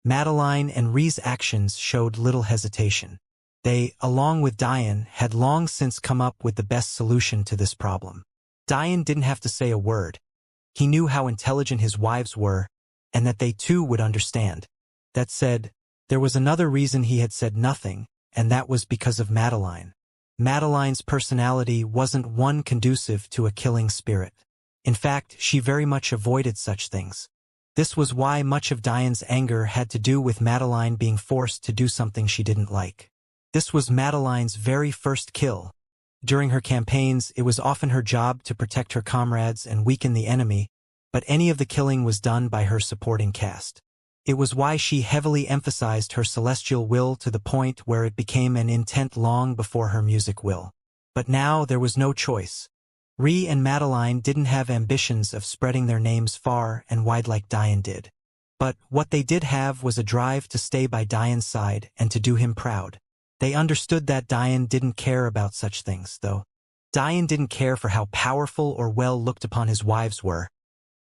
Madeline and Rhee's actions showed little hesitation. They, along with Diane, had long since come up with the best solution to this problem. Diane didn't have to say a word. He knew how intelligent his wives were, and that they too would understand. That said, there was another reason he had said nothing, and that was because of Madeline. Madeline's personality wasn't one conducive to a killing spirit. In fact, she very much avoided such things. This was why much of Diane's anger had to do with Madeline being forced to do something she didn't like. This was Madeline's very first kill. During her campaigns, it was often her job to protect her comrades and weaken the enemy, but any of the killing was done by her supporting cast. It was why she heavily emphasized her celestial will to the point where it became an intent long before her music will. But now there was no choice. Rhee and Madeline didn't have ambitions of spreading their names far and wide like Diane did. But what they did have was a drive to stay by Diane's side and to do him proud. They understood that Diane didn't care about such things, though. Diane didn't care for how powerful or well looked upon his wives were.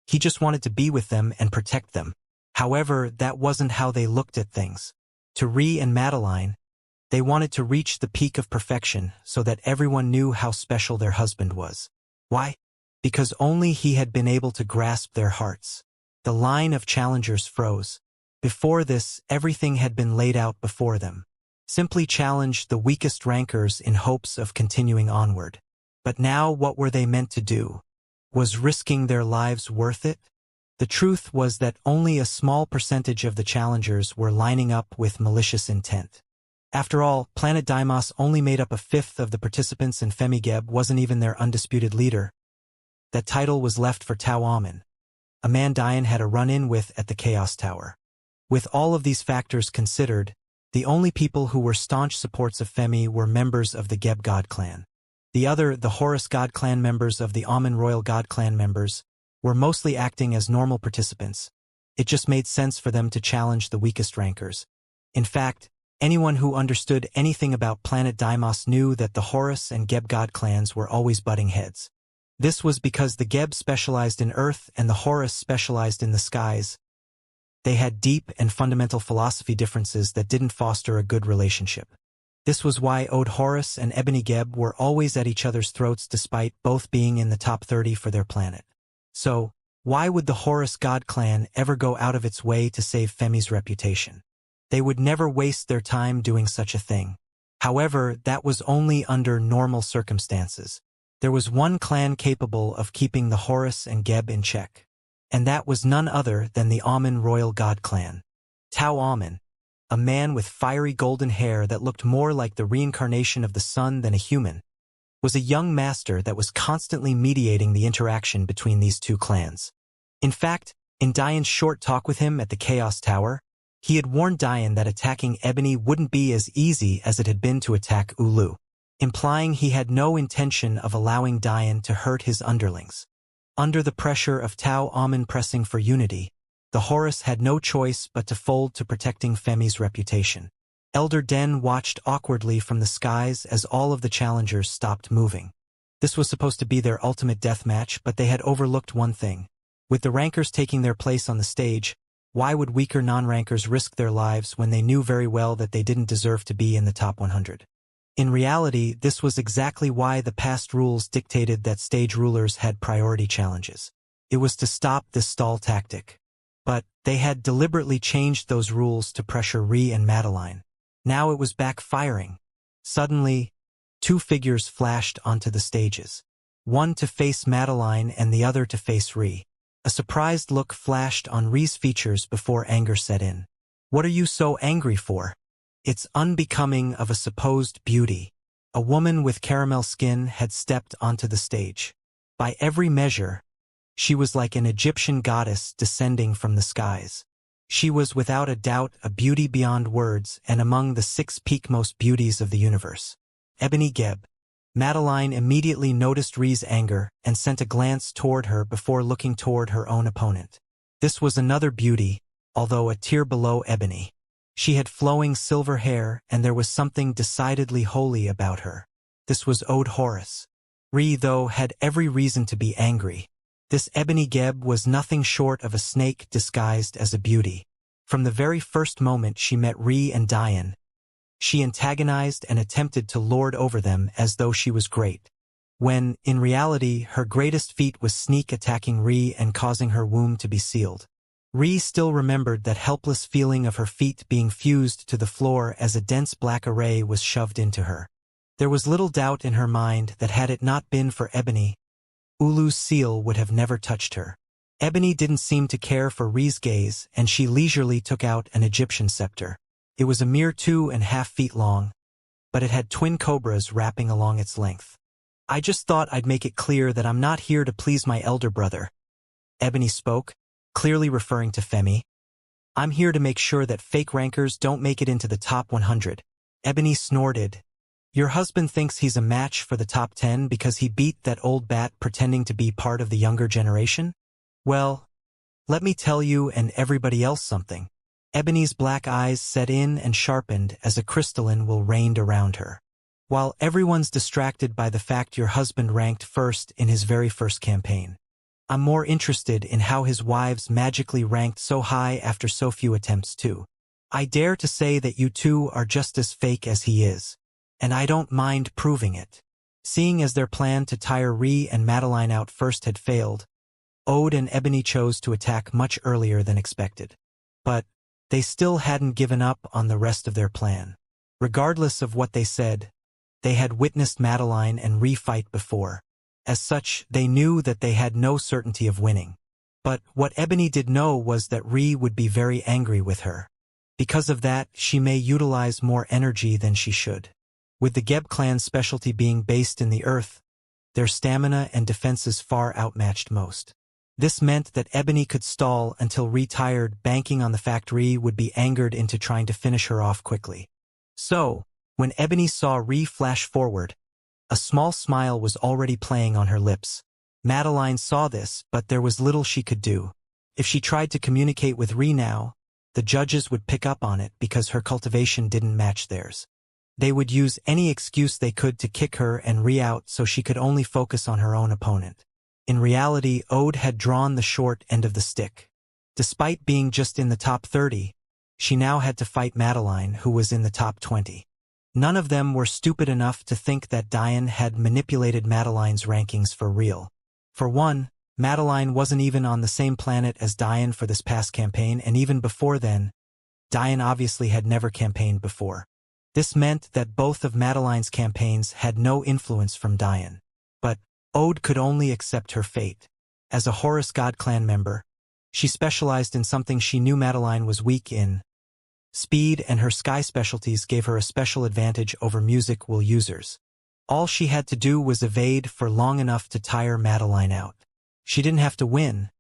He just wanted to be with them and protect them. However, that wasn't how they looked at things. To Rhee and Madeline, they wanted to reach the peak of perfection so that everyone knew how special their husband was. Why? Because only he had been able to grasp their hearts. The line of challengers froze. Before this, everything had been laid out before them. Simply challenge the weakest rankers in hopes of continuing onward. But now what were they meant to do? Was risking their lives worth it? The truth was that only a small percentage of the challengers were lining up with malicious intent. After all, Planet Deimos only made up a fifth of the participants and Femigeb wasn't even their undisputed leader. That title was left for Tao Amin, a man Diane had a run-in with at the Chaos Tower. With all of these factors considered, the only people who were staunch supports of Femi were members of the Geb God Clan. The Horus God Clan members of the Amin Royal God Clan members, were mostly acting as normal participants. It just made sense for them to challenge the weakest rankers. In fact, anyone who understood anything about Planet Deimos knew that the Horus and Geb God clans were always butting heads. This was because the Geb specialized in Earth and the Horus specialized in the skies. They had deep and fundamental philosophy differences that didn't foster a good relationship. This was why Ode Horus and Ebony Geb were always at each other's throats despite both being in the top 30 for their planet. So, why would the Horus God Clan ever go out of its way to save Femi's reputation? They would never waste their time doing such a thing. However, that was only under normal circumstances. There was one clan capable of keeping the Horus and Geb in check. And that was none other than the Amin Royal God Clan. Tao Amin, a man with fiery golden hair that looked more like the reincarnation of the sun than a human, was a young master that was constantly mediating the interaction between these two clans. In fact, in Diane's short talk with him at the Chaos Tower, he had warned Diane that attacking Ebony wouldn't be as easy as it had been to attack Ulu, implying he had no intention of allowing Diane to hurt his underlings. Under the pressure of Tao Amin pressing for unity, the Horus had no choice but to fold to protecting Femi's reputation. Elder Den watched awkwardly from the skies as all of the challengers stopped moving. This was supposed to be their ultimate death match, but they had overlooked one thing. With the rankers taking their place on the stage, why would weaker non-rankers risk their lives when they knew very well that they didn't deserve to be in the top 100? In reality, this was exactly why the past rules dictated that stage rulers had priority challenges. It was to stop this stall tactic. But they had deliberately changed those rules to pressure Rhee and Madeline. Now it was backfiring. Suddenly, two figures flashed onto the stages. One to face Madeline and the other to face Rhee. A surprised look flashed on Rhee's features before anger set in. What are you so angry for? It's unbecoming of a supposed beauty. A woman with caramel skin had stepped onto the stage. By every measure, she was like an Egyptian goddess descending from the skies. She was without a doubt a beauty beyond words and among the 6 peak-most beauties of the universe. Ebony Geb. Madeline immediately noticed Rhee's anger and sent a glance toward her before looking toward her own opponent. This was another beauty, although a tier below Ebony. She had flowing silver hair and there was something decidedly holy about her. This was Ode Horus. Rhee, though, had every reason to be angry. This Ebony Geb was nothing short of a snake disguised as a beauty. From the very first moment she met Ri and Dian, she antagonized and attempted to lord over them as though she was great, when, in reality, her greatest feat was sneak attacking Ri and causing her womb to be sealed. Ri still remembered that helpless feeling of her feet being fused to the floor as a dense black array was shoved into her. There was little doubt in her mind that had it not been for Ebony, Ulu's seal would have never touched her. Ebony didn't seem to care for Ri's gaze, and she leisurely took out an Egyptian scepter. It was a mere 2.5 feet long, but it had twin cobras wrapping along its length. "I just thought I'd make it clear that I'm not here to please my elder brother," Ebony spoke, clearly referring to Femi. "I'm here to make sure that fake rankers don't make it into the top 100. Ebony snorted. "Your husband thinks he's a match for the top 10 because he beat that old bat pretending to be part of the younger generation? Well, let me tell you and everybody else something." Ebony's black eyes set in and sharpened as a crystalline will rained around her. "While everyone's distracted by the fact your husband ranked first in his very first campaign, I'm more interested in how his wives magically ranked so high after so few attempts too. I dare to say that you two are just as fake as he is, and I don't mind proving it." Seeing as their plan to tire Ri and Madeline out first had failed, Ode and Ebony chose to attack much earlier than expected. But they still hadn't given up on the rest of their plan. Regardless of what they said, they had witnessed Madeline and Ri fight before. As such, they knew that they had no certainty of winning. But what Ebony did know was that Ri would be very angry with her. Because of that, she may utilize more energy than she should. With the Geb clan's specialty being based in the earth, their stamina and defenses far outmatched most. This meant that Ebony could stall until Ri tired, banking on the fact Ri would be angered into trying to finish her off quickly. So, when Ebony saw Ri flash forward, a small smile was already playing on her lips. Madeline saw this, but there was little she could do. If she tried to communicate with Ri now, the judges would pick up on it because her cultivation didn't match theirs. They would use any excuse they could to kick her and Ri out so she could only focus on her own opponent. In reality, Ode had drawn the short end of the stick. Despite being just in the top 30, she now had to fight Madeline, who was in the top 20. None of them were stupid enough to think that Dian had manipulated Madeline's rankings for real. For one, Madeline wasn't even on the same planet as Dian for this past campaign, and even before then, Dian obviously had never campaigned before. This meant that both of Madeline's campaigns had no influence from Dian. But Ode could only accept her fate. As a Horus God clan member, she specialized in something she knew Madeline was weak in. Speed, and her sky specialties gave her a special advantage over music will users. All she had to do was evade for long enough to tire Madeline out. She didn't have to win.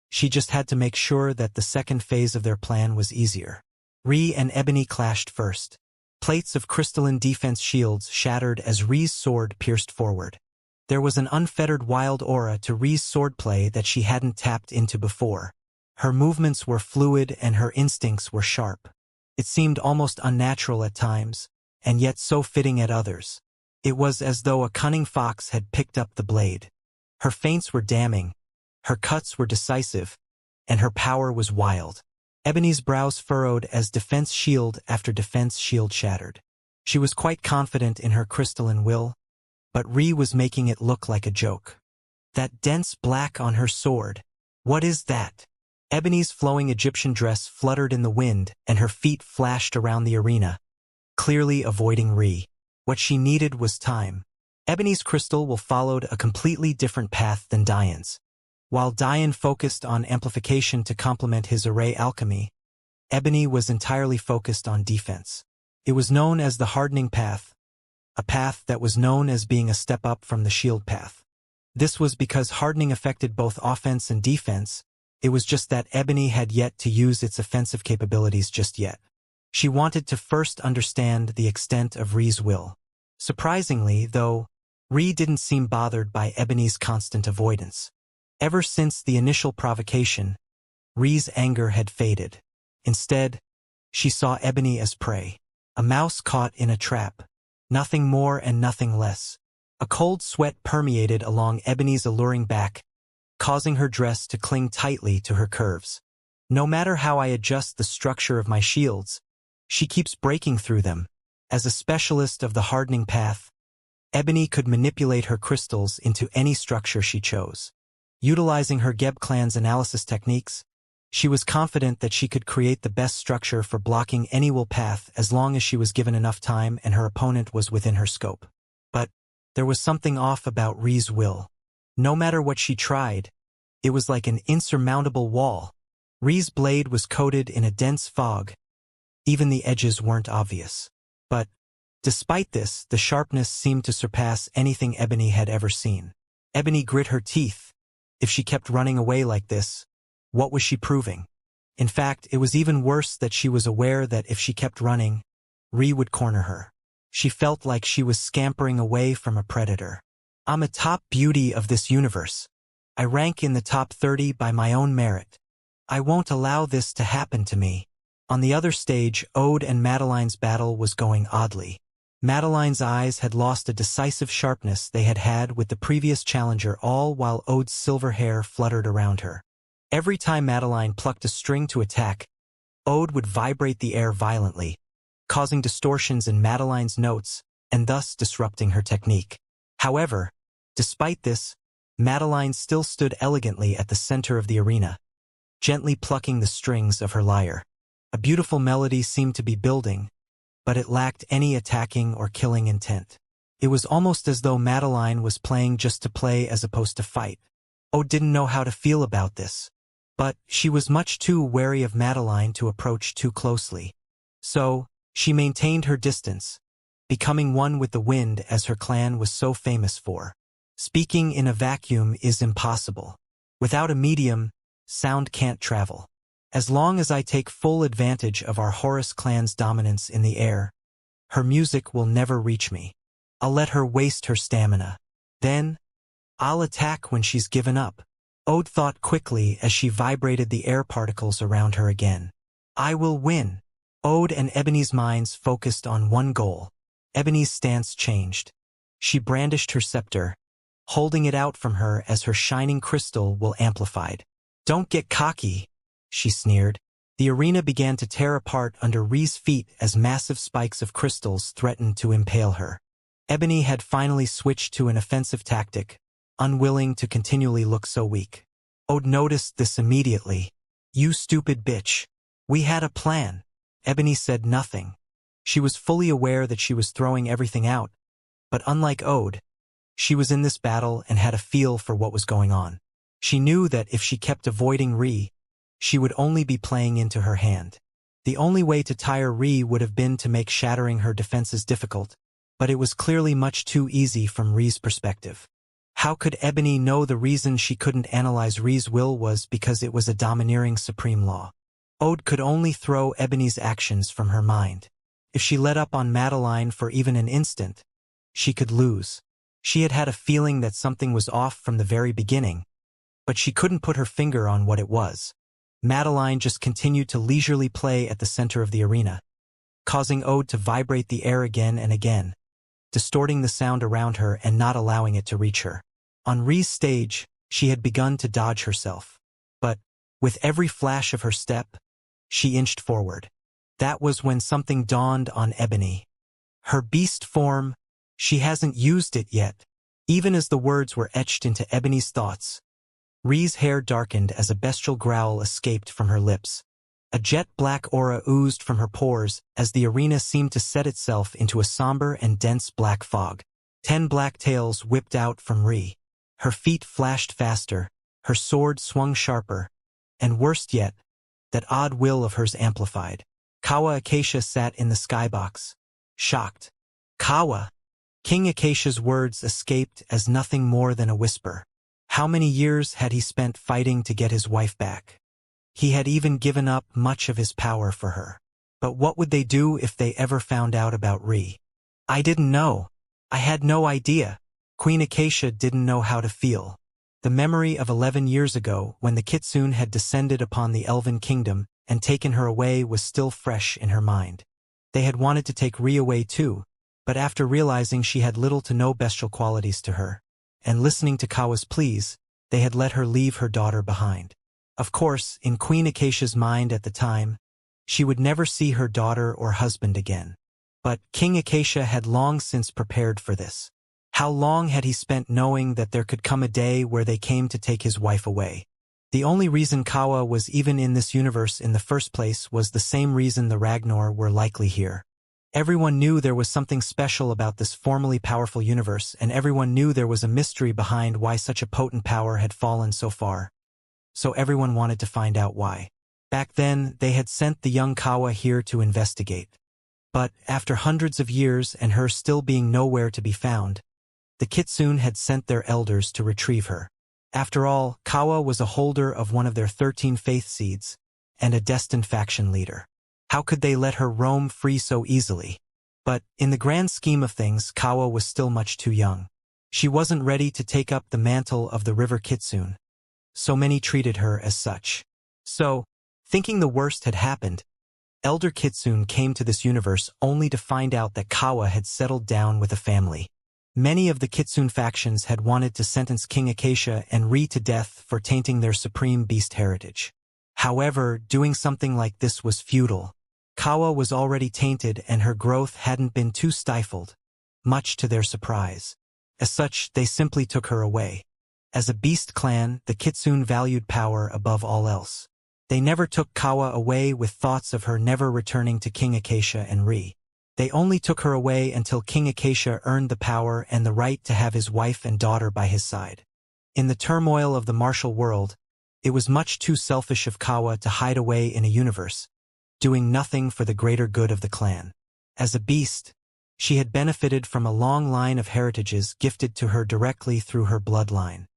She just had to make sure that the second phase of their plan was easier. Ri and Ebony clashed first. Plates of crystalline defense shields shattered as Ri's sword pierced forward. There was an unfettered wild aura to Ri's swordplay that she hadn't tapped into before. Her movements were fluid and her instincts were sharp. It seemed almost unnatural at times, and yet so fitting at others. It was as though a cunning fox had picked up the blade. Her feints were damning, her cuts were decisive, and her power was wild. Ebony's brows furrowed as defense shield after defense shield shattered. She was quite confident in her crystalline will, but Ri was making it look like a joke. That dense black on her sword, what is that? Ebony's flowing Egyptian dress fluttered in the wind and her feet flashed around the arena, clearly avoiding Ri. What she needed was time. Ebony's crystal will followed a completely different path than Dian's. While Dian focused on amplification to complement his array alchemy, Ebony was entirely focused on defense. It was known as the hardening path, a path that was known as being a step up from the shield path. This was because hardening affected both offense and defense. It was just that Ebony had yet to use its offensive capabilities just yet. She wanted to first understand the extent of Ri's will. Surprisingly, though, Ri didn't seem bothered by Ebony's constant avoidance. Ever since the initial provocation, Ri's anger had faded. Instead, she saw Ebony as prey, a mouse caught in a trap, nothing more and nothing less. A cold sweat permeated along Ebony's alluring back, causing her dress to cling tightly to her curves. No matter how I adjust the structure of my shields, she keeps breaking through them. As a specialist of the hardening path, Ebony could manipulate her crystals into any structure she chose. Utilizing her Geb clan's analysis techniques, she was confident that she could create the best structure for blocking any will path as long as she was given enough time and her opponent was within her scope. But there was something off about Ri's will. No matter what she tried, it was like an insurmountable wall. Ri's blade was coated in a dense fog. Even the edges weren't obvious. But despite this, the sharpness seemed to surpass anything Ebony had ever seen. Ebony grit her teeth. If she kept running away like this, what was she proving? In fact, it was even worse that she was aware that if she kept running, Ri would corner her. She felt like she was scampering away from a predator. I'm a top beauty of this universe. I rank in the top 30 by my own merit. I won't allow this to happen to me. On the other stage, Ode and Madeline's battle was going oddly. Madeline's eyes had lost a decisive sharpness they had had with the previous challenger, all while Ode's silver hair fluttered around her. Every time Madeline plucked a string to attack, Ode would vibrate the air violently, causing distortions in Madeline's notes and thus disrupting her technique. However, despite this, Madeline still stood elegantly at the center of the arena, gently plucking the strings of her lyre. A beautiful melody seemed to be building, but it lacked any attacking or killing intent. It was almost as though Madeline was playing just to play as opposed to fight. Ode didn't know how to feel about this, but she was much too wary of Madeline to approach too closely. So, she maintained her distance, becoming one with the wind as her clan was so famous for. Speaking in a vacuum is impossible. Without a medium, sound can't travel. As long as I take full advantage of our Horus clan's dominance in the air, her music will never reach me. I'll let her waste her stamina. Then, I'll attack when she's given up. Ode thought quickly as she vibrated the air particles around her again. I will win. Ode and Ebony's minds focused on one goal. Ebony's stance changed. She brandished her scepter, holding it out from her as her shining crystal will amplified. Don't get cocky, she sneered. The arena began to tear apart under Ri's feet as massive spikes of crystals threatened to impale her. Ebony had finally switched to an offensive tactic, unwilling to continually look so weak. Ode noticed this immediately. You stupid bitch. We had a plan. Ebony said nothing. She was fully aware that she was throwing everything out, but unlike Ode, she was in this battle and had a feel for what was going on. She knew that if she kept avoiding Ri, she would only be playing into her hand. The only way to tire Ri would have been to make shattering her defenses difficult, but it was clearly much too easy from Ri's perspective. How could Ebony know the reason she couldn't analyze Ri's will was because it was a domineering supreme law? Ode could only throw Ebony's actions from her mind. If she let up on Madeline for even an instant, she could lose. She had had a feeling that something was off from the very beginning, but she couldn't put her finger on what it was. Madeline just continued to leisurely play at the center of the arena, causing Ode to vibrate the air again and again, distorting the sound around her and not allowing it to reach her. On Ri's stage, she had begun to dodge herself, but with every flash of her step, she inched forward. That was when something dawned on Ebony. Her beast form, she hasn't used it yet. Even as the words were etched into Ebony's thoughts, Ri's hair darkened as a bestial growl escaped from her lips. A jet-black aura oozed from her pores as the arena seemed to set itself into a somber and dense black fog. 10 black tails whipped out from Ri. Her feet flashed faster, her sword swung sharper, and worst yet, that odd will of hers amplified. Kawa Acacia sat in the skybox, shocked. Kawa! King Acacia's words escaped as nothing more than a whisper. How many years had he spent fighting to get his wife back? He had even given up much of his power for her. But what would they do if they ever found out about Ri? I didn't know. I had no idea. Queen Acacia didn't know how to feel. The memory of 11 years ago when the Kitsune had descended upon the Elven Kingdom and taken her away was still fresh in her mind. They had wanted to take Ri away too, but after realizing she had little to no bestial qualities to her, and listening to Kawa's pleas, they had let her leave her daughter behind. Of course, in Queen Acacia's mind at the time, she would never see her daughter or husband again. But King Acacia had long since prepared for this. How long had he spent knowing that there could come a day where they came to take his wife away? The only reason Kawa was even in this universe in the first place was the same reason the Ragnar were likely here. Everyone knew there was something special about this formally powerful universe, and everyone knew there was a mystery behind why such a potent power had fallen so far. So everyone wanted to find out why. Back then, they had sent the young Kawa here to investigate. But after hundreds of years and her still being nowhere to be found, the Kitsune had sent their elders to retrieve her. After all, Kawa was a holder of one of their 13 faith seeds, and a destined faction leader. How could they let her roam free so easily? But, in the grand scheme of things, Kawa was still much too young. She wasn't ready to take up the mantle of the river Kitsune. So many treated her as such. So, thinking the worst had happened, Elder Kitsune came to this universe only to find out that Kawa had settled down with a family. Many of the Kitsune factions had wanted to sentence King Acacia and Ri to death for tainting their supreme beast heritage. However, doing something like this was futile. Kawa was already tainted and her growth hadn't been too stifled, much to their surprise. As such, they simply took her away. As a beast clan, the Kitsune valued power above all else. They never took Kawa away with thoughts of her never returning to King Acacia and Ri. They only took her away until King Acacia earned the power and the right to have his wife and daughter by his side. In the turmoil of the martial world, it was much too selfish of Kawa to hide away in a universe, doing nothing for the greater good of the clan. As a beast, she had benefited from a long line of heritages gifted to her directly through her bloodline.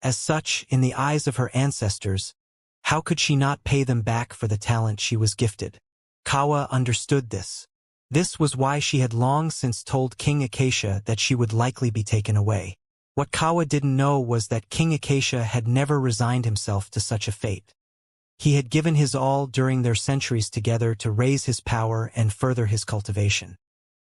As such, in the eyes of her ancestors, how could she not pay them back for the talent she was gifted? Kawa understood this. This was why she had long since told King Acacia that she would likely be taken away. What Kawa didn't know was that King Acacia had never resigned himself to such a fate. He had given his all during their centuries together to raise his power and further his cultivation,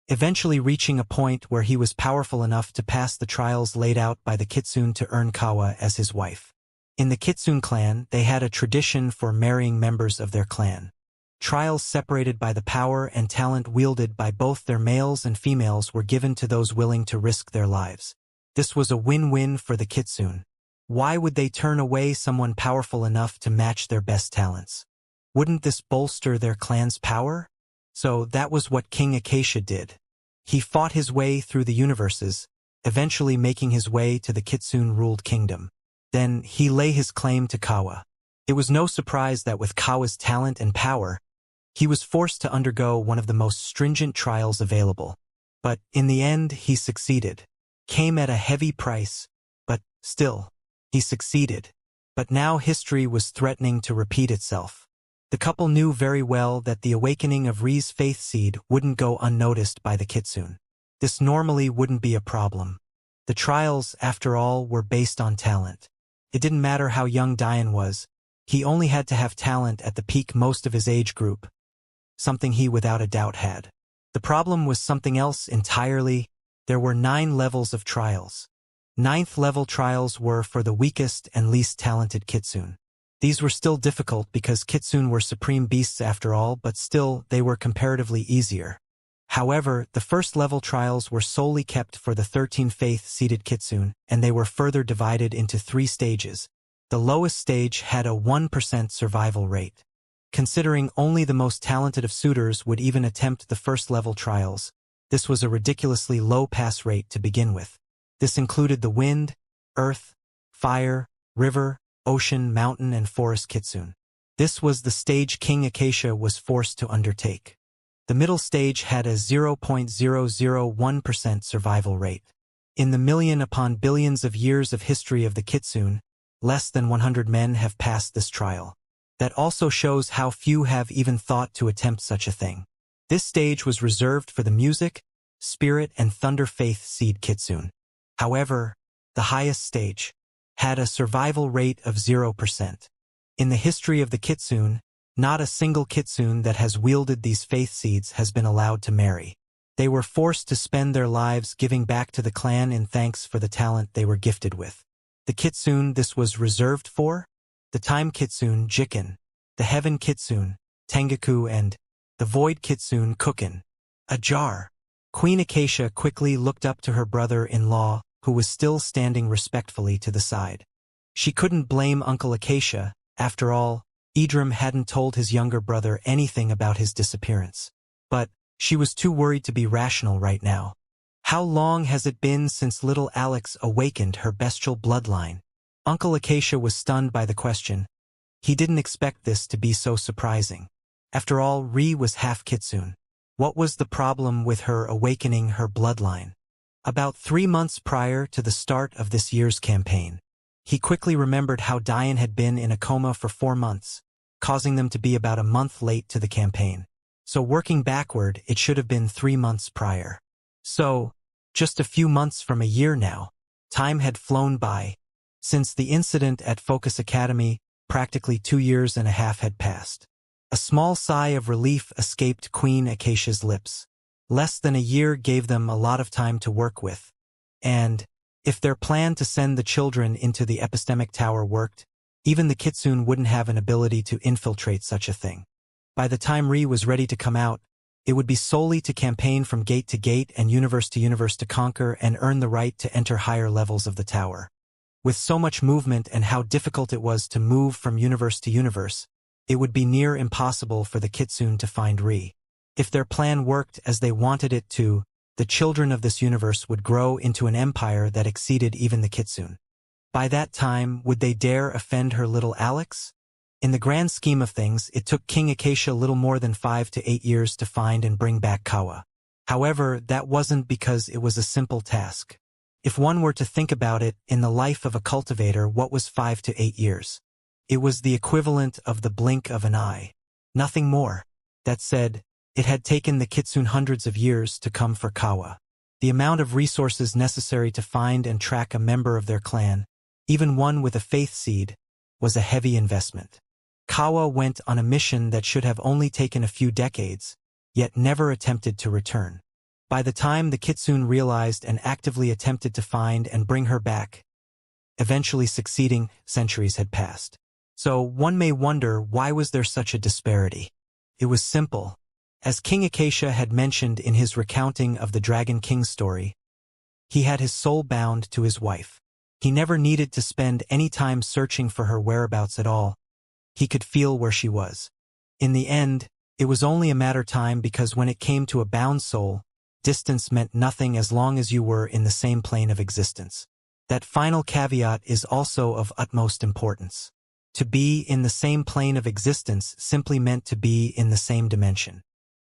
eventually reaching a point where he was powerful enough to pass the trials laid out by the Kitsune to earn Kawa as his wife. In the Kitsune clan, they had a tradition for marrying members of their clan. Trials separated by the power and talent wielded by both their males and females were given to those willing to risk their lives. This was a win-win for the Kitsune. Why would they turn away someone powerful enough to match their best talents? Wouldn't this bolster their clan's power? So that was what King Acacia did. He fought his way through the universes, eventually making his way to the Kitsune-ruled kingdom. Then he lay his claim to Kawa. It was no surprise that with Kawa's talent and power, he was forced to undergo one of the most stringent trials available. But in the end, he succeeded. Came at a heavy price, but still, he succeeded. But now history was threatening to repeat itself. The couple knew very well that the awakening of Ri's faith seed wouldn't go unnoticed by the Kitsune. This normally wouldn't be a problem. The trials, after all, were based on talent. It didn't matter how young Dian was, he only had to have talent at the peak most of his age group, something he without a doubt had. The problem was something else entirely. There were 9 levels of trials. 9th level trials were for the weakest and least talented Kitsune. These were still difficult because Kitsune were supreme beasts after all, but still, they were comparatively easier. However, the first level trials were solely kept for the 13 faith-seeded Kitsune, and they were further divided into 3 stages. The lowest stage had a 1% survival rate. Considering only the most talented of suitors would even attempt the first level trials, this was a ridiculously low pass rate to begin with. This included the wind, earth, fire, river, ocean, mountain, and forest Kitsune. This was the stage King Acacia was forced to undertake. The middle stage had a 0.001% survival rate. In the million upon billions of years of history of the Kitsune, less than 100 men have passed this trial. That also shows how few have even thought to attempt such a thing. This stage was reserved for the music, spirit, and thunder faith seed Kitsune. However, the highest stage had a survival rate of 0%. In the history of the Kitsune, not a single Kitsune that has wielded these faith seeds has been allowed to marry. They were forced to spend their lives giving back to the clan in thanks for the talent they were gifted with. The Kitsune this was reserved for? the Time Kitsune Jikin, the Heaven Kitsune, Tengaku, and the Void Kitsune Kukin. Ajar. Queen Acacia quickly looked up to her brother-in-law, who was still standing respectfully to the side. She couldn't blame Uncle Acacia. After all, Idrim hadn't told his younger brother anything about his disappearance. But she was too worried to be rational right now. How long has it been since little Alex awakened her bestial bloodline? Uncle Acacia was stunned by the question. He didn't expect this to be so surprising. After all, Ri was half Kitsune. What was the problem with her awakening her bloodline? About 3 months prior to the start of this year's campaign, he quickly remembered how Diane had been in a coma for 4 months, causing them to be about a month late to the campaign. So working backward, it should have been 3 months prior. So, just a few months from a year now. Time had flown by. Since the incident at Focus Academy, practically 2 years and a half had passed. A small sigh of relief escaped Queen Acacia's lips. Less than a year gave them a lot of time to work with. And, if their plan to send the children into the epistemic tower worked, even the Kitsune wouldn't have an ability to infiltrate such a thing. By the time Ri was ready to come out, it would be solely to campaign from gate to gate and universe to conquer and earn the right to enter higher levels of the tower. With so much movement and how difficult it was to move from universe to universe, it would be near impossible for the Kitsune to find Ri. If their plan worked as they wanted it to, the children of this universe would grow into an empire that exceeded even the Kitsune. By that time, would they dare offend her little Alex? In the grand scheme of things, it took King Acacia little more than 5 to 8 years to find and bring back Kawa. However, that wasn't because it was a simple task. If one were to think about it, in the life of a cultivator, what was 5 to 8 years? It was the equivalent of the blink of an eye. Nothing more. That said, it had taken the Kitsune hundreds of years to come for Kawa. The amount of resources necessary to find and track a member of their clan, even one with a faith seed, was a heavy investment. Kawa went on a mission that should have only taken a few decades, yet never attempted to return. By the time the Kitsune realized and actively attempted to find and bring her back, eventually succeeding, centuries had passed. So one may wonder, why was there such a disparity? It was simple. As King Acacia had mentioned in his recounting of the Dragon King story, he had his soul bound to his wife. He never needed to spend any time searching for her whereabouts at all. He could feel where she was. In the end, it was only a matter of time, because when it came to a bound soul, distance meant nothing as long as you were in the same plane of existence. That final caveat is also of utmost importance. To be in the same plane of existence simply meant to be in the same dimension.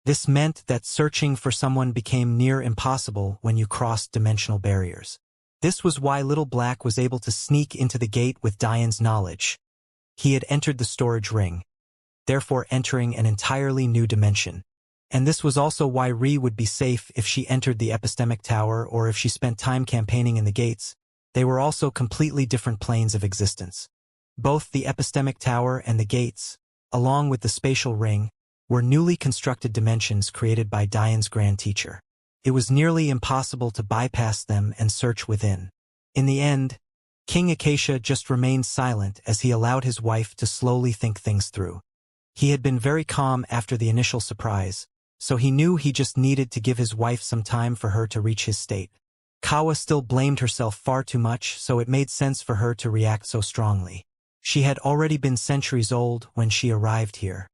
This meant that searching for someone became near impossible when you crossed dimensional barriers. This was why Little Black was able to sneak into the gate with Diane's knowledge. He had entered the storage ring, therefore entering an entirely new dimension. And this was also why Ri would be safe if she entered the epistemic tower or if she spent time campaigning in the gates. They were also completely different planes of existence. Both the epistemic tower and the gates, along with the spatial ring, were newly constructed dimensions created by Diane's Grand Teacher. It was nearly impossible to bypass them and search within. In the end, King Acacia just remained silent as he allowed his wife to slowly think things through. He had been very calm after the initial surprise, so he knew he just needed to give his wife some time for her to reach his state. Kawa still blamed herself far too much, so it made sense for her to react so strongly. She had already been centuries old when she arrived here.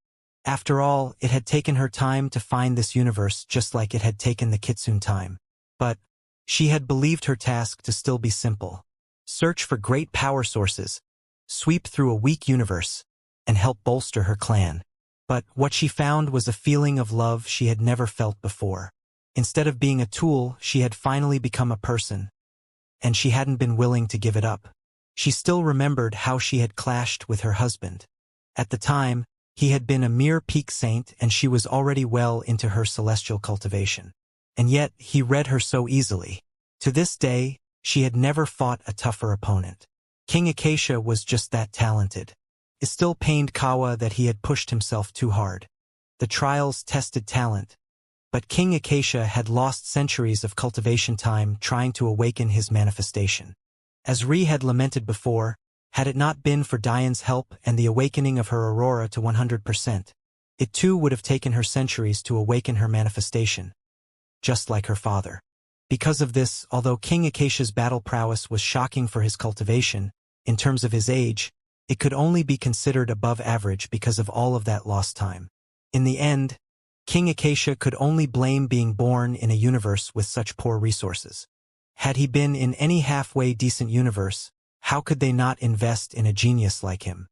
After all, it had taken her time to find this universe, just like it had taken the Kitsune time. But she had believed her task to still be simple. Search for great power sources, sweep through a weak universe, and help bolster her clan. But what she found was a feeling of love she had never felt before. Instead of being a tool, she had finally become a person. And she hadn't been willing to give it up. She still remembered how she had clashed with her husband. At the time, he had been a mere peak saint and she was already well into her celestial cultivation. And yet, he read her so easily. To this day, she had never fought a tougher opponent. King Acacia was just that talented. It still pained Kawa that he had pushed himself too hard. The trials tested talent. But King Acacia had lost centuries of cultivation time trying to awaken his manifestation. As Ri had lamented before, Had it not been for Diane's help and the awakening of her aurora to 100%, it too would have taken her centuries to awaken her manifestation, just like her father. Because of this, although King Acacia's battle prowess was shocking for his cultivation, in terms of his age, it could only be considered above average because of all of that lost time. In the end, King Acacia could only blame being born in a universe with such poor resources. Had he been in any halfway decent universe, how could they not invest in a genius like him?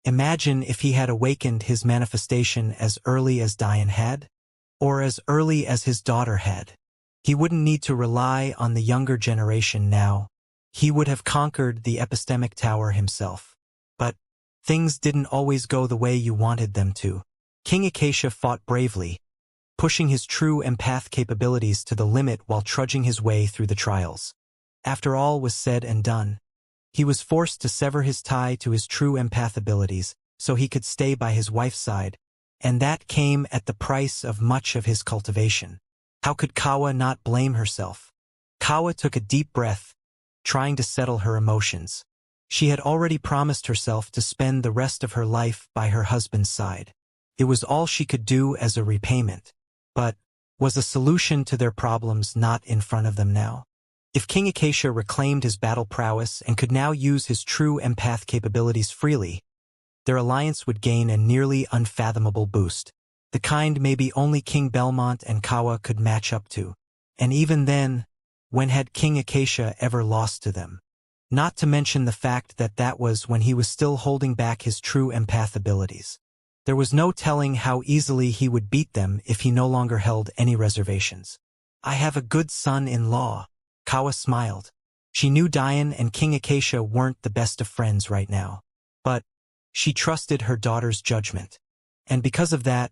Imagine if he had awakened his manifestation as early as Diane had, or as early as his daughter had. He wouldn't need to rely on the younger generation now. He would have conquered the epistemic tower himself. But things didn't always go the way you wanted them to. King Acacia fought bravely, pushing his true empath capabilities to the limit while trudging his way through the trials. After all was said and done, he was forced to sever his tie to his true empath abilities so he could stay by his wife's side, and that came at the price of much of his cultivation. How could Kawa not blame herself? Kawa took a deep breath, trying to settle her emotions. She had already promised herself to spend the rest of her life by her husband's side. It was all she could do as a repayment. But was a solution to their problems not in front of them now? If King Acacia reclaimed his battle prowess and could now use his true empath capabilities freely, their alliance would gain a nearly unfathomable boost, the kind maybe only King Belmont and Kawa could match up to. And even then, when had King Acacia ever lost to them? Not to mention the fact that that was when he was still holding back his true empath abilities. There was no telling how easily he would beat them if he no longer held any reservations. I have a good son-in-law. Kawa smiled. She knew Diane and King Acacia weren't the best of friends right now. But she trusted her daughter's judgment. And because of that,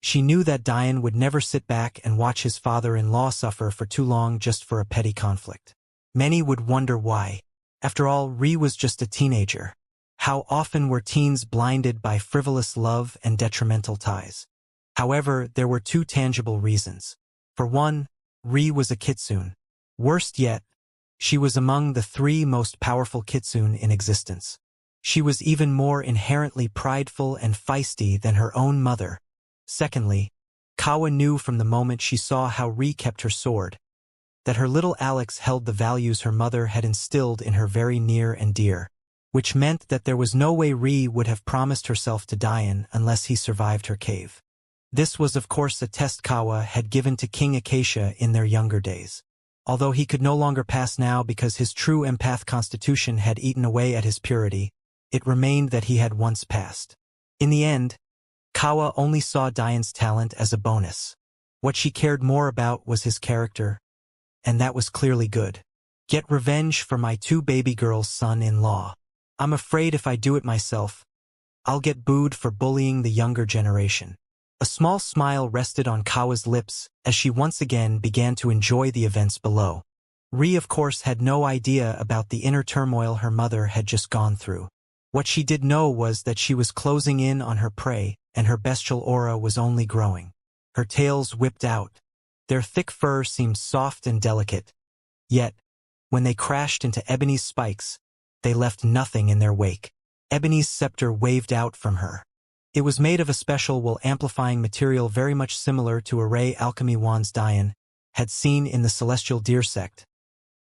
she knew that Diane would never sit back and watch his father-in-law suffer for too long just for a petty conflict. Many would wonder why. After all, Ree was just a teenager. How often were teens blinded by frivolous love and detrimental ties? However, there were two tangible reasons. For one, Ree was a kitsune. Worst yet, she was among the 3 most powerful kitsune in existence. She was even more inherently prideful and feisty than her own mother. Secondly, Kawa knew from the moment she saw how Ree kept her sword, that her little Alex held the values her mother had instilled in her very near and dear, which meant that there was no way Ree would have promised herself to Diane unless he survived her cave. This was of course a test Kawa had given to King Acacia in their younger days. Although he could no longer pass now because his true empath constitution had eaten away at his purity, it remained that he had once passed. In the end, Kawa only saw Diane's talent as a bonus. What she cared more about was his character, and that was clearly good. Get revenge for my 2 baby girls' son-in-law. I'm afraid if I do it myself, I'll get booed for bullying the younger generation. A small smile rested on Kawa's lips as she once again began to enjoy the events below. Ree, of course, had no idea about the inner turmoil her mother had just gone through. What she did know was that she was closing in on her prey, and her bestial aura was only growing. Her tails whipped out. Their thick fur seemed soft and delicate. Yet, when they crashed into Ebony's spikes, they left nothing in their wake. Ebony's scepter waved out from her. It was made of a special wool-amplifying material very much similar to a ray alchemy wands Diane had seen in the Celestial Deer sect,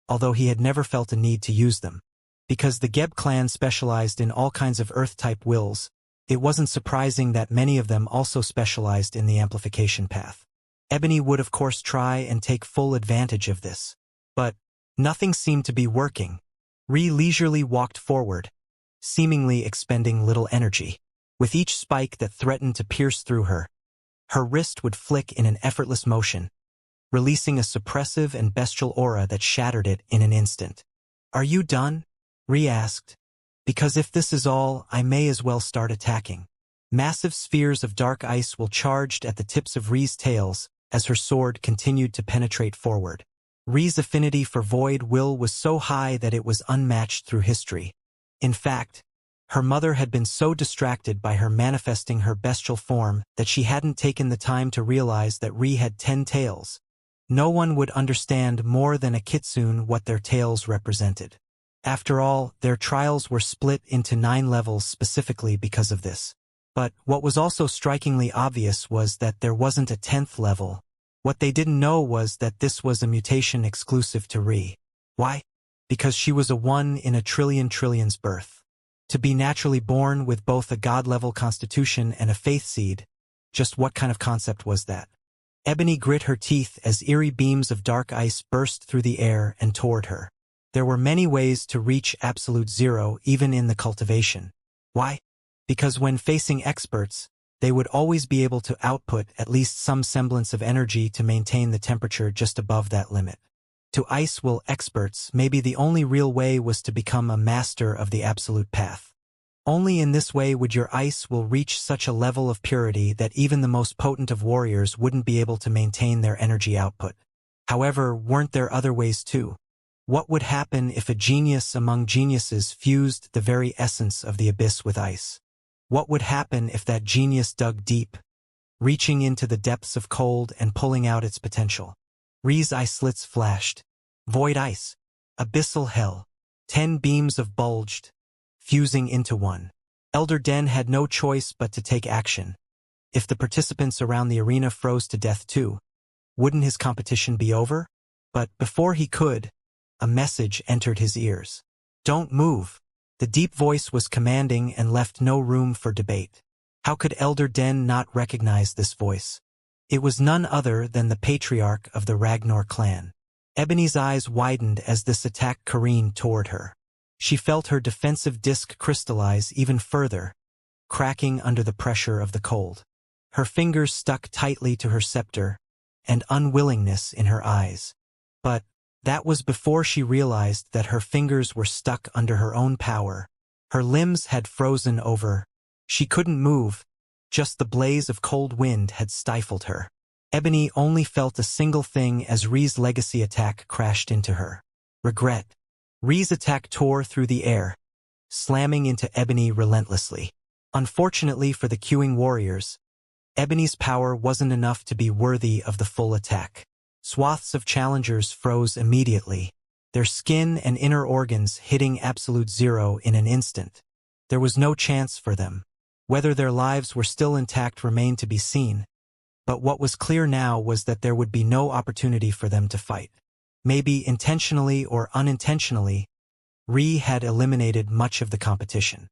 although he had never felt a need to use them. Because the Geb clan specialized in all kinds of earth-type wills, it wasn't surprising that many of them also specialized in the amplification path. Ebony would of course try and take full advantage of this. But nothing seemed to be working. Ree leisurely walked forward, seemingly expending little energy. With each spike that threatened to pierce through her, her wrist would flick in an effortless motion, releasing a suppressive and bestial aura that shattered it in an instant. Are you done? Ree asked. Because if this is all, I may as well start attacking. Massive spheres of dark ice will charged at the tips of Ree's tails as her sword continued to penetrate forward. Ree's affinity for void will was so high that it was unmatched through history. In fact, her mother had been so distracted by her manifesting her bestial form that she hadn't taken the time to realize that Ree had 10 tails. No one would understand more than a kitsune what their tails represented. After all, their trials were split into 9 levels specifically because of this. But what was also strikingly obvious was that there wasn't a 10th level. What they didn't know was that this was a mutation exclusive to Ri. Why? Because she was a 1 in a trillions birth. To be naturally born with both a god-level constitution and a faith seed, just what kind of concept was that? Ebony grit her teeth as eerie beams of dark ice burst through the air and toward her. There were many ways to reach absolute zero even in the cultivation. Why? Because when facing experts, they would always be able to output at least some semblance of energy to maintain the temperature just above that limit. To ice will experts, maybe the only real way was to become a master of the absolute path. Only in this way would your ice will reach such a level of purity that even the most potent of warriors wouldn't be able to maintain their energy output. However, weren't there other ways too? What would happen if a genius among geniuses fused the very essence of the abyss with ice? What would happen if that genius dug deep, reaching into the depths of cold and pulling out its potential? Ri's eye slits flashed. Void ice. Abyssal hell. 10 beams of bulged, fusing into one. Elder Den had no choice but to take action. If the participants around the arena froze to death too, wouldn't his competition be over? But before he could, a message entered his ears. Don't move. The deep voice was commanding and left no room for debate. How could Elder Den not recognize this voice? It was none other than the patriarch of the Ragnar clan. Ebony's eyes widened as this attack careened toward her. She felt her defensive disc crystallize even further, cracking under the pressure of the cold. Her fingers stuck tightly to her scepter, and unwillingness in her eyes. But that was before she realized that her fingers were stuck under her own power. Her limbs had frozen over. She couldn't move, just the blaze of cold wind had stifled her. Ebony only felt a single thing as Ri's legacy attack crashed into her. Regret. Ri's attack tore through the air, slamming into Ebony relentlessly. Unfortunately for the queuing warriors, Ebony's power wasn't enough to be worthy of the full attack. Swaths of challengers froze immediately, their skin and inner organs hitting absolute zero in an instant. There was no chance for them. Whether their lives were still intact remained to be seen, but what was clear now was that there would be no opportunity for them to fight. Maybe intentionally or unintentionally, Ri had eliminated much of the competition.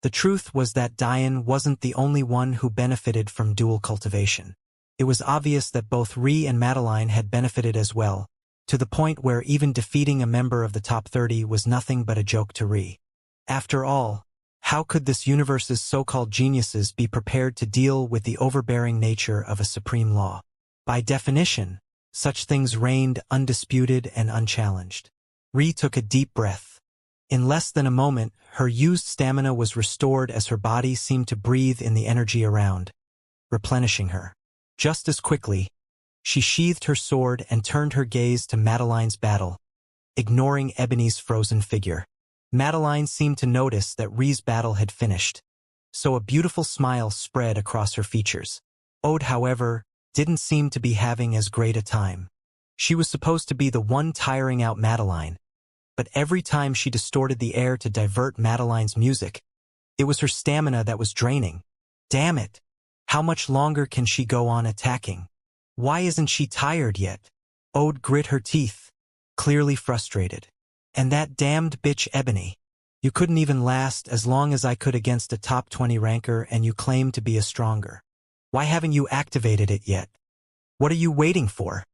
The truth was that Diane wasn't the only one who benefited from dual cultivation. It was obvious that both Ri and Madeline had benefited as well, to the point where even defeating a member of the top 30 was nothing but a joke to Ri. After all, how could this universe's so-called geniuses be prepared to deal with the overbearing nature of a supreme law? By definition, such things reigned undisputed and unchallenged. Ri took a deep breath. In less than a moment, her used stamina was restored as her body seemed to breathe in the energy around, replenishing her. Just as quickly, she sheathed her sword and turned her gaze to Madeline's battle, ignoring Ebony's frozen figure. Madeline seemed to notice that Ri's battle had finished, so a beautiful smile spread across her features. Aude, however, didn't seem to be having as great a time. She was supposed to be the one tiring out Madeline, but every time she distorted the air to divert Madeline's music, it was her stamina that was draining. Damn it! How much longer can she go on attacking? Why isn't she tired yet? Aude grit her teeth, clearly frustrated. And that damned bitch Ebony. You couldn't even last as long as I could against a top 20 ranker and you claim to be a stronger. Why haven't you activated it yet? What are you waiting for?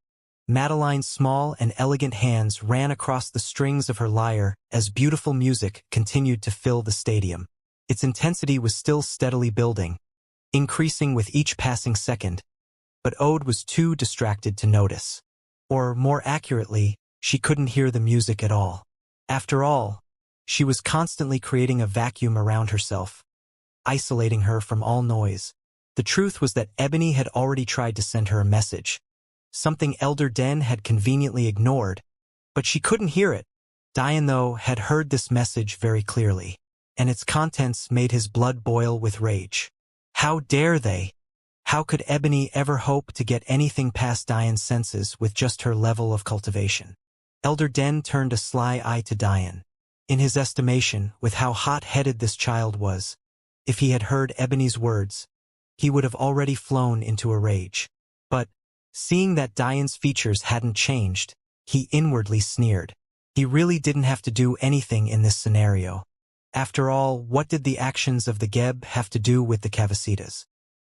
Madeline's small and elegant hands ran across the strings of her lyre as beautiful music continued to fill the stadium. Its intensity was still steadily building, increasing with each passing second, but Aude was too distracted to notice. Or, more accurately, she couldn't hear the music at all. After all, she was constantly creating a vacuum around herself, isolating her from all noise. The truth was that Ebony had already tried to send her a message, something Elder Den had conveniently ignored, but she couldn't hear it. Diane, though, had heard this message very clearly, and its contents made his blood boil with rage. How dare they? How could Ebony ever hope to get anything past Diane's senses with just her level of cultivation? Elder Den turned a sly eye to Diane. In his estimation, with how hot-headed this child was, if he had heard Ebony's words, he would have already flown into a rage. But, seeing that Diane's features hadn't changed, he inwardly sneered. He really didn't have to do anything in this scenario. After all, what did the actions of the Geb have to do with the Cavasitas?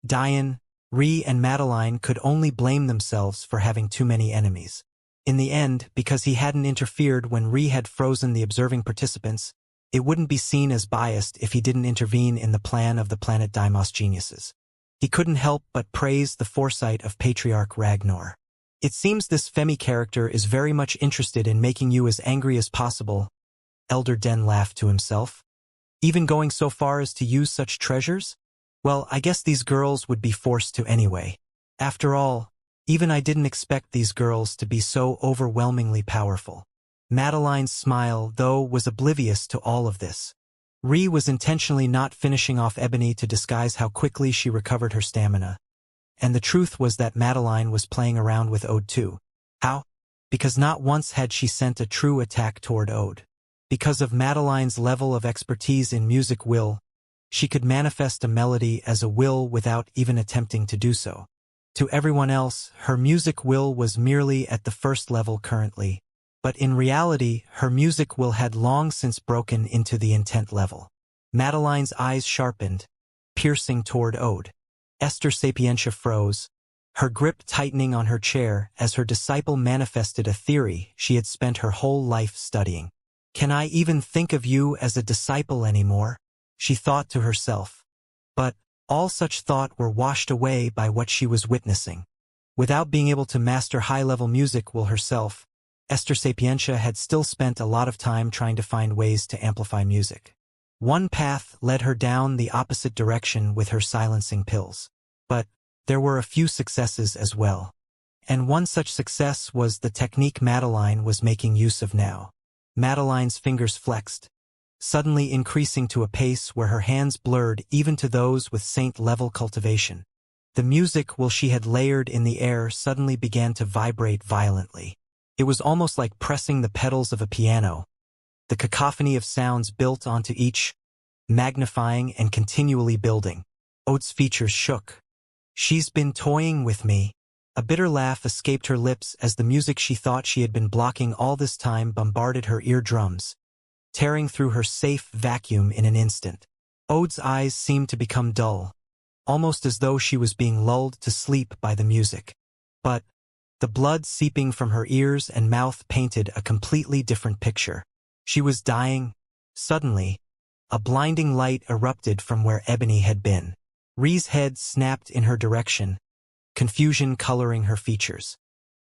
Diane, Ree and Madeline could only blame themselves for having too many enemies. In the end, because he hadn't interfered when Ree had frozen the observing participants, it wouldn't be seen as biased if he didn't intervene in the plan of the planet Deimos geniuses. He couldn't help but praise the foresight of Patriarch Ragnar. It seems this Femi character is very much interested in making you as angry as possible, Elder Den laughed to himself. Even going so far as to use such treasures? Well, I guess these girls would be forced to anyway. After all, even I didn't expect these girls to be so overwhelmingly powerful. Madeline's smile, though, was oblivious to all of this. Ree was intentionally not finishing off Ebony to disguise how quickly she recovered her stamina. And the truth was that Madeline was playing around with Ode too. How? Because not once had she sent a true attack toward Ode. Because of Madeline's level of expertise in music will, she could manifest a melody as a will without even attempting to do so. To everyone else, her music will was merely at the first level currently, but in reality, her music will had long since broken into the intent level. Madeline's eyes sharpened, piercing toward Ode. Esther Sapientia froze, her grip tightening on her chair as her disciple manifested a theory she had spent her whole life studying. Can I even think of you as a disciple anymore? She thought to herself. But all such thought were washed away by what she was witnessing. Without being able to master high-level music will herself, Esther Sapientia had still spent a lot of time trying to find ways to amplify music. One path led her down the opposite direction with her silencing pills. But there were a few successes as well. And one such success was the technique Madeline was making use of now. Madeline's fingers flexed, suddenly increasing to a pace where her hands blurred even to those with saint-level cultivation. The music which she had layered in the air suddenly began to vibrate violently. It was almost like pressing the pedals of a piano. The cacophony of sounds built onto each, magnifying and continually building. Ode's features shook. She's been toying with me. A bitter laugh escaped her lips as the music she thought she had been blocking all this time bombarded her eardrums, tearing through her safe vacuum in an instant. Ode's eyes seemed to become dull, almost as though she was being lulled to sleep by the music. But the blood seeping from her ears and mouth painted a completely different picture. She was dying. Suddenly, a blinding light erupted from where Ebony had been. Ree's head snapped in her direction, confusion coloring her features.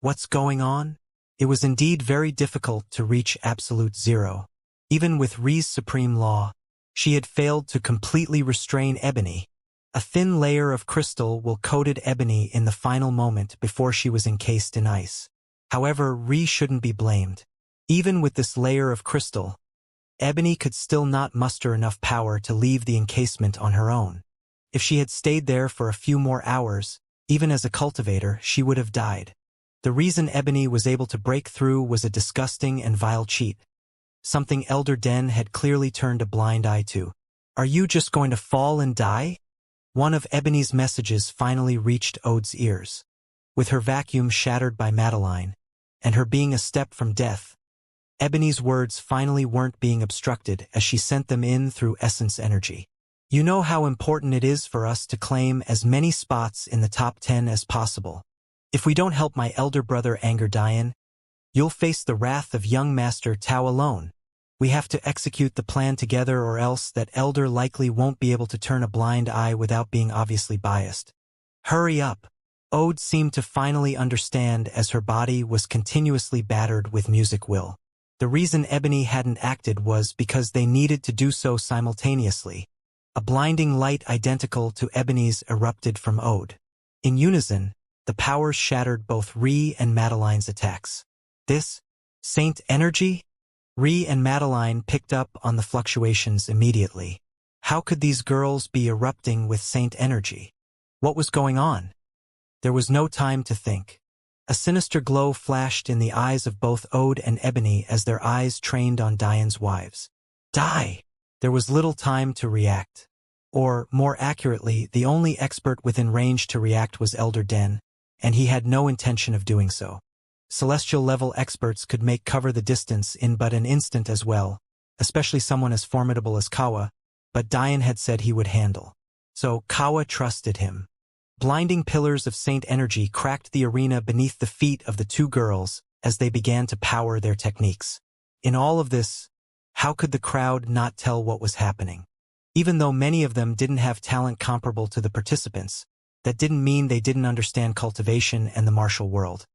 What's going on? It was indeed very difficult to reach absolute zero. Even with Ree's supreme law, she had failed to completely restrain Ebony. A thin layer of crystal will coated Ebony in the final moment before she was encased in ice. However, Ree shouldn't be blamed. Even with this layer of crystal, Ebony could still not muster enough power to leave the encasement on her own. If she had stayed there for a few more hours, even as a cultivator, she would have died. The reason Ebony was able to break through was a disgusting and vile cheat. Something Elder Den had clearly turned a blind eye to. Are you just going to fall and die? One of Ebony's messages finally reached Ode's ears. With her vacuum shattered by Madeline, and her being a step from death, Ebony's words finally weren't being obstructed as she sent them in through essence energy. You know how important it is for us to claim as many spots in the top 10 as possible. If we don't help my elder brother Anger Dian, you'll face the wrath of young Master Tao alone. We have to execute the plan together or else that elder likely won't be able to turn a blind eye without being obviously biased. Hurry up. Ode seemed to finally understand as her body was continuously battered with music will. The reason Ebony hadn't acted was because they needed to do so simultaneously. A blinding light identical to Ebony's erupted from Ode. In unison, the powers shattered both Ree and Madeline's attacks. This? Saint energy? Ree and Madeline picked up on the fluctuations immediately. How could these girls be erupting with saint energy? What was going on? There was no time to think. A sinister glow flashed in the eyes of both Ode and Ebony as their eyes trained on Diane's wives. Die! There was little time to react. Or, more accurately, the only expert within range to react was Elder Den, and he had no intention of doing so. Celestial-level experts could make cover the distance in but an instant as well, especially someone as formidable as Kawa, but Dian had said he would handle. So Kawa trusted him. Blinding pillars of saint energy cracked the arena beneath the feet of the two girls as they began to power their techniques. In all of this, how could the crowd not tell what was happening? Even though many of them didn't have talent comparable to the participants, that didn't mean they didn't understand cultivation and the martial world.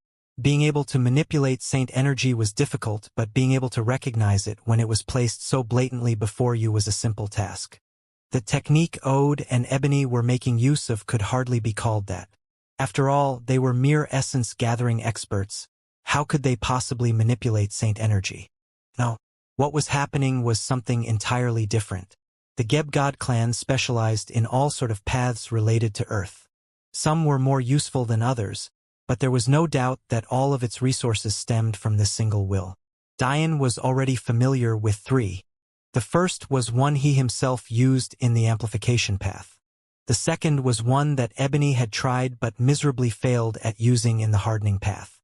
Being able to manipulate saint energy was difficult, but being able to recognize it when it was placed so blatantly before you was a simple task. The technique Ode and Ebony were making use of could hardly be called that. After all, they were mere essence-gathering experts. How could they possibly manipulate saint energy? No. What was happening was something entirely different. The Geb God clan specialized in all sort of paths related to Earth. Some were more useful than others, but there was no doubt that all of its resources stemmed from this single will. Dian was already familiar with three. The first was one he himself used in the amplification path. The second was one that Ebony had tried but miserably failed at using in the hardening path.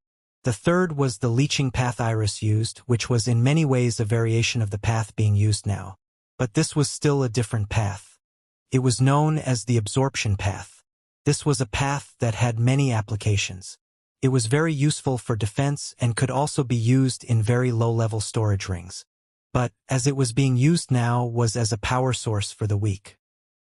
The third was the leeching path Iris used, which was in many ways a variation of the path being used now. But this was still a different path. It was known as the absorption path. This was a path that had many applications. It was very useful for defense and could also be used in very low-level storage rings. But, as it was being used now, was as a power source for the weak.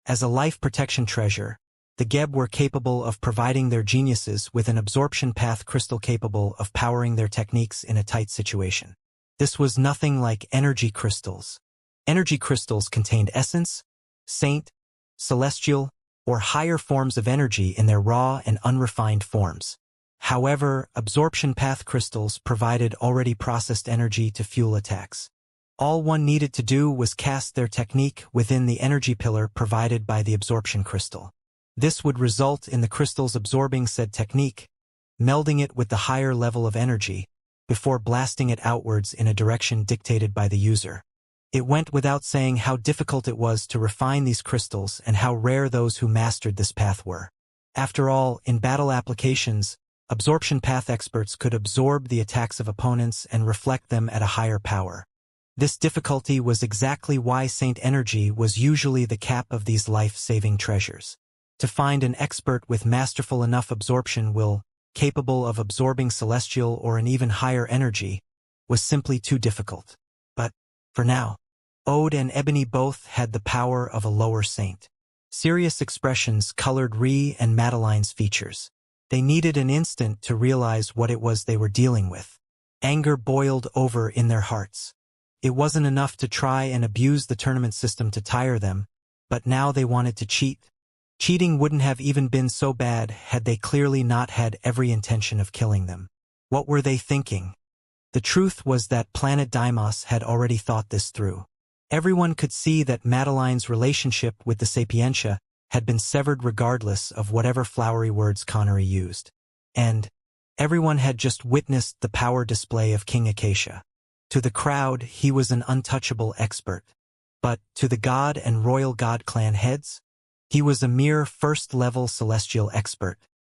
As a life protection treasure, the Geb were capable of providing their geniuses with an absorption path crystal capable of powering their techniques in a tight situation. This was nothing like energy crystals. Energy crystals contained essence, saint, celestial, or higher forms of energy in their raw and unrefined forms. However, absorption path crystals provided already processed energy to fuel attacks. All one needed to do was cast their technique within the energy pillar provided by the absorption crystal. This would result in the crystals absorbing said technique, melding it with the higher level of energy, before blasting it outwards in a direction dictated by the user. It went without saying how difficult it was to refine these crystals and how rare those who mastered this path were. After all, in battle applications, absorption path experts could absorb the attacks of opponents and reflect them at a higher power. This difficulty was exactly why saint energy was usually the cap of these life-saving treasures. To find an expert with masterful enough absorption will, capable of absorbing celestial or an even higher energy, was simply too difficult. But, for now, Ode and Ebony both had the power of a lower saint. Serious expressions colored Ree and Madeline's features. They needed an instant to realize what it was they were dealing with. Anger boiled over in their hearts. It wasn't enough to try and abuse the tournament system to tire them, but now they wanted to cheat. Cheating wouldn't have even been so bad had they clearly not had every intention of killing them. What were they thinking? The truth was that Planet Deimos had already thought this through. Everyone could see that Madeline's relationship with the Sapientia had been severed regardless of whatever flowery words Connery used. And everyone had just witnessed the power display of King Acacia. To the crowd, he was an untouchable expert. But to the God and Royal God clan heads, he was a mere first-level celestial expert.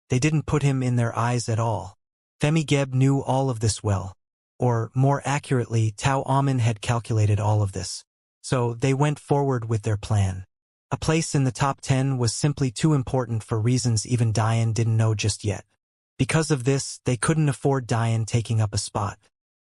They didn't put him in their eyes at all. Femi Geb knew all of this well. Or, more accurately, Tao Amin had calculated all of this. So they went forward with their plan. A place in the top 10 was simply too important for reasons even Dian didn't know just yet. Because of this, they couldn't afford Dian taking up a spot.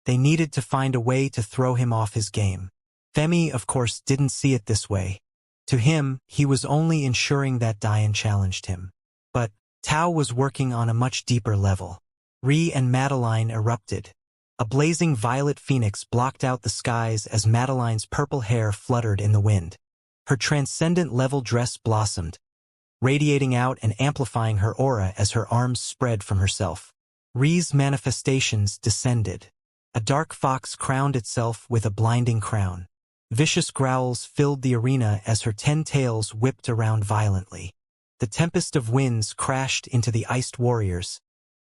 They needed to find a way to throw him off his game. Femi, of course, didn't see it this way. To him, he was only ensuring that Dian challenged him. But Tao was working on a much deeper level. Ree and Madeline erupted. A blazing violet phoenix blocked out the skies as Madeline's purple hair fluttered in the wind. Her transcendent level dress blossomed, radiating out and amplifying her aura as her arms spread from herself. Ree's manifestations descended. A dark fox crowned itself with a blinding crown. Vicious growls filled the arena as her 10 tails whipped around violently. The tempest of winds crashed into the iced warriors,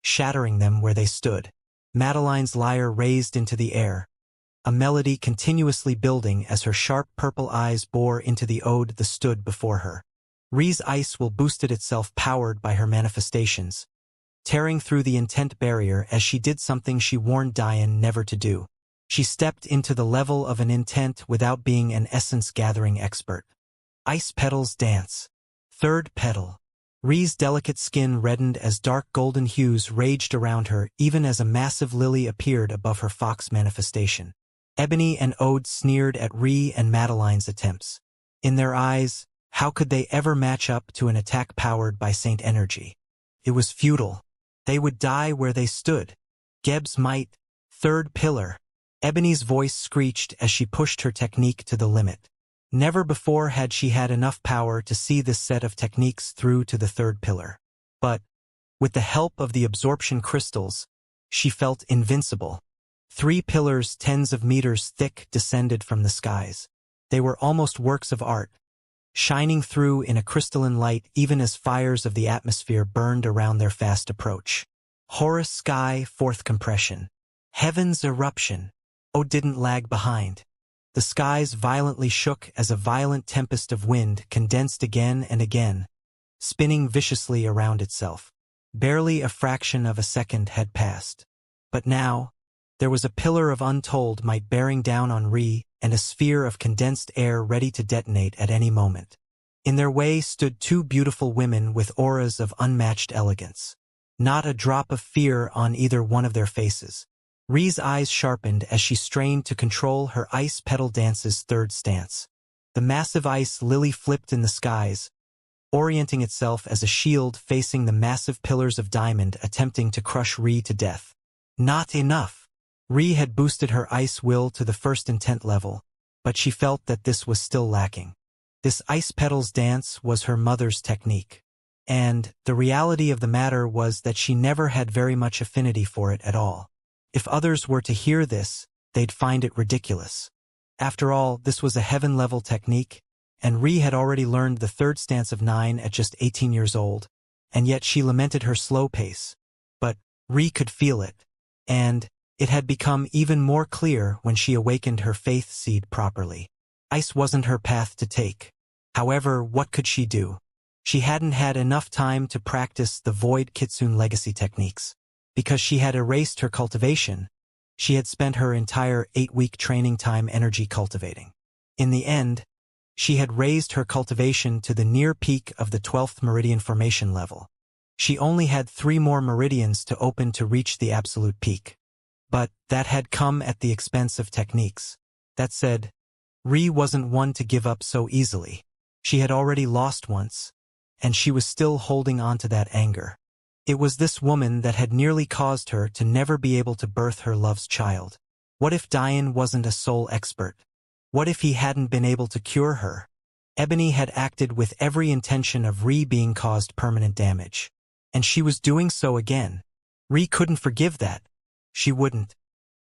shattering them where they stood. Madeline's lyre raised into the air, a melody continuously building as her sharp purple eyes bore into the ode that stood before her. Ri's ice will boosted itself powered by her manifestations, tearing through the intent barrier as she did something she warned Diane never to do. She stepped into the level of an intent without being an essence-gathering expert. Ice petals dance. Third petal. Ri's delicate skin reddened as dark golden hues raged around her even as a massive lily appeared above her fox manifestation. Ebony and Ode sneered at Ri and Madeline's attempts. In their eyes, how could they ever match up to an attack powered by Saint energy? It was futile. They would die where they stood. Geb's might. Third pillar. Ebony's voice screeched as she pushed her technique to the limit. Never before had she had enough power to see this set of techniques through to the third pillar. But, with the help of the absorption crystals, she felt invincible. 3 pillars tens of meters thick descended from the skies. They were almost works of art, shining through in a crystalline light even as fires of the atmosphere burned around their fast approach. Horus sky, fourth compression. Heaven's eruption. Oh, didn't lag behind. The skies violently shook as a violent tempest of wind condensed again and again, spinning viciously around itself. Barely a fraction of a second had passed. But now, there was a pillar of untold might bearing down on Ri and a sphere of condensed air ready to detonate at any moment. In their way stood 2 beautiful women with auras of unmatched elegance. Not a drop of fear on either one of their faces. Ri's eyes sharpened as she strained to control her ice petal dance's third stance. The massive ice lily flipped in the skies, orienting itself as a shield facing the massive pillars of diamond attempting to crush Ri to death. Not enough. Ri had boosted her ice will to the first intent level, but she felt that this was still lacking. This ice petals dance was her mother's technique. And the reality of the matter was that she never had very much affinity for it at all. If others were to hear this, they'd find it ridiculous. After all, this was a heaven-level technique, and Ri had already learned the third stance of 9 at just 18 years old, and yet she lamented her slow pace. But Ri could feel it, and it had become even more clear when she awakened her faith seed properly. Ice wasn't her path to take. However, what could she do? She hadn't had enough time to practice the Void Kitsune legacy techniques. Because she had erased her cultivation, she had spent her entire 8-week training time energy cultivating. In the end, she had raised her cultivation to the near peak of the 12th meridian formation level. She only had 3 more meridians to open to reach the absolute peak. But that had come at the expense of techniques. That said, Ri wasn't one to give up so easily. She had already lost once, and she was still holding on to that anger. It was this woman that had nearly caused her to never be able to birth her love's child. What if Diane wasn't a soul expert? What if he hadn't been able to cure her? Ebony had acted with every intention of Ri being caused permanent damage. And she was doing so again. Ri couldn't forgive that. She wouldn't.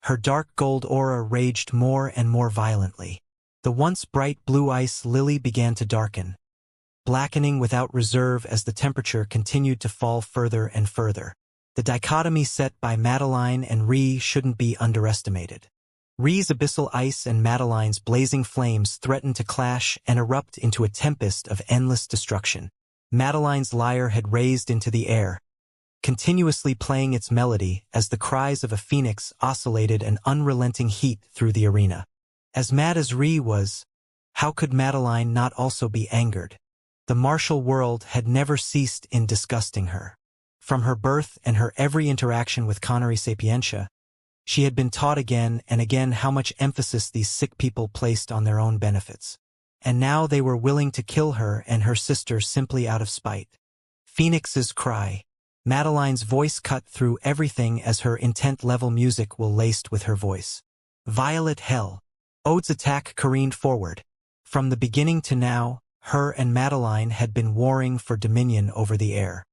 Her dark gold aura raged more and more violently. The once bright blue ice lily began to darken, blackening without reserve as the temperature continued to fall further and further. The dichotomy set by Madeline and Ri shouldn't be underestimated. Ri's abyssal ice and Madeline's blazing flames threatened to clash and erupt into a tempest of endless destruction. Madeline's lyre had raised into the air, continuously playing its melody as the cries of a phoenix oscillated an unrelenting heat through the arena. As mad as Ri was, how could Madeline not also be angered? The martial world had never ceased in disgusting her. From her birth and her every interaction with Connery Sapientia, she had been taught again and again how much emphasis these sick people placed on their own benefits. And now they were willing to kill her and her sister simply out of spite. Phoenix's cry. Madeline's voice cut through everything as her intent-level music will laced with her voice. Violet hell. Ode's attack careened forward. From the beginning to now, her and Madeline had been warring for dominion over the air.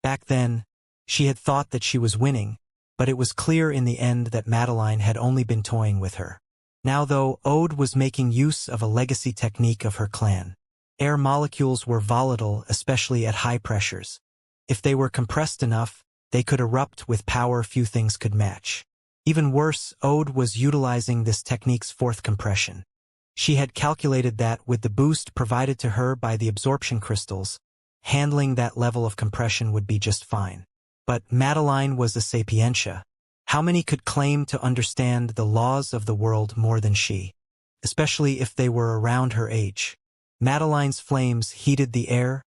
Back then, she had thought that she was winning, but it was clear in the end that Madeline had only been toying with her. Now though, Ode was making use of a legacy technique of her clan. Air molecules were volatile, especially at high pressures. If they were compressed enough, they could erupt with power few things could match. Even worse, Ode was utilizing this technique's fourth compression. She had calculated that with the boost provided to her by the absorption crystals, handling that level of compression would be just fine. But Madeline was a sapientia. How many could claim to understand the laws of the world more than she? Especially if they were around her age. Madeline's flames heated the air,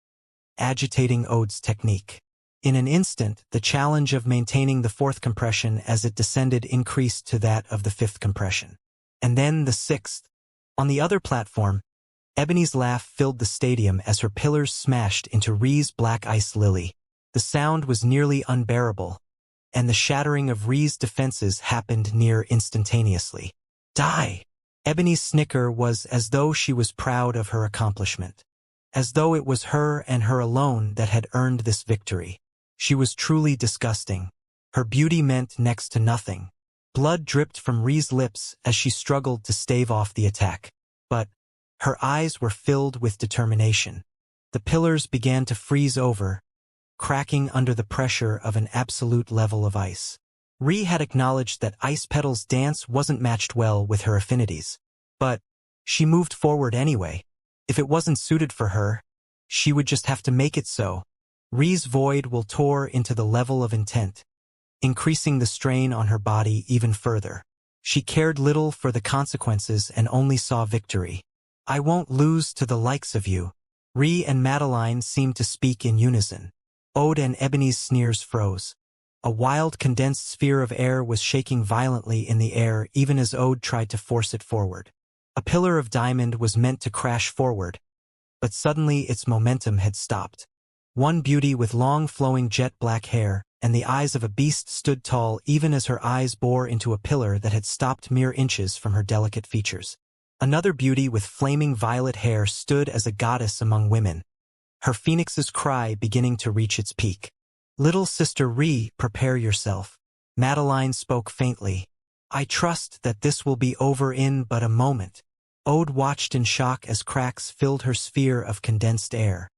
agitating Ode's technique. In an instant, the challenge of maintaining the fourth compression as it descended increased to that of the fifth compression. And then the sixth. On the other platform, Ebony's laugh filled the stadium as her pillars smashed into Rhee's black ice lily. The sound was nearly unbearable, and the shattering of Rhee's defenses happened near instantaneously. Die! Ebony's snicker was as though she was proud of her accomplishment. As though it was her and her alone that had earned this victory. She was truly disgusting. Her beauty meant next to nothing. Blood dripped from Rhee's lips as she struggled to stave off the attack. But her eyes were filled with determination. The pillars began to freeze over, cracking under the pressure of an absolute level of ice. Rhee had acknowledged that Ice Petal's dance wasn't matched well with her affinities. But she moved forward anyway. If it wasn't suited for her, she would just have to make it so. Rhee's void will tore into the level of intent, increasing the strain on her body even further. She cared little for the consequences and only saw victory. I won't lose to the likes of you. Rhee and Madeline seemed to speak in unison. Ode and Ebony's sneers froze. A wild condensed sphere of air was shaking violently in the air even as Ode tried to force it forward. A pillar of diamond was meant to crash forward, but suddenly its momentum had stopped. One beauty with long flowing jet black hair and the eyes of a beast stood tall even as her eyes bore into a pillar that had stopped mere inches from her delicate features. Another beauty with flaming violet hair stood as a goddess among women, her phoenix's cry beginning to reach its peak. Little sister Rhee, prepare yourself. Madeline spoke faintly. I trust that this will be over in but a moment. Ode watched in shock as cracks filled her sphere of condensed air.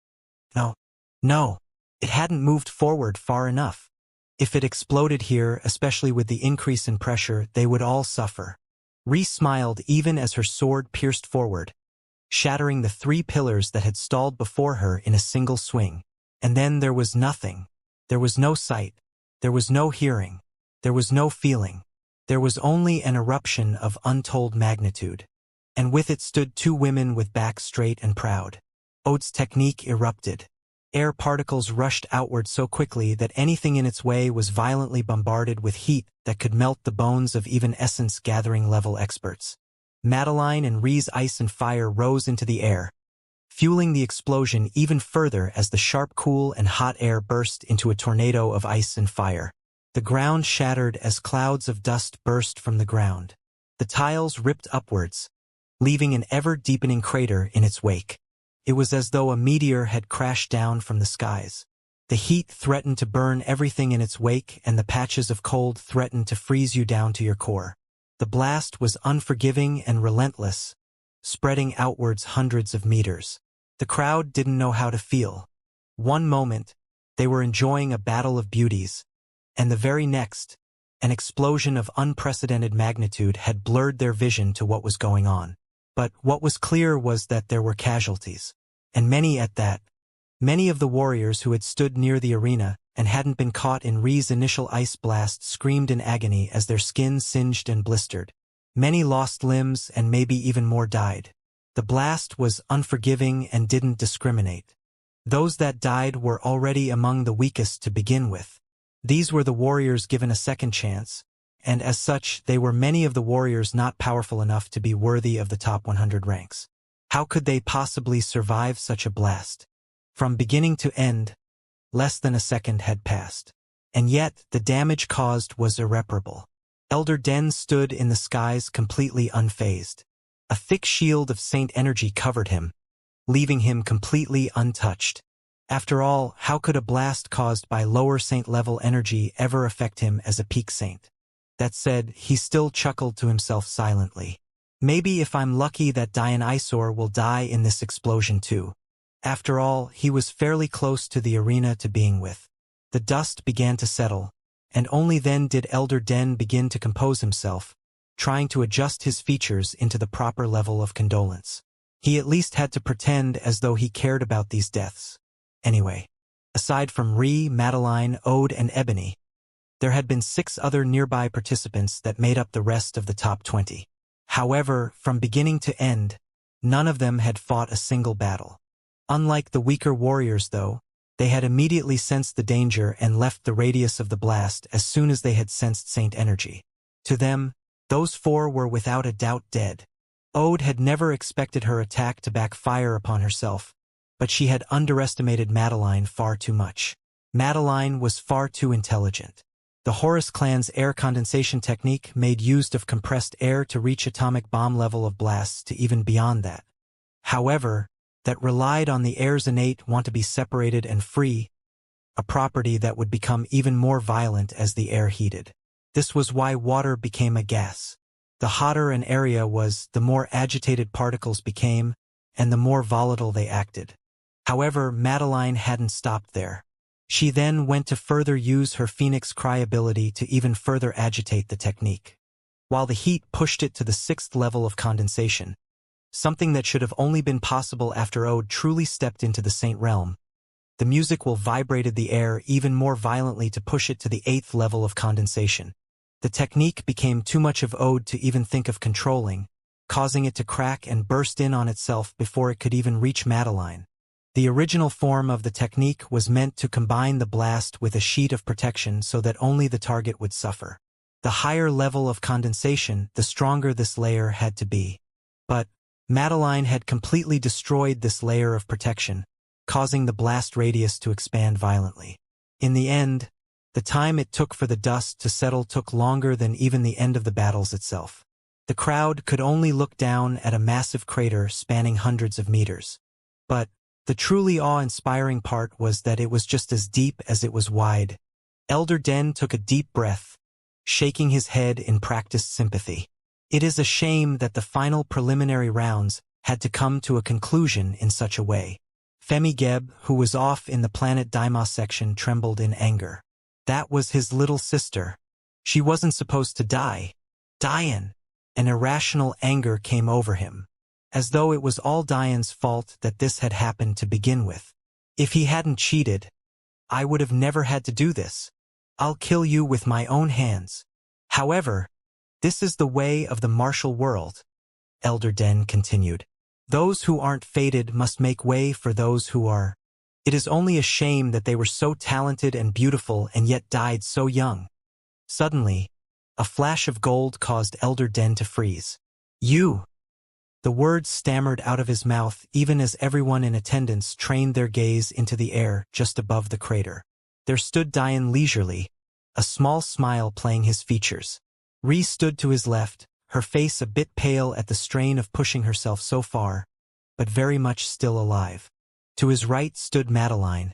No, it hadn't moved forward far enough. If it exploded here, especially with the increase in pressure, they would all suffer. Rhee smiled even as her sword pierced forward, shattering the three pillars that had stalled before her in a single swing. And then there was nothing. There was no sight. There was no hearing. There was no feeling. There was only an eruption of untold magnitude. And with it stood two women with backs straight and proud. Ode's technique erupted. Air particles rushed outward so quickly that anything in its way was violently bombarded with heat that could melt the bones of even essence-gathering level experts. Madeline and Rhee's ice and fire rose into the air, fueling the explosion even further as the sharp cool and hot air burst into a tornado of ice and fire. The ground shattered as clouds of dust burst from the ground. The tiles ripped upwards, leaving an ever-deepening crater in its wake. It was as though a meteor had crashed down from the skies. The heat threatened to burn everything in its wake, and the patches of cold threatened to freeze you down to your core. The blast was unforgiving and relentless, spreading outwards hundreds of meters. The crowd didn't know how to feel. One moment, they were enjoying a battle of beauties, and the very next, an explosion of unprecedented magnitude had blurred their vision to what was going on. But what was clear was that there were casualties, and many at that. Many of the warriors who had stood near the arena and hadn't been caught in Rhee's initial ice blast screamed in agony as their skin singed and blistered. Many lost limbs and maybe even more died. The blast was unforgiving and didn't discriminate. Those that died were already among the weakest to begin with. These were the warriors given a second chance, and as such they were many of the warriors not powerful enough to be worthy of the top 100 ranks. How could they possibly survive such a blast? From beginning to end, less than a second had passed. And yet the damage caused was irreparable. Elder Den stood in the skies completely unfazed. A thick shield of saint energy covered him, leaving him completely untouched. After all, how could a blast caused by lower saint-level energy ever affect him as a peak saint? That said, he still chuckled to himself silently. Maybe if I'm lucky that Dionysaur will die in this explosion too. After all, he was fairly close to the arena to being with. The dust began to settle, and only then did Elder Den begin to compose himself, trying to adjust his features into the proper level of condolence. He at least had to pretend as though he cared about these deaths. Anyway, aside from Ree, Madeline, Ode, and Ebony, there had been 6 other nearby participants that made up the rest of the top 20. However, from beginning to end, none of them had fought a single battle. Unlike the weaker warriors, though, they had immediately sensed the danger and left the radius of the blast as soon as they had sensed Saint energy. To them, those 4 were without a doubt dead. Ode had never expected her attack to backfire upon herself, but she had underestimated Madeline far too much. Madeline was far too intelligent. The Horus clan's air condensation technique made use of compressed air to reach atomic bomb level of blasts to even beyond that. However, that relied on the air's innate want to be separated and free, a property that would become even more violent as the air heated. This was why water became a gas. The hotter an area was, the more agitated particles became, and the more volatile they acted. However, Madeline hadn't stopped there. She then went to further use her Phoenix Cry ability to even further agitate the technique. While the heat pushed it to the 6th level of condensation, something that should have only been possible after Ode truly stepped into the Saint realm, the musical vibrated the air even more violently to push it to the 8th level of condensation. The technique became too much of Ode to even think of controlling, causing it to crack and burst in on itself before it could even reach Madeline. The original form of the technique was meant to combine the blast with a sheet of protection so that only the target would suffer. The higher level of condensation, the stronger this layer had to be. But Madeline had completely destroyed this layer of protection, causing the blast radius to expand violently. In the end, the time it took for the dust to settle took longer than even the end of the battles itself. The crowd could only look down at a massive crater spanning hundreds of meters. But the truly awe-inspiring part was that it was just as deep as it was wide. Elder Den took a deep breath, shaking his head in practiced sympathy. It is a shame that the final preliminary rounds had to come to a conclusion in such a way. Femi Geb, who was off in the planet Daimos section, trembled in anger. That was his little sister. She wasn't supposed to die. Diane! An irrational anger came over him, as though it was all Diane's fault that this had happened to begin with. If he hadn't cheated, I would have never had to do this. I'll kill you with my own hands. However, this is the way of the martial world, Elder Den continued. Those who aren't fated must make way for those who are. It is only a shame that they were so talented and beautiful and yet died so young. Suddenly, a flash of gold caused Elder Den to freeze. You! The words stammered out of his mouth even as everyone in attendance trained their gaze into the air just above the crater. There stood Diane leisurely, a small smile playing his features. Ree stood to his left, her face a bit pale at the strain of pushing herself so far, but very much still alive. To his right stood Madeline,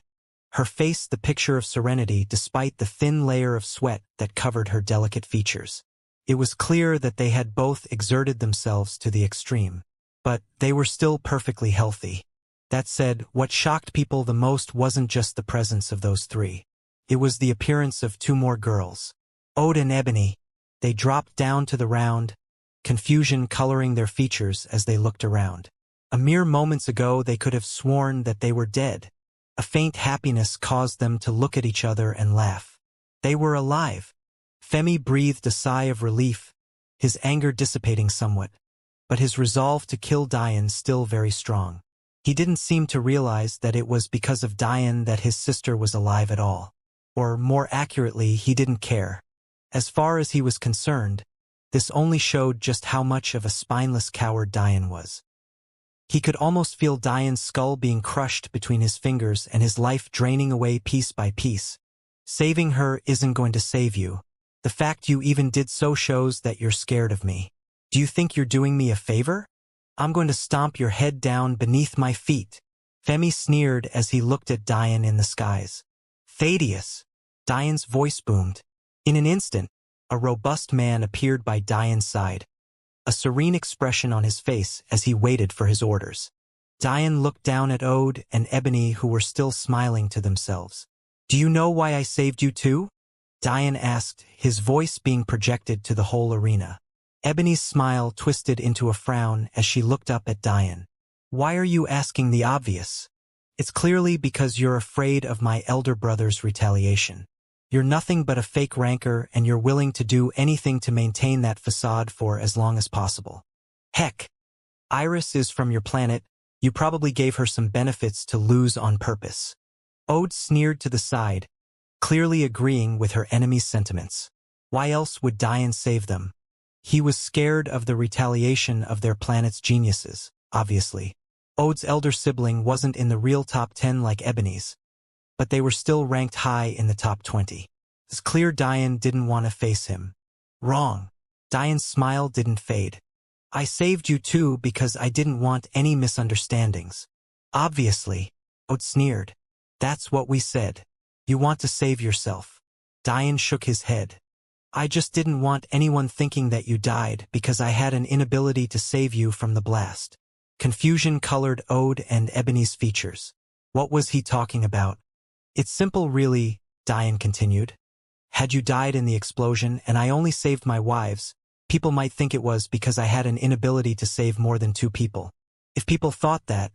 her face the picture of serenity despite the thin layer of sweat that covered her delicate features. It was clear that they had both exerted themselves to the extreme, but they were still perfectly healthy. That said, what shocked people the most wasn't just the presence of those 3. It was the appearance of 2 more girls. Ode and Ebony. They dropped down to the round, confusion coloring their features as they looked around. A mere moments ago they could have sworn that they were dead. A faint happiness caused them to look at each other and laugh. They were alive. Femi breathed a sigh of relief, his anger dissipating somewhat, but his resolve to kill Diane still very strong. He didn't seem to realize that it was because of Diane that his sister was alive at all. Or more accurately, he didn't care. As far as he was concerned, this only showed just how much of a spineless coward Diane was. He could almost feel Diane's skull being crushed between his fingers and his life draining away piece by piece. Saving her isn't going to save you. The fact you even did so shows that you're scared of me. Do you think you're doing me a favor? I'm going to stomp your head down beneath my feet. Femi sneered as he looked at Diane in the skies. Thaddeus! Diane's voice boomed. In an instant, a robust man appeared by Diane's side, a serene expression on his face as he waited for his orders. Diane looked down at Ode and Ebony, who were still smiling to themselves. Do you know why I saved you too? Diane asked, his voice being projected to the whole arena. Ebony's smile twisted into a frown as she looked up at Diane. Why are you asking the obvious? It's clearly because you're afraid of my elder brother's retaliation. You're nothing but a fake rancor and you're willing to do anything to maintain that facade for as long as possible. Heck, Iris is from your planet, you probably gave her some benefits to lose on purpose. Ode sneered to the side, clearly agreeing with her enemy's sentiments. Why else would Diane save them? He was scared of the retaliation of their planet's geniuses, obviously. Ode's elder sibling wasn't in the real top 10 like Ebony's, but they were still ranked high in the top 20. It's clear Diane didn't want to face him. Wrong. Diane's smile didn't fade. I saved you too because I didn't want any misunderstandings. Obviously, Ode sneered. That's what we said. You want to save yourself. Diane shook his head. I just didn't want anyone thinking that you died because I had an inability to save you from the blast. Confusion colored Ode and Ebony's features. What was he talking about? It's simple really, Diane continued. Had you died in the explosion and I only saved my wives, people might think it was because I had an inability to save more than 2 people. If people thought that,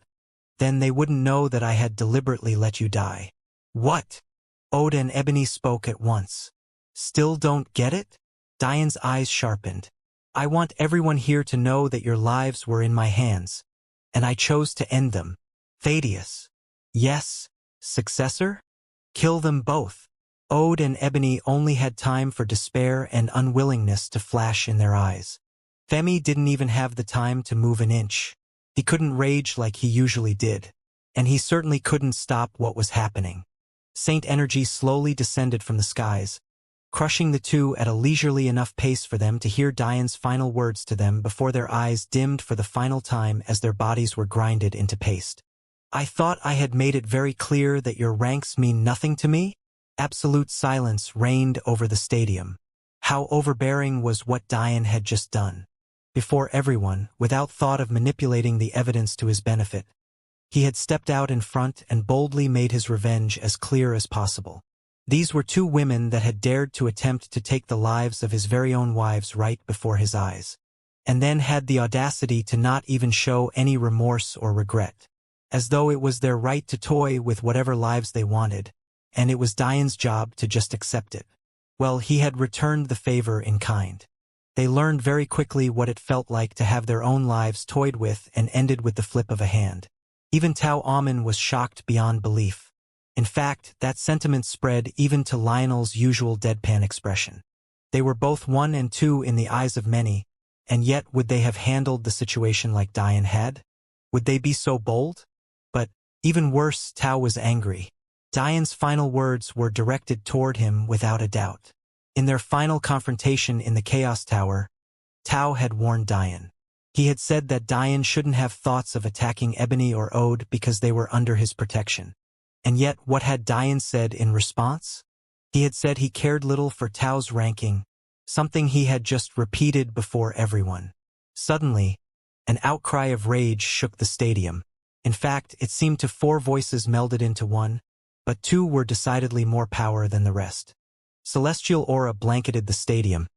then they wouldn't know that I had deliberately let you die. What? Ode and Ebony spoke at once. Still don't get it? Diane's eyes sharpened. I want everyone here to know that your lives were in my hands, and I chose to end them. Thaddeus. Yes. Successor? Kill them both. Ode and Ebony only had time for despair and unwillingness to flash in their eyes. Femi didn't even have the time to move an inch. He couldn't rage like he usually did, and he certainly couldn't stop what was happening. Saint energy slowly descended from the skies, crushing the two at a leisurely enough pace for them to hear Diane's final words to them before their eyes dimmed for the final time as their bodies were grinded into paste. I thought I had made it very clear that your ranks mean nothing to me? Absolute silence reigned over the stadium. How overbearing was what Diane had just done. Before everyone, without thought of manipulating the evidence to his benefit, he had stepped out in front and boldly made his revenge as clear as possible. These were 2 women that had dared to attempt to take the lives of his very own wives right before his eyes, and then had the audacity to not even show any remorse or regret, as though it was their right to toy with whatever lives they wanted, and it was Diane's job to just accept it. Well, he had returned the favor in kind. They learned very quickly what it felt like to have their own lives toyed with and ended with the flip of a hand. Even Tao Amen was shocked beyond belief. In fact, that sentiment spread even to Lionel's usual deadpan expression. They were both 1 and 2 in the eyes of many, and yet would they have handled the situation like Diane had? Would they be so bold? But, even worse, Tao was angry. Diane's final words were directed toward him without a doubt. In their final confrontation in the Chaos Tower, Tao had warned Diane. He had said that Diane shouldn't have thoughts of attacking Ebony or Ode because they were under his protection. And yet, what had Diane said in response? He had said he cared little for Tao's ranking, something he had just repeated before everyone. Suddenly, an outcry of rage shook the stadium. In fact, it seemed to 4 voices melded into one, but 2 were decidedly more power than the rest. Celestial aura blanketed the stadium,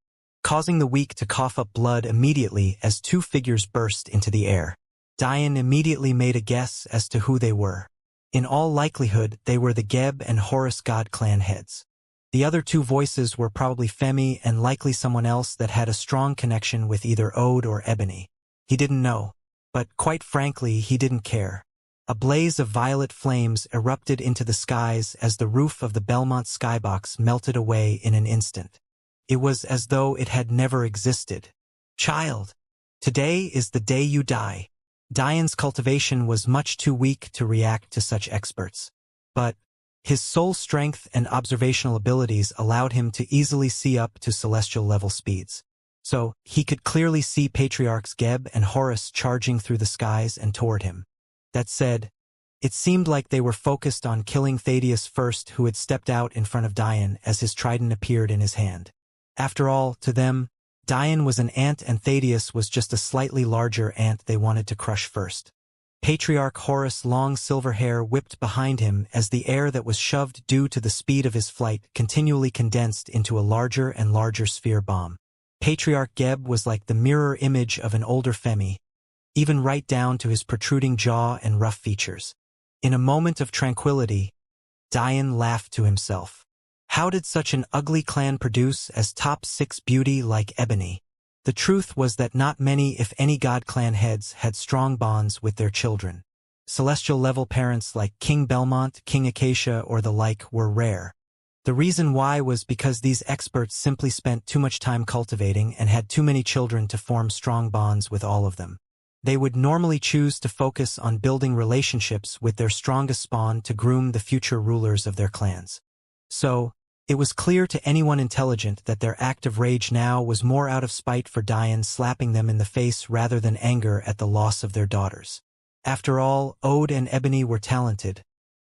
causing the weak to cough up blood immediately as 2 figures burst into the air. Diane immediately made a guess as to who they were. In all likelihood, they were the Geb and Horus God clan heads. The other 2 voices were probably Femi and likely someone else that had a strong connection with either Ode or Ebony. He didn't know, but quite frankly, he didn't care. A blaze of violet flames erupted into the skies as the roof of the Belmont skybox melted away in an instant. It was as though it had never existed. Child, today is the day you die. Diane's cultivation was much too weak to react to such experts, but his soul strength and observational abilities allowed him to easily see up to celestial level speeds. So, he could clearly see Patriarchs Geb and Horus charging through the skies and toward him. That said, it seemed like they were focused on killing Thaddeus first, who had stepped out in front of Diane as his trident appeared in his hand. After all, to them, Diane was an ant and Thaddeus was just a slightly larger ant they wanted to crush first. Patriarch Horus' long silver hair whipped behind him as the air that was shoved due to the speed of his flight continually condensed into a larger and larger sphere bomb. Patriarch Geb was like the mirror image of an older Femi, even right down to his protruding jaw and rough features. In a moment of tranquility, Dian laughed to himself. How did such an ugly clan produce as top 6 beauty like Ebony? The truth was that not many, if any, god clan heads had strong bonds with their children. Celestial-level parents like King Belmont, King Acacia, or the like were rare. The reason why was because these experts simply spent too much time cultivating and had too many children to form strong bonds with all of them. They would normally choose to focus on building relationships with their strongest spawn to groom the future rulers of their clans. So, it was clear to anyone intelligent that their act of rage now was more out of spite for Dian slapping them in the face rather than anger at the loss of their daughters. After all, Ode and Ebony were talented,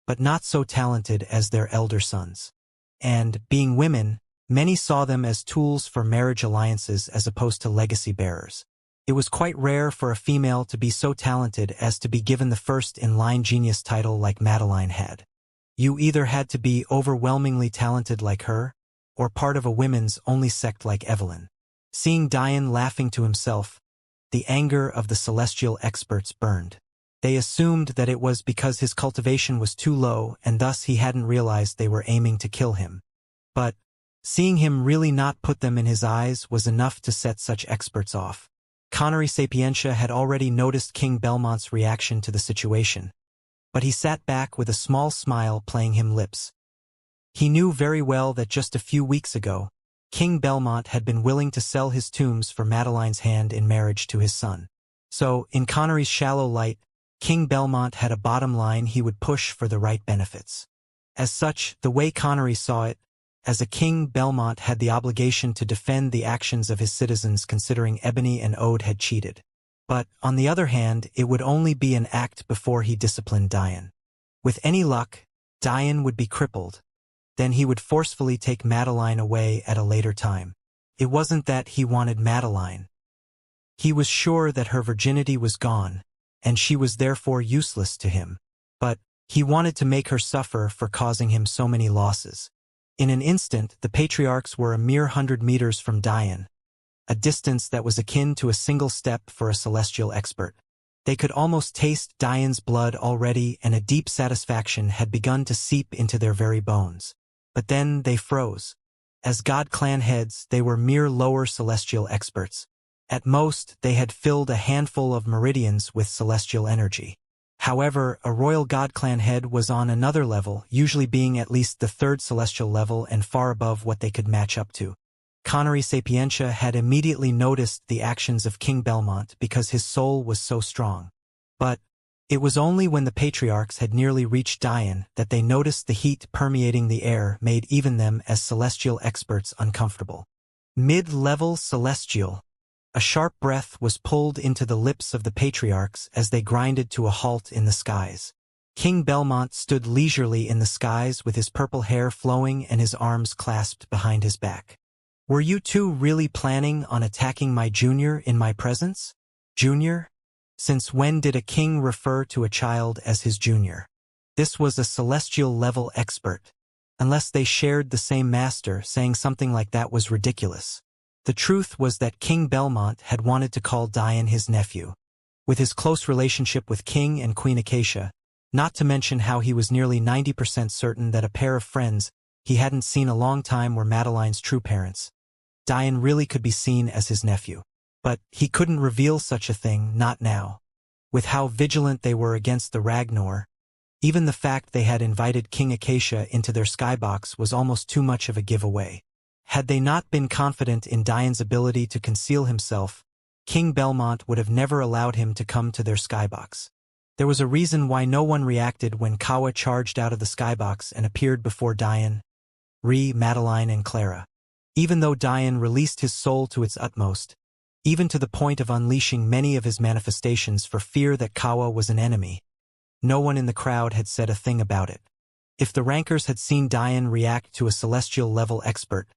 but not so talented as their elder sons. And, being women, many saw them as tools for marriage alliances as opposed to legacy bearers. It was quite rare for a female to be so talented as to be given the first-in-line genius title like Madeline had. You either had to be overwhelmingly talented like her, or part of a women's only sect like Evelyn. Seeing Dian laughing to himself, the anger of the celestial experts burned. They assumed that it was because his cultivation was too low and thus he hadn't realized they were aiming to kill him. But, seeing him really not put them in his eyes was enough to set such experts off. Connery Sapientia had already noticed King Belmont's reaction to the situation, but he sat back with a small smile playing him lips. He knew very well that just a few weeks ago, King Belmont had been willing to sell his tombs for Madeline's hand in marriage to his son. So, in Connery's shallow light, King Belmont had a bottom line he would push for the right benefits. As such, the way Connery saw it, as a king, Belmont had the obligation to defend the actions of his citizens considering Ebony and Ode had cheated. But, on the other hand, it would only be an act before he disciplined Dian. With any luck, Dian would be crippled. Then he would forcefully take Madeline away at a later time. It wasn't that he wanted Madeline. He was sure that her virginity was gone, and she was therefore useless to him. But, he wanted to make her suffer for causing him so many losses. In an instant, the patriarchs were a mere 100 meters from Dian, a distance that was akin to a single step for a celestial expert. They could almost taste Dian's blood already, and a deep satisfaction had begun to seep into their very bones. But then they froze. As god clan heads, they were mere lower celestial experts. At most, they had filled a handful of meridians with celestial energy. However, a royal god clan head was on another level, usually being at least the 3rd celestial level and far above what they could match up to. Connery Sapientia had immediately noticed the actions of King Belmont because his soul was so strong. But, it was only when the patriarchs had nearly reached Dian that they noticed the heat permeating the air made even them as celestial experts uncomfortable. Mid-level celestial. A sharp breath was pulled into the lips of the patriarchs as they grinded to a halt in the skies. King Belmont stood leisurely in the skies with his purple hair flowing and his arms clasped behind his back. Were you two really planning on attacking my junior in my presence? Junior? Since when did a king refer to a child as his junior? This was a celestial-level expert. Unless they shared the same master, saying something like that was ridiculous. The truth was that King Belmont had wanted to call Dian his nephew. With his close relationship with King and Queen Acacia, not to mention how he was nearly 90% certain that a pair of friends he hadn't seen a long time were Madeline's true parents, Dian really could be seen as his nephew. But he couldn't reveal such a thing, not now. With how vigilant they were against the Ragnar, even the fact they had invited King Acacia into their skybox was almost too much of a giveaway. Had they not been confident in Dian's ability to conceal himself, King Belmont would have never allowed him to come to their skybox. There was a reason why no one reacted when Kawa charged out of the skybox and appeared before Dian, Madeline, and Clara. Even though Dian released his soul to its utmost, even to the point of unleashing many of his manifestations for fear that Kawa was an enemy, no one in the crowd had said a thing about it. If the rankers had seen Dian react to a celestial-level expert,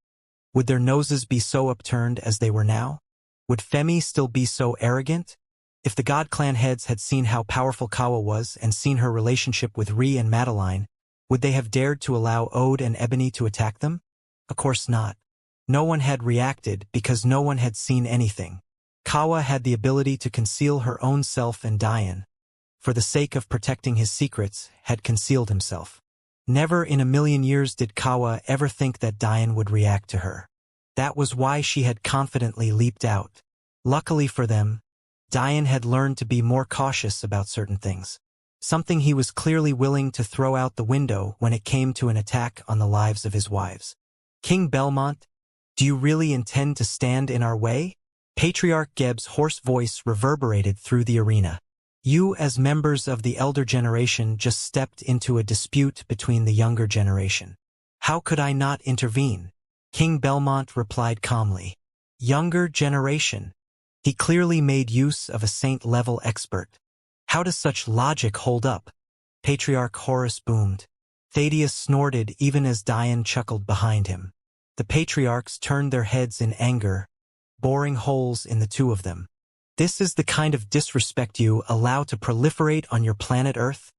would their noses be so upturned as they were now? Would Femi still be so arrogant? If the God Clan heads had seen how powerful Kawa was and seen her relationship with Ri and Madeline, would they have dared to allow Ode and Ebony to attack them? Of course not. No one had reacted because no one had seen anything. Kawa had the ability to conceal her own self, and Diane, for the sake of protecting his secrets, had concealed himself. Never in a million years did Kawa ever think that Diane would react to her. That was why she had confidently leaped out. Luckily for them, Diane had learned to be more cautious about certain things. Something he was clearly willing to throw out the window when it came to an attack on the lives of his wives. King Belmont, do you really intend to stand in our way? Patriarch Geb's hoarse voice reverberated through the arena. You, as members of the elder generation, just stepped into a dispute between the younger generation. How could I not intervene? King Belmont replied calmly. Younger generation. He clearly made use of a saint-level expert. How does such logic hold up? Patriarch Horus boomed. Thaddeus snorted even as Diane chuckled behind him. The patriarchs turned their heads in anger, boring holes in the two of them. This is the kind of disrespect you allow to proliferate on your planet Earth?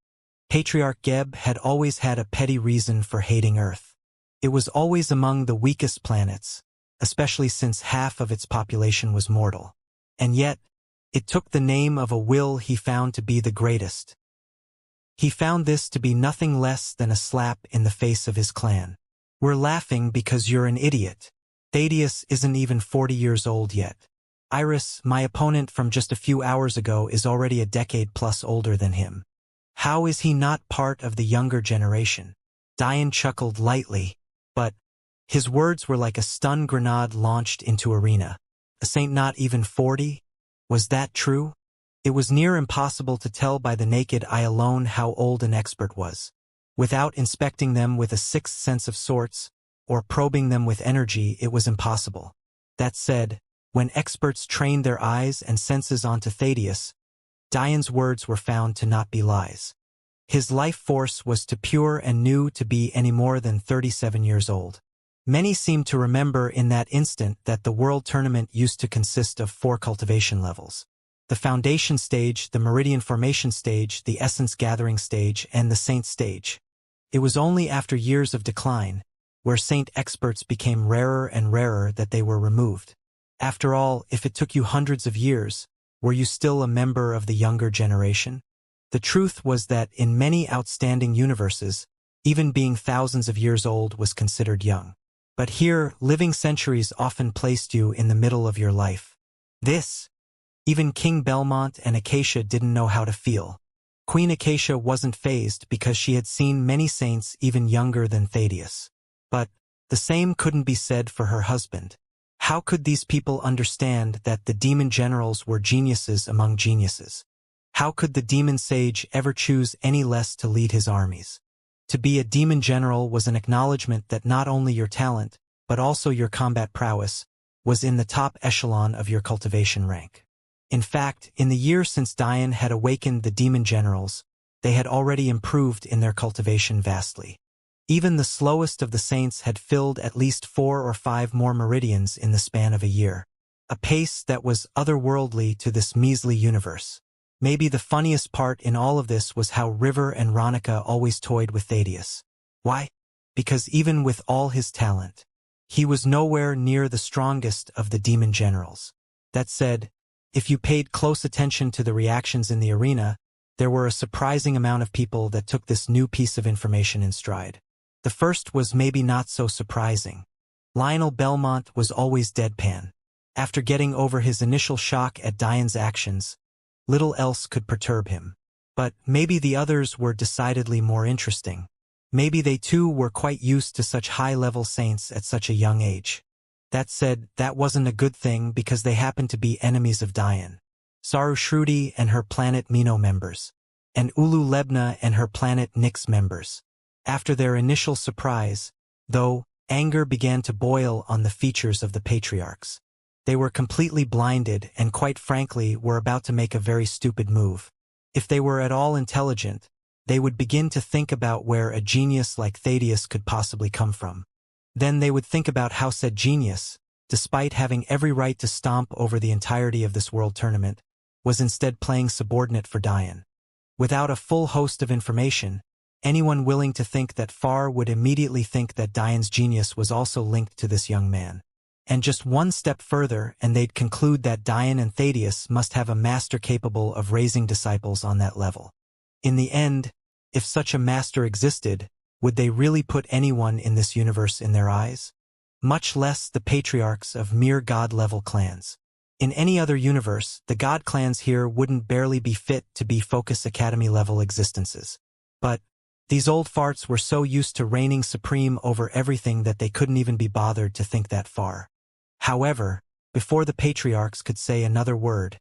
Patriarch Geb had always had a petty reason for hating Earth. It was always among the weakest planets, especially since half of its population was mortal. And yet, it took the name of a will he found to be the greatest. He found this to be nothing less than a slap in the face of his clan. We're laughing because you're an idiot. Thaddeus isn't even 40 years old yet. Iris, my opponent from just a few hours ago, is already a decade plus older than him. How is he not part of the younger generation? Diane chuckled lightly, but his words were like a stun grenade launched into arena. A saint not even 40? Was that true? It was near impossible to tell by the naked eye alone how old an expert was. Without inspecting them with a sixth sense of sorts, or probing them with energy, it was impossible. That said, when experts trained their eyes and senses onto Thaddeus, Diane's words were found to not be lies. His life force was too pure and new to be any more than 37 years old. Many seemed to remember in that instant that the World Tournament used to consist of 4 cultivation levels. The Foundation stage, the Meridian Formation stage, the Essence Gathering stage, and the Saint stage. It was only after years of decline, where Saint experts became rarer and rarer, that they were removed. After all, if it took you hundreds of years, were you still a member of the younger generation? The truth was that in many outstanding universes, even being thousands of years old was considered young. But here, living centuries often placed you in the middle of your life. Even King Belmont and Acacia didn't know how to feel. Queen Acacia wasn't fazed because she had seen many saints even younger than Thaddeus. But the same couldn't be said for her husband. How could these people understand that the demon generals were geniuses among geniuses? How could the demon sage ever choose any less to lead his armies? To be a demon general was an acknowledgement that not only your talent, but also your combat prowess, was in the top echelon of your cultivation rank. In fact, in the year since Diane had awakened the demon generals, they had already improved in their cultivation vastly. Even the slowest of the saints had filled at least 4 or 5 more meridians in the span of a year, a pace that was otherworldly to this measly universe. Maybe the funniest part in all of this was how River and Ronica always toyed with Thaddeus. Why? Because even with all his talent, he was nowhere near the strongest of the demon generals. That said, if you paid close attention to the reactions in the arena, there were a surprising amount of people that took this new piece of information in stride. The first was maybe not so surprising. Lionel Belmont was always deadpan. After getting over his initial shock at Diane's actions, little else could perturb him. But maybe the others were decidedly more interesting. Maybe they too were quite used to such high-level saints at such a young age. That said, that wasn't a good thing because they happened to be enemies of Diane. Saru Shruti and her planet Mino members, and Ulu Lebna and her planet Nyx members. After their initial surprise, though, anger began to boil on the features of the patriarchs. They were completely blinded and quite frankly were about to make a very stupid move. If they were at all intelligent, they would begin to think about where a genius like Thaddeus could possibly come from. Then they would think about how said genius, despite having every right to stomp over the entirety of this world tournament, was instead playing subordinate for Dian. Without a full host of information, anyone willing to think that far would immediately think that Dian's genius was also linked to this young man. And just one step further and they'd conclude that Dian and Thaddeus must have a master capable of raising disciples on that level. In the end, if such a master existed, would they really put anyone in this universe in their eyes? Much less the patriarchs of mere god-level clans. In any other universe, the god clans here wouldn't barely be fit to be Focus Academy-level existences. But these old farts were so used to reigning supreme over everything that they couldn't even be bothered to think that far. However, before the patriarchs could say another word,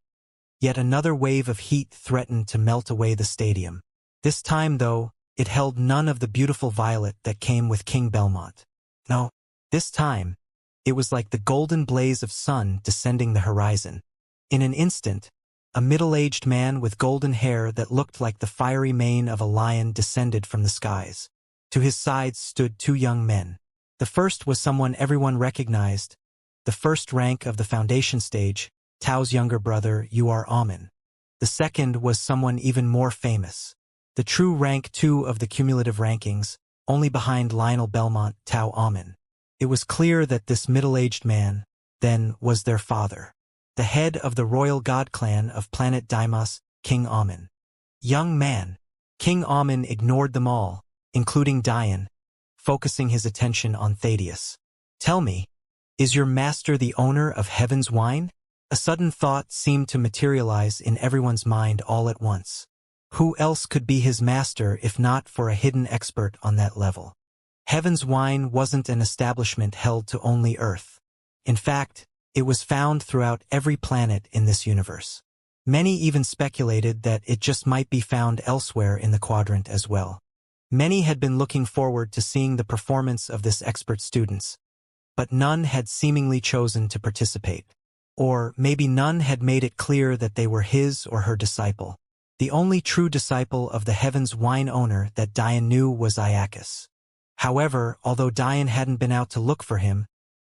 yet another wave of heat threatened to melt away the stadium. This time, though, it held none of the beautiful violet that came with King Belmont. No, this time, it was like the golden blaze of sun descending the horizon. In an instant, a middle-aged man with golden hair that looked like the fiery mane of a lion descended from the skies. To his sides stood two young men. The first was someone everyone recognized, the first rank of the foundation stage, Tao's younger brother, Amin. The second was someone even more famous. The true rank 2 of the cumulative rankings, only behind Lionel Belmont, Tao Amin. It was clear that this middle-aged man, then, was their father. The head of the royal god clan of planet Deimos, King Amin. Young man. King Amin ignored them all, including Dian, focusing his attention on Thaddeus. Tell me, is your master the owner of Heaven's Wine? A sudden thought seemed to materialize in everyone's mind all at once. Who else could be his master if not for a hidden expert on that level? Heaven's Wine wasn't an establishment held to only Earth. In fact, it was found throughout every planet in this universe. Many even speculated that it just might be found elsewhere in the quadrant as well. Many had been looking forward to seeing the performance of this expert students, but none had seemingly chosen to participate. Or maybe none had made it clear that they were his or her disciple. The only true disciple of the Heaven's Wine owner that Dian knew was Iacus. However, although Dian hadn't been out to look for him,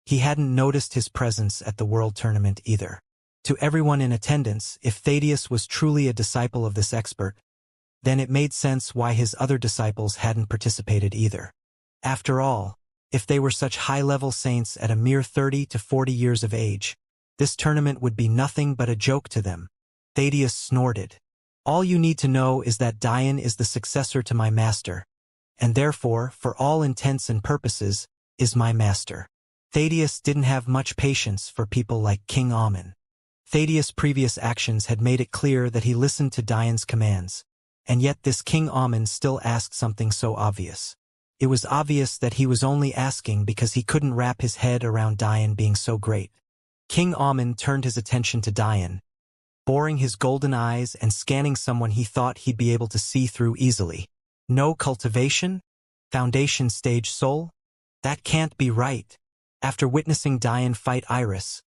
he hadn't noticed his presence at the World Tournament either. To everyone in attendance, if Thaddeus was truly a disciple of this expert, then it made sense why his other disciples hadn't participated either. After all, if they were such high-level saints at a mere 30 to 40 years of age, this tournament would be nothing but a joke to them. Thaddeus snorted. All you need to know is that Dian is the successor to my master, and therefore, for all intents and purposes, is my master. Thaddeus didn't have much patience for people like King Amin. Thaddeus' previous actions had made it clear that he listened to Dian's commands, and yet this King Amin still asked something so obvious. It was obvious that he was only asking because he couldn't wrap his head around Dian being so great. King Amin turned his attention to Dian, boring his golden eyes and scanning someone he thought he'd be able to see through easily. No cultivation? Foundation stage soul? That can't be right. After witnessing Dian fight Iris,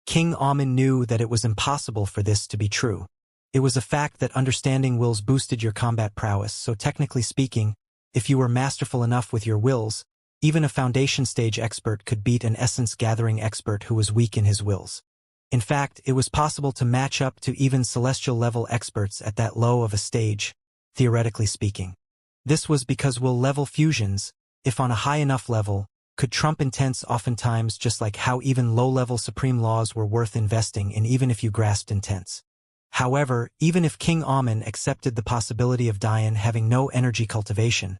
King Amin knew that it was impossible for this to be true. It was a fact that understanding wills boosted your combat prowess, so technically speaking, if you were masterful enough with your wills, even a foundation stage expert could beat an essence-gathering expert who was weak in his wills. In fact, it was possible to match up to even celestial-level experts at that low of a stage, theoretically speaking. This was because will-level fusions, if on a high enough level, could trump intents oftentimes, just like how even low-level supreme laws were worth investing in even if you grasped intents. However, even if King Amin accepted the possibility of Dian having no energy cultivation,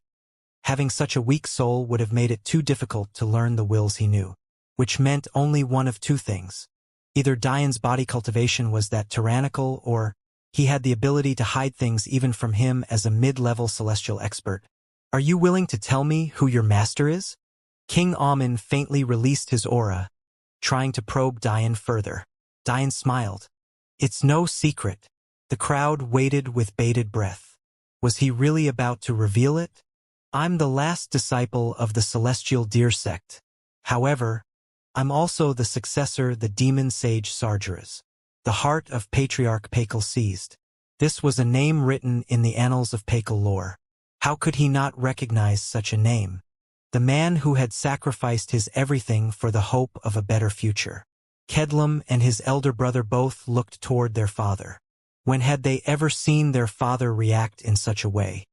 having such a weak soul would have made it too difficult to learn the wills he knew, which meant only one of two things. Either Dian's body cultivation was that tyrannical, or he had the ability to hide things even from him as a mid-level celestial expert. Are you willing to tell me who your master is? King Amin faintly released his aura, trying to probe Dian further. Dian smiled. It's no secret. The crowd waited with bated breath. Was he really about to reveal it? I'm the last disciple of the celestial deer sect. However, I'm also the successor the demon sage Sargeras. The heart of Patriarch Pakal seized. This was a name written in the annals of Pakal lore. How could he not recognize such a name? The man who had sacrificed his everything for the hope of a better future. Kedlam and his elder brother both looked toward their father. When had they ever seen their father react in such a way?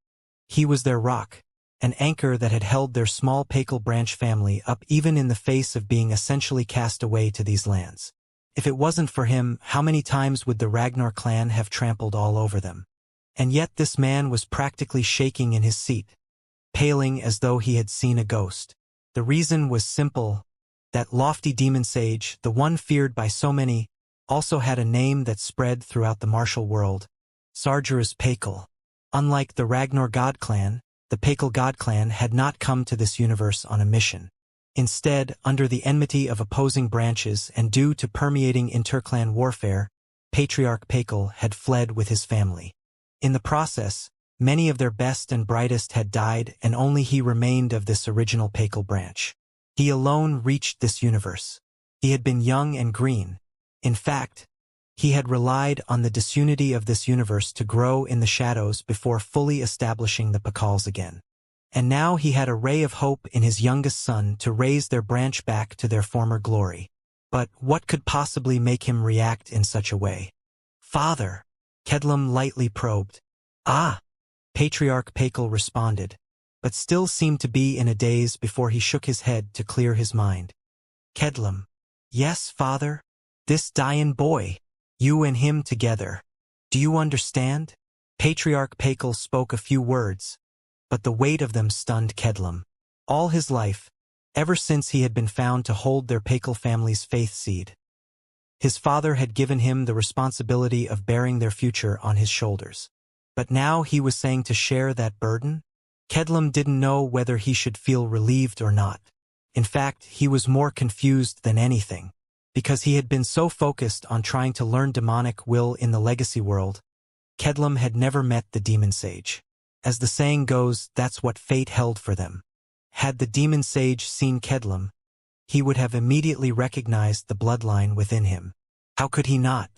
He was their rock, an anchor that had held their small Pakel branch family up even in the face of being essentially cast away to these lands. If it wasn't for him, how many times would the Ragnar clan have trampled all over them? And yet this man was practically shaking in his seat, paling as though he had seen a ghost. The reason was simple. That lofty demon sage, the one feared by so many, also had a name that spread throughout the martial world: Sargeras Pakel. Unlike the Ragnar God clan, the Pakel God clan had not come to this universe on a mission. Instead, under the enmity of opposing branches and due to permeating interclan warfare, Patriarch Pakel had fled with his family. In the process, many of their best and brightest had died, and only he remained of this original Pakel branch. He alone reached this universe. He had been young and green. In fact, he had relied on the disunity of this universe to grow in the shadows before fully establishing the Pakals again. And now he had a ray of hope in his youngest son to raise their branch back to their former glory. But what could possibly make him react in such a way? "Father," Kedlum lightly probed. "Ah," Patriarch Pakel responded, but still seemed to be in a daze before he shook his head to clear his mind. "Kedlum." "Yes, father? This Dayan boy. You and him together. Do you understand?" Patriarch Pakel spoke a few words, but the weight of them stunned Kedlum. All his life, ever since he had been found to hold their Pakel family's faith seed, his father had given him the responsibility of bearing their future on his shoulders. But now he was saying to share that burden? Kedlum didn't know whether he should feel relieved or not. In fact, he was more confused than anything, because he had been so focused on trying to learn demonic will in the legacy world. Kedlum had never met the demon sage. As the saying goes, that's what fate held for them. Had the demon sage seen Kedlum, he would have immediately recognized the bloodline within him. How could he not?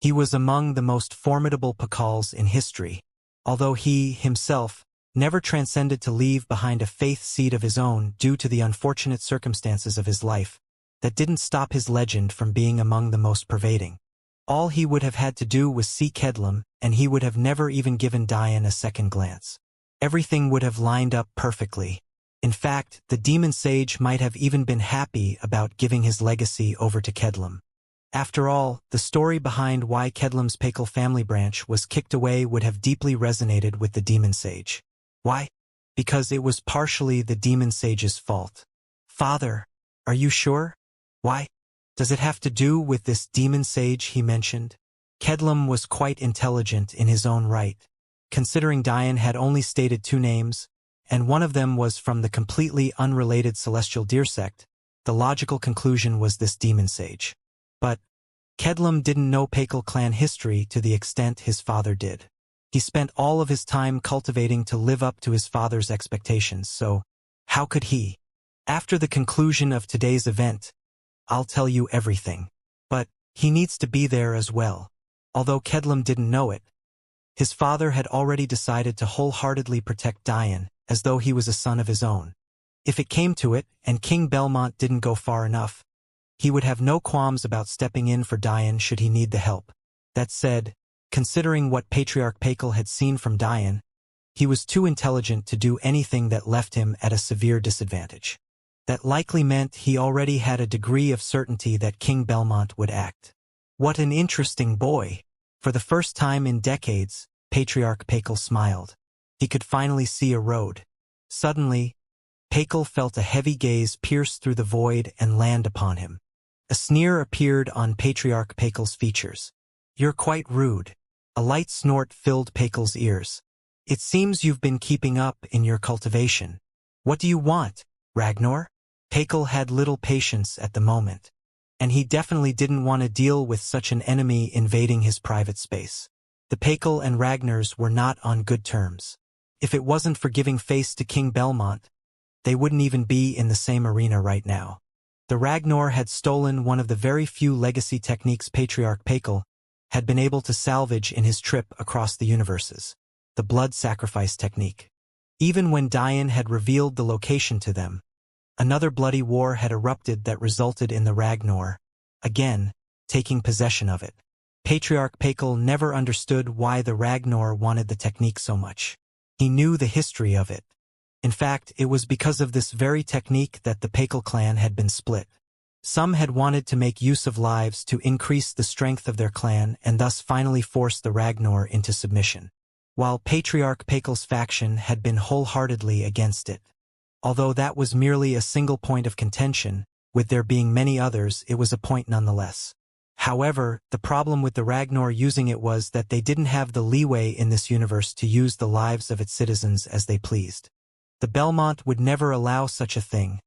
He was among the most formidable Pakals in history, although he, himself, never transcended to leave behind a faith seed of his own due to the unfortunate circumstances of his life. That didn't stop his legend from being among the most pervading. All he would have had to do was see Kedlum, and he would have never even given Dayan a second glance. Everything would have lined up perfectly. In fact, the demon sage might have even been happy about giving his legacy over to Kedlum. After all, the story behind why Kedlum's Pakel family branch was kicked away would have deeply resonated with the demon sage. Why? Because it was partially the demon sage's fault. "Father, are you sure? Why? Does it have to do with this demon sage he mentioned?" Kedlum was quite intelligent in his own right. Considering Dayan had only stated 2 names, and one of them was from the completely unrelated celestial deer sect, the logical conclusion was this demon sage. But Kedlum didn't know Pakel clan history to the extent his father did. He spent all of his time cultivating to live up to his father's expectations, so how could he? After the conclusion of today's event, I'll tell you everything. But he needs to be there as well. Although Kedlum didn't know it, his father had already decided to wholeheartedly protect Dayan, as though he was a son of his own. If it came to it, and King Belmont didn't go far enough, he would have no qualms about stepping in for Dayan should he need the help. That said, considering what Patriarch Pakel had seen from Dayan, he was too intelligent to do anything that left him at a severe disadvantage. That likely meant he already had a degree of certainty that King Belmont would act. What an interesting boy! For the first time in decades, Patriarch Pakel smiled. He could finally see a road. Suddenly, Pakel felt a heavy gaze pierce through the void and land upon him. A sneer appeared on Patriarch Pakel's features. "You're quite rude." A light snort filled Pakel's ears. "It seems you've been keeping up in your cultivation. What do you want, Ragnar?" Pakel had little patience at the moment, and he definitely didn't want to deal with such an enemy invading his private space. The Pakel and Ragnars were not on good terms. If it wasn't for giving face to King Belmont, they wouldn't even be in the same arena right now. The Ragnar had stolen one of the very few legacy techniques Patriarch Pakel had been able to salvage in his trip across the universes, the blood sacrifice technique. Even when Dayan had revealed the location to them, another bloody war had erupted that resulted in the Ragnar, again, taking possession of it. Patriarch Pakal never understood why the Ragnar wanted the technique so much. He knew the history of it. In fact, it was because of this very technique that the Pakal clan had been split. Some had wanted to make use of lives to increase the strength of their clan and thus finally force the Ragnar into submission, while Patriarch Pakal's faction had been wholeheartedly against it. Although that was merely a single point of contention, with there being many others, it was a point nonetheless. However, the problem with the Ragnar using it was that they didn't have the leeway in this universe to use the lives of its citizens as they pleased. The Belmont would never allow such a thing,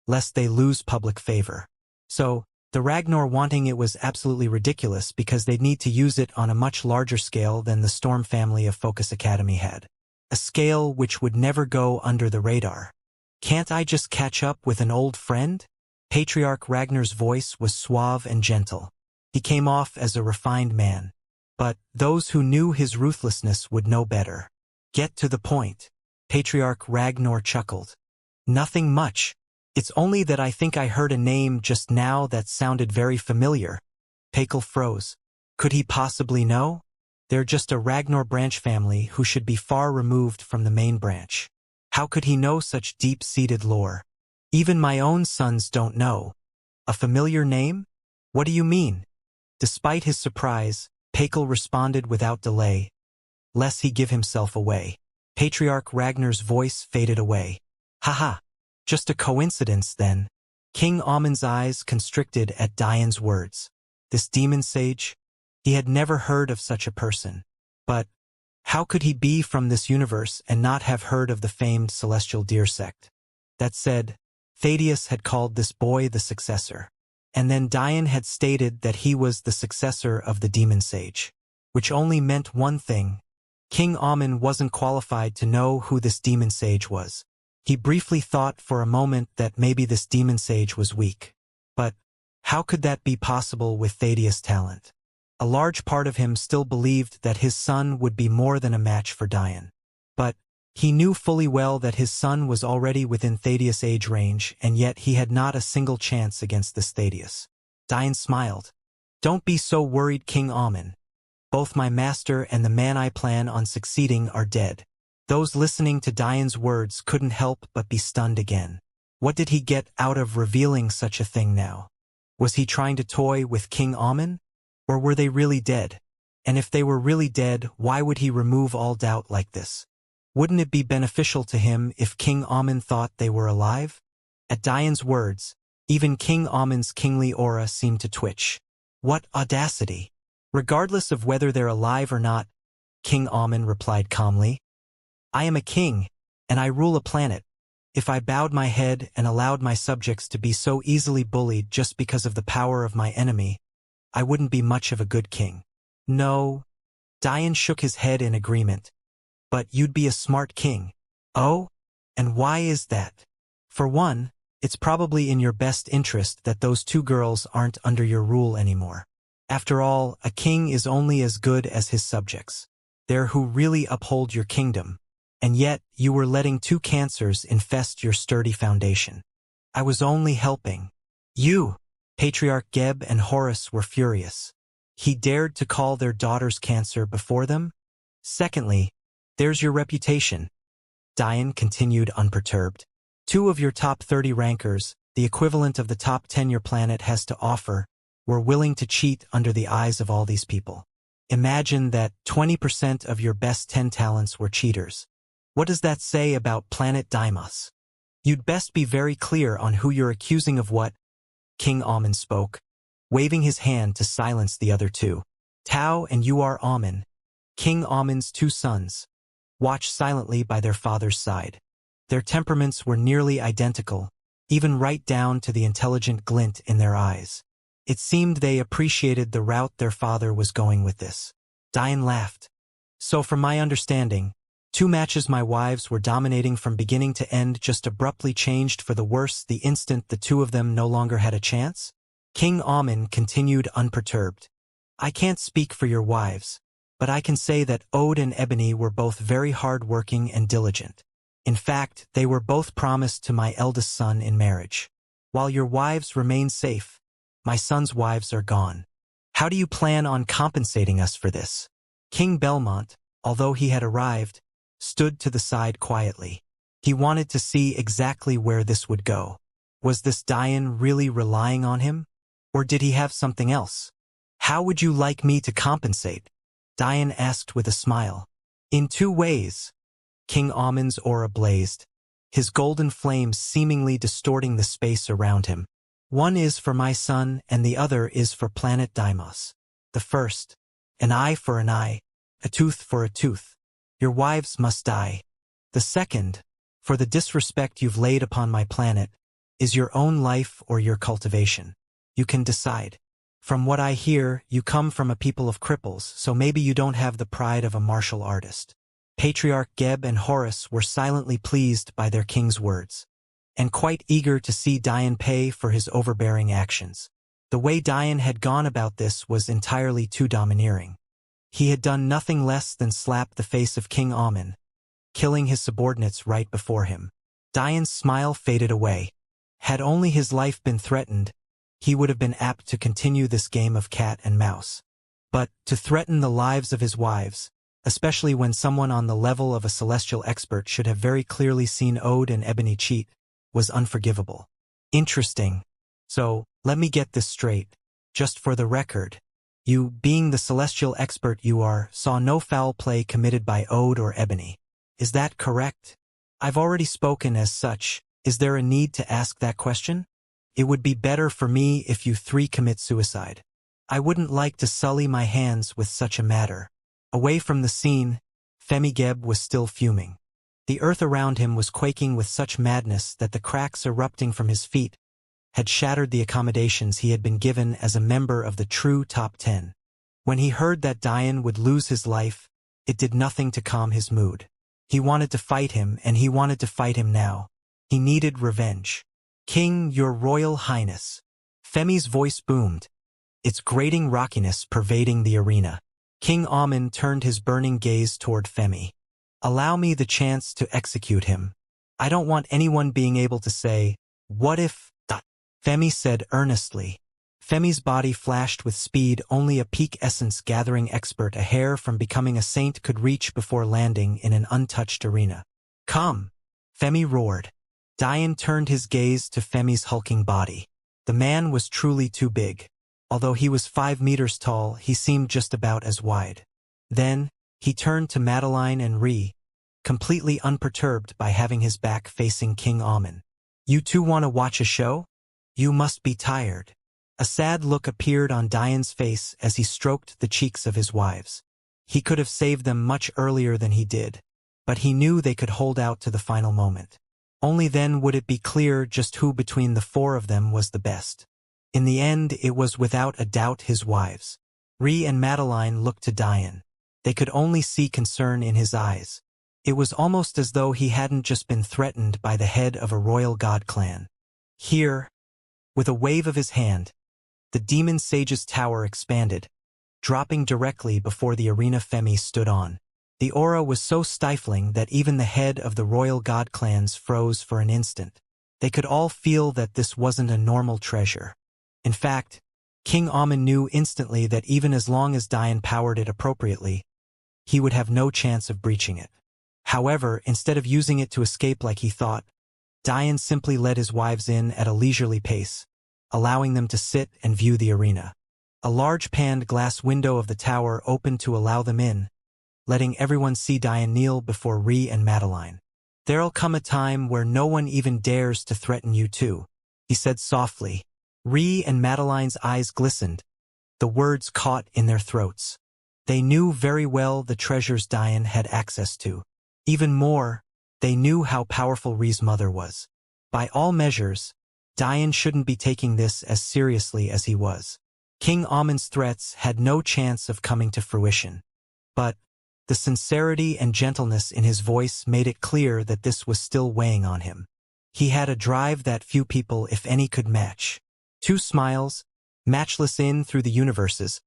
lest they lose public favor. So, the Ragnar wanting it was absolutely ridiculous because they'd need to use it on a much larger scale than the Storm family of Focus Academy had. A scale which would never go under the radar. Can't I just catch up with an old friend? Patriarch Ragnar's voice was suave and gentle. He came off as a refined man. But those who knew his ruthlessness would know better. Get to the point. Patriarch Ragnar chuckled. Nothing much. It's only that I think I heard a name just now that sounded very familiar. Pakal froze. Could he possibly know? They're just a Ragnar branch family who should be far removed from the main branch. How could he know such deep-seated lore? Even my own sons don't know. A familiar name? What do you mean? Despite his surprise, Pakal responded without delay, lest he give himself away. Patriarch Ragnar's voice faded away. Haha, just a coincidence then. King Amun's eyes constricted at Diane's words. This demon sage? He had never heard of such a person. But how could he be from this universe and not have heard of the famed celestial deer sect? That said, Thaddeus had called this boy the successor. And then Diane had stated that he was the successor of the demon sage, which only meant one thing. King Amun wasn't qualified to know who this demon sage was. He briefly thought for a moment that maybe this demon sage was weak. But how could that be possible with Thaddeus' talent? A large part of him still believed that his son would be more than a match for Diane. But he knew fully well that his son was already within Thaddeus' age range, and yet he had not a single chance against this Thaddeus. Diane smiled. Don't be so worried, King Amun. Both my master and the man I plan on succeeding are dead. Those listening to Diane's words couldn't help but be stunned again. What did he get out of revealing such a thing now? Was he trying to toy with King Amun? Or were they really dead? And if they were really dead, why would he remove all doubt like this? Wouldn't it be beneficial to him if King Amun thought they were alive? At Diane's words, even King Amun's kingly aura seemed to twitch. What audacity! Regardless of whether they're alive or not, King Amun replied calmly. I am a king, and I rule a planet. If I bowed my head and allowed my subjects to be so easily bullied just because of the power of my enemy, I wouldn't be much of a good king. No. Diane shook his head in agreement. But you'd be a smart king. Oh? And why is that? For one, it's probably in your best interest that those two girls aren't under your rule anymore. After all, a king is only as good as his subjects. They're who really uphold your kingdom. And yet, you were letting two cancers infest your sturdy foundation. I was only helping. You! Patriarch Geb and Horus were furious. He dared to call their daughter's cancer before them? Secondly, there's your reputation. Diane continued unperturbed. 2 of your top 30 rankers, the equivalent of the top 10 your planet has to offer, were willing to cheat under the eyes of all these people. Imagine that 20% of your best 10 talents were cheaters. What does that say about planet Deimos? You'd best be very clear on who you're accusing of what. King Amun spoke, waving his hand to silence the other two. Tao and you are Amun, King Amun's 2 sons, watched silently by their father's side. Their temperaments were nearly identical, even right down to the intelligent glint in their eyes. It seemed they appreciated the route their father was going with this. Diane laughed. So from my understanding, 2 matches my wives were dominating from beginning to end just abruptly changed for the worse the instant the 2 of them no longer had a chance? King Amun continued unperturbed. I can't speak for your wives, but I can say that Ode and Ebony were both very hard-working and diligent. In fact, they were both promised to my eldest son in marriage. While your wives remain safe, my son's wives are gone. How do you plan on compensating us for this? King Belmont, although he had arrived, stood to the side quietly. He wanted to see exactly where this would go. Was this Dian really relying on him? Or did he have something else? How would you like me to compensate? Dian asked with a smile. In two ways. King Amon's aura blazed, his golden flames seemingly distorting the space around him. One is for my son and the other is for planet Deimos. The first, an eye for an eye, a tooth for a tooth. Your wives must die. The second, for the disrespect you've laid upon my planet, is your own life or your cultivation. You can decide. From what I hear, you come from a people of cripples, so maybe you don't have the pride of a martial artist. Patriarch Geb and Horus were silently pleased by their king's words, and quite eager to see Dian pay for his overbearing actions. The way Dian had gone about this was entirely too domineering. He had done nothing less than slap the face of King Amon, killing his subordinates right before him. Dian's smile faded away. Had only his life been threatened, he would have been apt to continue this game of cat and mouse. But to threaten the lives of his wives, especially when someone on the level of a celestial expert should have very clearly seen Ode and Ebony cheat, was unforgivable. Interesting. So, let me get this straight. Just for the record, you, being the celestial expert you are, saw no foul play committed by Ode or Ebony. Is that correct? I've already spoken as such. Is there a need to ask that question? It would be better for me if you three commit suicide. I wouldn't like to sully my hands with such a matter. Away from the scene, Femigeb was still fuming. The earth around him was quaking with such madness that the cracks erupting from his feet had shattered the accommodations he had been given as a member of the true top 10. When he heard that Dian would lose his life, it did nothing to calm his mood. He wanted to fight him, and he wanted to fight him now. He needed revenge. King, your royal highness. Femi's voice boomed, its grating rockiness pervading the arena. King Amon turned his burning gaze toward Femi. Allow me the chance to execute him. I don't want anyone being able to say, what if... Femi said earnestly. Femi's body flashed with speed only a peak essence gathering expert a hair from becoming a saint could reach before landing in an untouched arena. Come! Femi roared. Dian turned his gaze to Femi's hulking body. The man was truly too big. Although he was 5 meters tall, he seemed just about as wide. Then, he turned to Madeline and Ree, completely unperturbed by having his back facing King Amon. You two want to watch a show? You must be tired. A sad look appeared on Dian's face as he stroked the cheeks of his wives. He could have saved them much earlier than he did, but he knew they could hold out to the final moment. Only then would it be clear just who between the four of them was the best. In the end, it was without a doubt his wives. Ree and Madeline looked to Dian. They could only see concern in his eyes. It was almost as though he hadn't just been threatened by the head of a royal god clan. Here, with a wave of his hand, the demon sage's tower expanded, dropping directly before the arena Femi stood on. The aura was so stifling that even the head of the royal god clans froze for an instant. They could all feel that this wasn't a normal treasure. In fact, King Amon knew instantly that even as long as Dian powered it appropriately, he would have no chance of breaching it. However, instead of using it to escape like he thought, Dian simply led his wives in at a leisurely pace, allowing them to sit and view the arena. A large paned glass window of the tower opened to allow them in, letting everyone see Dian kneel before Ree and Madeline. There'll come a time where no one even dares to threaten you two, he said softly. Ree and Madeline's eyes glistened, the words caught in their throats. They knew very well the treasures Dian had access to. Even more, they knew how powerful Ree's mother was. By all measures, Dian shouldn't be taking this as seriously as he was. King Amon's threats had no chance of coming to fruition. But the sincerity and gentleness in his voice made it clear that this was still weighing on him. He had a drive that few people, if any, could match. 2 smiles, matchless in through the universes,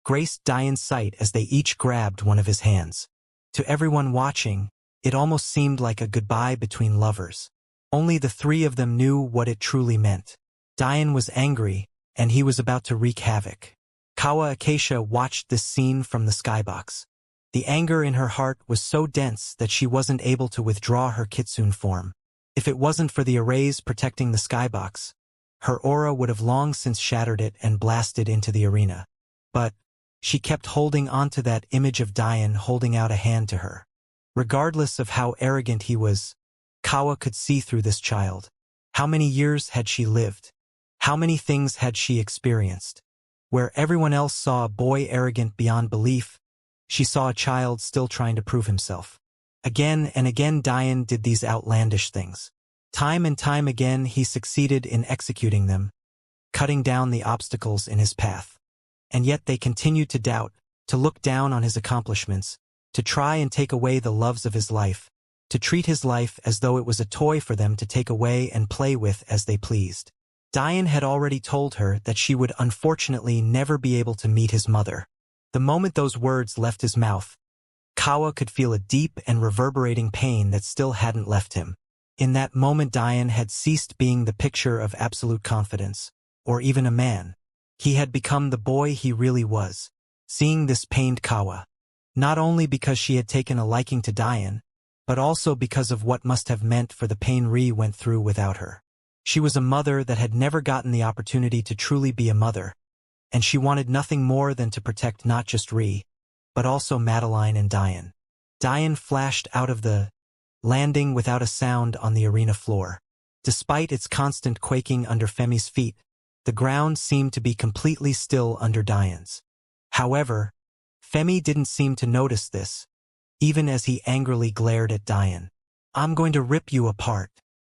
graced Dian's sight as they each grabbed one of his hands. To everyone watching, it almost seemed like a goodbye between lovers. Only the 3 of them knew what it truly meant. Dian was angry, and he was about to wreak havoc. Kawa Acacia watched this scene from the skybox. The anger in her heart was so dense that she wasn't able to withdraw her kitsune form. If it wasn't for the arrays protecting the skybox, her aura would have long since shattered it and blasted into the arena. But she kept holding onto that image of Dian holding out a hand to her. Regardless of how arrogant he was, Kawa could see through this child. How many years had she lived? How many things had she experienced? Where everyone else saw a boy arrogant beyond belief, she saw a child still trying to prove himself. Again and again Dian did these outlandish things. Time and time again he succeeded in executing them, cutting down the obstacles in his path. And yet they continued to doubt, to look down on his accomplishments, to try and take away the loves of his life, to treat his life as though it was a toy for them to take away and play with as they pleased. Dian had already told her that she would unfortunately never be able to meet his mother. The moment those words left his mouth, Kawa could feel a deep and reverberating pain that still hadn't left him. In that moment Dian had ceased being the picture of absolute confidence, or even a man. He had become the boy he really was. Seeing this pained Kawa, not only because she had taken a liking to Dian, but also because of what must have meant for the pain Ri went through without her. She was a mother that had never gotten the opportunity to truly be a mother, and she wanted nothing more than to protect not just Ri, but also Madeline and Dian. Dian flashed out of the landing without a sound on the arena floor. Despite its constant quaking under Femi's feet, the ground seemed to be completely still under Dian's. However, Femi didn't seem to notice this, even as he angrily glared at Dian. "I'm going to rip you apart."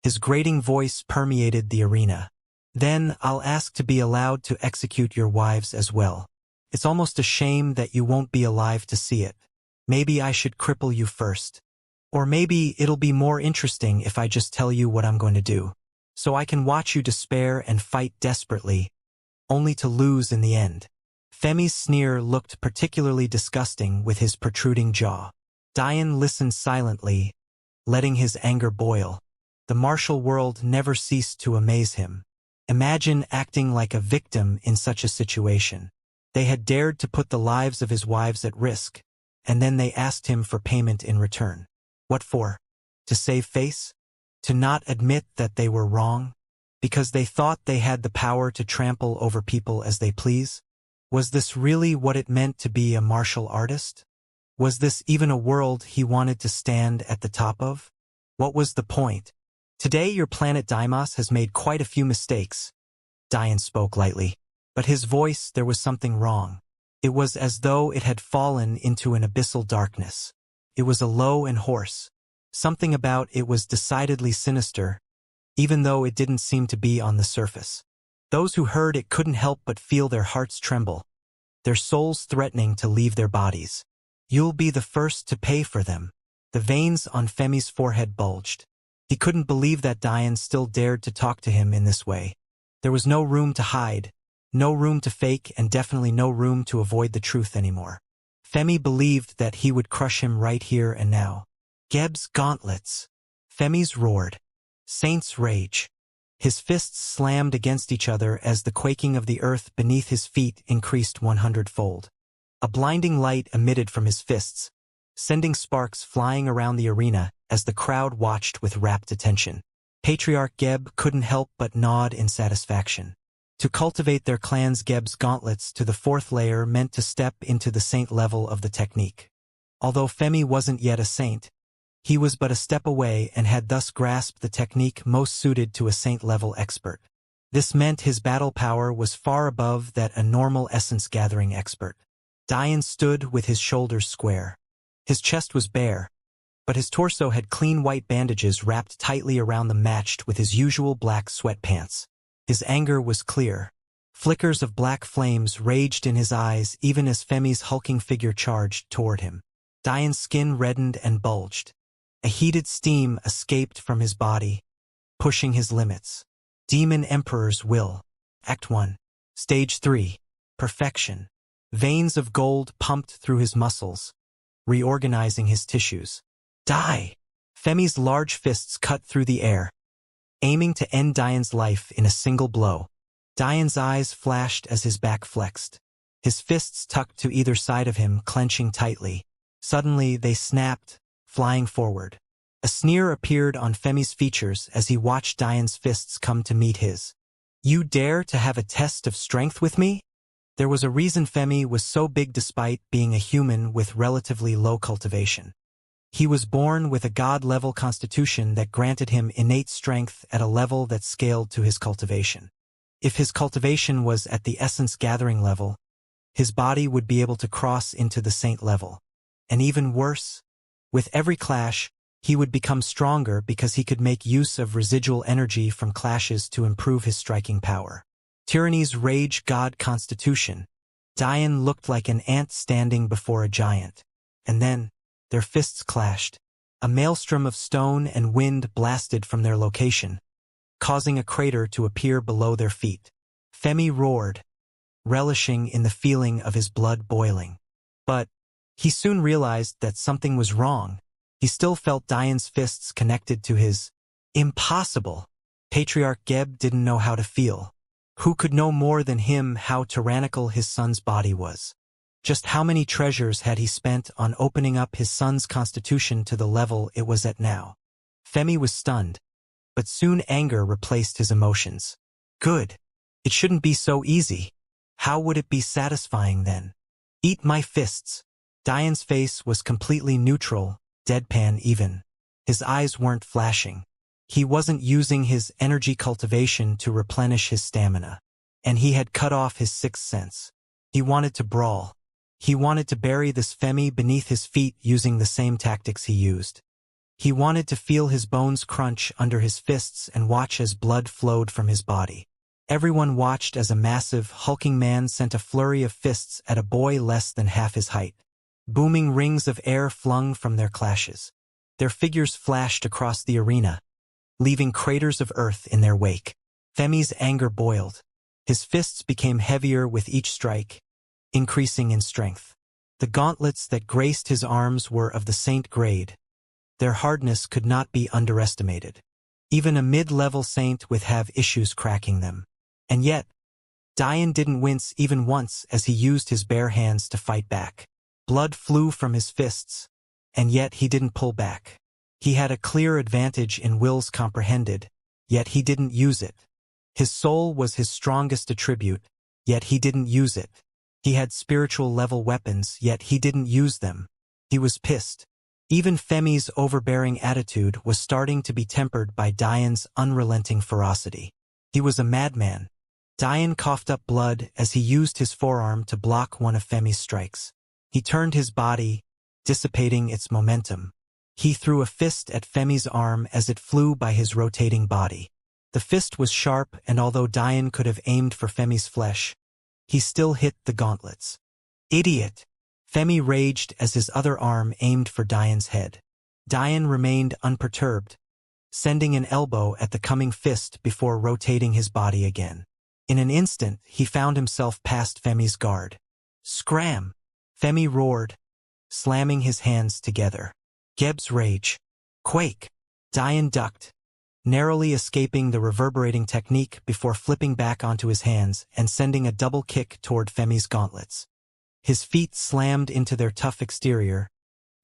His grating voice permeated the arena. "Then I'll ask to be allowed to execute your wives as well. It's almost a shame that you won't be alive to see it. Maybe I should cripple you first. Or maybe it'll be more interesting if I just tell you what I'm going to do. So I can watch you despair and fight desperately, only to lose in the end." Femi's sneer looked particularly disgusting with his protruding jaw. Dian listened silently, letting his anger boil. The martial world never ceased to amaze him. Imagine acting like a victim in such a situation. They had dared to put the lives of his wives at risk, and then they asked him for payment in return. What for? To save face? To not admit that they were wrong? Because they thought they had the power to trample over people as they please? Was this really what it meant to be a martial artist? Was this even a world he wanted to stand at the top of? What was the point? "Today your planet Deimos has made quite a few mistakes," Dian spoke lightly. But his voice, there was something wrong. It was as though it had fallen into an abyssal darkness. It was a low and hoarse. Something about it was decidedly sinister, even though it didn't seem to be on the surface. Those who heard it couldn't help but feel their hearts tremble, their souls threatening to leave their bodies. "You'll be the first to pay for them." The veins on Femi's forehead bulged. He couldn't believe that Dian still dared to talk to him in this way. There was no room to hide, no room to fake, and definitely no room to avoid the truth anymore. Femi believed that he would crush him right here and now. "Geb's gauntlets." Femi's roared. Saint's rage. His fists slammed against each other as the quaking of the earth beneath his feet increased 100-fold. A blinding light emitted from his fists, sending sparks flying around the arena as the crowd watched with rapt attention. Patriarch Geb couldn't help but nod in satisfaction. To cultivate their clan's Geb's gauntlets to the fourth layer meant to step into the saint level of the technique. Although Femi wasn't yet a saint, he was but a step away and had thus grasped the technique most suited to a saint-level expert. This meant his battle power was far above that a normal essence-gathering expert. Dian stood with his shoulders square. His chest was bare, but his torso had clean white bandages wrapped tightly around them matched with his usual black sweatpants. His anger was clear. Flickers of black flames raged in his eyes even as Femi's hulking figure charged toward him. Dian's skin reddened and bulged. A heated steam escaped from his body, pushing his limits. Demon Emperor's Will. Act 1. Stage 3. Perfection. Veins of gold pumped through his muscles, reorganizing his tissues. Die! Femi's large fists cut through the air, aiming to end Dian's life in a single blow. Dian's eyes flashed as his back flexed. his fists tucked to either side of him, clenching tightly. Suddenly, they snapped, flying forward. A sneer appeared on Femi's features as he watched Diane's fists come to meet his. "You dare to have a test of strength with me?" There was a reason Femi was so big despite being a human with relatively low cultivation. He was born with a god-level constitution that granted him innate strength at a level that scaled to his cultivation. If his cultivation was at the essence gathering level, his body would be able to cross into the saint level. And even worse, with every clash, he would become stronger because he could make use of residual energy from clashes to improve his striking power. Tyranny's rage god constitution. Diane looked like an ant standing before a giant. And then, their fists clashed. A maelstrom of stone and wind blasted from their location, causing a crater to appear below their feet. Femi roared, relishing in the feeling of his blood boiling. But he soon realized that something was wrong. He still felt Diane's fists connected to his. Impossible! Patriarch Geb didn't know how to feel. Who could know more than him how tyrannical his son's body was? Just how many treasures had he spent on opening up his son's constitution to the level it was at now? Femi was stunned, but soon anger replaced his emotions. Good. It shouldn't be so easy. How would it be satisfying then? Eat my fists. Diane's face was completely neutral, deadpan even. His eyes weren't flashing. He wasn't using his energy cultivation to replenish his stamina. And he had cut off his sixth sense. He wanted to brawl. He wanted to bury this Femi beneath his feet using the same tactics he used. He wanted to feel his bones crunch under his fists and watch as blood flowed from his body. Everyone watched as a massive, hulking man sent a flurry of fists at a boy less than half his height. Booming rings of air flung from their clashes. Their figures flashed across the arena, leaving craters of earth in their wake. Femi's anger boiled. His fists became heavier with each strike, increasing in strength. The gauntlets that graced his arms were of the saint grade. Their hardness could not be underestimated. Even a mid-level saint would have issues cracking them. And yet, Diane didn't wince even once as he used his bare hands to fight back. Blood flew from his fists, and yet he didn't pull back. He had a clear advantage in wills comprehended, yet he didn't use it. His soul was his strongest attribute, yet he didn't use it. He had spiritual level weapons, yet he didn't use them. He was pissed. Even Femi's overbearing attitude was starting to be tempered by Diane's unrelenting ferocity. He was a madman. Diane coughed up blood as he used his forearm to block one of Femi's strikes. He turned his body, dissipating its momentum. He threw a fist at Femi's arm as it flew by his rotating body. The fist was sharp, and although Diane could have aimed for Femi's flesh, he still hit the gauntlets. Idiot! Femi raged as his other arm aimed for Diane's head. Diane remained unperturbed, sending an elbow at the coming fist before rotating his body again. In an instant, he found himself past Femi's guard. Scram! Femi roared, slamming his hands together. Geb's rage. Quake! Diane ducked, narrowly escaping the reverberating technique before flipping back onto his hands and sending a double kick toward Femi's gauntlets. His feet slammed into their tough exterior,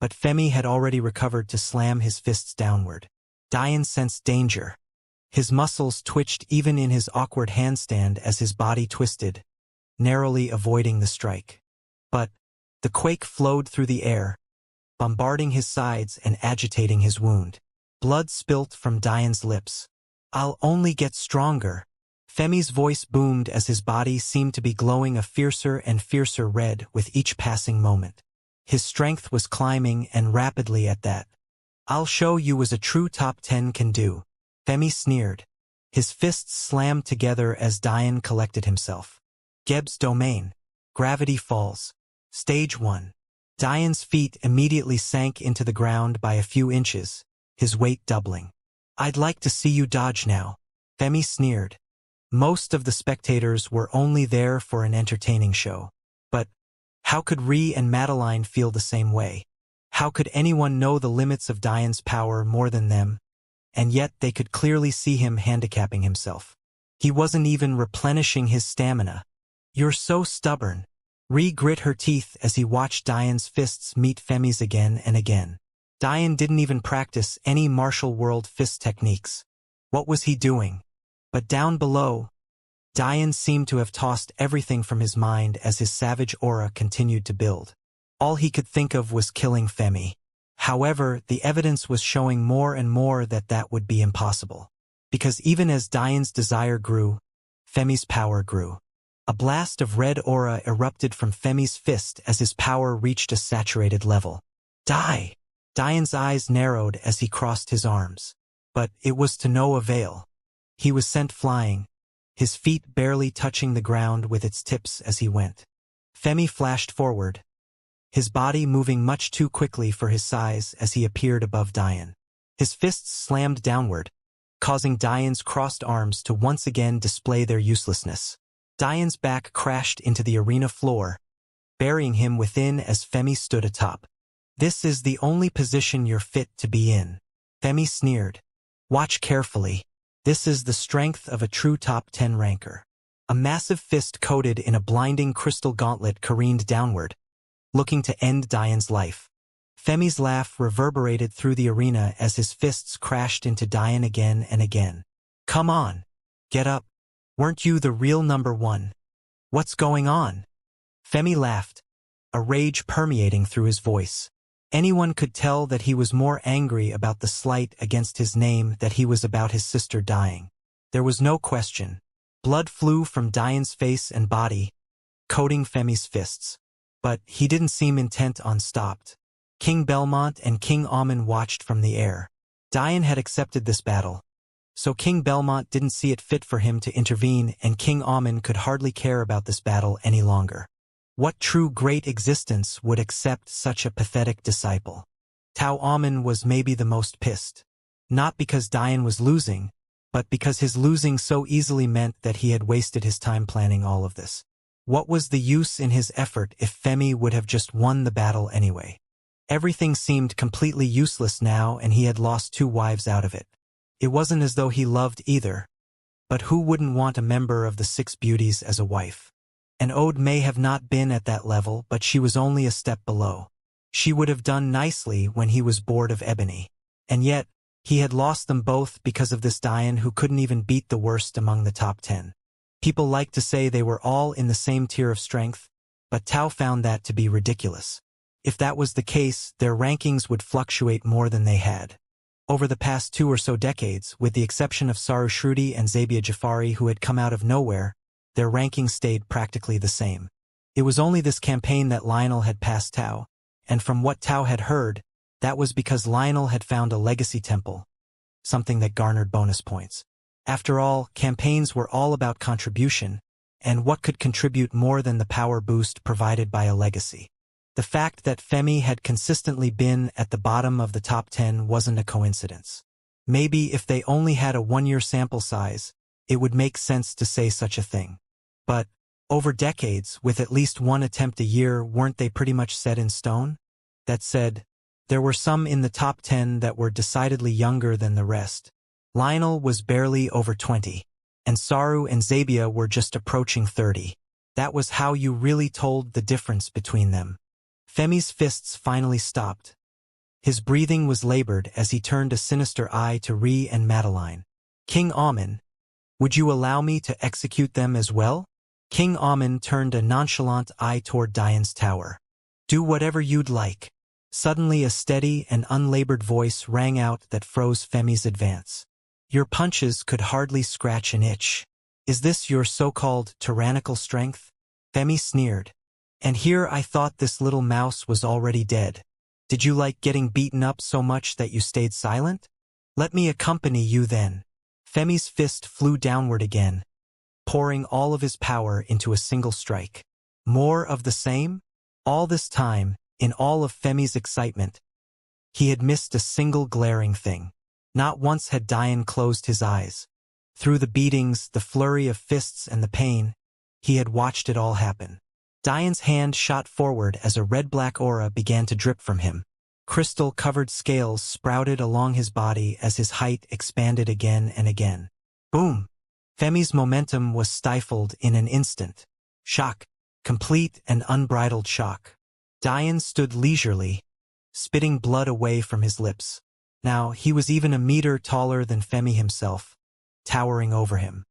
but Femi had already recovered to slam his fists downward. Diane sensed danger. His muscles twitched even in his awkward handstand as his body twisted, narrowly avoiding the strike. But the quake flowed through the air, bombarding his sides and agitating his wound. Blood spilt from Diane's lips. I'll only get stronger. Femi's voice boomed as his body seemed to be glowing a fiercer and fiercer red with each passing moment. His strength was climbing, and rapidly at that. I'll show you as a true top 10 can do. Femi sneered. His fists slammed together as Diane collected himself. Geb's domain. Gravity falls. Stage 1. Diane's feet immediately sank into the ground by a few inches, his weight doubling. I'd like to see you dodge now. Femi sneered. Most of the spectators were only there for an entertaining show. But how could Ree and Madeline feel the same way? How could anyone know the limits of Diane's power more than them? And yet they could clearly see him handicapping himself. He wasn't even replenishing his stamina. You're so stubborn. Ri grit her teeth as he watched Diane's fists meet Femi's again and again. Diane didn't even practice any martial world fist techniques. What was he doing? But down below, Diane seemed to have tossed everything from his mind as his savage aura continued to build. All he could think of was killing Femi. However, the evidence was showing more and more that that would be impossible. Because even as Diane's desire grew, Femi's power grew. A blast of red aura erupted from Femi's fist as his power reached a saturated level. Die! Diane's eyes narrowed as he crossed his arms. But it was to no avail. He was sent flying, his feet barely touching the ground with its tips as he went. Femi flashed forward, his body moving much too quickly for his size as he appeared above Diane. His fists slammed downward, causing Diane's crossed arms to once again display their uselessness. Diane's back crashed into the arena floor, burying him within as Femi stood atop. "This is the only position you're fit to be in," Femi sneered. "Watch carefully. This is the strength of a true top 10 ranker." A massive fist coated in a blinding crystal gauntlet careened downward, looking to end Diane's life. Femi's laugh reverberated through the arena as his fists crashed into Diane again and again. "Come on. Get up. Weren't you the real number one? What's going on?" Femi laughed, a rage permeating through his voice. Anyone could tell that he was more angry about the slight against his name than he was about his sister dying. There was no question. Blood flew from Diane's face and body, coating Femi's fists. But he didn't seem intent on stopped. King Belmont and King Amen watched from the air. Diane had accepted this battle, so King Belmont didn't see it fit for him to intervene, and King Amen could hardly care about this battle any longer. What true great existence would accept such a pathetic disciple? Tao Amen was maybe the most pissed. Not because Diane was losing, but because his losing so easily meant that he had wasted his time planning all of this. What was the use in his effort if Femi would have just won the battle anyway? Everything seemed completely useless now, and he had lost 2 wives out of it. It wasn't as though he loved either. But who wouldn't want a member of the 6 beauties as a wife? And Ode may have not been at that level, but she was only a step below. She would have done nicely when he was bored of Ebony. And yet, he had lost them both because of this Diane who couldn't even beat the worst among the top 10. People like to say they were all in the same tier of strength, but Tao found that to be ridiculous. If that was the case, their rankings would fluctuate more than they had. Over the past 2 or so decades, with the exception of Saru Shruti and Zabia Jafari who had come out of nowhere, their rankings stayed practically the same. It was only this campaign that Lionel had passed Tao, and from what Tao had heard, that was because Lionel had found a legacy temple, something that garnered bonus points. After all, campaigns were all about contribution, and what could contribute more than the power boost provided by a legacy? The fact that Femi had consistently been at the bottom of the top 10 wasn't a coincidence. Maybe if they only had a 1-year sample size, it would make sense to say such a thing. But, over decades, with at least 1 attempt a year, weren't they pretty much set in stone? That said, there were some in the top 10 that were decidedly younger than the rest. Lionel was barely over 20, and Saru and Zabia were just approaching 30. That was how you really told the difference between them. Femi's fists finally stopped. His breathing was labored as he turned a sinister eye to Ri and Madeline. "King Amen, would you allow me to execute them as well?" King Amen turned a nonchalant eye toward Diane's tower. "Do whatever you'd like." Suddenly a steady and unlabored voice rang out that froze Femi's advance. "Your punches could hardly scratch an itch. Is this your so-called tyrannical strength?" Femi sneered. "And here I thought this little mouse was already dead. Did you like getting beaten up so much that you stayed silent? Let me accompany you then." Femi's fist flew downward again, pouring all of his power into a single strike. More of the same? All this time, in all of Femi's excitement, he had missed a single glaring thing. Not once had Diane closed his eyes. Through the beatings, the flurry of fists and the pain, he had watched it all happen. Diane's hand shot forward as a red-black aura began to drip from him. Crystal-covered scales sprouted along his body as his height expanded again and again. Boom! Femi's momentum was stifled in an instant. Shock! complete and unbridled shock. Dian stood leisurely, spitting blood away from his lips. Now, he was even a meter taller than Femi himself, towering over him.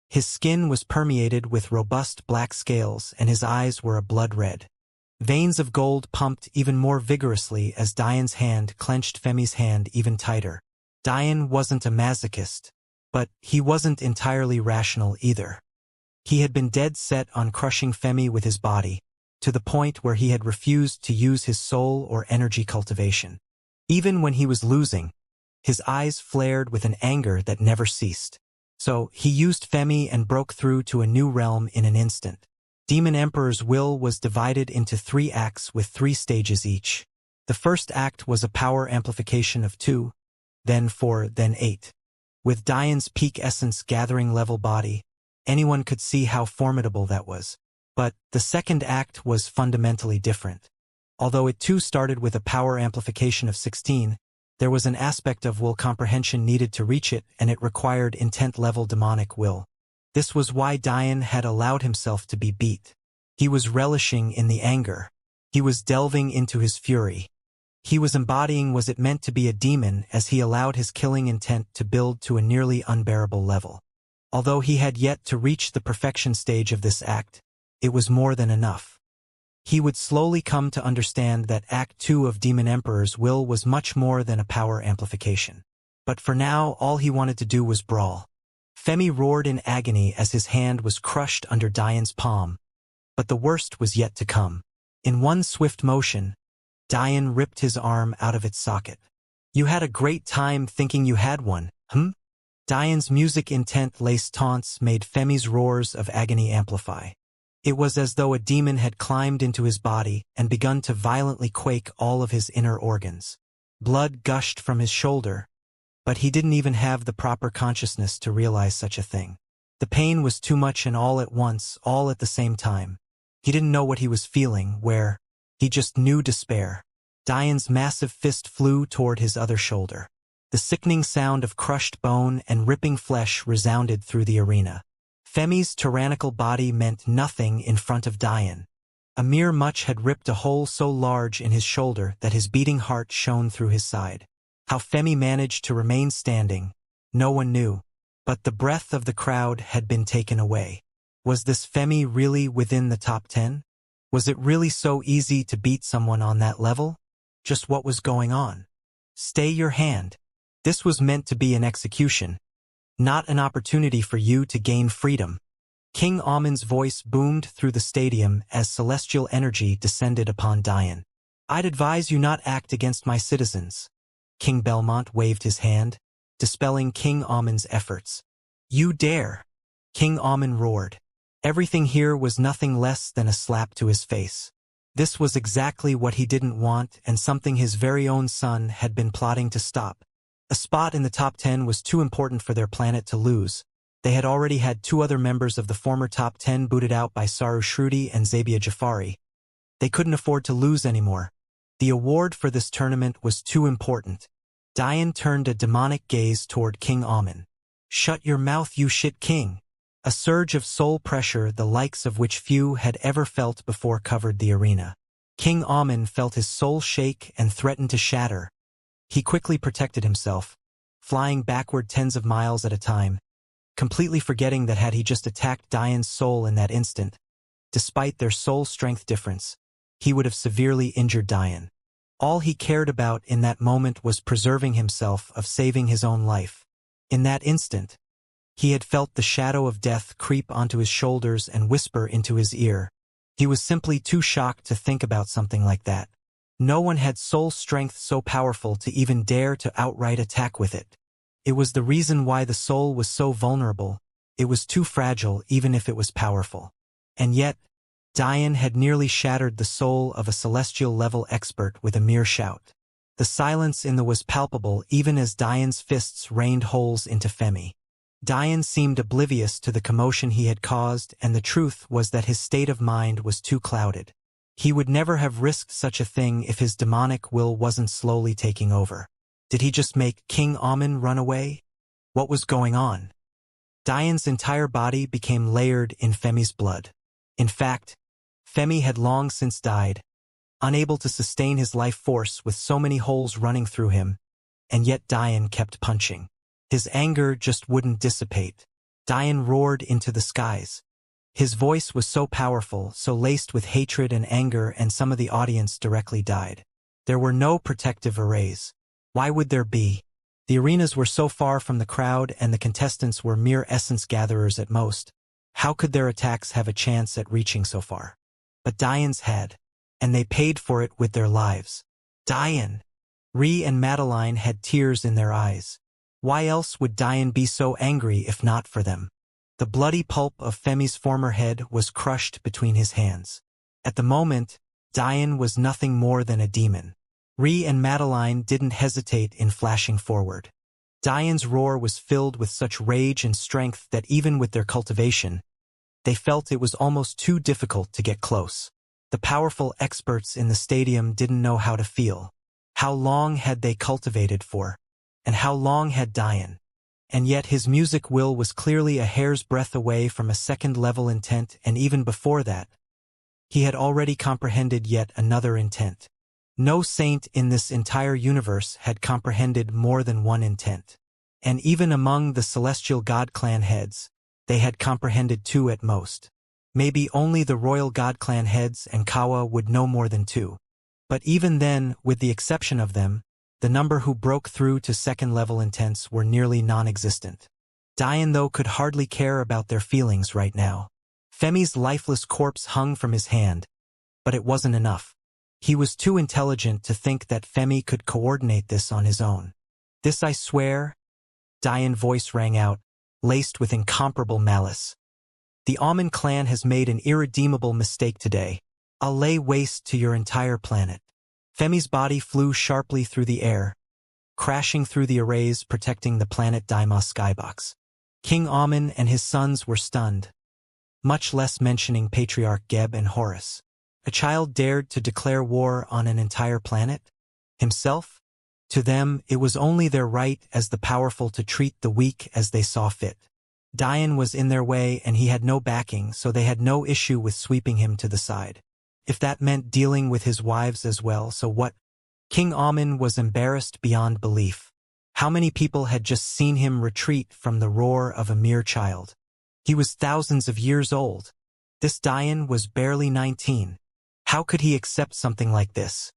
His skin was permeated with robust black scales and his eyes were a blood red. Veins of gold pumped even more vigorously as Dian's hand clenched Femi's hand even tighter. Dian wasn't a masochist, but he wasn't entirely rational either. He had been dead set on crushing Femi with his body, to the point where he had refused to use his soul or energy cultivation. Even when he was losing, his eyes flared with an anger that never ceased. So, he used Femi and broke through to a new realm in an instant. Demon Emperor's will was divided into 3 acts with 3 stages each. The first act was a power amplification of 2, then 4, then 8. With Dian's peak essence gathering level body, anyone could see how formidable that was. But the second act was fundamentally different. Although it too started with a power amplification of 16, there was an aspect of will comprehension needed to reach it, and it required intent-level demonic will. This was why Dian had allowed himself to be beat. He was relishing in the anger. He was delving into his fury. He was embodying was it meant to be a demon as he allowed his killing intent to build to a nearly unbearable level. Although he had yet to reach the perfection stage of this act, it was more than enough. He would slowly come to understand that Act 2 of Demon Emperor's will was much more than a power amplification. But for now, all he wanted to do was brawl. Femi roared in agony as his hand was crushed under Dian's palm. But the worst was yet to come. In one swift motion, Dian ripped his arm out of its socket. "You had a great time thinking you had one, Dian's music-intent-laced taunts made Femi's roars of agony amplify. It was as though a demon had climbed into his body and begun to violently quake all of his inner organs. Blood gushed from his shoulder, but he didn't even have the proper consciousness to realize such a thing. The pain was too much and all at once, all at the same time. He didn't know what he was feeling, where. He just knew despair. Dian's massive fist flew toward his other shoulder. The sickening sound of crushed bone and ripping flesh resounded through the arena. Femi's tyrannical body meant nothing in front of Dian. A mere much had ripped a hole so large in his shoulder that his beating heart shone through his side. How Femi managed to remain standing, no one knew. But the breath of the crowd had been taken away. Was this Femi really within the top 10? Was it really so easy to beat someone on that level? Just what was going on? Stay your hand. This was meant to be an execution, not an opportunity for you to gain freedom. King Amun's voice boomed through the stadium as celestial energy descended upon Dian. "I'd advise you not act against my citizens." King Belmont waved his hand, dispelling King Amun's efforts. "You dare!" King Amun roared. Everything here was nothing less than a slap to his face. This was exactly what he didn't want and something his very own son had been plotting to stop. A spot in the top 10 was too important for their planet to lose. They had already had 2 other members of the former top 10 booted out by Saru Shruti and Zabia Jafari. They couldn't afford to lose anymore. The award for this tournament was too important. Dian turned a demonic gaze toward King Amun. "Shut your mouth, you shit king." A surge of soul pressure the likes of which few had ever felt before covered the arena. King Amun felt his soul shake and threatened to shatter. He quickly protected himself, flying backward tens of miles at a time, completely forgetting that had he just attacked Dian's soul in that instant, despite their soul strength difference, he would have severely injured Dian. All he cared about in that moment was preserving himself, of saving his own life. In that instant, he had felt the shadow of death creep onto his shoulders and whisper into his ear. He was simply too shocked to think about something like that. No one had soul strength so powerful to even dare to outright attack with it. It was the reason why the soul was so vulnerable. It was too fragile even if it was powerful. And yet, Dian had nearly shattered the soul of a celestial-level expert with a mere shout. The silence in the was palpable even as Dian's fists rained holes into Femi. Dian seemed oblivious to the commotion he had caused, and the truth was that his state of mind was too clouded. He would never have risked such a thing if his demonic will wasn't slowly taking over. Did he just make King Amun run away? What was going on? Dian's entire body became layered in Femi's blood. In fact, Femi had long since died, unable to sustain his life force with so many holes running through him, and yet Dian kept punching. His anger just wouldn't dissipate. Dian roared into the skies. His voice was so powerful, so laced with hatred and anger, and some of the audience directly died. There were no protective arrays. Why would there be? The arenas were so far from the crowd, and the contestants were mere essence gatherers at most. How could their attacks have a chance at reaching so far? But Dian's had, and they paid for it with their lives. Dian! Ree and Madeline had tears in their eyes. Why else would Dian be so angry if not for them? The bloody pulp of Femi's former head was crushed between his hands. At the moment, Dian was nothing more than a demon. Ree and Madeline didn't hesitate in flashing forward. Dian's roar was filled with such rage and strength that even with their cultivation, they felt it was almost too difficult to get close. The powerful experts in the stadium didn't know how to feel. How long had they cultivated for? And how long had Dian? And yet his music will was clearly a hair's breadth away from a second-level intent, and even before that, he had already comprehended yet another intent. No saint in this entire universe had comprehended more than one intent. And even among the celestial god clan heads, they had comprehended two at most. Maybe only the royal god clan heads and Kawa would know more than two. But even then, with the exception of them, the number who broke through to second-level intents were nearly non-existent. Dian, though, could hardly care about their feelings right now. Femi's lifeless corpse hung from his hand, but it wasn't enough. He was too intelligent to think that Femi could coordinate this on his own. "This I swear," Dian's voice rang out, laced with incomparable malice. "The Amen clan has made an irredeemable mistake today. I'll lay waste to your entire planet." Femi's body flew sharply through the air, crashing through the arrays protecting the planet Deimos skybox. King Amen and his sons were stunned, much less mentioning Patriarch Geb and Horus. A child dared to declare war on an entire planet? Himself? To them, it was only their right as the powerful to treat the weak as they saw fit. Dian was in their way and he had no backing, so they had no issue with sweeping him to the side. If that meant dealing with his wives as well, so what? King Amen was embarrassed beyond belief. How many people had just seen him retreat from the roar of a mere child? He was thousands of years old. This Dian was barely 19. How could he accept something like this?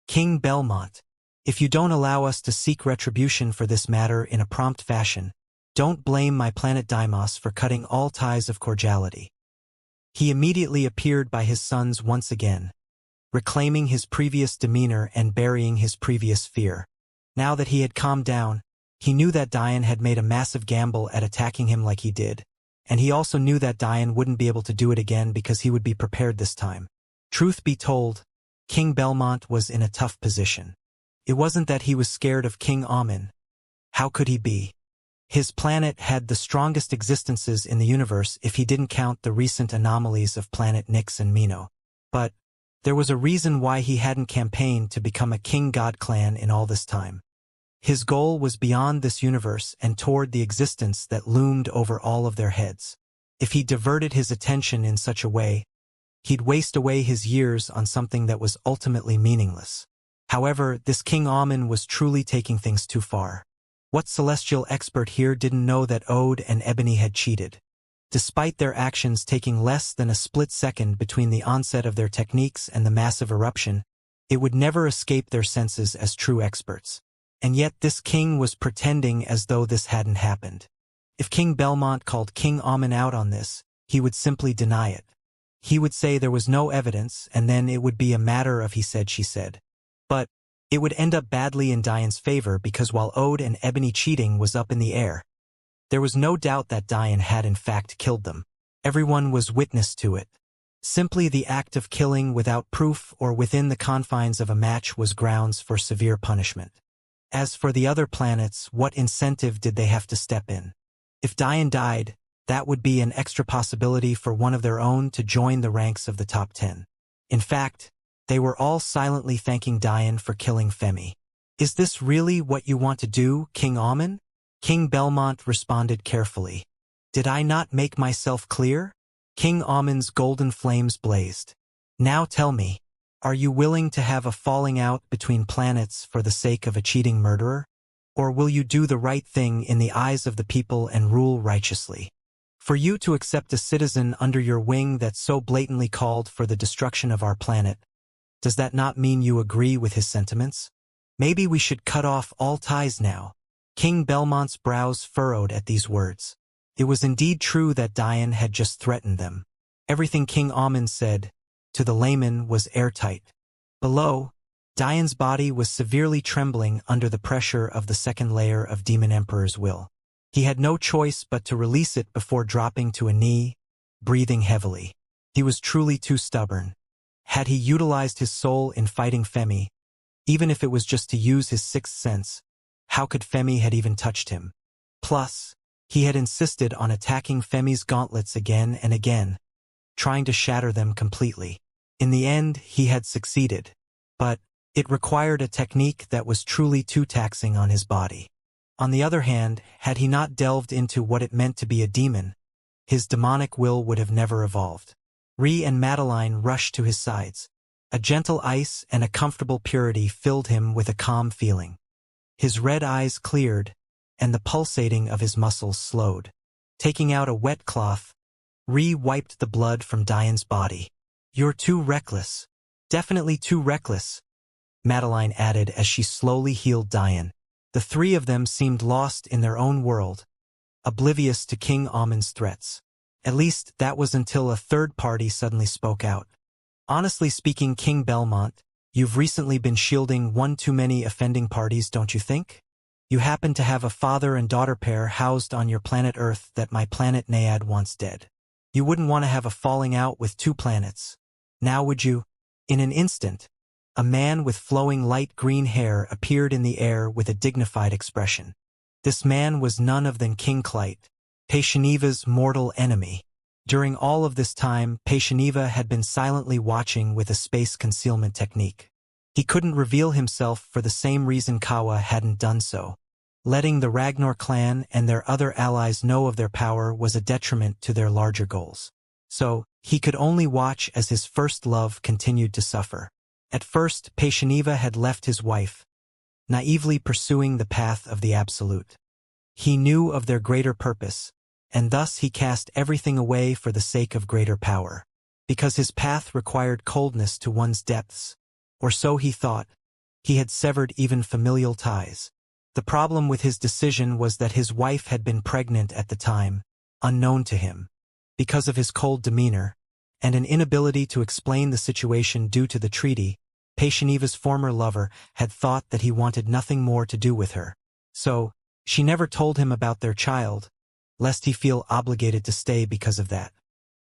"King Belmont, if you don't allow us to seek retribution for this matter in a prompt fashion, don't blame my planet Deimos for cutting all ties of cordiality." He immediately appeared by his sons once again, reclaiming his previous demeanor and burying his previous fear. Now that he had calmed down, he knew that Dian had made a massive gamble at attacking him like he did, and he also knew that Dian wouldn't be able to do it again because he would be prepared this time. Truth be told, King Belmont was in a tough position. It wasn't that he was scared of King Amen. How could he be? His planet had the strongest existences in the universe if he didn't count the recent anomalies of planet Nyx and Mino. But there was a reason why he hadn't campaigned to become a king god clan in all this time. His goal was beyond this universe and toward the existence that loomed over all of their heads. If he diverted his attention in such a way, he'd waste away his years on something that was ultimately meaningless. However, this King Amen was truly taking things too far. What celestial expert here didn't know that Ode and Ebony had cheated? Despite their actions taking less than a split second between the onset of their techniques and the massive eruption, it would never escape their senses as true experts. And yet this king was pretending as though this hadn't happened. If King Belmont called King Amen out on this, he would simply deny it. He would say there was no evidence, and then it would be a matter of he said, she said. But it would end up badly in Dian's favor because while Ode and Ebony cheating was up in the air, there was no doubt that Dian had in fact killed them. Everyone was witness to it. Simply the act of killing without proof or within the confines of a match was grounds for severe punishment. As for the other planets, what incentive did they have to step in? If Dian died, that would be an extra possibility for one of their own to join the ranks of the top 10. In fact, they were all silently thanking Dian for killing Femi. "Is this really what you want to do, King Amen?" King Belmont responded carefully. "Did I not make myself clear?" King Amen's golden flames blazed. Now tell me, are you willing to have a falling out between planets for the sake of a cheating murderer? Or will you do the right thing in the eyes of the people and rule righteously? For you to accept a citizen under your wing that so blatantly called for the destruction of our planet, does that not mean you agree with his sentiments? Maybe we should cut off all ties now. King Belmont's brows furrowed at these words. It was indeed true that Diane had just threatened them. Everything King Amun said, to the layman, was airtight. Below, Diane's body was severely trembling under the pressure of the second layer of Demon Emperor's will. He had no choice but to release it before dropping to a knee, breathing heavily. He was truly too stubborn. Had he utilized his soul in fighting Femi, even if it was just to use his sixth sense, how could Femi had even touched him? Plus, he had insisted on attacking Femi's gauntlets again and again, trying to shatter them completely. In the end, he had succeeded, but it required a technique that was truly too taxing on his body. On the other hand, had he not delved into what it meant to be a demon, his demonic will would have never evolved. Ree and Madeline rushed to his sides. A gentle ice and a comfortable purity filled him with a calm feeling. His red eyes cleared, and the pulsating of his muscles slowed. Taking out a wet cloth, Ree wiped the blood from Diane's body. "You're too reckless. Definitely too reckless," Madeline added as she slowly healed Diane. The three of them seemed lost in their own world, oblivious to King Amun's threats. At least that was until a third party suddenly spoke out. "Honestly speaking, King Belmont, you've recently been shielding one too many offending parties, don't you think? You happen to have a father and daughter pair housed on your planet Earth that my planet Naiad wants dead. You wouldn't want to have a falling out with two planets. Now would you?" In an instant, a man with flowing light green hair appeared in the air with a dignified expression. This man was none other than King Clyte, Paishaniva's mortal enemy. During all of this time, Paishaniva had been silently watching with a space concealment technique. He couldn't reveal himself for the same reason Kawa hadn't done so. Letting the Ragnar clan and their other allies know of their power was a detriment to their larger goals. So, he could only watch as his first love continued to suffer. At first, Paishaniva had left his wife, naively pursuing the path of the Absolute. He knew of their greater purpose, and thus he cast everything away for the sake of greater power. Because his path required coldness to one's depths, or so he thought, he had severed even familial ties. The problem with his decision was that his wife had been pregnant at the time, unknown to him. Because of his cold demeanor, and an inability to explain the situation due to the treaty, Paishaniva's former lover had thought that he wanted nothing more to do with her. So, she never told him about their child, lest he feel obligated to stay because of that.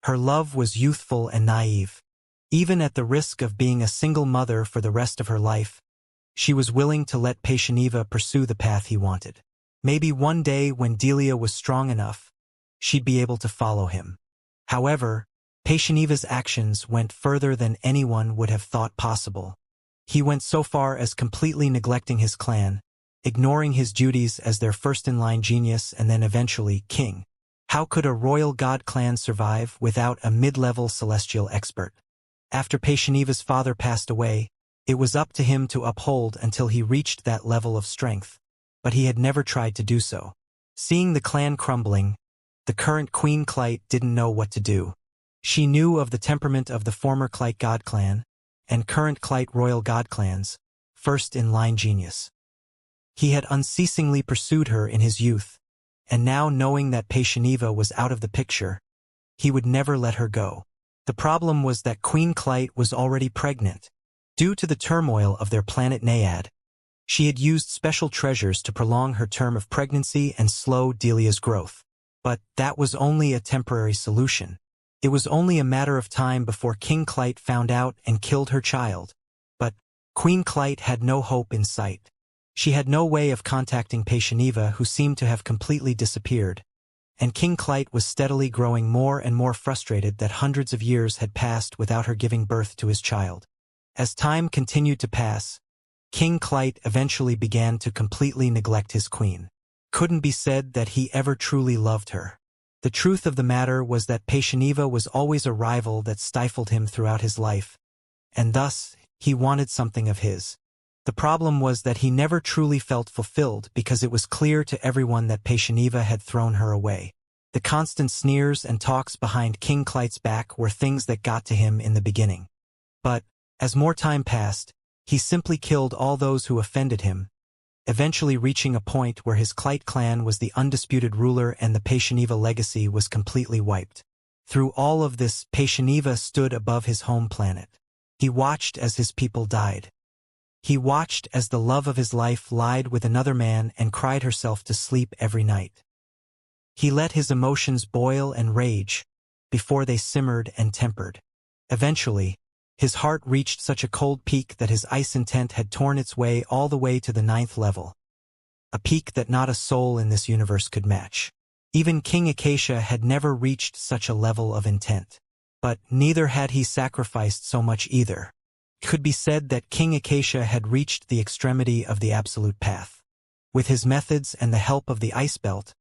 Her love was youthful and naive. Even at the risk of being a single mother for the rest of her life, she was willing to let Paishaniva pursue the path he wanted. Maybe one day when Delia was strong enough, she'd be able to follow him. However, Paishaniva's actions went further than anyone would have thought possible. He went so far as completely neglecting his clan, ignoring his duties as their first-in-line genius and then eventually king. How could a royal god clan survive without a mid-level celestial expert? After Paishaniva's father passed away, it was up to him to uphold until he reached that level of strength, but he had never tried to do so. Seeing the clan crumbling, the current Queen Clyte didn't know what to do. She knew of the temperament of the former Clyte god clan and current Clyte royal god clans, first-in-line genius. He had unceasingly pursued her in his youth, and now knowing that Paishaniva was out of the picture, he would never let her go. The problem was that Queen Clyte was already pregnant. Due to the turmoil of their planet Naiad, she had used special treasures to prolong her term of pregnancy and slow Delia's growth. But that was only a temporary solution. It was only a matter of time before King Clyte found out and killed her child. But Queen Clyte had no hope in sight. She had no way of contacting Paishaniva, who seemed to have completely disappeared, and King Clyte was steadily growing more and more frustrated that hundreds of years had passed without her giving birth to his child. As time continued to pass, King Clyte eventually began to completely neglect his queen. Couldn't be said that he ever truly loved her. The truth of the matter was that Paishaniva was always a rival that stifled him throughout his life, and thus, he wanted something of his. The problem was that he never truly felt fulfilled because it was clear to everyone that Patieniva had thrown her away. The constant sneers and talks behind King Clyte's back were things that got to him in the beginning. But, as more time passed, he simply killed all those who offended him, eventually reaching a point where his Clyte clan was the undisputed ruler and the Patieniva legacy was completely wiped. Through all of this, Patieniva stood above his home planet. He watched as his people died. He watched as the love of his life lied with another man and cried herself to sleep every night. He let his emotions boil and rage before they simmered and tempered. Eventually, his heart reached such a cold peak that his ice intent had torn its way all the way to the 9th level. A peak that not a soul in this universe could match. Even King Acacia had never reached such a level of intent. But neither had he sacrificed so much either. It could be said that King Acacia had reached the extremity of the absolute path. With his methods and the help of the ice belt,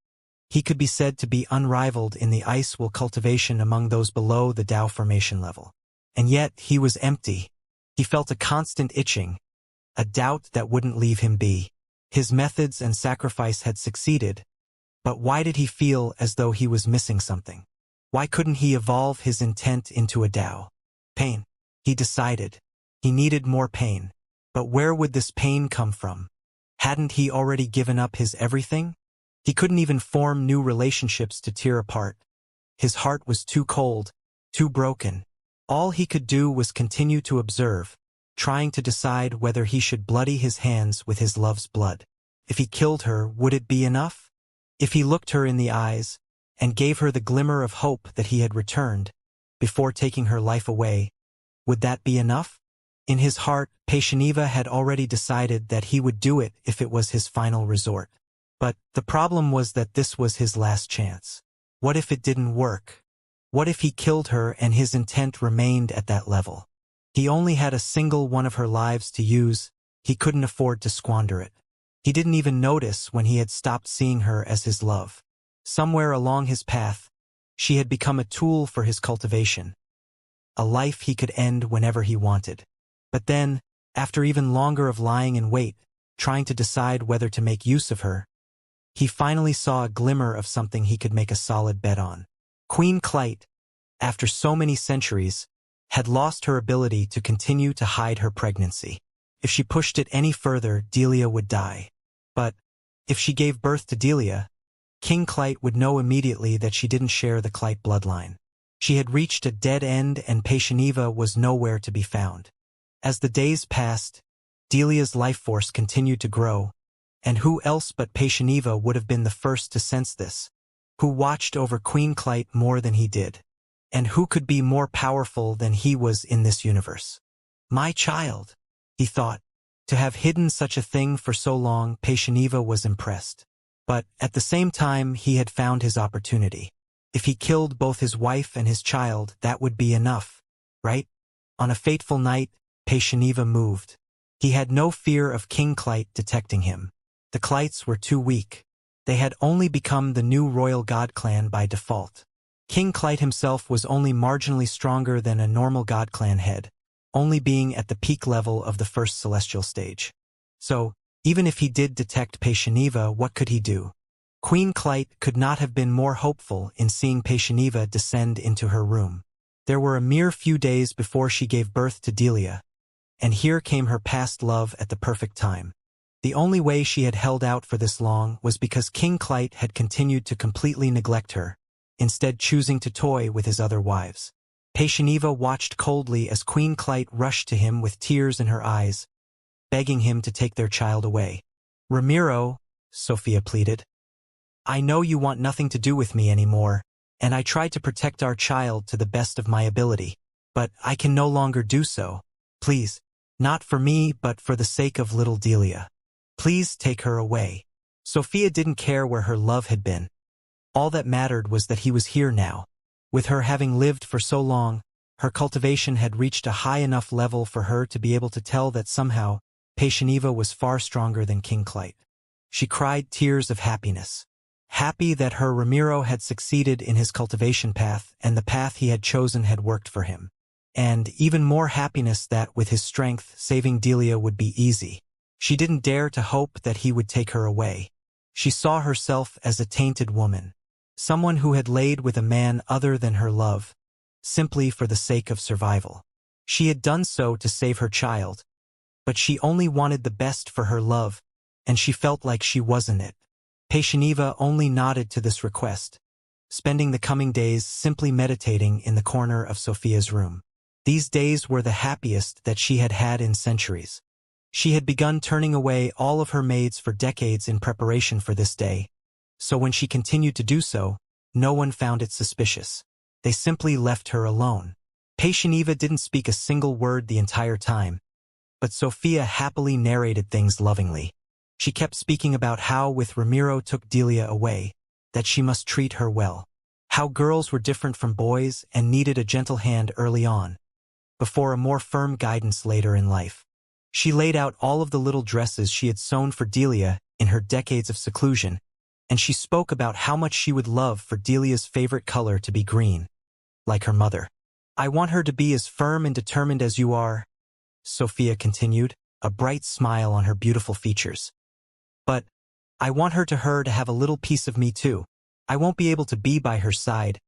he could be said to be unrivaled in the ice wool cultivation among those below the Tao formation level. And yet, he was empty. He felt a constant itching, a doubt that wouldn't leave him be. His methods and sacrifice had succeeded, but why did he feel as though he was missing something? Why couldn't he evolve his intent into a Tao? Pain. He decided. He needed more pain. But where would this pain come from? Hadn't he already given up his everything? He couldn't even form new relationships to tear apart. His heart was too cold, too broken. All he could do was continue to observe, trying to decide whether he should bloody his hands with his love's blood. If he killed her, would it be enough? If he looked her in the eyes and gave her the glimmer of hope that he had returned, before taking her life away, would that be enough? In his heart, Patieniva had already decided that he would do it if it was his final resort. But the problem was that this was his last chance. What if it didn't work? What if he killed her and his intent remained at that level? He only had a single one of her lives to use. He couldn't afford to squander it. He didn't even notice when he had stopped seeing her as his love. Somewhere along his path, she had become a tool for his cultivation. A life he could end whenever he wanted. But then, after even longer of lying in wait, trying to decide whether to make use of her, he finally saw a glimmer of something he could make a solid bet on. Queen Clyte, after so many centuries, had lost her ability to continue to hide her pregnancy. If she pushed it any further, Delia would die. But, if she gave birth to Delia, King Clyte would know immediately that she didn't share the Clyte bloodline. She had reached a dead end and Patieniva was nowhere to be found. As the days passed, Delia's life force continued to grow, and who else but Patieniva would have been the first to sense this? Who watched over Queen Clyte more than he did? And who could be more powerful than he was in this universe? My child, he thought. To have hidden such a thing for so long, Patieniva was impressed. But, at the same time, he had found his opportunity. If he killed both his wife and his child, that would be enough, right? On a fateful night, Patieniva moved. He had no fear of King Clyte detecting him. The Clytes were too weak. They had only become the new royal god clan by default. King Clyte himself was only marginally stronger than a normal god clan head, only being at the peak level of the first celestial stage. So, even if he did detect Patieniva, what could he do? Queen Clyte could not have been more hopeful in seeing Patieniva descend into her room. There were a mere few days before she gave birth to Delia, and here came her past love at the perfect time. The only way she had held out for this long was because King Clyte had continued to completely neglect her, instead choosing to toy with his other wives. Patieniva watched coldly as Queen Clyte rushed to him with tears in her eyes, begging him to take their child away. "Ramiro," Sophia pleaded, "I know you want nothing to do with me anymore, and I tried to protect our child to the best of my ability, but I can no longer do so. Please, not for me but for the sake of little Delia. Please take her away." Sophia didn't care where her love had been. All that mattered was that he was here now. With her having lived for so long, her cultivation had reached a high enough level for her to be able to tell that somehow, Patieniva was far stronger than King Clyte. She cried tears of happiness. Happy that her Ramiro had succeeded in his cultivation path and the path he had chosen had worked for him. and even more happiness that with his strength, saving Delia would be easy. She didn't dare to hope that he would take her away. She saw herself as a tainted woman, someone who had laid with a man other than her love, simply for the sake of survival. She had done so to save her child, but she only wanted the best for her love, and she felt like she wasn't it. Patieniva only nodded to this request, spending the coming days simply meditating in the corner of Sophia's room. These days were the happiest that she had had in centuries. She had begun turning away all of her maids for decades in preparation for this day, so when she continued to do so, no one found it suspicious. They simply left her alone. Patieniva didn't speak a single word the entire time, but Sophia happily narrated things lovingly. She kept speaking about how with Ramiro took Delia away, that she must treat her well. How girls were different from boys and needed a gentle hand early on, before a more firm guidance later in life. She laid out all of the little dresses she had sewn for Delia in her decades of seclusion, and she spoke about how much she would love for Delia's favorite color to be green, like her mother. "I want her to be as firm and determined as you are," Sophia continued, a bright smile on her beautiful features. "But I want her to have a little piece of me too. I won't be able to be by her side,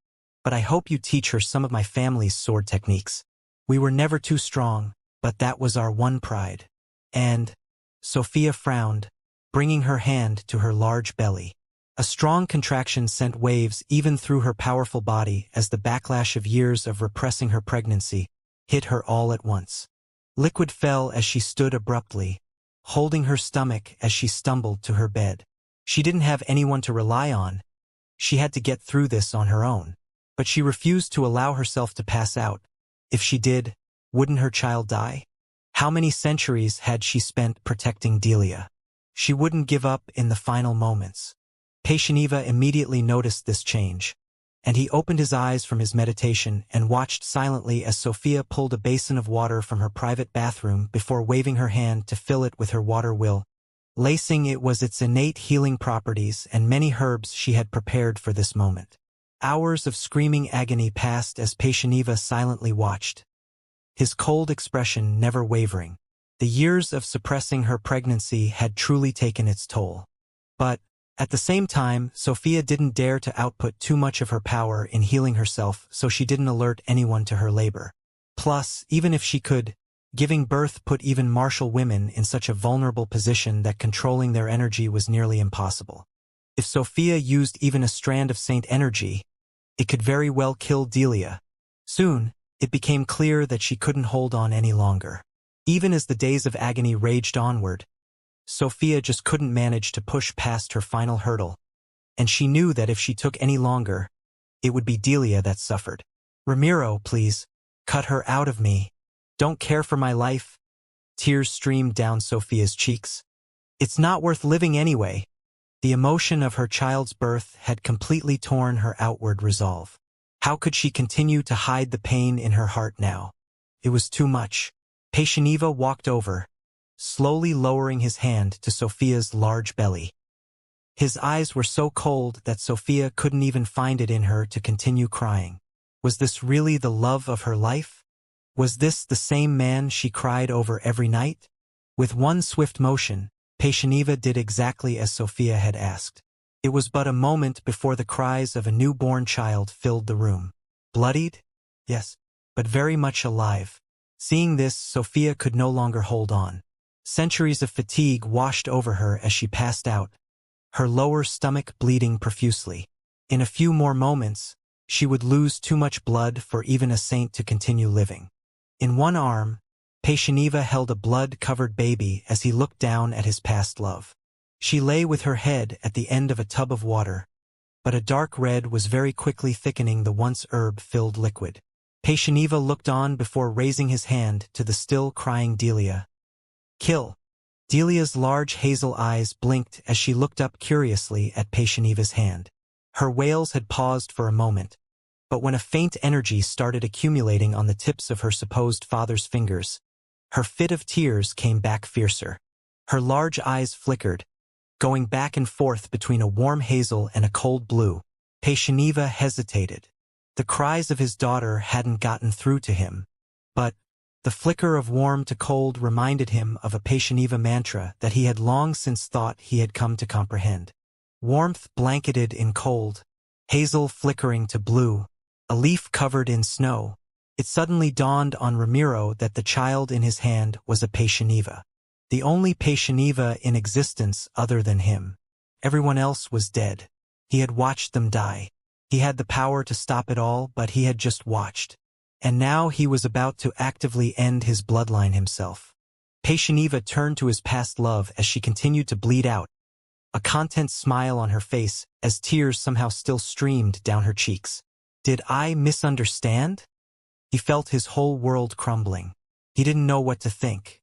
but I hope you teach her some of my family's sword techniques. We were never too strong, but that was our one pride." And Sophia frowned, bringing her hand to her large belly. A strong contraction sent waves even through her powerful body as the backlash of years of repressing her pregnancy hit her all at once. Liquid fell as she stood abruptly, holding her stomach as she stumbled to her bed. She didn't have anyone to rely on. She had to get through this on her own. But she refused to allow herself to pass out. If she did, wouldn't her child die? How many centuries had she spent protecting Delia? She wouldn't give up in the final moments. Patieniva immediately noticed this change, and he opened his eyes from his meditation and watched silently as Sophia pulled a basin of water from her private bathroom before waving her hand to fill it with her water will. Lacing it was its innate healing properties and many herbs she had prepared for this moment. Hours of screaming agony passed as Patieniva silently watched, his cold expression never wavering. The years of suppressing her pregnancy had truly taken its toll. But, at the same time, Sophia didn't dare to output too much of her power in healing herself, so she didn't alert anyone to her labor. Plus, even if she could, giving birth put even martial women in such a vulnerable position that controlling their energy was nearly impossible. If Sophia used even a strand of saint energy, it could very well kill Delia. Soon, it became clear that she couldn't hold on any longer. Even as the days of agony raged onward, Sophia just couldn't manage to push past her final hurdle, and she knew that if she took any longer, it would be Delia that suffered. "Ramiro, please, cut her out of me. Don't care for my life." Tears streamed down Sophia's cheeks. "It's not worth living anyway." The emotion of her child's birth had completely torn her outward resolve. How could she continue to hide the pain in her heart now? It was too much. Patieniva walked over, slowly lowering his hand to Sophia's large belly. His eyes were so cold that Sophia couldn't even find it in her to continue crying. Was this really the love of her life? Was this the same man she cried over every night? With one swift motion, Patieniva did exactly as Sophia had asked. It was but a moment before the cries of a newborn child filled the room. Bloodied? Yes, but very much alive. Seeing this, Sophia could no longer hold on. Centuries of fatigue washed over her as she passed out, her lower stomach bleeding profusely. In a few more moments, she would lose too much blood for even a saint to continue living. In one arm, Patieniva held a blood-covered baby as he looked down at his past love. She lay with her head at the end of a tub of water, but a dark red was very quickly thickening the once herb-filled liquid. Patieniva looked on before raising his hand to the still crying Delia. "Kill." Delia's large hazel eyes blinked as she looked up curiously at Patieniva's hand. Her wails had paused for a moment, but when a faint energy started accumulating on the tips of her supposed father's fingers, her fit of tears came back fiercer. Her large eyes flickered, going back and forth between a warm hazel and a cold blue. Patieniva hesitated. The cries of his daughter hadn't gotten through to him. But the flicker of warm to cold reminded him of a Paishaniva mantra that he had long since thought he had come to comprehend. Warmth blanketed in cold, hazel flickering to blue, a leaf covered in snow. It suddenly dawned on Ramiro that the child in his hand was a Paishaniva. The only Paishaniva in existence other than him. Everyone else was dead. He had watched them die. He had the power to stop it all, but he had just watched. And now he was about to actively end his bloodline himself. Paishaniva turned to his past love as she continued to bleed out, a content smile on her face as tears somehow still streamed down her cheeks. Did I misunderstand? He felt his whole world crumbling. He didn't know what to think.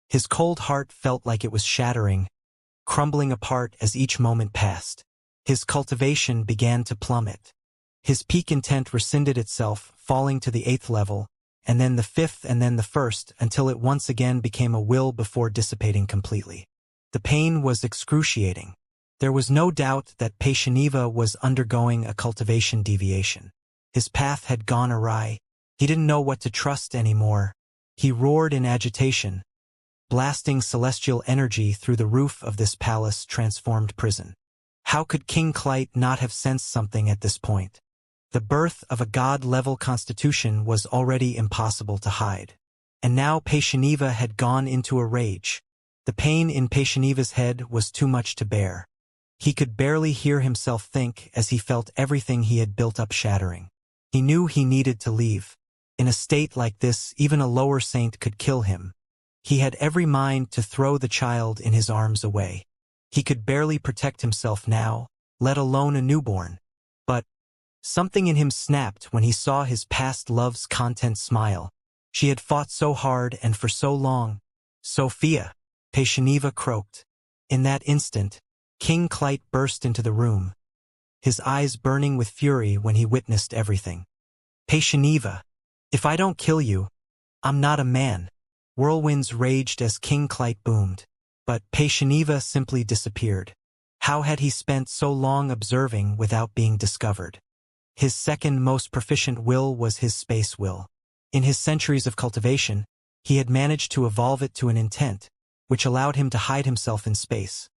His cold heart felt like it was shattering, crumbling apart as each moment passed. His cultivation began to plummet. His peak intent rescinded itself, falling to the 8th level, and then the 5th and then the 1st, until it once again became a will before dissipating completely. The pain was excruciating. There was no doubt that Paishaniva was undergoing a cultivation deviation. His path had gone awry. He didn't know what to trust anymore. He roared in agitation, blasting celestial energy through the roof of this palace-transformed prison. How could King Clyte not have sensed something at this point? The birth of a god-level constitution was already impossible to hide. And now Paishaniva had gone into a rage. The pain in Paishaniva's head was too much to bear. He could barely hear himself think as he felt everything he had built up shattering. He knew he needed to leave. In a state like this, even a lower saint could kill him. He had every mind to throw the child in his arms away. He could barely protect himself now, let alone a newborn. But something in him snapped when he saw his past love's content smile. She had fought so hard and for so long. Sophia, Paishaniva croaked. In that instant, King Clyte burst into the room, his eyes burning with fury when he witnessed everything. Paishaniva, if I don't kill you, I'm not a man. Whirlwinds raged as King Clyte boomed. But Paishaniva simply disappeared. How had he spent so long observing without being discovered? His second most proficient will was his space will. In his centuries of cultivation, he had managed to evolve it to an intent, which allowed him to hide himself in space.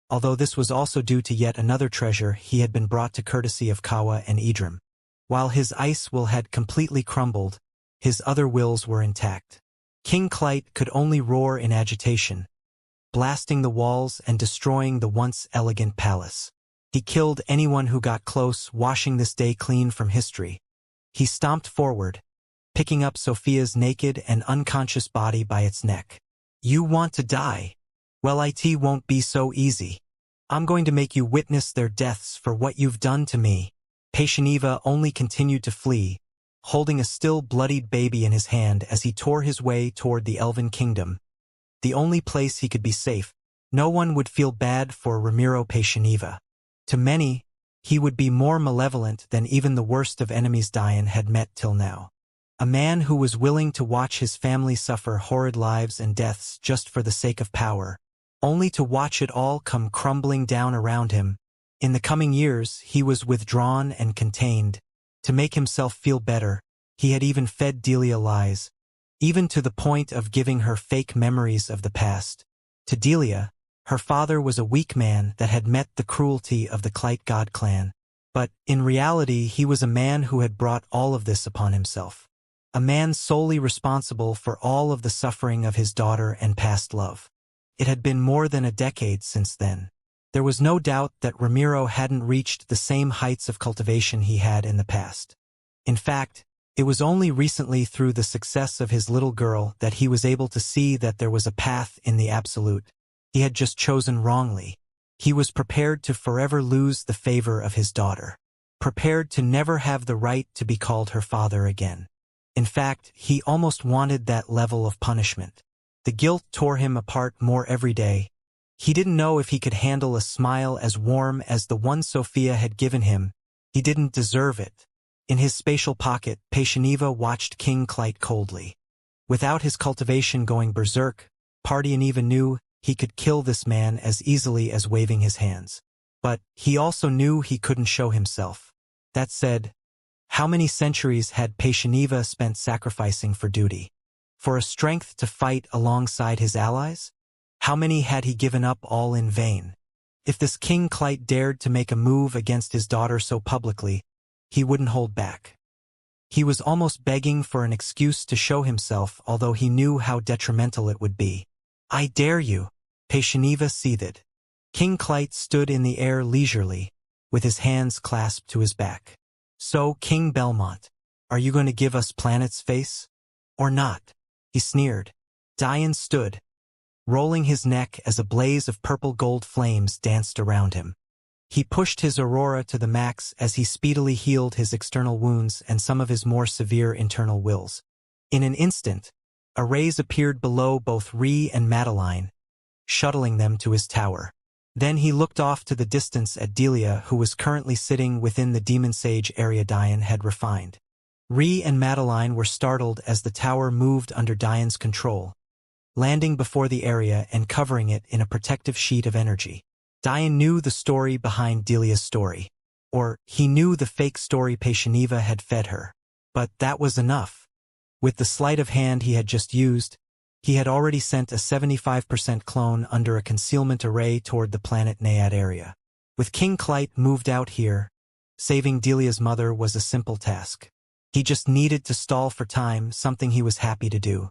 Although this was also due to yet another treasure he had been brought to courtesy of Kawa and Idrim. While his ice will had completely crumbled, his other wills were intact. King Clyte could only roar in agitation, blasting the walls and destroying the once elegant palace. He killed anyone who got close, washing this day clean from history. He stomped forward, picking up Sophia's naked and unconscious body by its neck. You want to die? Well, it won't be so easy. I'm going to make you witness their deaths for what you've done to me. Paishaniva only continued to flee, holding a still bloodied baby in his hand as he tore his way toward the Elven Kingdom. The only place he could be safe. No one would feel bad for Ramiro Paishaniva. To many, he would be more malevolent than even the worst of enemies Diane had met till now. A man who was willing to watch his family suffer horrid lives and deaths just for the sake of power, only to watch it all come crumbling down around him. In the coming years, he was withdrawn and contained. To make himself feel better, he had even fed Delia lies, even to the point of giving her fake memories of the past. To Delia, her father was a weak man that had met the cruelty of the Clyte God clan. But, in reality, he was a man who had brought all of this upon himself. A man solely responsible for all of the suffering of his daughter and past love. It had been more than a decade since then. There was no doubt that Ramiro hadn't reached the same heights of cultivation he had in the past. In fact, it was only recently through the success of his little girl that he was able to see that there was a path in the absolute. He had just chosen wrongly. He was prepared to forever lose the favor of his daughter. Prepared to never have the right to be called her father again. In fact, he almost wanted that level of punishment. The guilt tore him apart more every day. He didn't know if he could handle a smile as warm as the one Sophia had given him. He didn't deserve it. In his spatial pocket, Paishaniva watched King Clyte coldly. Without his cultivation going berserk, Paishaniva knew he could kill this man as easily as waving his hands. But he also knew he couldn't show himself. That said, How many centuries had Paishaniva spent sacrificing for duty? For a strength to fight alongside his allies? How many had he given up all in vain? If this King Clight dared to make a move against his daughter so publicly, he wouldn't hold back. He was almost begging for an excuse to show himself, although he knew how detrimental it would be. "I dare you," Paishaniva seethed. King Clight stood in the air leisurely, with his hands clasped to his back. "So, King Belmont, are you going to give us Planet's face? Or not?" he sneered. Dian stood, rolling his neck as a blaze of purple-gold flames danced around him. He pushed his aurora to the max as he speedily healed his external wounds and some of his more severe internal wills. In an instant, a rays appeared below both Ree and Madeline, shuttling them to his tower. Then he looked off to the distance at Delia, who was currently sitting within the Demon Sage area Dian had refined. Ree and Madeline were startled as the tower moved under Dian's control, landing before the area and covering it in a protective sheet of energy. Dian knew the story behind Delia's story. Or, he knew the fake story Paishaniva had fed her. But that was enough. With the sleight of hand he had just used, he had already sent a 75% clone under a concealment array toward the planet Naiad area. With King Clight moved out here, saving Delia's mother was a simple task. He just needed to stall for time, something he was happy to do.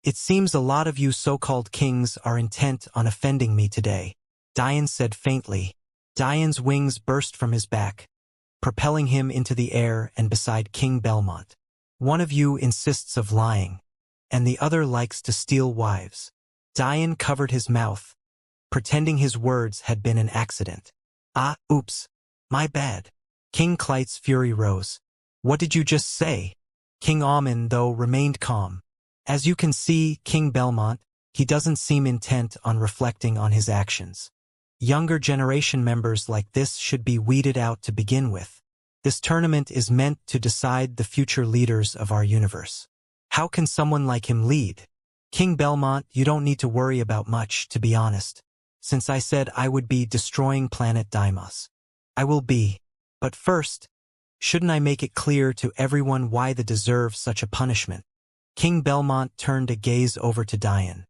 "It seems a lot of you so-called kings are intent on offending me today," Dian said faintly. Dian's wings burst from his back, propelling him into the air and beside King Belmont. "One of you insists of lying, and the other likes to steal wives." Dian covered his mouth, pretending his words had been an accident. "Ah, oops. My bad." King Clight's fury rose. "What did you just say?" King Amen, though, remained calm. "As you can see, King Belmont, he doesn't seem intent on reflecting on his actions. Younger generation members like this should be weeded out to begin with. This tournament is meant to decide the future leaders of our universe. How can someone like him lead? King Belmont, you don't need to worry about much, to be honest. Since I said I would be destroying planet Deimos, I will be. But first, shouldn't I make it clear to everyone why they deserve such a punishment?" King Belmont turned a gaze over to Dian.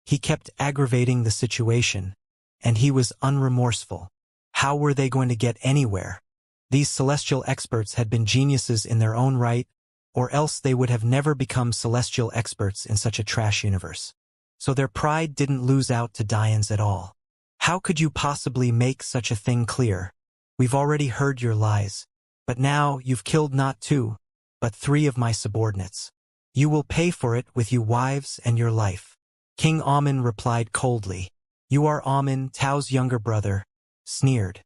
He kept aggravating the situation, and he was unremorseful. How were they going to get anywhere? These celestial experts had been geniuses in their own right, or else they would have never become celestial experts in such a trash universe. So their pride didn't lose out to Dian's at all. "How could you possibly make such a thing clear? We've already heard your lies, but now you've killed not 2, but 3 of my subordinates. You will pay for it with your wives and your life." King Amen replied coldly. "You are Amen, Tao's younger brother," sneered.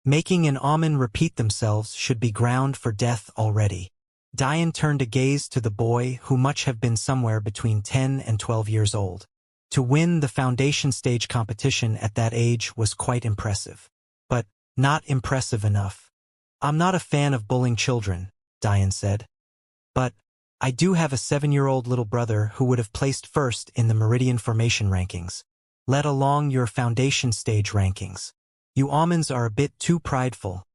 "Making an Amen repeat themselves should be ground for death already." Dian turned a gaze to the boy, who must have been somewhere between 10 and 12 years old. To win the foundation stage competition at that age was quite impressive. But not impressive enough. "I'm not a fan of bullying children," Dian said. "But I do have a 7-year-old little brother who would have placed first in the Meridian Formation rankings, let alone your foundation stage rankings. You Amens are a bit too prideful."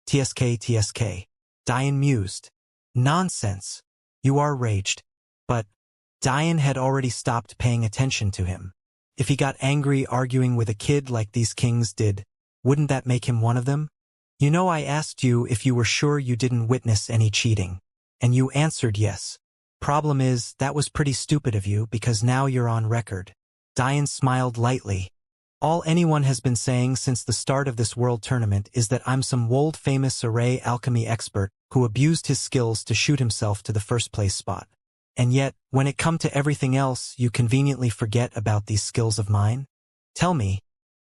TSK. Dian mused. "Nonsense." You are raged. But Dian had already stopped paying attention to him. If he got angry arguing with a kid like these kings did, wouldn't that make him one of them? "You know, I asked you if you were sure you didn't witness any cheating, and you answered yes. Problem is, that was pretty stupid of you because now you're on record." Dian smiled lightly. "All anyone has been saying since the start of this world tournament is that I'm some world-famous array alchemy expert who abused his skills to shoot himself to the first-place spot. And yet, when it come to everything else, you conveniently forget about these skills of mine? Tell me,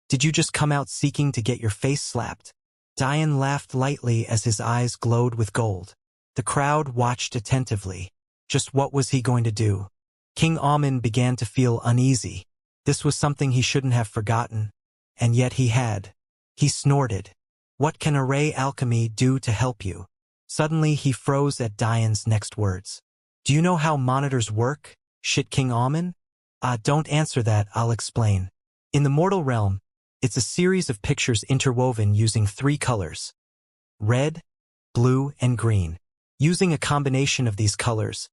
did you just come out seeking to get your face slapped?" Dian laughed lightly as his eyes glowed with gold. The crowd watched attentively. Just what was he going to do? King Amen began to feel uneasy. This was something he shouldn't have forgotten, and yet he had. He snorted. "What can array alchemy do to help you?" Suddenly he froze at Dian's next words. "Do you know how monitors work, shit King Amen?" Don't answer that, I'll explain. In the mortal realm, it's a series of pictures interwoven using 3 colors: red, blue, and green. Using a combination of these colors,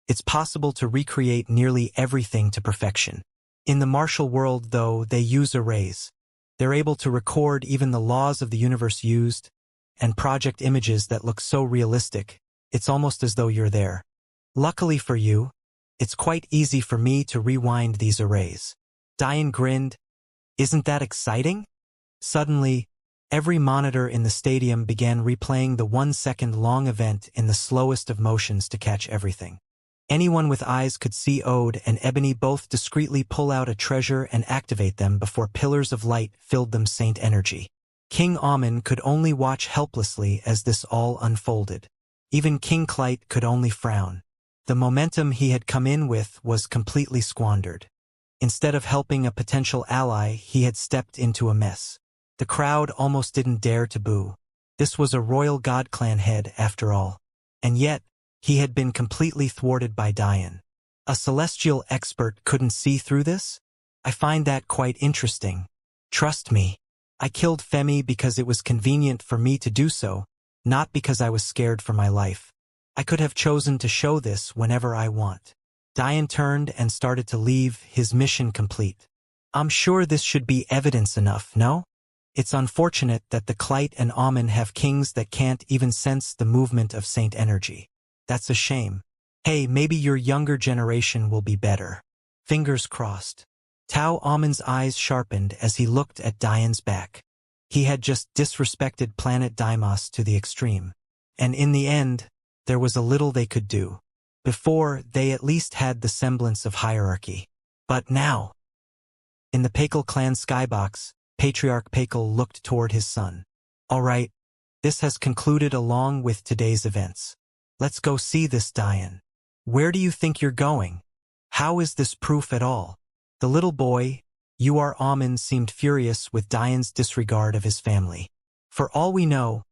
it's possible to recreate nearly everything to perfection. In the martial world, though, they use arrays. They're able to record even the laws of the universe used, and project images that look so realistic, it's almost as though you're there. Luckily for you, it's quite easy for me to rewind these arrays. Diane grinned. Isn't that exciting? Suddenly, every monitor in the stadium began replaying the 1-second-long event in the slowest of motions to catch everything. Anyone with eyes could see Ode and Ebony both discreetly pull out a treasure and activate them before pillars of light filled them saint energy. King Amen could only watch helplessly as this all unfolded. Even King Clyte could only frown. The momentum he had come in with was completely squandered. Instead of helping a potential ally, he had stepped into a mess. The crowd almost didn't dare to boo. This was a royal god clan head, after all. And yet, he had been completely thwarted by Diane. A celestial expert couldn't see through this? I find that quite interesting. Trust me. I killed Femi because it was convenient for me to do so, not because I was scared for my life. I could have chosen to show this whenever I want. Diane turned and started to leave, his mission complete. I'm sure this should be evidence enough, no? It's unfortunate that the Clyte and Amen have kings that can't even sense the movement of saint energy. That's a shame. Hey, maybe your younger generation will be better. Fingers crossed. Tao Amen's eyes sharpened as he looked at Diane's back. He had just disrespected planet Deimos to the extreme. And in the end, there was a little they could do. Before, they at least had the semblance of hierarchy. But now... In the Pakal clan skybox, Patriarch Pakal looked toward his son. All right, this has concluded along with today's events. Let's go see this Diane. Where do you think you're going? How is this proof at all? The little boy, U.R. Amen, seemed furious with Diane's disregard of his family. For all we know,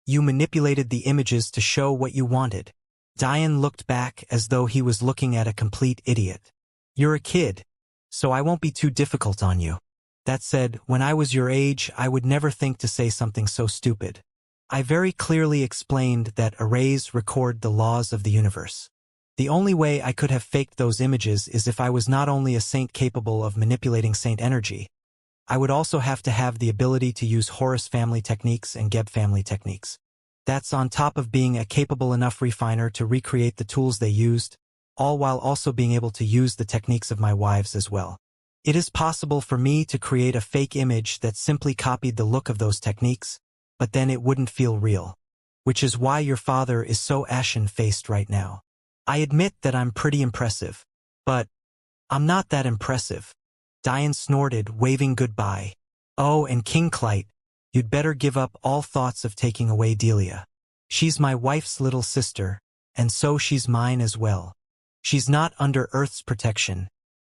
you manipulated the images to show what you wanted. Diane looked back as though he was looking at a complete idiot. You're a kid, so I won't be too difficult on you. That said, when I was your age, I would never think to say something so stupid. I very clearly explained that arrays record the laws of the universe. The only way I could have faked those images is if I was not only a saint capable of manipulating saint energy, I would also have to have the ability to use Horus family techniques and Geb family techniques. That's on top of being a capable enough refiner to recreate the tools they used, all while also being able to use the techniques of my wives as well. It is possible for me to create a fake image that simply copied the look of those techniques, but then it wouldn't feel real. Which is why your father is so ashen-faced right now. I admit that I'm pretty impressive, but I'm not that impressive. Diane snorted, waving goodbye. Oh, and King Clyte, you'd better give up all thoughts of taking away Delia. She's my wife's little sister, and so she's mine as well. She's not under Earth's protection.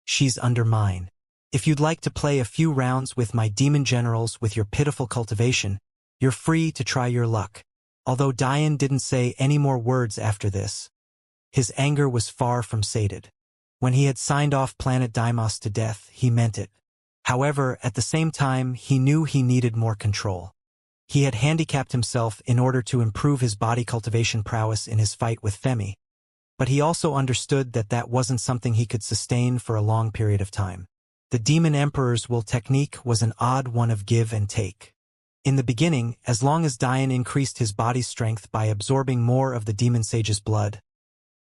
She's under mine. If you'd like to play a few rounds with my demon generals with your pitiful cultivation, you're free to try your luck. Although Diane didn't say any more words after this, his anger was far from sated. When he had signed off planet Deimos to death, he meant it. However, at the same time, he knew he needed more control. He had handicapped himself in order to improve his body cultivation prowess in his fight with Femi, but he also understood that that wasn't something he could sustain for a long period of time. The Demon Emperor's will technique was an odd one of give and take. In the beginning, as long as Diane increased his body's strength by absorbing more of the Demon Sage's blood,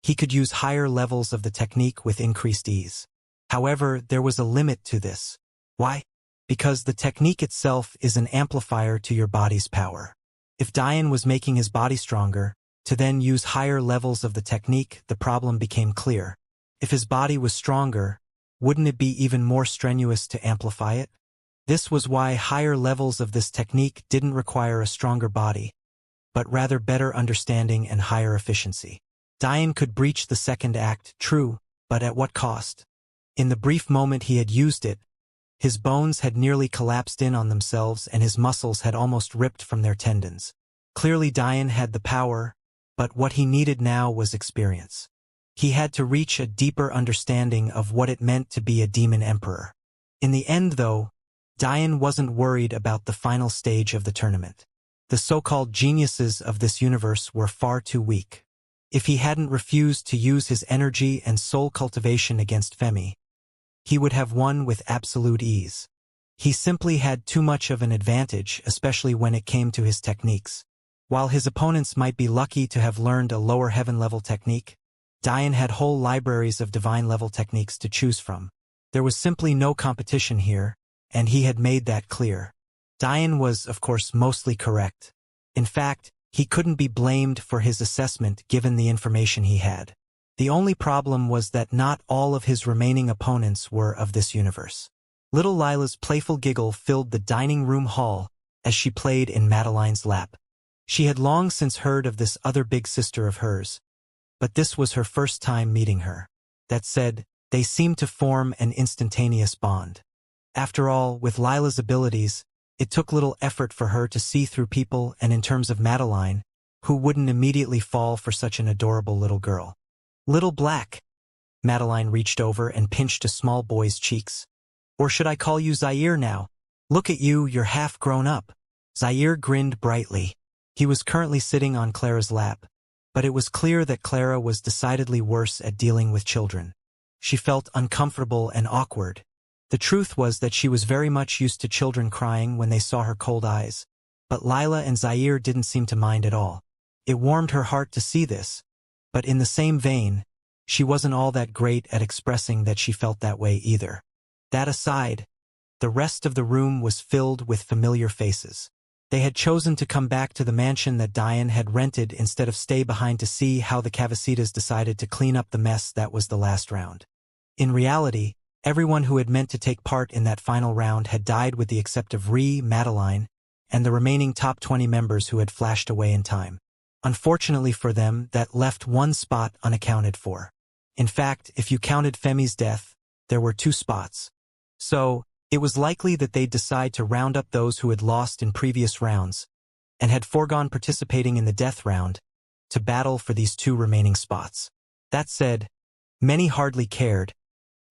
he could use higher levels of the technique with increased ease. However, there was a limit to this. Why? Because the technique itself is an amplifier to your body's power. If Diane was making his body stronger, to then use higher levels of the technique, the problem became clear. If his body was stronger, wouldn't it be even more strenuous to amplify it? This was why higher levels of this technique didn't require a stronger body, but rather better understanding and higher efficiency. Diane could breach the second act, true, but at what cost? In the brief moment he had used it, his bones had nearly collapsed in on themselves and his muscles had almost ripped from their tendons. Clearly Diane had the power, but what he needed now was experience. He had to reach a deeper understanding of what it meant to be a demon emperor. In the end, though, Diane wasn't worried about the final stage of the tournament. The so-called geniuses of this universe were far too weak. If he hadn't refused to use his energy and soul cultivation against Femi, he would have won with absolute ease. He simply had too much of an advantage, especially when it came to his techniques. While his opponents might be lucky to have learned a lower heaven-level technique, Dian had whole libraries of divine-level techniques to choose from. There was simply no competition here, and he had made that clear. Dian was, of course, mostly correct. In fact, he couldn't be blamed for his assessment given the information he had. The only problem was that not all of his remaining opponents were of this universe. Little Lila's playful giggle filled the dining room hall as she played in Madeline's lap. She had long since heard of this other big sister of hers, but this was her first time meeting her. That said, they seemed to form an instantaneous bond. After all, with Lila's abilities, it took little effort for her to see through people, and in terms of Madeline, who wouldn't immediately fall for such an adorable little girl? Little Black. Madeline reached over and pinched a small boy's cheeks. Or should I call you Zaire now? Look at you, you're half grown up. Zaire grinned brightly. He was currently sitting on Clara's lap, but it was clear that Clara was decidedly worse at dealing with children. She felt uncomfortable and awkward. The truth was that she was very much used to children crying when they saw her cold eyes, but Lila and Zaire didn't seem to mind at all. It warmed her heart to see this, but in the same vein, she wasn't all that great at expressing that she felt that way either. That aside, the rest of the room was filled with familiar faces. They had chosen to come back to the mansion that Dian had rented instead of stay behind to see how the Cavasitas decided to clean up the mess that was the last round. In reality, everyone who had meant to take part in that final round had died with the exception of Madeline, and the remaining top 20 members who had flashed away in time. Unfortunately for them, that left one spot unaccounted for. In fact, if you counted Femi's death, there were 2 spots. So, it was likely that they'd decide to round up those who had lost in previous rounds, and had foregone participating in the death round, to battle for these 2 remaining spots. That said, many hardly cared.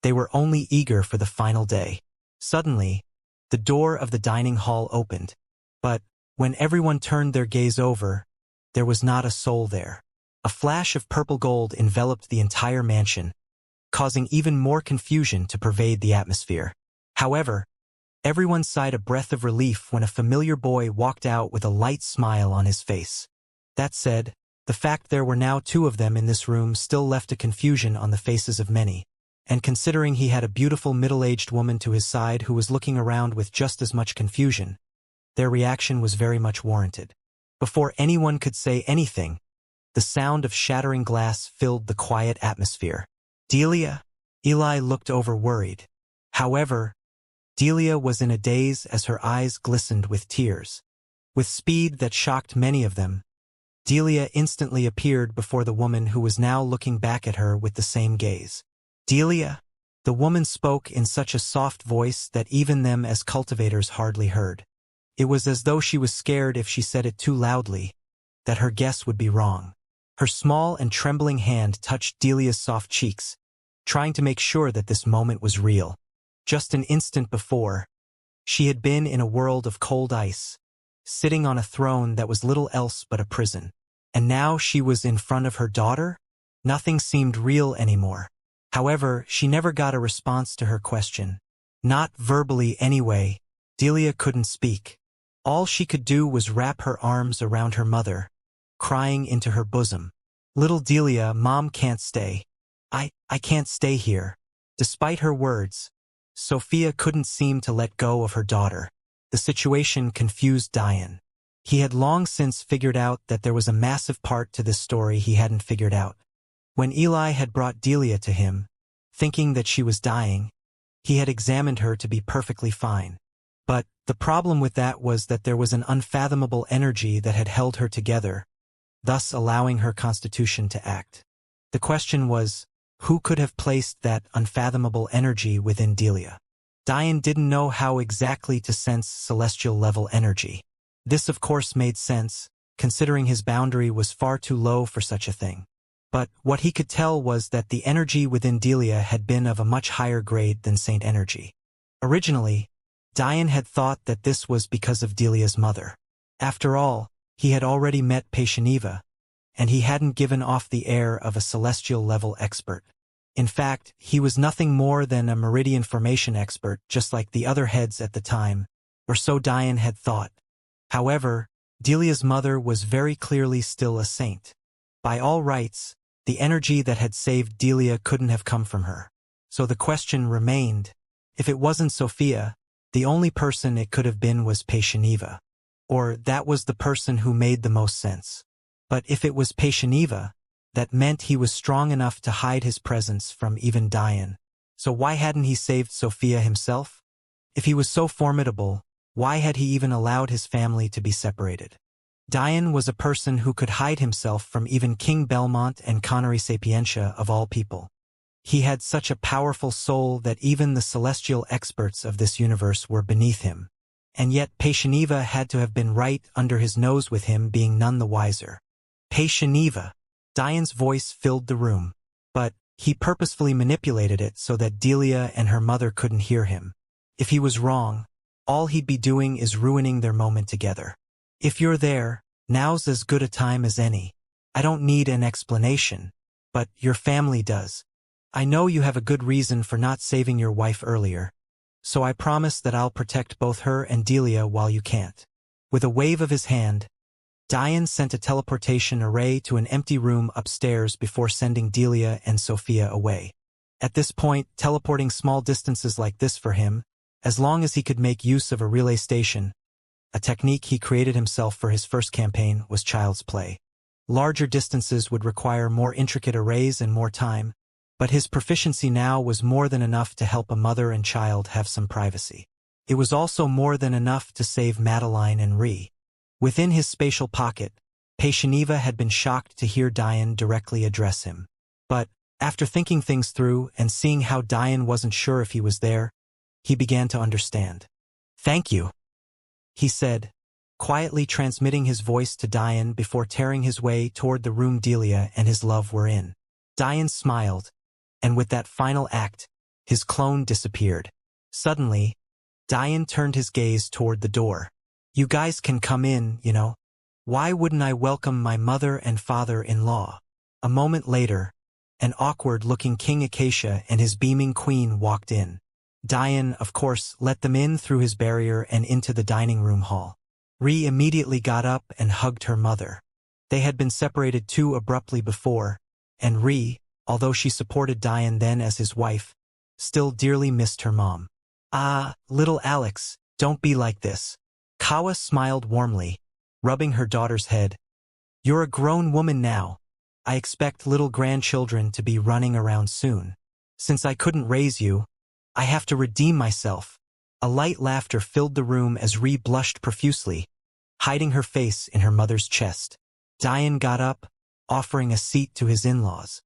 They were only eager for the final day. Suddenly, the door of the dining hall opened, but when everyone turned their gaze over, there was not a soul there. A flash of purple gold enveloped the entire mansion, causing even more confusion to pervade the atmosphere. However, everyone sighed a breath of relief when a familiar boy walked out with a light smile on his face. That said, the fact there were now 2 of them in this room still left a confusion on the faces of many, and considering he had a beautiful middle-aged woman to his side who was looking around with just as much confusion, their reaction was very much warranted. Before anyone could say anything, the sound of shattering glass filled the quiet atmosphere. Delia? Eli looked over worried. However, Delia was in a daze as her eyes glistened with tears. With speed that shocked many of them, Delia instantly appeared before the woman who was now looking back at her with the same gaze. Delia? The woman spoke in such a soft voice that even them as cultivators hardly heard. It was as though she was scared if she said it too loudly, that her guess would be wrong. Her small and trembling hand touched Delia's soft cheeks, trying to make sure that this moment was real. Just an instant before, she had been in a world of cold ice, sitting on a throne that was little else but a prison. And now she was in front of her daughter? Nothing seemed real anymore. However, she never got a response to her question. Not verbally anyway. Delia couldn't speak. All she could do was wrap her arms around her mother, crying into her bosom. Little Delia, Mom can't stay. I can't stay here. Despite her words, Sophia couldn't seem to let go of her daughter. The situation confused Dian. He had long since figured out that there was a massive part to this story he hadn't figured out. When Eli had brought Delia to him, thinking that she was dying, he had examined her to be perfectly fine. But the problem with that was that there was an unfathomable energy that had held her together, thus allowing her constitution to act. The question was, who could have placed that unfathomable energy within Delia? Dian didn't know how exactly to sense celestial-level energy. This of course made sense, considering his boundary was far too low for such a thing. But what he could tell was that the energy within Delia had been of a much higher grade than Saint energy. Originally, Dian had thought that this was because of Delia's mother. After all, he had already met Patieniva, and he hadn't given off the air of a celestial-level expert. In fact, he was nothing more than a meridian formation expert, just like the other heads at the time, or so Diane had thought. However, Delia's mother was very clearly still a saint. By all rights, the energy that had saved Delia couldn't have come from her. So the question remained, if it wasn't Sophia, the only person it could have been was Patieniva. Or that was the person who made the most sense. But if it was Patieniva, that meant he was strong enough to hide his presence from even Diane. So why hadn't he saved Sophia himself? If he was so formidable, why had he even allowed his family to be separated? Diane was a person who could hide himself from even King Belmont and Connery Sapientia of all people. He had such a powerful soul that even the celestial experts of this universe were beneath him. And yet Patieniva had to have been right under his nose with him being none the wiser. Patieniva! Diane's voice filled the room. But he purposefully manipulated it so that Delia and her mother couldn't hear him. If he was wrong, all he'd be doing is ruining their moment together. If you're there, now's as good a time as any. I don't need an explanation, but your family does. I know you have a good reason for not saving your wife earlier, so I promise that I'll protect both her and Delia while you can't. With a wave of his hand, Diane sent a teleportation array to an empty room upstairs before sending Delia and Sophia away. At this point, teleporting small distances like this for him, as long as he could make use of a relay station, a technique he created himself for his first campaign, was child's play. Larger distances would require more intricate arrays and more time, but his proficiency now was more than enough to help a mother and child have some privacy. It was also more than enough to save Madeline and Ree. Within his spatial pocket, Patieniva had been shocked to hear Diane directly address him. But, after thinking things through and seeing how Diane wasn't sure if he was there, he began to understand. "Thank you," he said, quietly transmitting his voice to Diane before tearing his way toward the room Delia and his love were in. Diane smiled, and with that final act, his clone disappeared. Suddenly, Diane turned his gaze toward the door. "You guys can come in, you know. Why wouldn't I welcome my mother and father-in-law?" A moment later, an awkward-looking King Acacia and his beaming queen walked in. Diane, of course, let them in through his barrier and into the dining room hall. Ree immediately got up and hugged her mother. They had been separated too abruptly before, and Ree, although she supported Diane then as his wife, still dearly missed her mom. "Ah, little Alex, don't be like this." Kawa smiled warmly, rubbing her daughter's head. "You're a grown woman now. I expect little grandchildren to be running around soon. Since I couldn't raise you, I have to redeem myself." A light laughter filled the room as Ree blushed profusely, hiding her face in her mother's chest. Diane got up, offering a seat to his in-laws.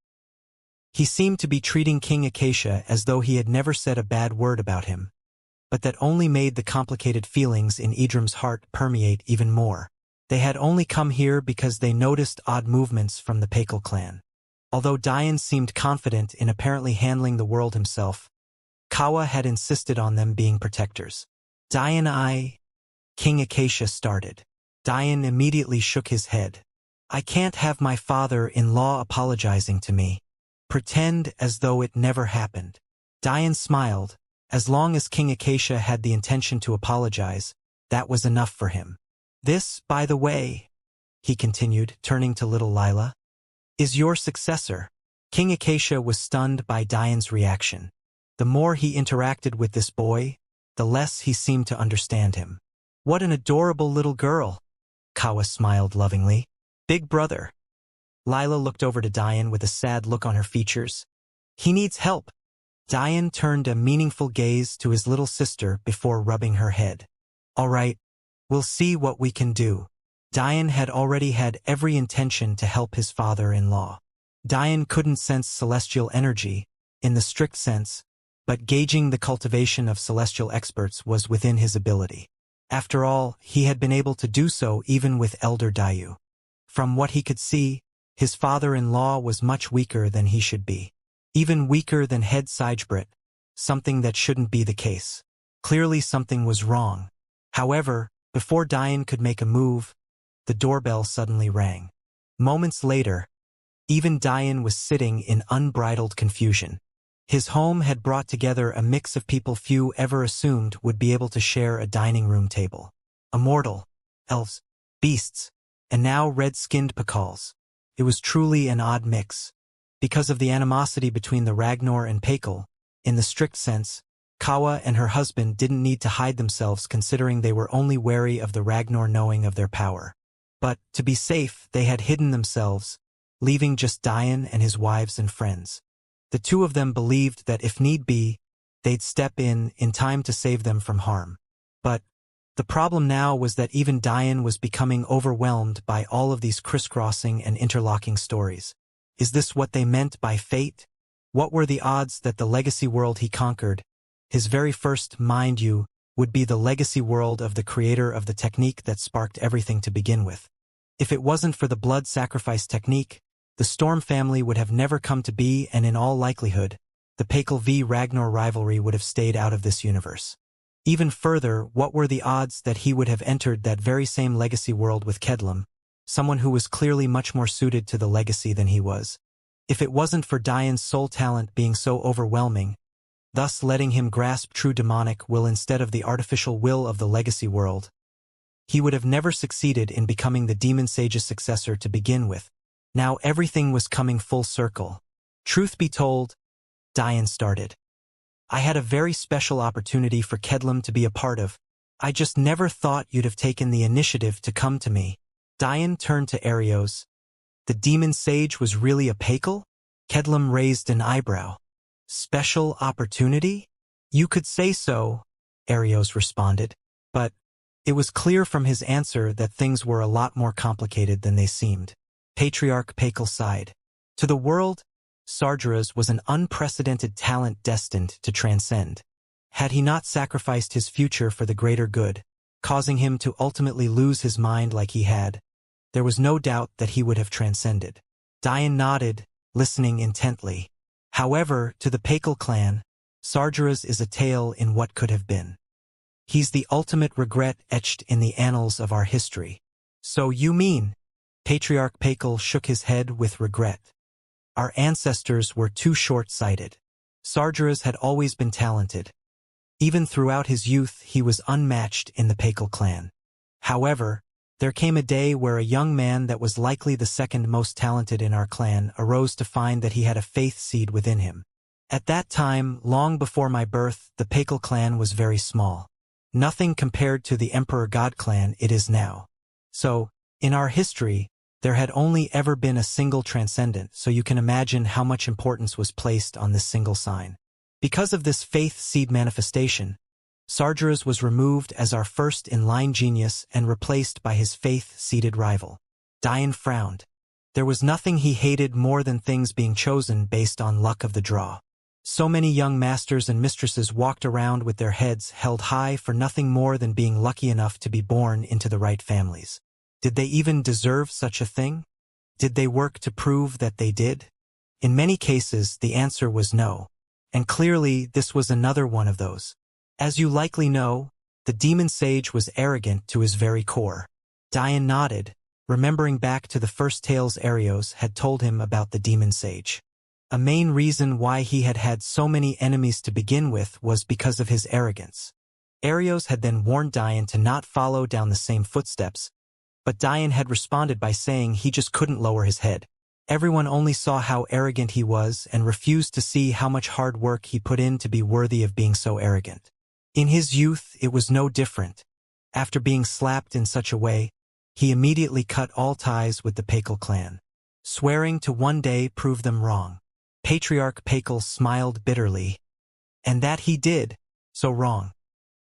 He seemed to be treating King Acacia as though he had never said a bad word about him, but that only made the complicated feelings in Idrim's heart permeate even more. They had only come here because they noticed odd movements from the Pakal clan. Although Diane seemed confident in apparently handling the world himself, Kawa had insisted on them being protectors. King Acacia started. Diane immediately shook his head. "I can't have my father-in-law apologizing to me. Pretend as though it never happened." Diane smiled. As long as King Acacia had the intention to apologize, that was enough for him. "This, by the way," he continued, turning to little Lila, "is your successor." King Acacia was stunned by Diane's reaction. The more he interacted with this boy, the less he seemed to understand him. "What an adorable little girl," Kawa smiled lovingly. "Big brother." Lila looked over to Diane with a sad look on her features. "He needs help." Diane turned a meaningful gaze to his little sister before rubbing her head. "All right, we'll see what we can do." Diane had already had every intention to help his father-in-law. Diane couldn't sense celestial energy, in the strict sense, but gauging the cultivation of celestial experts was within his ability. After all, he had been able to do so even with Elder Dayu. From what he could see, his father-in-law was much weaker than he should be. Even weaker than Head Sijbrit, something that shouldn't be the case. Clearly something was wrong. However, before Diane could make a move, the doorbell suddenly rang. Moments later, even Dian was sitting in unbridled confusion. His home had brought together a mix of people few ever assumed would be able to share a dining room table. Immortal, elves, beasts, and now red-skinned Pakals. It was truly an odd mix. Because of the animosity between the Ragnar and Pakal, in the strict sense, Kawa and her husband didn't need to hide themselves considering they were only wary of the Ragnar knowing of their power. But, to be safe, they had hidden themselves, leaving just Dian and his wives and friends. The two of them believed that if need be, they'd step in time to save them from harm. But the problem now was that even Dian was becoming overwhelmed by all of these crisscrossing and interlocking stories. Is this what they meant by fate? What were the odds that the legacy world he conquered, his very first, mind you, would be the legacy world of the creator of the technique that sparked everything to begin with? If it wasn't for the blood sacrifice technique, the Storm family would have never come to be, and in all likelihood, the Pakal v Ragnar rivalry would have stayed out of this universe. Even further, what were the odds that he would have entered that very same legacy world with Kedlam, someone who was clearly much more suited to the legacy than he was? If it wasn't for Dian's soul talent being so overwhelming, thus letting him grasp true demonic will instead of the artificial will of the legacy world, he would have never succeeded in becoming the demon sage's successor to begin with. Now everything was coming full circle. Truth be told, Dian started. I had a very special opportunity for Kedlam to be a part of. I just never thought you'd have taken the initiative to come to me. Dian turned to Arios. The demon sage was really a Pakal? Kedlam raised an eyebrow. Special opportunity? You could say so, Arios responded. But it was clear from his answer that things were a lot more complicated than they seemed. Patriarch Pakal sighed. To the world, Sargeras was an unprecedented talent destined to transcend. Had he not sacrificed his future for the greater good, causing him to ultimately lose his mind like he had, there was no doubt that he would have transcended. Dian nodded, listening intently. However, to the Pakal clan, Sargeras is a tale in what could have been. He's the ultimate regret etched in the annals of our history. So you mean? Patriarch Pakal shook his head with regret. Our ancestors were too short-sighted. Sargeras had always been talented. Even throughout his youth he was unmatched in the Pakal clan. However, there came a day where a young man that was likely the second most talented in our clan arose to find that he had a faith seed within him. At that time, long before my birth, the Pakal clan was very small. Nothing compared to the Emperor God clan it is now. So, in our history, there had only ever been a single transcendent, so you can imagine how much importance was placed on this single sign. Because of this faith seed manifestation, Sargeras was removed as our first in-line genius and replaced by his faith-seeded rival. Dian frowned. There was nothing he hated more than things being chosen based on luck of the draw. So many young masters and mistresses walked around with their heads held high for nothing more than being lucky enough to be born into the right families. Did they even deserve such a thing? Did they work to prove that they did? In many cases, the answer was no. And clearly, this was another one of those. As you likely know, the demon sage was arrogant to his very core. Dian nodded, remembering back to the first tales Arios had told him about the demon sage. A main reason why he had had so many enemies to begin with was because of his arrogance. Arios had then warned Dian to not follow down the same footsteps, but Dian had responded by saying he just couldn't lower his head. Everyone only saw how arrogant he was and refused to see how much hard work he put in to be worthy of being so arrogant. In his youth, it was no different. After being slapped in such a way, he immediately cut all ties with the Pakal clan, swearing to one day prove them wrong. Patriarch Pakal smiled bitterly. And that he did, so wrong.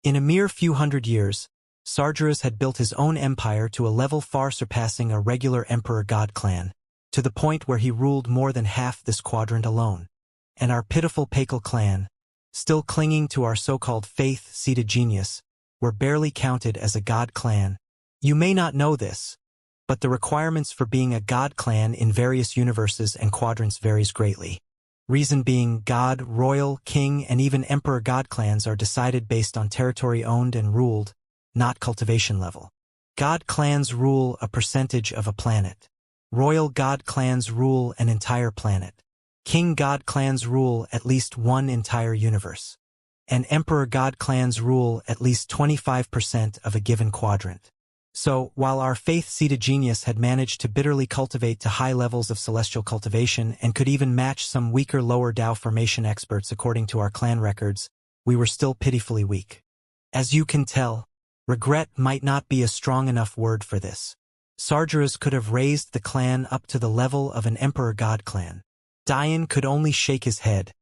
In a mere few hundred years, Sargeras had built his own empire to a level far surpassing a regular Emperor God clan, to the point where he ruled more than half this quadrant alone. And our pitiful Pakal clan, still clinging to our so-called faith-seeded genius, were barely counted as a God clan. You may not know this, but the requirements for being a God clan in various universes and quadrants varies greatly. Reason being, God, royal, king, and even Emperor God clans are decided based on territory owned and ruled, not cultivation level. God clans rule a percentage of a planet. Royal God clans rule an entire planet. King God clans rule at least one entire universe. And Emperor God clans rule at least 25% of a given quadrant. So, while our faith-seated genius had managed to bitterly cultivate to high levels of celestial cultivation and could even match some weaker lower Tao formation experts according to our clan records, we were still pitifully weak. As you can tell, regret might not be a strong enough word for this. Sargeras could have raised the clan up to the level of an Emperor God clan. Dian could only shake his head.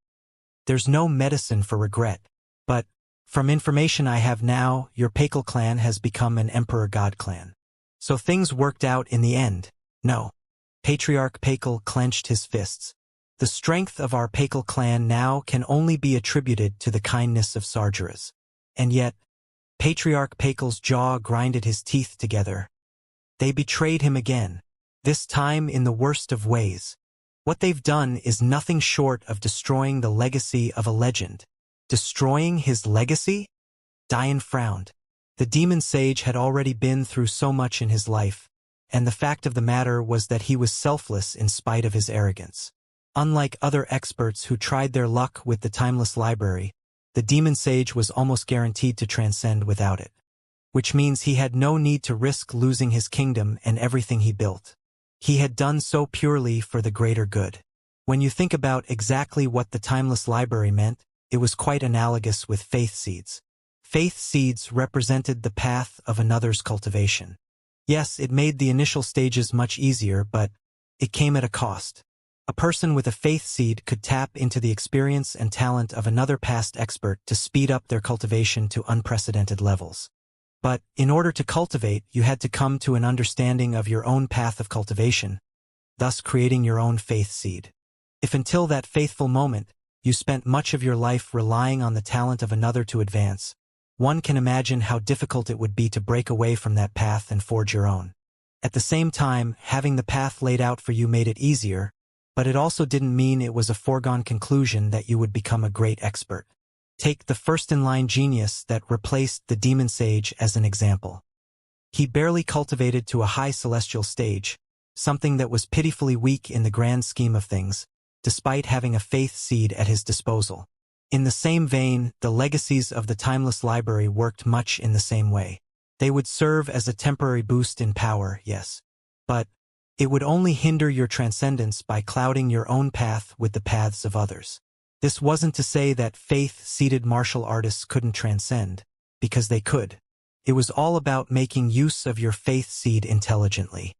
There's no medicine for regret, but from information I have now, your Pakal clan has become an Emperor God clan. So things worked out in the end. No. Patriarch Pakal clenched his fists. The strength of our Pakal clan now can only be attributed to the kindness of Sargeras. And yet, Patriarch Pakal's jaw grinded his teeth together. They betrayed him again, this time in the worst of ways. What they've done is nothing short of destroying the legacy of a legend. Destroying his legacy? Dian frowned. The demon sage had already been through so much in his life, and the fact of the matter was that he was selfless in spite of his arrogance. Unlike other experts who tried their luck with the timeless library, the demon sage was almost guaranteed to transcend without it. Which means he had no need to risk losing his kingdom and everything he built. He had done so purely for the greater good. When you think about exactly what the timeless library meant, it was quite analogous with faith seeds. Faith seeds represented the path of another's cultivation. Yes, it made the initial stages much easier, but it came at a cost. A person with a faith seed could tap into the experience and talent of another past expert to speed up their cultivation to unprecedented levels. But in order to cultivate, you had to come to an understanding of your own path of cultivation, thus creating your own faith seed. If until that faithful moment, you spent much of your life relying on the talent of another to advance, one can imagine how difficult it would be to break away from that path and forge your own. At the same time, having the path laid out for you made it easier, but it also didn't mean it was a foregone conclusion that you would become a great expert. Take the first-in-line genius that replaced the demon sage as an example. He barely cultivated to a high celestial stage, something that was pitifully weak in the grand scheme of things, despite having a faith seed at his disposal. In the same vein, the legacies of the timeless library worked much in the same way. They would serve as a temporary boost in power, yes, but it would only hinder your transcendence by clouding your own path with the paths of others. This wasn't to say that faith-seeded martial artists couldn't transcend, because they could. It was all about making use of your faith seed intelligently.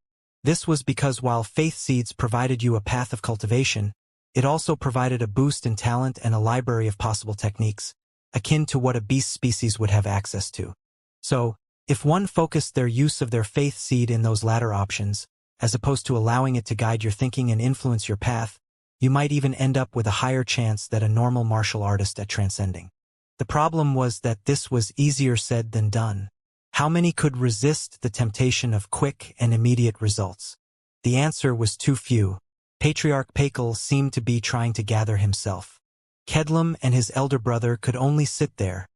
This was because while faith seeds provided you a path of cultivation, it also provided a boost in talent and a library of possible techniques, akin to what a beast species would have access to. So, if one focused their use of their faith seed in those latter options, as opposed to allowing it to guide your thinking and influence your path, you might even end up with a higher chance than a normal martial artist at transcending. The problem was that this was easier said than done. How many could resist the temptation of quick and immediate results? The answer was too few. Patriarch Pakal seemed to be trying to gather himself. Kedlam and his elder brother could only sit there,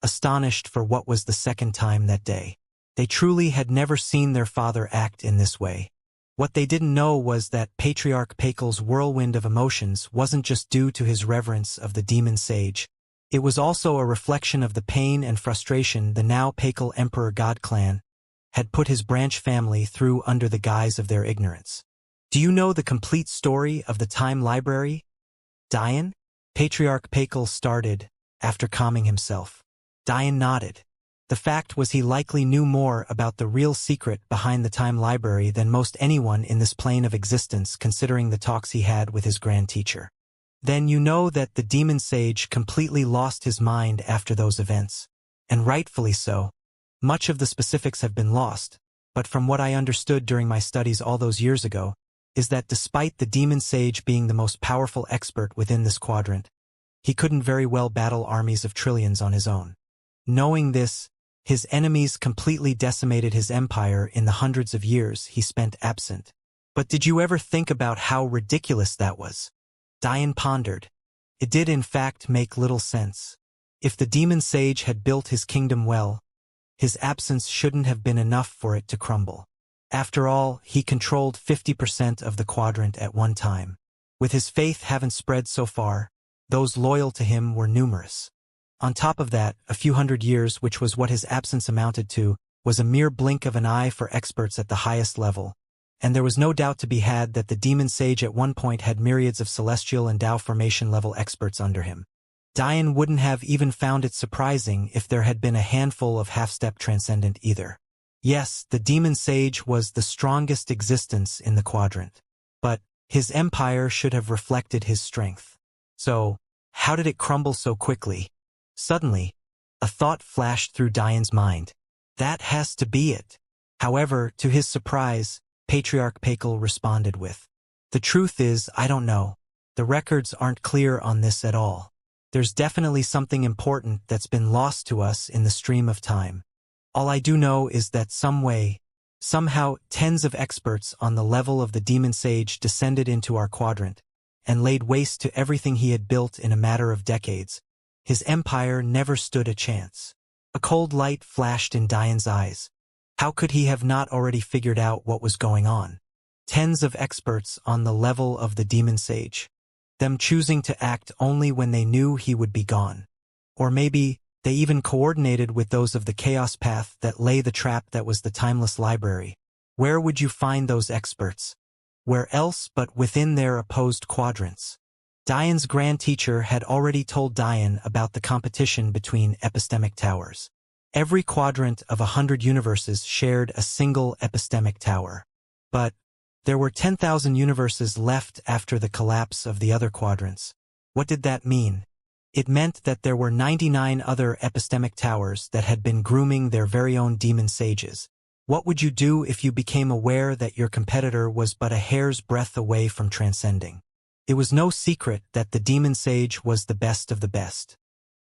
astonished for what was the second time that day. They truly had never seen their father act in this way. What they didn't know was that Patriarch Pakal's whirlwind of emotions wasn't just due to his reverence of the demon sage. It was also a reflection of the pain and frustration the now Pakal Emperor God clan had put his branch family through under the guise of their ignorance. Do you know the complete story of the Time Library, Dian? Patriarch Pakal started, after calming himself. Dian nodded. The fact was he likely knew more about the real secret behind the Time Library than most anyone in this plane of existence, considering the talks he had with his grand teacher. Then you know that the demon sage completely lost his mind after those events. And rightfully so. Much of the specifics have been lost, but from what I understood during my studies all those years ago, is that despite the demon sage being the most powerful expert within this quadrant, he couldn't very well battle armies of trillions on his own. Knowing this, his enemies completely decimated his empire in the hundreds of years he spent absent. But did you ever think about how ridiculous that was? Dian pondered. It did in fact make little sense. If the demon sage had built his kingdom well, his absence shouldn't have been enough for it to crumble. After all, he controlled 50% of the quadrant at one time. With his faith having spread so far, those loyal to him were numerous. On top of that, a few hundred years, which was what his absence amounted to, was a mere blink of an eye for experts at the highest level. And there was no doubt to be had that the demon sage at one point had myriads of celestial and Tao formation level experts under him. Dian wouldn't have even found it surprising if there had been a handful of half-step transcendent either. Yes, the demon sage was the strongest existence in the quadrant. But his empire should have reflected his strength. So, how did it crumble so quickly? Suddenly, a thought flashed through Dian's mind. That has to be it. However, to his surprise, Patriarch Pakel responded with, "The truth is, I don't know. The records aren't clear on this at all. There's definitely something important that's been lost to us in the stream of time. All I do know is that somehow, tens of experts on the level of the demon sage descended into our quadrant and laid waste to everything he had built in a matter of decades. His empire never stood a chance." A cold light flashed in Dian's eyes. How could he have not already figured out what was going on? Tens of experts on the level of the demon sage. Them choosing to act only when they knew he would be gone. Or maybe they even coordinated with those of the chaos path that lay the trap that was the timeless library. Where would you find those experts? Where else but within their opposed quadrants? Dian's grand teacher had already told Dian about the competition between epistemic towers. Every quadrant of 100 universes shared a single epistemic tower. But there were 10,000 universes left after the collapse of the other quadrants. What did that mean? It meant that there were 99 other epistemic towers that had been grooming their very own demon sages. What would you do if you became aware that your competitor was but a hair's breadth away from transcending? It was no secret that the demon sage was the best of the best.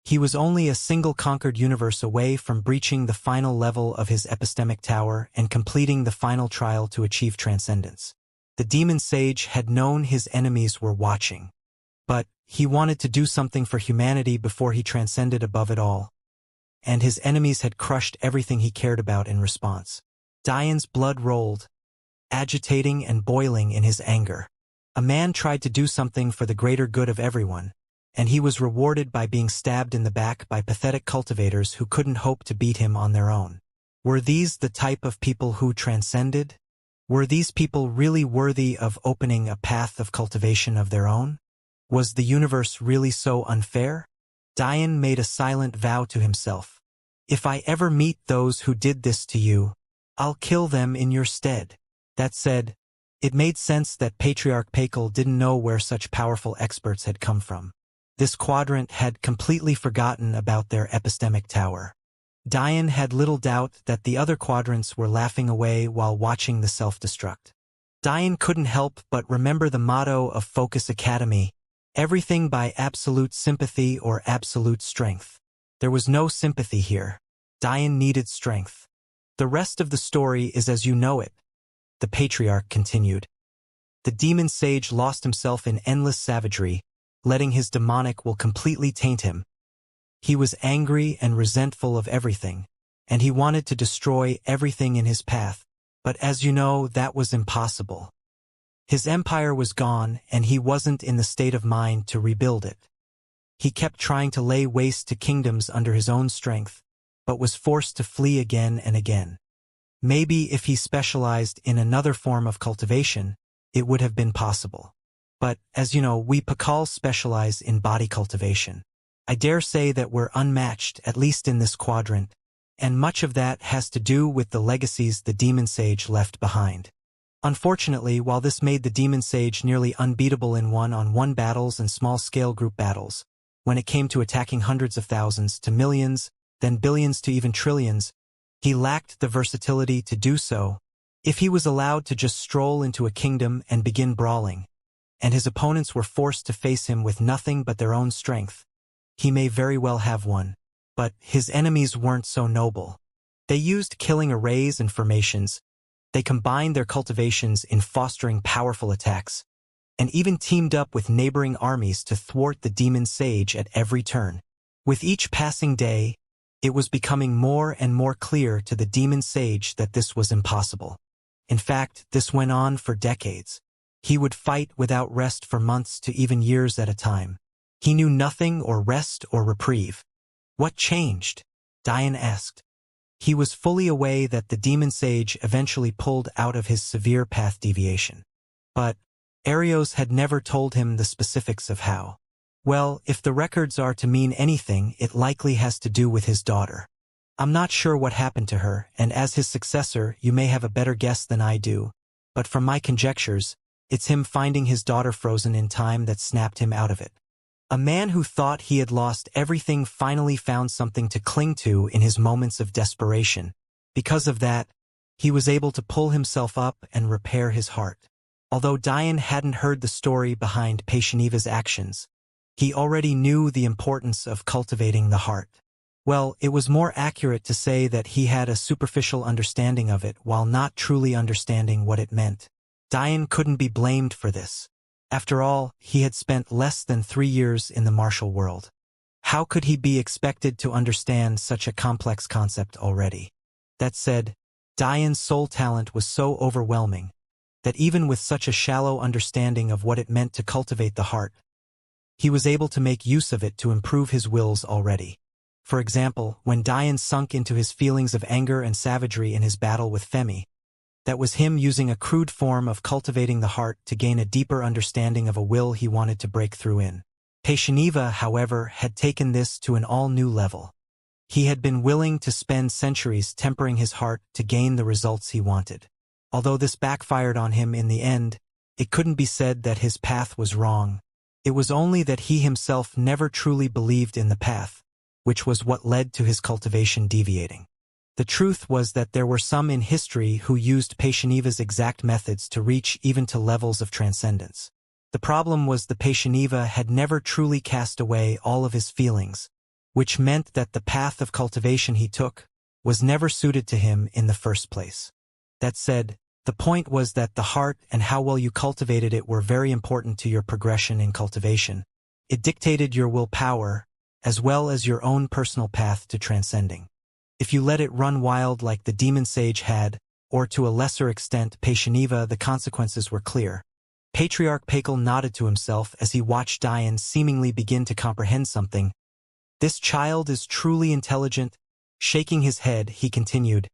He was only a single conquered universe away from breaching the final level of his epistemic tower and completing the final trial to achieve transcendence. The demon sage had known his enemies were watching. But he wanted to do something for humanity before he transcended above it all. And his enemies had crushed everything he cared about in response. Dian's blood rolled, agitating and boiling in his anger. A man tried to do something for the greater good of everyone, and he was rewarded by being stabbed in the back by pathetic cultivators who couldn't hope to beat him on their own. Were these the type of people who transcended? Were these people really worthy of opening a path of cultivation of their own? Was the universe really so unfair? Dian made a silent vow to himself. If I ever meet those who did this to you, I'll kill them in your stead. That said, it made sense that Patriarch Pakel didn't know where such powerful experts had come from. This quadrant had completely forgotten about their epistemic tower. Dian had little doubt that the other quadrants were laughing away while watching the self-destruct. Dian couldn't help but remember the motto of Focus Academy, everything by absolute sympathy or absolute strength. There was no sympathy here. Dian needed strength. The rest of the story is as you know it, the patriarch continued. The demon sage lost himself in endless savagery, letting his demonic will completely taint him. He was angry and resentful of everything, and he wanted to destroy everything in his path, but as you know, that was impossible. His empire was gone, and he wasn't in the state of mind to rebuild it. He kept trying to lay waste to kingdoms under his own strength, but was forced to flee again and again. Maybe if he specialized in another form of cultivation, it would have been possible. But, as you know, we Pakal specialize in body cultivation. I dare say that we're unmatched, at least in this quadrant, and much of that has to do with the legacies the demon sage left behind. Unfortunately, while this made the demon sage nearly unbeatable in one-on-one battles and small-scale group battles, when it came to attacking hundreds of thousands to millions, then billions to even trillions, he lacked the versatility to do so. If he was allowed to just stroll into a kingdom and begin brawling, and his opponents were forced to face him with nothing but their own strength, he may very well have won. But his enemies weren't so noble. They used killing arrays and formations. They combined their cultivations in fostering powerful attacks, and even teamed up with neighboring armies to thwart the demon sage at every turn. With each passing day, it was becoming more and more clear to the demon sage that this was impossible. In fact, this went on for decades. He would fight without rest for months to even years at a time. He knew nothing or rest or reprieve. What changed? Diane asked. He was fully aware that the demon sage eventually pulled out of his severe path deviation. But Arios had never told him the specifics of how. Well, if the records are to mean anything, it likely has to do with his daughter. I'm not sure what happened to her, and as his successor, you may have a better guess than I do. But from my conjectures, it's him finding his daughter frozen in time that snapped him out of it. A man who thought he had lost everything finally found something to cling to in his moments of desperation. Because of that, he was able to pull himself up and repair his heart. Although Diane hadn't heard the story behind Paishaniva's actions, he already knew the importance of cultivating the heart. Well, it was more accurate to say that he had a superficial understanding of it while not truly understanding what it meant. Diane couldn't be blamed for this. After all, he had spent less than 3 years in the martial world. How could he be expected to understand such a complex concept already? That said, Diane's soul talent was so overwhelming that even with such a shallow understanding of what it meant to cultivate the heart, he was able to make use of it to improve his wills already. For example, when Diane sunk into his feelings of anger and savagery in his battle with Femi, that was him using a crude form of cultivating the heart to gain a deeper understanding of a will he wanted to break through in. Paishaniva, however, had taken this to an all-new level. He had been willing to spend centuries tempering his heart to gain the results he wanted. Although this backfired on him in the end, it couldn't be said that his path was wrong. It was only that he himself never truly believed in the path, which was what led to his cultivation deviating. The truth was that there were some in history who used Paishaniva's exact methods to reach even to levels of transcendence. The problem was the Paishaniva had never truly cast away all of his feelings, which meant that the path of cultivation he took was never suited to him in the first place. That said, the point was that the heart and how well you cultivated it were very important to your progression in cultivation. It dictated your willpower, as well as your own personal path to transcending. If you let it run wild like the demon sage had, or to a lesser extent Paishaniva, the consequences were clear. Patriarch Pakal nodded to himself as he watched Diane seemingly begin to comprehend something. This child is truly intelligent. Shaking his head, he continued.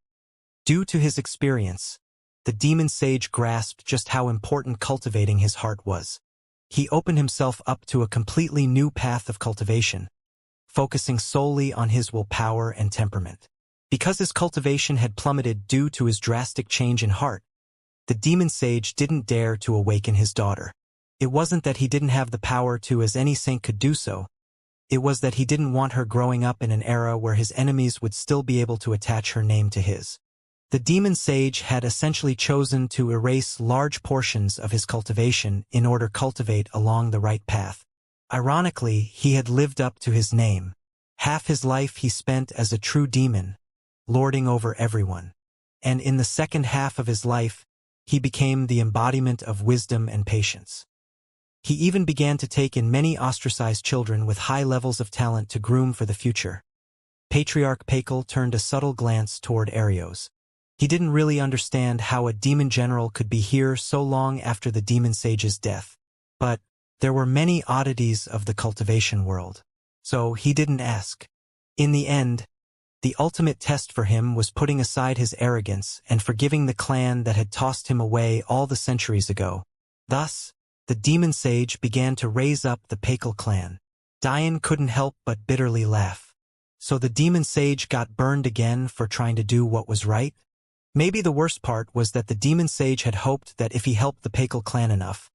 Due to his experience, the demon sage grasped just how important cultivating his heart was. He opened himself up to a completely new path of cultivation, focusing solely on his willpower and temperament. Because his cultivation had plummeted due to his drastic change in heart, the demon sage didn't dare to awaken his daughter. It wasn't that he didn't have the power to, as any saint could do so. It was that he didn't want her growing up in an era where his enemies would still be able to attach her name to his. The demon sage had essentially chosen to erase large portions of his cultivation in order to cultivate along the right path. Ironically, he had lived up to his name. Half his life he spent as a true demon, lording over everyone. And in the second half of his life, he became the embodiment of wisdom and patience. He even began to take in many ostracized children with high levels of talent to groom for the future. Patriarch Pakal turned a subtle glance toward Arios. He didn't really understand how a demon general could be here so long after the demon sage's death. But there were many oddities of the cultivation world, so he didn't ask. In the end, the ultimate test for him was putting aside his arrogance and forgiving the clan that had tossed him away all the centuries ago. Thus, the demon sage began to raise up the Pakal clan. Diane couldn't help but bitterly laugh. So the demon sage got burned again for trying to do what was right? Maybe the worst part was that the demon sage had hoped that if he helped the Pakal clan enough,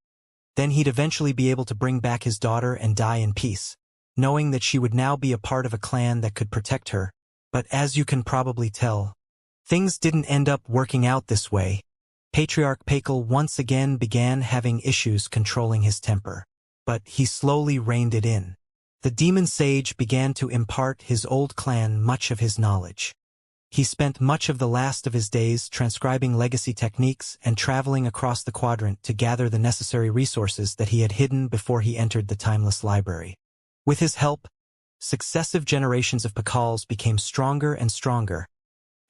then he'd eventually be able to bring back his daughter and die in peace, knowing that she would now be a part of a clan that could protect her. But as you can probably tell, things didn't end up working out this way. Patriarch Pakal once again began having issues controlling his temper, but he slowly reined it in. The demon sage began to impart his old clan much of his knowledge. He spent much of the last of his days transcribing legacy techniques and traveling across the quadrant to gather the necessary resources that he had hidden before he entered the timeless library. With his help, successive generations of Pakals became stronger and stronger.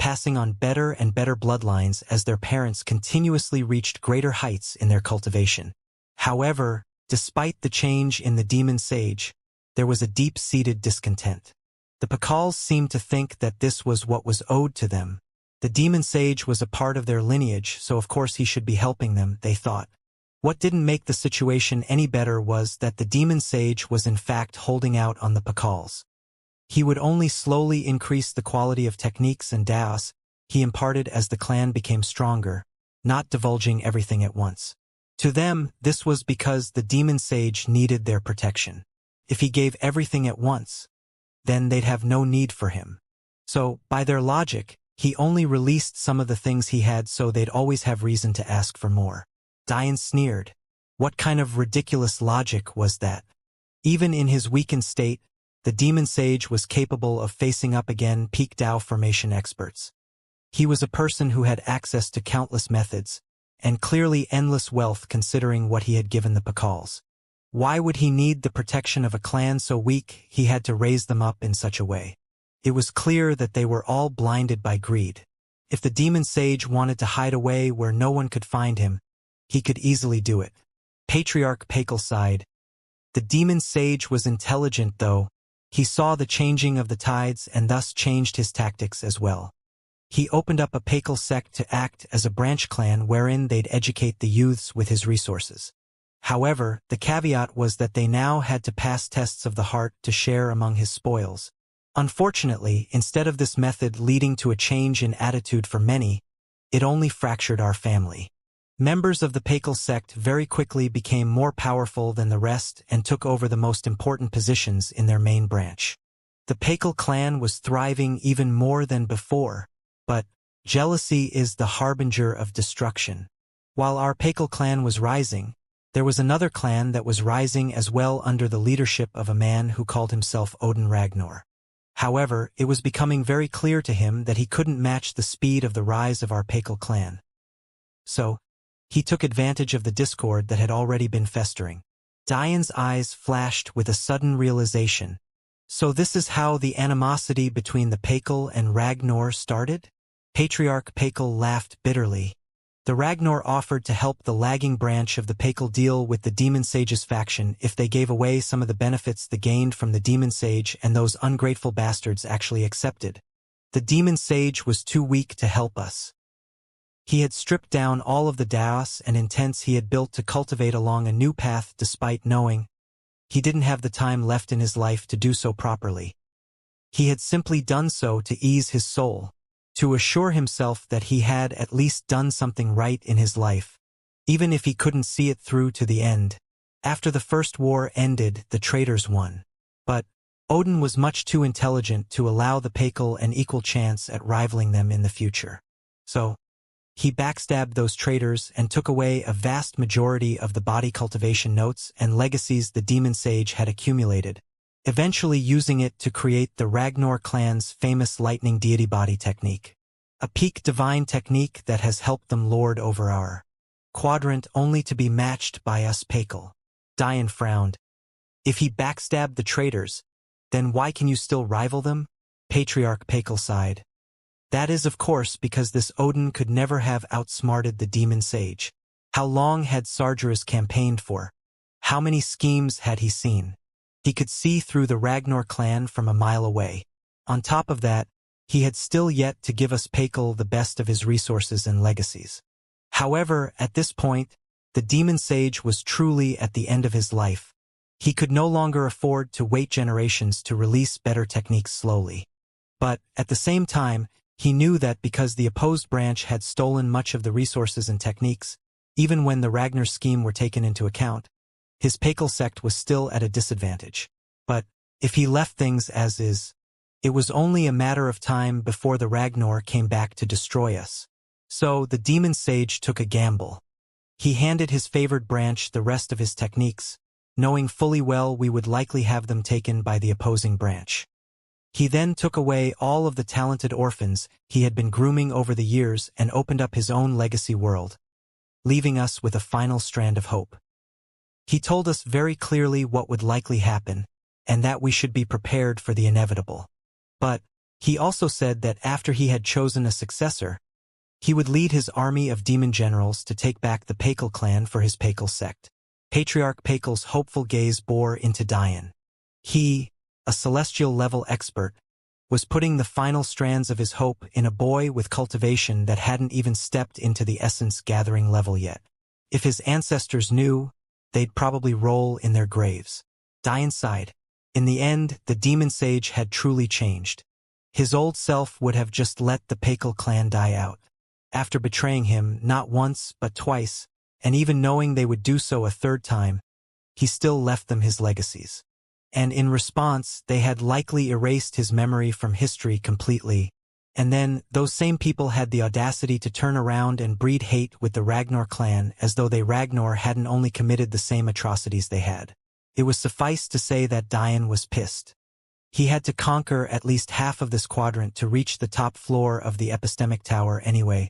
passing on better and better bloodlines as their parents continuously reached greater heights in their cultivation. However, despite the change in the demon sage, there was a deep-seated discontent. The Pakals seemed to think that this was what was owed to them. The demon sage was a part of their lineage, so of course he should be helping them, they thought. What didn't make the situation any better was that the demon sage was in fact holding out on the Pakals. He would only slowly increase the quality of techniques and daos he imparted as the clan became stronger, not divulging everything at once. To them, this was because the demon sage needed their protection. If he gave everything at once, then they'd have no need for him. So, by their logic, he only released some of the things he had so they'd always have reason to ask for more. Dian sneered. What kind of ridiculous logic was that? Even in his weakened state, the demon sage was capable of facing up again peak Dao formation experts. He was a person who had access to countless methods, and clearly endless wealth considering what he had given the Pakals. Why would he need the protection of a clan so weak he had to raise them up in such a way? It was clear that they were all blinded by greed. If the demon sage wanted to hide away where no one could find him, he could easily do it. Patriarch Pakal sighed. The demon sage was intelligent though. He saw the changing of the tides and thus changed his tactics as well. He opened up a Pakal sect to act as a branch clan wherein they'd educate the youths with his resources. However, the caveat was that they now had to pass tests of the heart to share among his spoils. Unfortunately, instead of this method leading to a change in attitude for many, it only fractured our family. Members of the Pakal sect very quickly became more powerful than the rest and took over the most important positions in their main branch. The Pakal clan was thriving even more than before, but jealousy is the harbinger of destruction. While our Pakal clan was rising, there was another clan that was rising as well under the leadership of a man who called himself Odin Ragnar. However, it was becoming very clear to him that he couldn't match the speed of the rise of our Pakal clan. So, he took advantage of the discord that had already been festering. Dian's eyes flashed with a sudden realization. So this is how the animosity between the Pakal and Ragnar started? Patriarch Pakal laughed bitterly. The Ragnar offered to help the lagging branch of the Pakal deal with the Demon Sage's faction if they gave away some of the benefits they gained from the Demon Sage, and those ungrateful bastards actually accepted. The Demon Sage was too weak to help us. He had stripped down all of the daos and intents he had built to cultivate along a new path despite knowing he didn't have the time left in his life to do so properly. He had simply done so to ease his soul, to assure himself that he had at least done something right in his life, even if he couldn't see it through to the end. After the first war ended, the traitors won. But Odin was much too intelligent to allow the Pakal an equal chance at rivaling them in the future. So, he backstabbed those traitors and took away a vast majority of the body cultivation notes and legacies the Demon Sage had accumulated, eventually using it to create the Ragnar clan's famous lightning deity body technique. A peak divine technique that has helped them lord over our quadrant only to be matched by us Pakal. Dian frowned. If he backstabbed the traitors, then why can you still rival them? Patriarch Pakal sighed. That is of course because this Odin could never have outsmarted the Demon Sage. How long had Sargeras campaigned for? How many schemes had he seen? He could see through the Ragnar clan from a mile away. On top of that, he had still yet to give us Pakal the best of his resources and legacies. However, at this point, the Demon Sage was truly at the end of his life. He could no longer afford to wait generations to release better techniques slowly. But, at the same time, he knew that because the opposed branch had stolen much of the resources and techniques, even when the Ragnar scheme were taken into account, his Pakal sect was still at a disadvantage. But, if he left things as is, it was only a matter of time before the Ragnar came back to destroy us. So, the Demon Sage took a gamble. He handed his favored branch the rest of his techniques, knowing fully well we would likely have them taken by the opposing branch. He then took away all of the talented orphans he had been grooming over the years and opened up his own legacy world, leaving us with a final strand of hope. He told us very clearly what would likely happen, and that we should be prepared for the inevitable. But He also said that after he had chosen a successor, he would lead his army of demon generals to take back the Pakal clan for his Pakal sect. Patriarch Pakal's hopeful gaze bore into Dian. He, a celestial-level expert, was putting the final strands of his hope in a boy with cultivation that hadn't even stepped into the essence-gathering level yet. If his ancestors knew, they'd probably roll in their graves. Dian sighed. In the end, the demon sage had truly changed. His old self would have just let the Pakal clan die out. After betraying him not once but twice, and even knowing they would do so a third time, he still left them his legacies. And in response, they had likely erased his memory from history completely. And then, those same people had the audacity to turn around and breed hate with the Ragnar clan as though Ragnar hadn't only committed the same atrocities they had. It was suffice to say that Dian was pissed. He had to conquer at least half of this quadrant to reach the top floor of the epistemic tower anyway,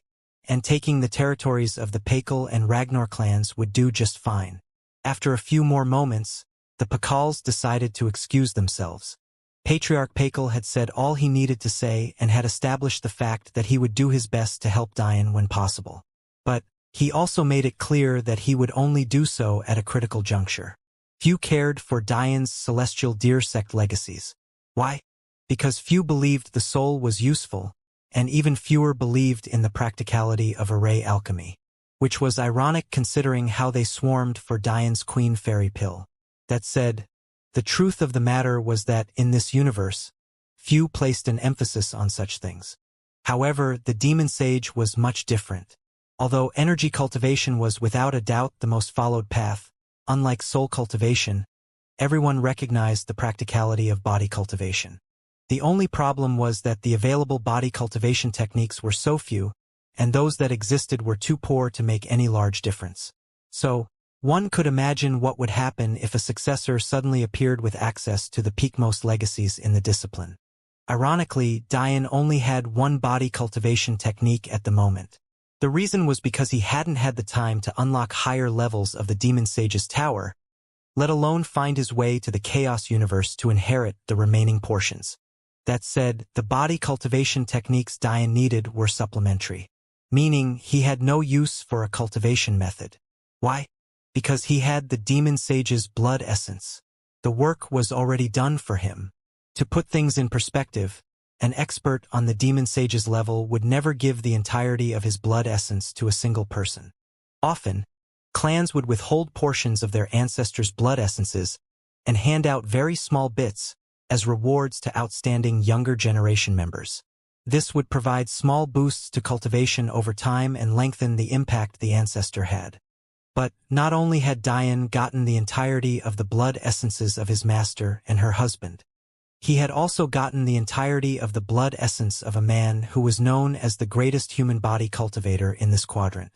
and taking the territories of the Pakal and Ragnar clans would do just fine. After a few more moments, the Pakals decided to excuse themselves. Patriarch Pakal had said all he needed to say and had established the fact that he would do his best to help Dian when possible. But he also made it clear that he would only do so at a critical juncture. Few cared for Dian's celestial deer sect legacies. Why? Because few believed the soul was useful, and even fewer believed in the practicality of array alchemy, which was ironic considering how they swarmed for Dian's queen fairy pill. That said, the truth of the matter was that in this universe, few placed an emphasis on such things. However, the demon sage was much different. Although energy cultivation was without a doubt the most followed path, unlike soul cultivation, everyone recognized the practicality of body cultivation. The only problem was that the available body cultivation techniques were so few, and those that existed were too poor to make any large difference. So, one could imagine what would happen if a successor suddenly appeared with access to the peakmost legacies in the discipline. Ironically, Dian only had one body cultivation technique at the moment. The reason was because he hadn't had the time to unlock higher levels of the Demon Sage's tower, let alone find his way to the Chaos universe to inherit the remaining portions. That said, the body cultivation techniques Dian needed were supplementary, meaning he had no use for a cultivation method. Why? Because he had the Demon Sage's blood essence. The work was already done for him. To put things in perspective, an expert on the Demon Sage's level would never give the entirety of his blood essence to a single person. Often, clans would withhold portions of their ancestors' blood essences and hand out very small bits as rewards to outstanding younger generation members. This would provide small boosts to cultivation over time and lengthen the impact the ancestor had. But not only had Dian gotten the entirety of the blood essences of his master and her husband, he had also gotten the entirety of the blood essence of a man who was known as the greatest human body cultivator in this quadrant.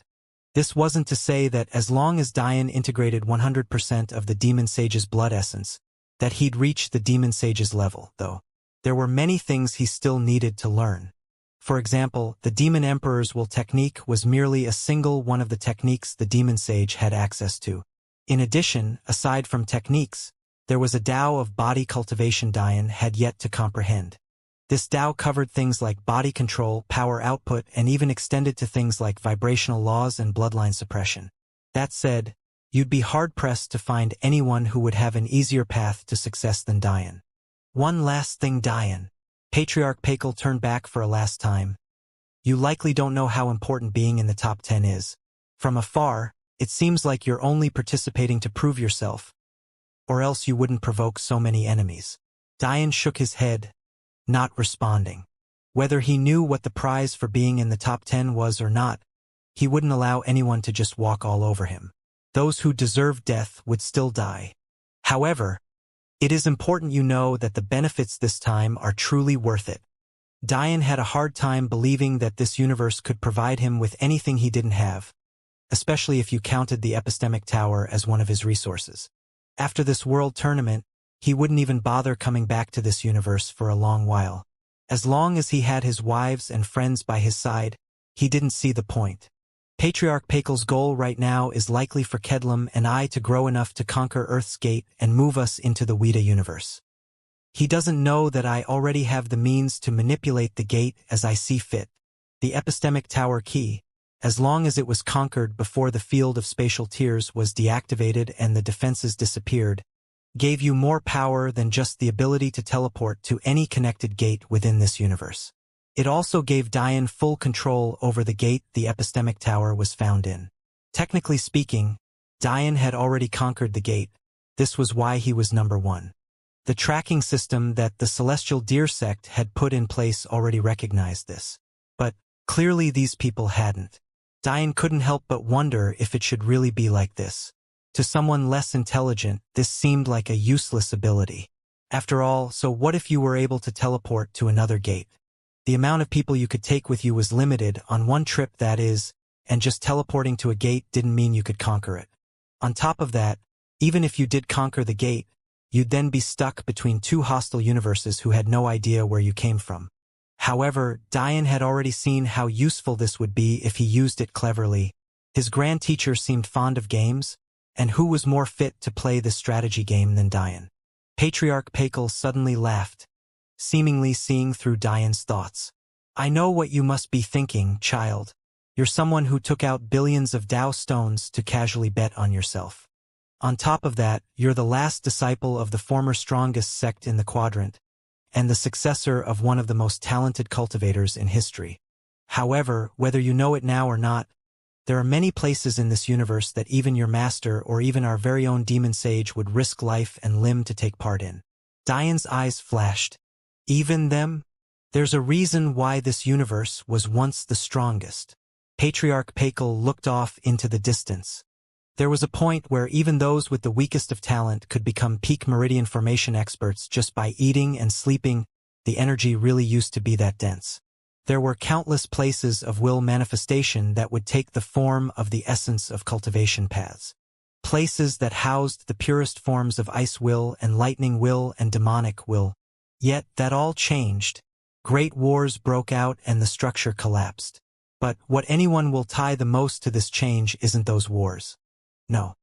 This wasn't to say that as long as Dian integrated 100% of the Demon Sage's blood essence, that he'd reach the Demon Sage's level, though. There were many things he still needed to learn. For example, the Demon Emperor's will technique was merely a single one of the techniques the Demon Sage had access to. In addition, aside from techniques, there was a Tao of body cultivation Dian had yet to comprehend. This Tao covered things like body control, power output, and even extended to things like vibrational laws and bloodline suppression. That said, you'd be hard-pressed to find anyone who would have an easier path to success than Dian. One last thing, Dian. Patriarch Pakal turned back for a last time. You likely don't know how important being in the top 10 is. From afar, it seems like you're only participating to prove yourself, or else you wouldn't provoke so many enemies. Dian shook his head, not responding. Whether he knew what the prize for being in the top 10 was or not, he wouldn't allow anyone to just walk all over him. Those who deserved death would still die. However, it is important you know that the benefits this time are truly worth it. Dian had a hard time believing that this universe could provide him with anything he didn't have, especially if you counted the epistemic tower as one of his resources. After this world tournament, he wouldn't even bother coming back to this universe for a long while. As long as he had his wives and friends by his side, he didn't see the point. Patriarch Pakal's goal right now is likely for Kedlam and I to grow enough to conquer Earth's gate and move us into the Weta universe. He doesn't know that I already have the means to manipulate the gate as I see fit. The epistemic tower key, as long as it was conquered before the field of spatial tiers was deactivated and the defenses disappeared, gave you more power than just the ability to teleport to any connected gate within this universe. It also gave Dian full control over the gate the epistemic tower was found in. Technically speaking, Dian had already conquered the gate. This was why he was number one. The tracking system that the Celestial Deer sect had put in place already recognized this. But clearly these people hadn't. Dian couldn't help but wonder if it should really be like this. To someone less intelligent, this seemed like a useless ability. After all, so what if you were able to teleport to another gate? The amount of people you could take with you was limited, on one trip that is, and just teleporting to a gate didn't mean you could conquer it. On top of that, even if you did conquer the gate, you'd then be stuck between two hostile universes who had no idea where you came from. However, Dian had already seen how useful this would be if he used it cleverly. His grand teacher seemed fond of games, and who was more fit to play this strategy game than Dian? Patriarch Pakel suddenly laughed, seemingly seeing through Dian's thoughts. I know what you must be thinking, child. You're someone who took out billions of Dao stones to casually bet on yourself. On top of that, you're the last disciple of the former strongest sect in the quadrant, and the successor of one of the most talented cultivators in history. However, whether you know it now or not, there are many places in this universe that even your master or even our very own demon sage would risk life and limb to take part in. Dian's eyes flashed. Even them? There's a reason why this universe was once the strongest. Patriarch Pakel looked off into the distance. There was a point where even those with the weakest of talent could become peak meridian formation experts just by eating and sleeping. The energy really used to be that dense. There were countless places of will manifestation that would take the form of the essence of cultivation paths. Places that housed the purest forms of ice will and lightning will and demonic will. Yet that all changed. Great wars broke out and the structure collapsed. But what anyone will tie the most to this change isn't those wars. No.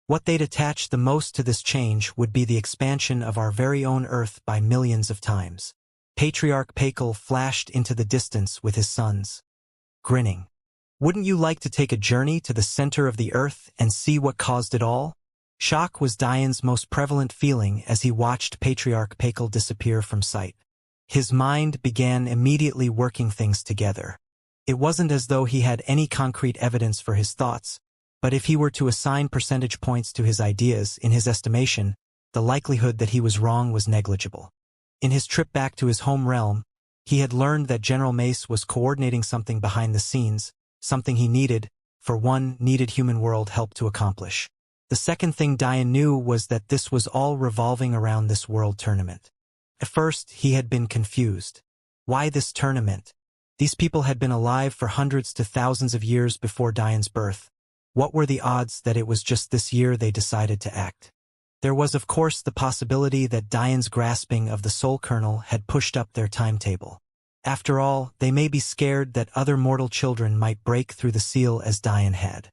What they'd attach the most to this change would be the expansion of our very own Earth by millions of times. Patriarch Pakel flashed into the distance with his sons, grinning. Wouldn't you like to take a journey to the center of the Earth and see what caused it all? Shock was Dian's most prevalent feeling as he watched Patriarch Pakel disappear from sight. His mind began immediately working things together. It wasn't as though he had any concrete evidence for his thoughts, but if he were to assign percentage points to his ideas, in his estimation, the likelihood that he was wrong was negligible. In his trip back to his home realm, he had learned that General Mace was coordinating something behind the scenes, something he needed human world help to accomplish. The second thing Dian knew was that this was all revolving around this world tournament. At first, he had been confused. Why this tournament? These people had been alive for hundreds to thousands of years before Dian's birth. What were the odds that it was just this year they decided to act? There was of course the possibility that Dian's grasping of the soul kernel had pushed up their timetable. After all, they may be scared that other mortal children might break through the seal as Dian had.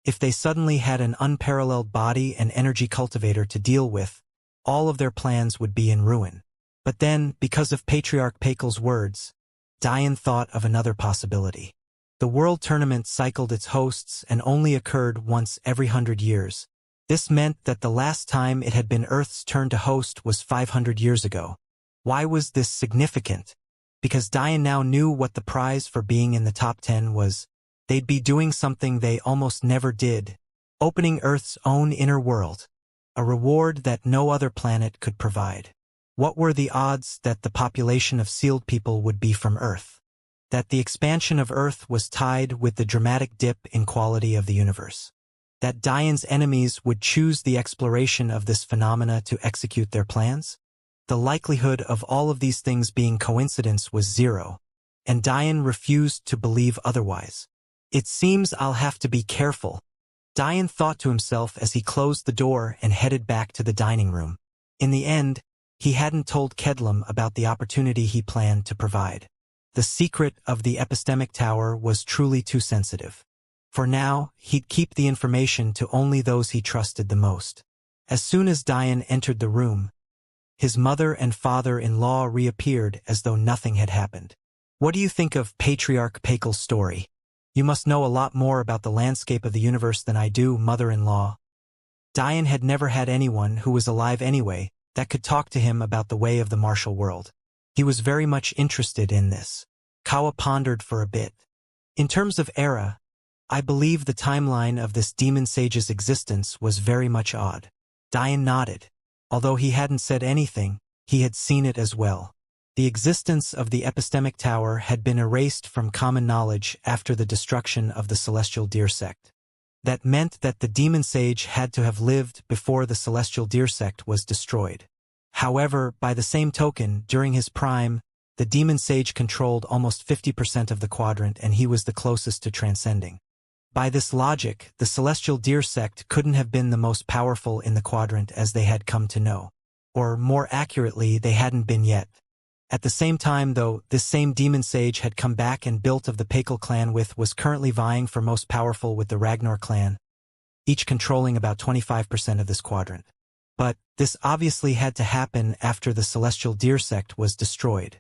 If they suddenly had an unparalleled body and energy cultivator to deal with, all of their plans would be in ruin. But then, because of Patriarch Pakel's words, Dian thought of another possibility. The world tournament cycled its hosts and only occurred once every 100 years. This meant that the last time it had been Earth's turn to host was 500 years ago. Why was this significant? Because Dian now knew what the prize for being in the top 10 was. They'd be doing something they almost never did, opening Earth's own inner world, a reward that no other planet could provide. What were the odds that the population of sealed people would be from Earth? That the expansion of Earth was tied with the dramatic dip in quality of the universe. That Dian's enemies would choose the exploration of this phenomena to execute their plans? The likelihood of all of these things being coincidence was zero, and Dian refused to believe otherwise. It seems I'll have to be careful, Dian thought to himself as he closed the door and headed back to the dining room. In the end, he hadn't told Kedlam about the opportunity he planned to provide. The secret of the epistemic tower was truly too sensitive. For now, he'd keep the information to only those he trusted the most. As soon as Dian entered the room, His mother and father-in-law reappeared as though nothing had happened. What do you think of Patriarch Pakel's story? You must know a lot more about the landscape of the universe than I do, mother-in-law. Dian had never had anyone who was alive anyway that could talk to him about the way of the martial world. He was very much interested in this. Kawa pondered for a bit. In terms of era, I believe the timeline of this demon sage's existence was very much odd. Dian nodded. Although he hadn't said anything, he had seen it as well. The existence of the epistemic tower had been erased from common knowledge after the destruction of the celestial deer sect. That meant that the demon sage had to have lived before the celestial deer sect was destroyed. However, by the same token, during his prime, the demon sage controlled almost 50% of the quadrant and he was the closest to transcending. By this logic, the celestial deer sect couldn't have been the most powerful in the quadrant as they had come to know. Or, more accurately, they hadn't been yet. At the same time, though, this same demon sage had come back and built of the Pakel clan was currently vying for most powerful with the Ragnar clan, each controlling about 25% of this quadrant. But this obviously had to happen after the celestial deer sect was destroyed.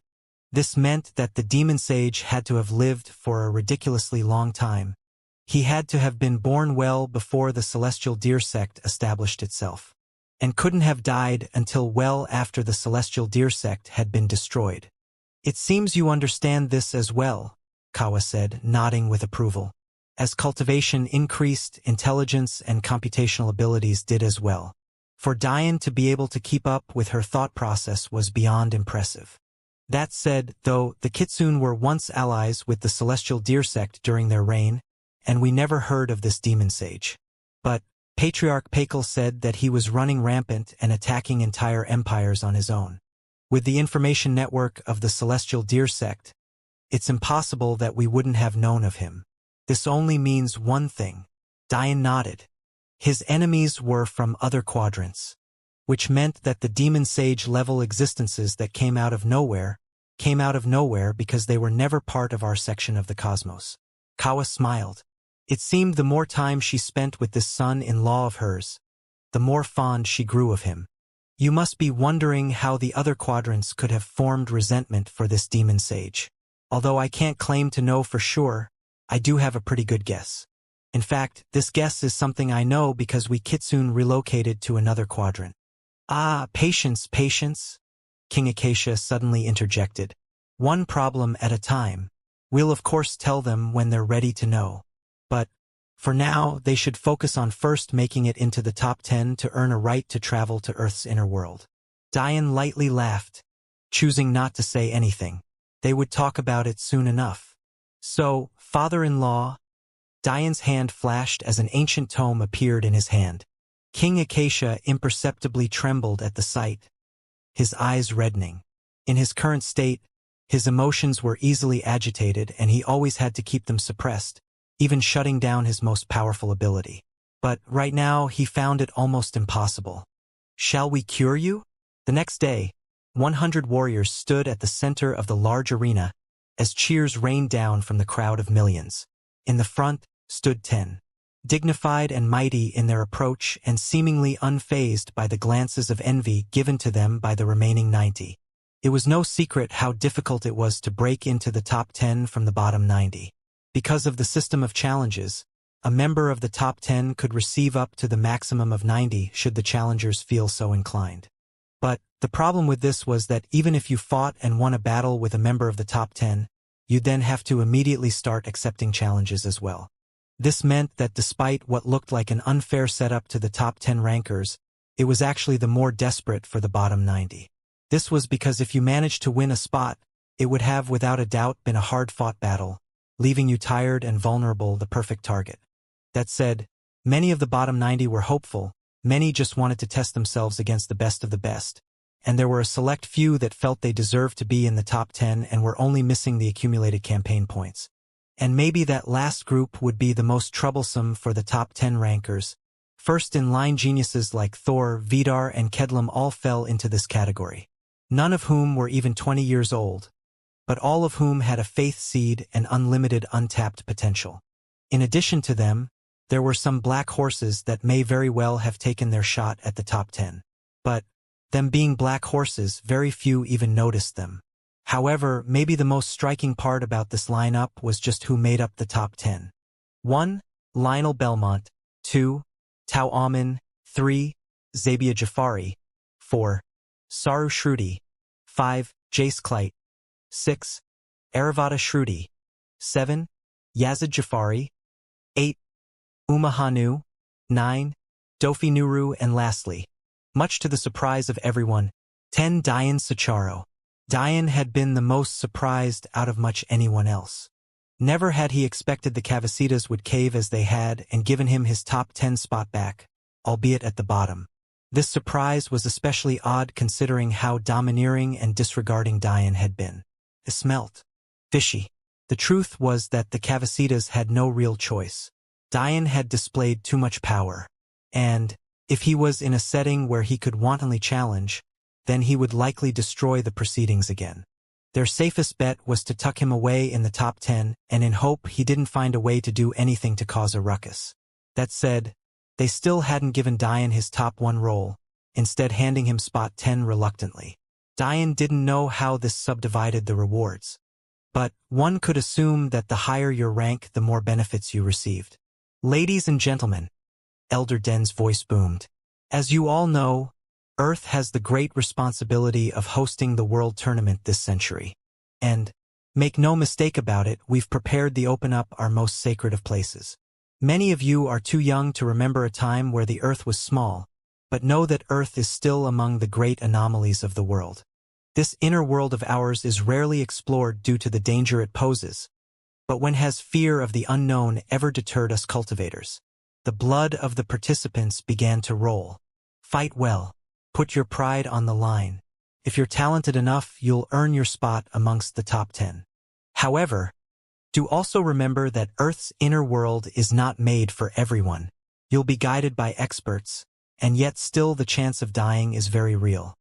This meant that the demon sage had to have lived for a ridiculously long time. He had to have been born well before the celestial deer sect established itself, and couldn't have died until well after the celestial deer sect had been destroyed. It seems you understand this as well, Kawa said, nodding with approval. As cultivation increased, intelligence and computational abilities did as well. For Dian to be able to keep up with her thought process was beyond impressive. That said, though, the Kitsune were once allies with the celestial deer sect during their reign, and we never heard of this demon sage. But Patriarch Pakel said that he was running rampant and attacking entire empires on his own. With the information network of the celestial deer sect, it's impossible that we wouldn't have known of him. This only means one thing. Dian nodded. His enemies were from other quadrants, which meant that the demon sage level existences that came out of nowhere because they were never part of our section of the cosmos. Kawa smiled. It seemed the more time she spent with this son-in-law of hers, the more fond she grew of him. You must be wondering how the other quadrants could have formed resentment for this demon sage. Although I can't claim to know for sure, I do have a pretty good guess. In fact, this guess is something I know because we Kitsune relocated to another quadrant. Ah, patience, patience, King Acacia suddenly interjected. One problem at a time. We'll of course tell them when they're ready to know. But, for now, they should focus on first making it into the top 10 to earn a right to travel to Earth's inner world. Dian lightly laughed, choosing not to say anything. They would talk about it soon enough. So, father-in-law, Dian's hand flashed as an ancient tome appeared in his hand. King Acacia imperceptibly trembled at the sight, his eyes reddening. In his current state, his emotions were easily agitated and he always had to keep them suppressed, even shutting down his most powerful ability. But right now he found it almost impossible. Shall we cure you? The next day, 100 warriors stood at the center of the large arena as cheers rained down from the crowd of millions. In the front stood 10. Dignified and mighty in their approach and seemingly unfazed by the glances of envy given to them by the remaining 90. It was no secret how difficult it was to break into the top 10 from the bottom 90. Because of the system of challenges, a member of the top 10 could receive up to the maximum of 90 should the challengers feel so inclined. But the problem with this was that even if you fought and won a battle with a member of the top 10, you'd then have to immediately start accepting challenges as well. This meant that despite what looked like an unfair setup to the top 10 rankers, it was actually the more desperate for the bottom 90. This was because if you managed to win a spot, it would have without a doubt been a hard-fought battle, leaving you tired and vulnerable, the perfect target. That said, many of the bottom 90 were hopeful, many just wanted to test themselves against the best of the best, and there were a select few that felt they deserved to be in the top 10 and were only missing the accumulated campaign points. And maybe that last group would be the most troublesome for the top 10 rankers. First-in-line geniuses like Thor, Vidar, and Kedlam all fell into this category. None of whom were even 20 years old, but all of whom had a faith seed and unlimited untapped potential. In addition to them, there were some black horses that may very well have taken their shot at the top 10. But Them being black horses, very few even noticed them. However, maybe the most striking part about this lineup was just who made up the top 10. 1. Lionel Belmont. 2. Tao Amin. 3. Zabia Jafari. 4. Saru Shruti. 5. Jace Clyte. 6. Aravata Shruti. 7. Yazid Jafari. 8. Uma Hanu. 9. Dofi Nuru, and lastly, much to the surprise of everyone, 10. Diane Sacharo. Diane had been the most surprised out of much anyone else. Never had he expected the Cavasitas would cave as they had and given him his top 10 spot back, albeit at the bottom. This surprise was especially odd considering how domineering and disregarding Diane had been. It smelt fishy. The truth was that the Cavasitas had no real choice. Diane had displayed too much power. And, if he was in a setting where he could wantonly challenge, then he would likely destroy the proceedings again. Their safest bet was to tuck him away in the top 10 and in hope he didn't find a way to do anything to cause a ruckus. That said, they still hadn't given Diane his top 1 role, instead handing him spot 10 reluctantly. Diane didn't know how this subdivided the rewards. But one could assume that the higher your rank, the more benefits you received. Ladies and gentlemen, Elder Den's voice boomed. As you all know, Earth has the great responsibility of hosting the World Tournament this century. And, make no mistake about it, we've prepared to open up our most sacred of places. Many of you are too young to remember a time where the Earth was small, but know that Earth is still among the great anomalies of the world. This inner world of ours is rarely explored due to the danger it poses. But when has fear of the unknown ever deterred us cultivators? The blood of the participants began to roll. Fight well. Put your pride on the line. If you're talented enough, you'll earn your spot amongst the top 10. However, do also remember that Earth's inner world is not made for everyone. You'll be guided by experts, and yet still the chance of dying is very real.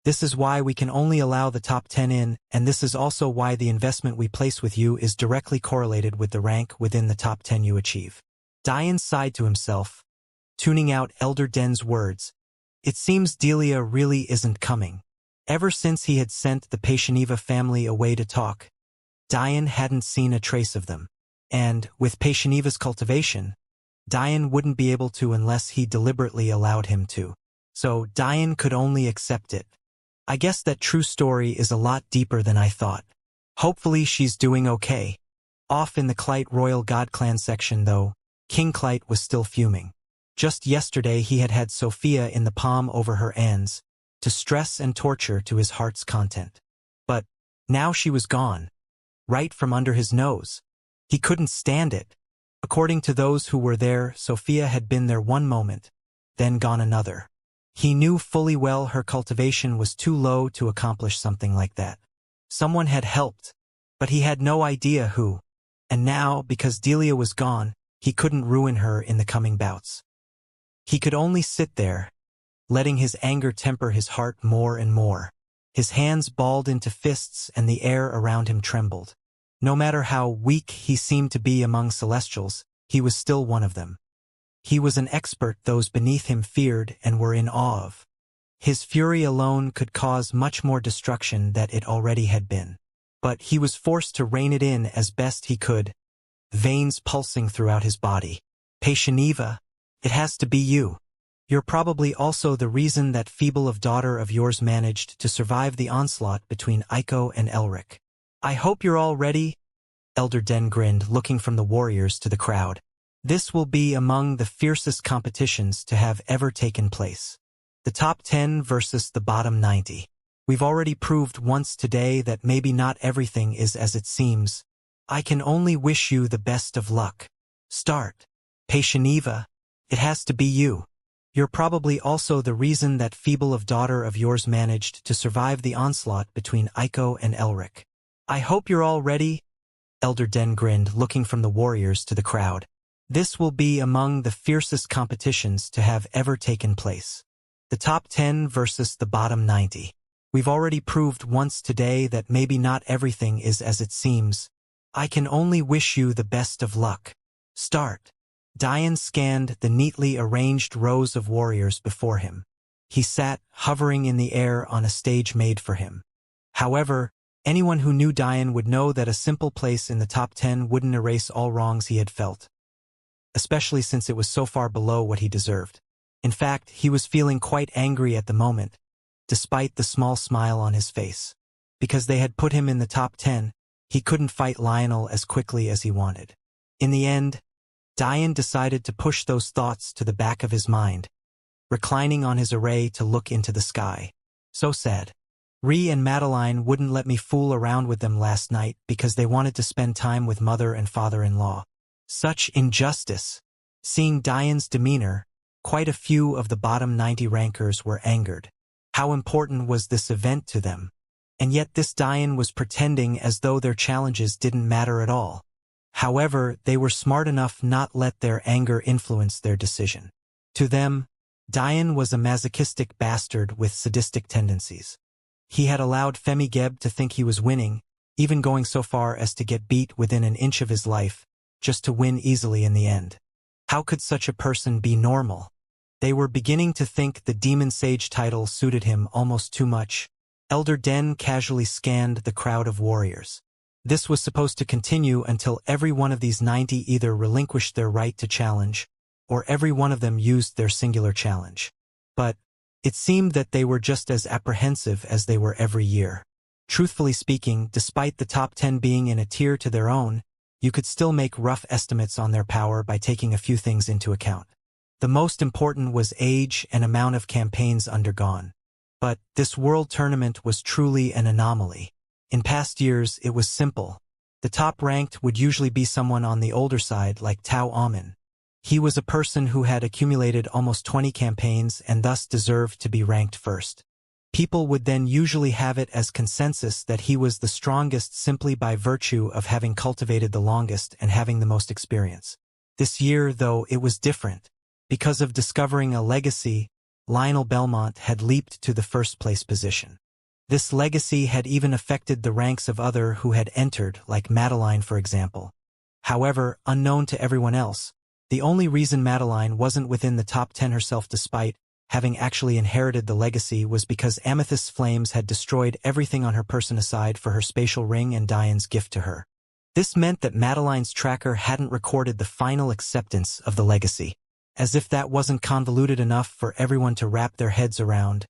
This is why we can only allow the top 10 in, and this is also why the investment we place with you is directly correlated with the rank within the top 10 you achieve. Diane sighed to himself, tuning out Elder Den's words. It seems Delia really isn't coming. Ever since he had sent the Patieniva family away to talk, Diane hadn't seen a trace of them. And, with Patieniva's cultivation, Diane wouldn't be able to unless he deliberately allowed him to. So Diane could only accept it. I guess that true story is a lot deeper than I thought. Hopefully she's doing okay. Off in the Clyte Royal God Clan section though, King Clyte was still fuming. Just yesterday he had had Sophia in the palm over her hands, to stress and torture to his heart's content. But, now she was gone. Right from under his nose. He couldn't stand it. According to those who were there, Sophia had been there one moment, then gone another. He knew fully well her cultivation was too low to accomplish something like that. Someone had helped, but he had no idea who. And now, because Delia was gone, he couldn't ruin her in the coming bouts. He could only sit there, letting his anger temper his heart more and more. His hands balled into fists and the air around him trembled. No matter how weak he seemed to be among Celestials, he was still one of them. He was an expert those beneath him feared and were in awe of. His fury alone could cause much more destruction than it already had been. But he was forced to rein it in as best he could, veins pulsing throughout his body. Patieniva, it has to be you. You're probably also the reason that feeble of daughter of yours managed to survive the onslaught between Aiko and Elric. I hope you're all ready. Elder Den grinned, looking from the warriors to the crowd. This will be among the fiercest competitions to have ever taken place. The top 10 versus the bottom 90. We've already proved once today that maybe not everything is as it seems. I can only wish you the best of luck. Start. Patieniva, it has to be you. You're probably also the reason that feeble of daughter of yours managed to survive the onslaught between Aiko and Elric. I hope you're all ready. Elder Den grinned, looking from the warriors to the crowd. This will be among the fiercest competitions to have ever taken place. The top 10 versus the bottom 90. We've already proved once today that maybe not everything is as it seems. I can only wish you the best of luck. Start. Diane scanned the neatly arranged rows of warriors before him. He sat, hovering in the air on a stage made for him. However, anyone who knew Dian would know that a simple place in the top 10 wouldn't erase all wrongs he had felt, especially since it was so far below what he deserved. In fact, he was feeling quite angry at the moment, despite the small smile on his face. Because they had put him in the top 10, he couldn't fight Lionel as quickly as he wanted. In the end, Dian decided to push those thoughts to the back of his mind, reclining on his array to look into the sky. So sad. Ree and Madeline wouldn't let me fool around with them last night because they wanted to spend time with mother and father-in-law. Such injustice. Seeing Dian's demeanor, quite a few of the bottom 90 rankers were angered. How important was this event to them? And yet this Dian was pretending as though their challenges didn't matter at all. However, they were smart enough not let their anger influence their decision. To them, Dian was a masochistic bastard with sadistic tendencies. He had allowed Femi Geb to think he was winning, even going so far as to get beat within an inch of his life, just to win easily in the end. How could such a person be normal? They were beginning to think the Demon Sage title suited him almost too much. Elder Den casually scanned the crowd of warriors. This was supposed to continue until every one of these 90 either relinquished their right to challenge, or every one of them used their singular challenge. But it seemed that they were just as apprehensive as they were every year. Truthfully speaking, despite the top 10 being in a tier to their own, you could still make rough estimates on their power by taking a few things into account. The most important was age and amount of campaigns undergone. But this world tournament was truly an anomaly. In past years, it was simple. The top ranked would usually be someone on the older side like Tao Amin. He was a person who had accumulated almost 20 campaigns and thus deserved to be ranked first. People would then usually have it as consensus that he was the strongest simply by virtue of having cultivated the longest and having the most experience. This year, though, it was different. Because of discovering a legacy, Lionel Belmont had leaped to the first-place position. This legacy had even affected the ranks of others who had entered, like Madeline for example. However, unknown to everyone else, the only reason Madeline wasn't within the top 10 herself despite having actually inherited the legacy was because Amethyst's flames had destroyed everything on her person aside for her spatial ring and Dian's gift to her. This meant that Madeline's tracker hadn't recorded the final acceptance of the legacy. As if that wasn't convoluted enough for everyone to wrap their heads around,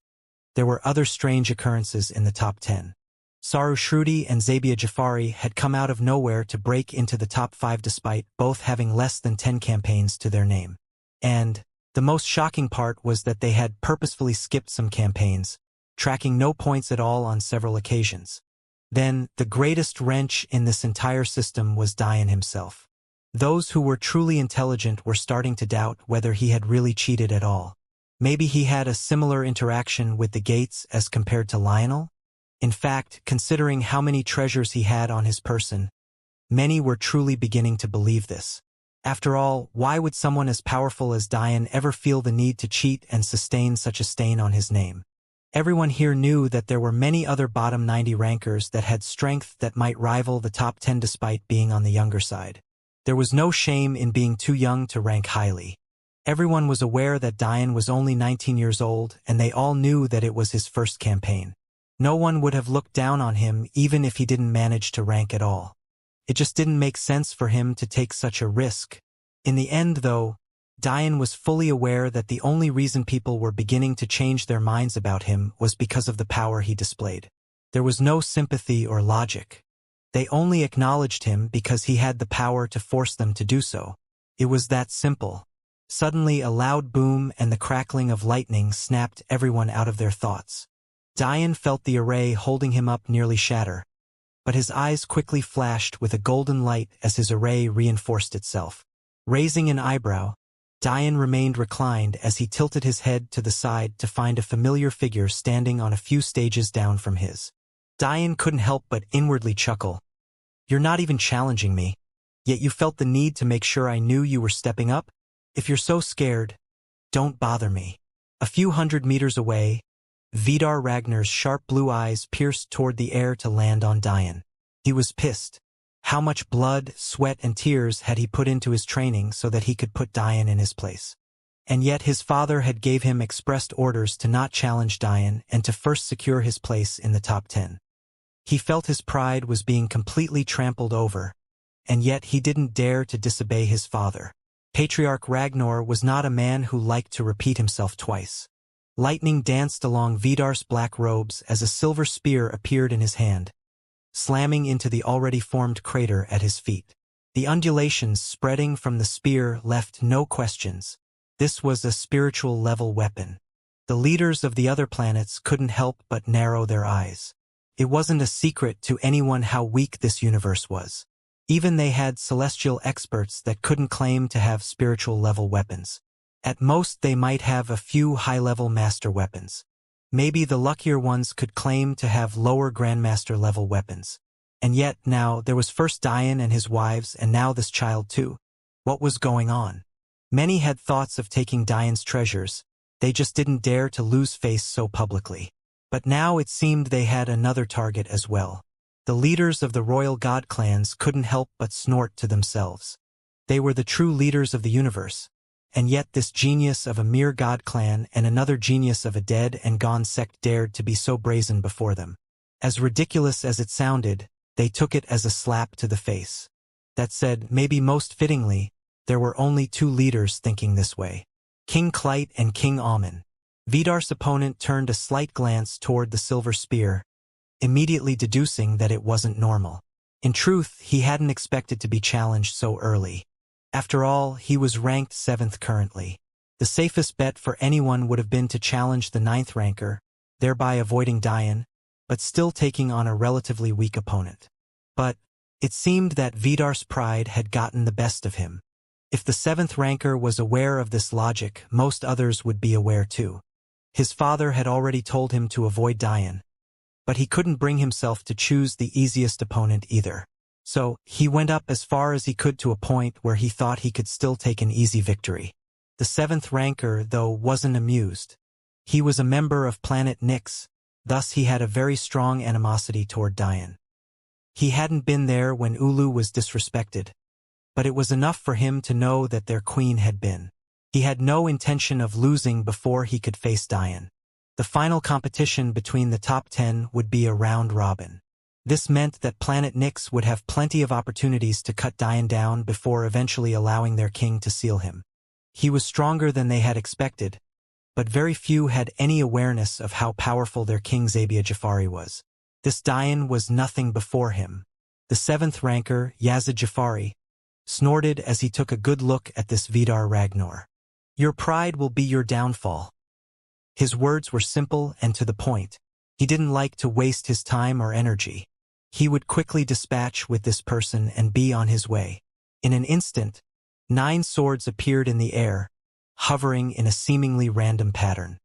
there were other strange occurrences in the top 10. Saru Shruti and Zabia Jafari had come out of nowhere to break into the top 5 despite both having less than 10 campaigns to their name. And the most shocking part was that they had purposefully skipped some campaigns, tracking no points at all on several occasions. Then, the greatest wrench in this entire system was Dian himself. Those who were truly intelligent were starting to doubt whether he had really cheated at all. Maybe he had a similar interaction with the gates as compared to Lionel? In fact, considering how many treasures he had on his person, many were truly beginning to believe this. After all, why would someone as powerful as Dian ever feel the need to cheat and sustain such a stain on his name? Everyone here knew that there were many other bottom 90 rankers that had strength that might rival the top 10 despite being on the younger side. There was no shame in being too young to rank highly. Everyone was aware that Dian was only 19 years old, and they all knew that it was his first campaign. No one would have looked down on him even if he didn't manage to rank at all. It just didn't make sense for him to take such a risk. In the end, though, Dian was fully aware that the only reason people were beginning to change their minds about him was because of the power he displayed. There was no sympathy or logic. They only acknowledged him because he had the power to force them to do so. It was that simple. Suddenly a loud boom and the crackling of lightning snapped everyone out of their thoughts. Dian felt the array holding him up nearly shatter, but his eyes quickly flashed with a golden light as his array reinforced itself. Raising an eyebrow, Dian remained reclined as he tilted his head to the side to find a familiar figure standing on a few stages down from his. Dian couldn't help but inwardly chuckle. You're not even challenging me, yet you felt the need to make sure I knew you were stepping up? If you're so scared, don't bother me. A few hundred meters away, Vidar Ragnar's sharp blue eyes pierced toward the air to land on Dian. He was pissed. How much blood, sweat, and tears had he put into his training so that he could put Dian in his place? And yet his father had gave him expressed orders to not challenge Dian and to first secure his place in the top 10. He felt his pride was being completely trampled over, and yet he didn't dare to disobey his father. Patriarch Ragnar was not a man who liked to repeat himself twice. Lightning danced along Vidar's black robes as a silver spear appeared in his hand, slamming into the already formed crater at his feet. The undulations spreading from the spear left no questions. This was a spiritual level weapon. The leaders of the other planets couldn't help but narrow their eyes. It wasn't a secret to anyone how weak this universe was. Even they had celestial experts that couldn't claim to have spiritual level weapons. At most they might have a few high-level master weapons. Maybe the luckier ones could claim to have lower grandmaster level weapons. And yet now there was first Dian and his wives and now this child too. What was going on? Many had thoughts of taking Dian's treasures. They just didn't dare to lose face so publicly. But now it seemed they had another target as well. The leaders of the royal god clans couldn't help but snort to themselves. They were the true leaders of the universe. And yet this genius of a mere god clan and another genius of a dead and gone sect dared to be so brazen before them. As ridiculous as it sounded, they took it as a slap to the face. That said, maybe most fittingly, there were only two leaders thinking this way. King Clyte and King Amun. Vidar's opponent turned a slight glance toward the silver spear, immediately deducing that it wasn't normal. In truth, he hadn't expected to be challenged so early. After all, he was ranked 7th currently. The safest bet for anyone would have been to challenge the 9th ranker, thereby avoiding Dian, but still taking on a relatively weak opponent. But it seemed that Vidar's pride had gotten the best of him. If the 7th ranker was aware of this logic, most others would be aware too. His father had already told him to avoid Dian, but he couldn't bring himself to choose the easiest opponent either. So, he went up as far as he could to a point where he thought he could still take an easy victory. The 7th ranker, though, wasn't amused. He was a member of planet Nyx, thus he had a very strong animosity toward Dian. He hadn't been there when Ulu was disrespected, but it was enough for him to know that their queen had been. He had no intention of losing before he could face Dian. The final competition between the top 10 would be a round robin. This meant that planet Nyx would have plenty of opportunities to cut Dian down before eventually allowing their king to seal him. He was stronger than they had expected, but very few had any awareness of how powerful their king Zabia Jafari was. This Dian was nothing before him. The 7th ranker, Yazid Jafari, snorted as he took a good look at this Vidar Ragnar. Your pride will be your downfall. His words were simple and to the point. He didn't like to waste his time or energy. He would quickly dispatch with this person and be on his way. In an instant, 9 swords appeared in the air, hovering in a seemingly random pattern.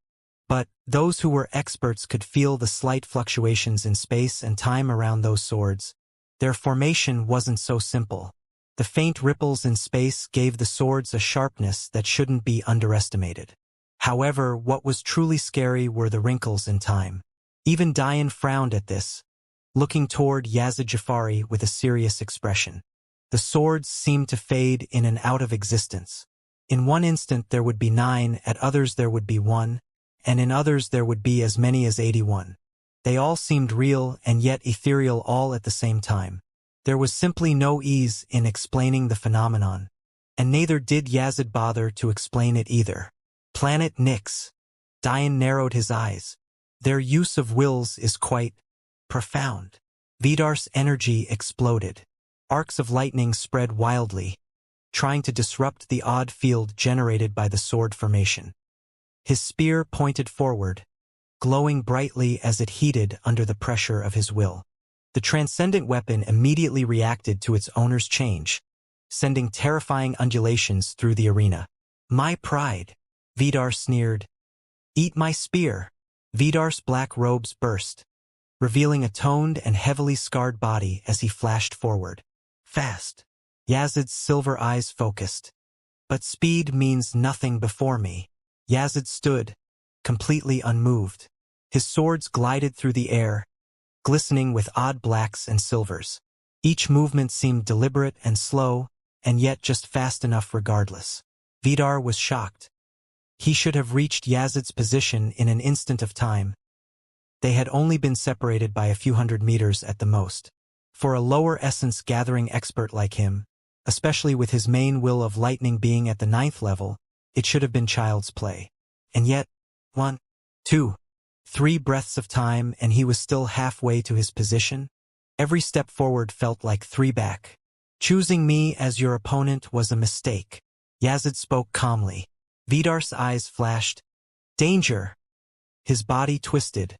But those who were experts could feel the slight fluctuations in space and time around those swords. Their formation wasn't so simple. The faint ripples in space gave the swords a sharpness that shouldn't be underestimated. However, what was truly scary were the wrinkles in time. Even Dian frowned at this, looking toward Yazid Jafari with a serious expression. The swords seemed to fade in and out of existence. In one instant there would be 9, at others there would be 1, and in others there would be as many as 81. They all seemed real and yet ethereal all at the same time. There was simply no ease in explaining the phenomenon, and neither did Yazid bother to explain it either. Planet Nyx. Dian narrowed his eyes. Their use of wills is quite profound. Vidar's energy exploded. Arcs of lightning spread wildly, trying to disrupt the odd field generated by the sword formation. His spear pointed forward, glowing brightly as it heated under the pressure of his will. The transcendent weapon immediately reacted to its owner's change, sending terrifying undulations through the arena. My pride, Vidar sneered. Eat my spear. Vidar's black robes burst, revealing a toned and heavily scarred body as he flashed forward. Fast. Yazid's silver eyes focused. But speed means nothing before me. Yazid stood, completely unmoved. His swords glided through the air, glistening with odd blacks and silvers. Each movement seemed deliberate and slow, and yet just fast enough regardless. Vidar was shocked. He should have reached Yazid's position in an instant of time. They had only been separated by a few hundred meters at the most. For a lower essence gathering expert like him, especially with his main will of lightning being at the 9th level, it should have been child's play. And yet, 1, 2, 3 breaths of time and he was still halfway to his position. Every step forward felt like 3 back. Choosing me as your opponent was a mistake. Yazid spoke calmly. Vidar's eyes flashed. Danger! His body twisted,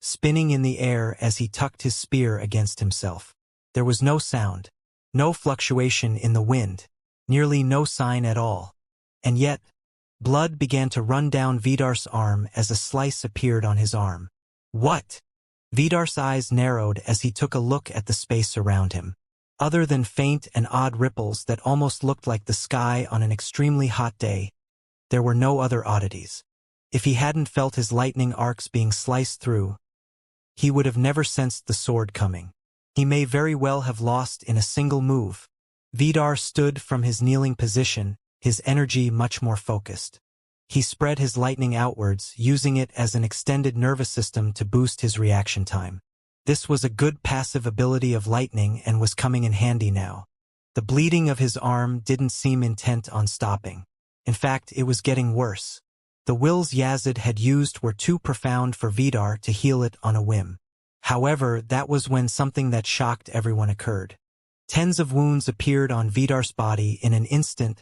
spinning in the air as he tucked his spear against himself. There was no sound, no fluctuation in the wind, nearly no sign at all. And yet, blood began to run down Vidar's arm as a slice appeared on his arm. What? Vidar's eyes narrowed as he took a look at the space around him. Other than faint and odd ripples that almost looked like the sky on an extremely hot day, there were no other oddities. If he hadn't felt his lightning arcs being sliced through, he would have never sensed the sword coming. He may very well have lost in a single move. Vidar stood from his kneeling position, his energy much more focused. He spread his lightning outwards, using it as an extended nervous system to boost his reaction time. This was a good passive ability of lightning and was coming in handy now. The bleeding of his arm didn't seem intent on stopping. In fact, it was getting worse. The wills Yazid had used were too profound for Vidar to heal it on a whim. However, that was when something that shocked everyone occurred. Tens of wounds appeared on Vidar's body in an instant,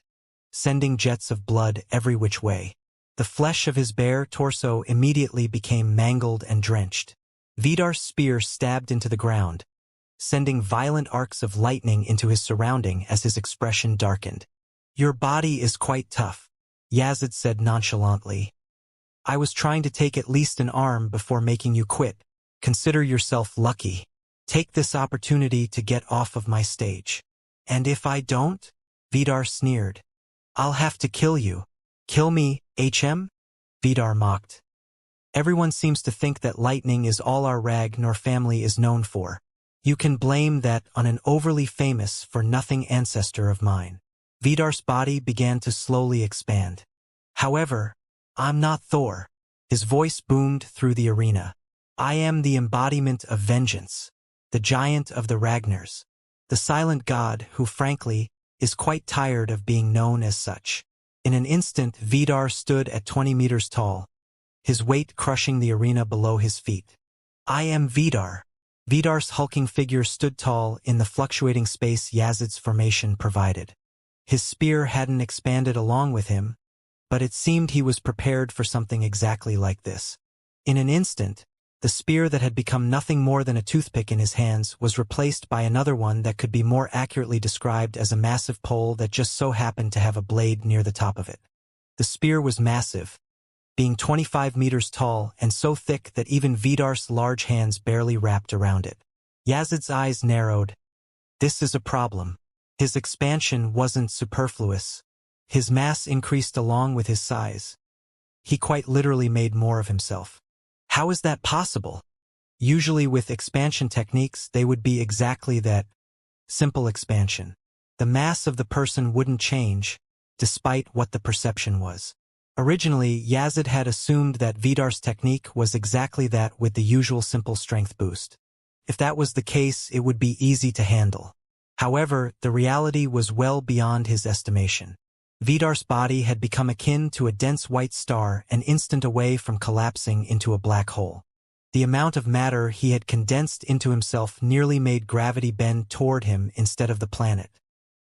sending jets of blood every which way. The flesh of his bare torso immediately became mangled and drenched. Vidar's spear stabbed into the ground, sending violent arcs of lightning into his surrounding as his expression darkened. Your body is quite tough, Yazid said nonchalantly. I was trying to take at least an arm before making you quit. Consider yourself lucky. Take this opportunity to get off of my stage. And if I don't? Vidar sneered. I'll have to kill you. Kill me, HM? Vidar mocked. Everyone seems to think that lightning is all our Ragnar family is known for. You can blame that on an overly famous for nothing ancestor of mine. Vidar's body began to slowly expand. However, I'm not Thor. His voice boomed through the arena. I am the embodiment of vengeance, the giant of the Ragnars, the silent god who, frankly, is quite tired of being known as such. In an instant, Vidar stood at 20 meters tall, his weight crushing the arena below his feet. I am Vidar. Vidar's hulking figure stood tall in the fluctuating space Yazid's formation provided. His spear hadn't expanded along with him, but it seemed he was prepared for something exactly like this. In an instant, the spear that had become nothing more than a toothpick in his hands was replaced by another one that could be more accurately described as a massive pole that just so happened to have a blade near the top of it. The spear was massive, being 25 meters tall and so thick that even Vidar's large hands barely wrapped around it. Yazid's eyes narrowed. This is a problem. His expansion wasn't superfluous. His mass increased along with his size. He quite literally made more of himself. How is that possible? Usually with expansion techniques, they would be exactly that. Simple expansion. The mass of the person wouldn't change, despite what the perception was. Originally, Yazid had assumed that Vidar's technique was exactly that with the usual simple strength boost. If that was the case, it would be easy to handle. However, the reality was well beyond his estimation. Vidar's body had become akin to a dense white star an instant away from collapsing into a black hole. The amount of matter he had condensed into himself nearly made gravity bend toward him instead of the planet.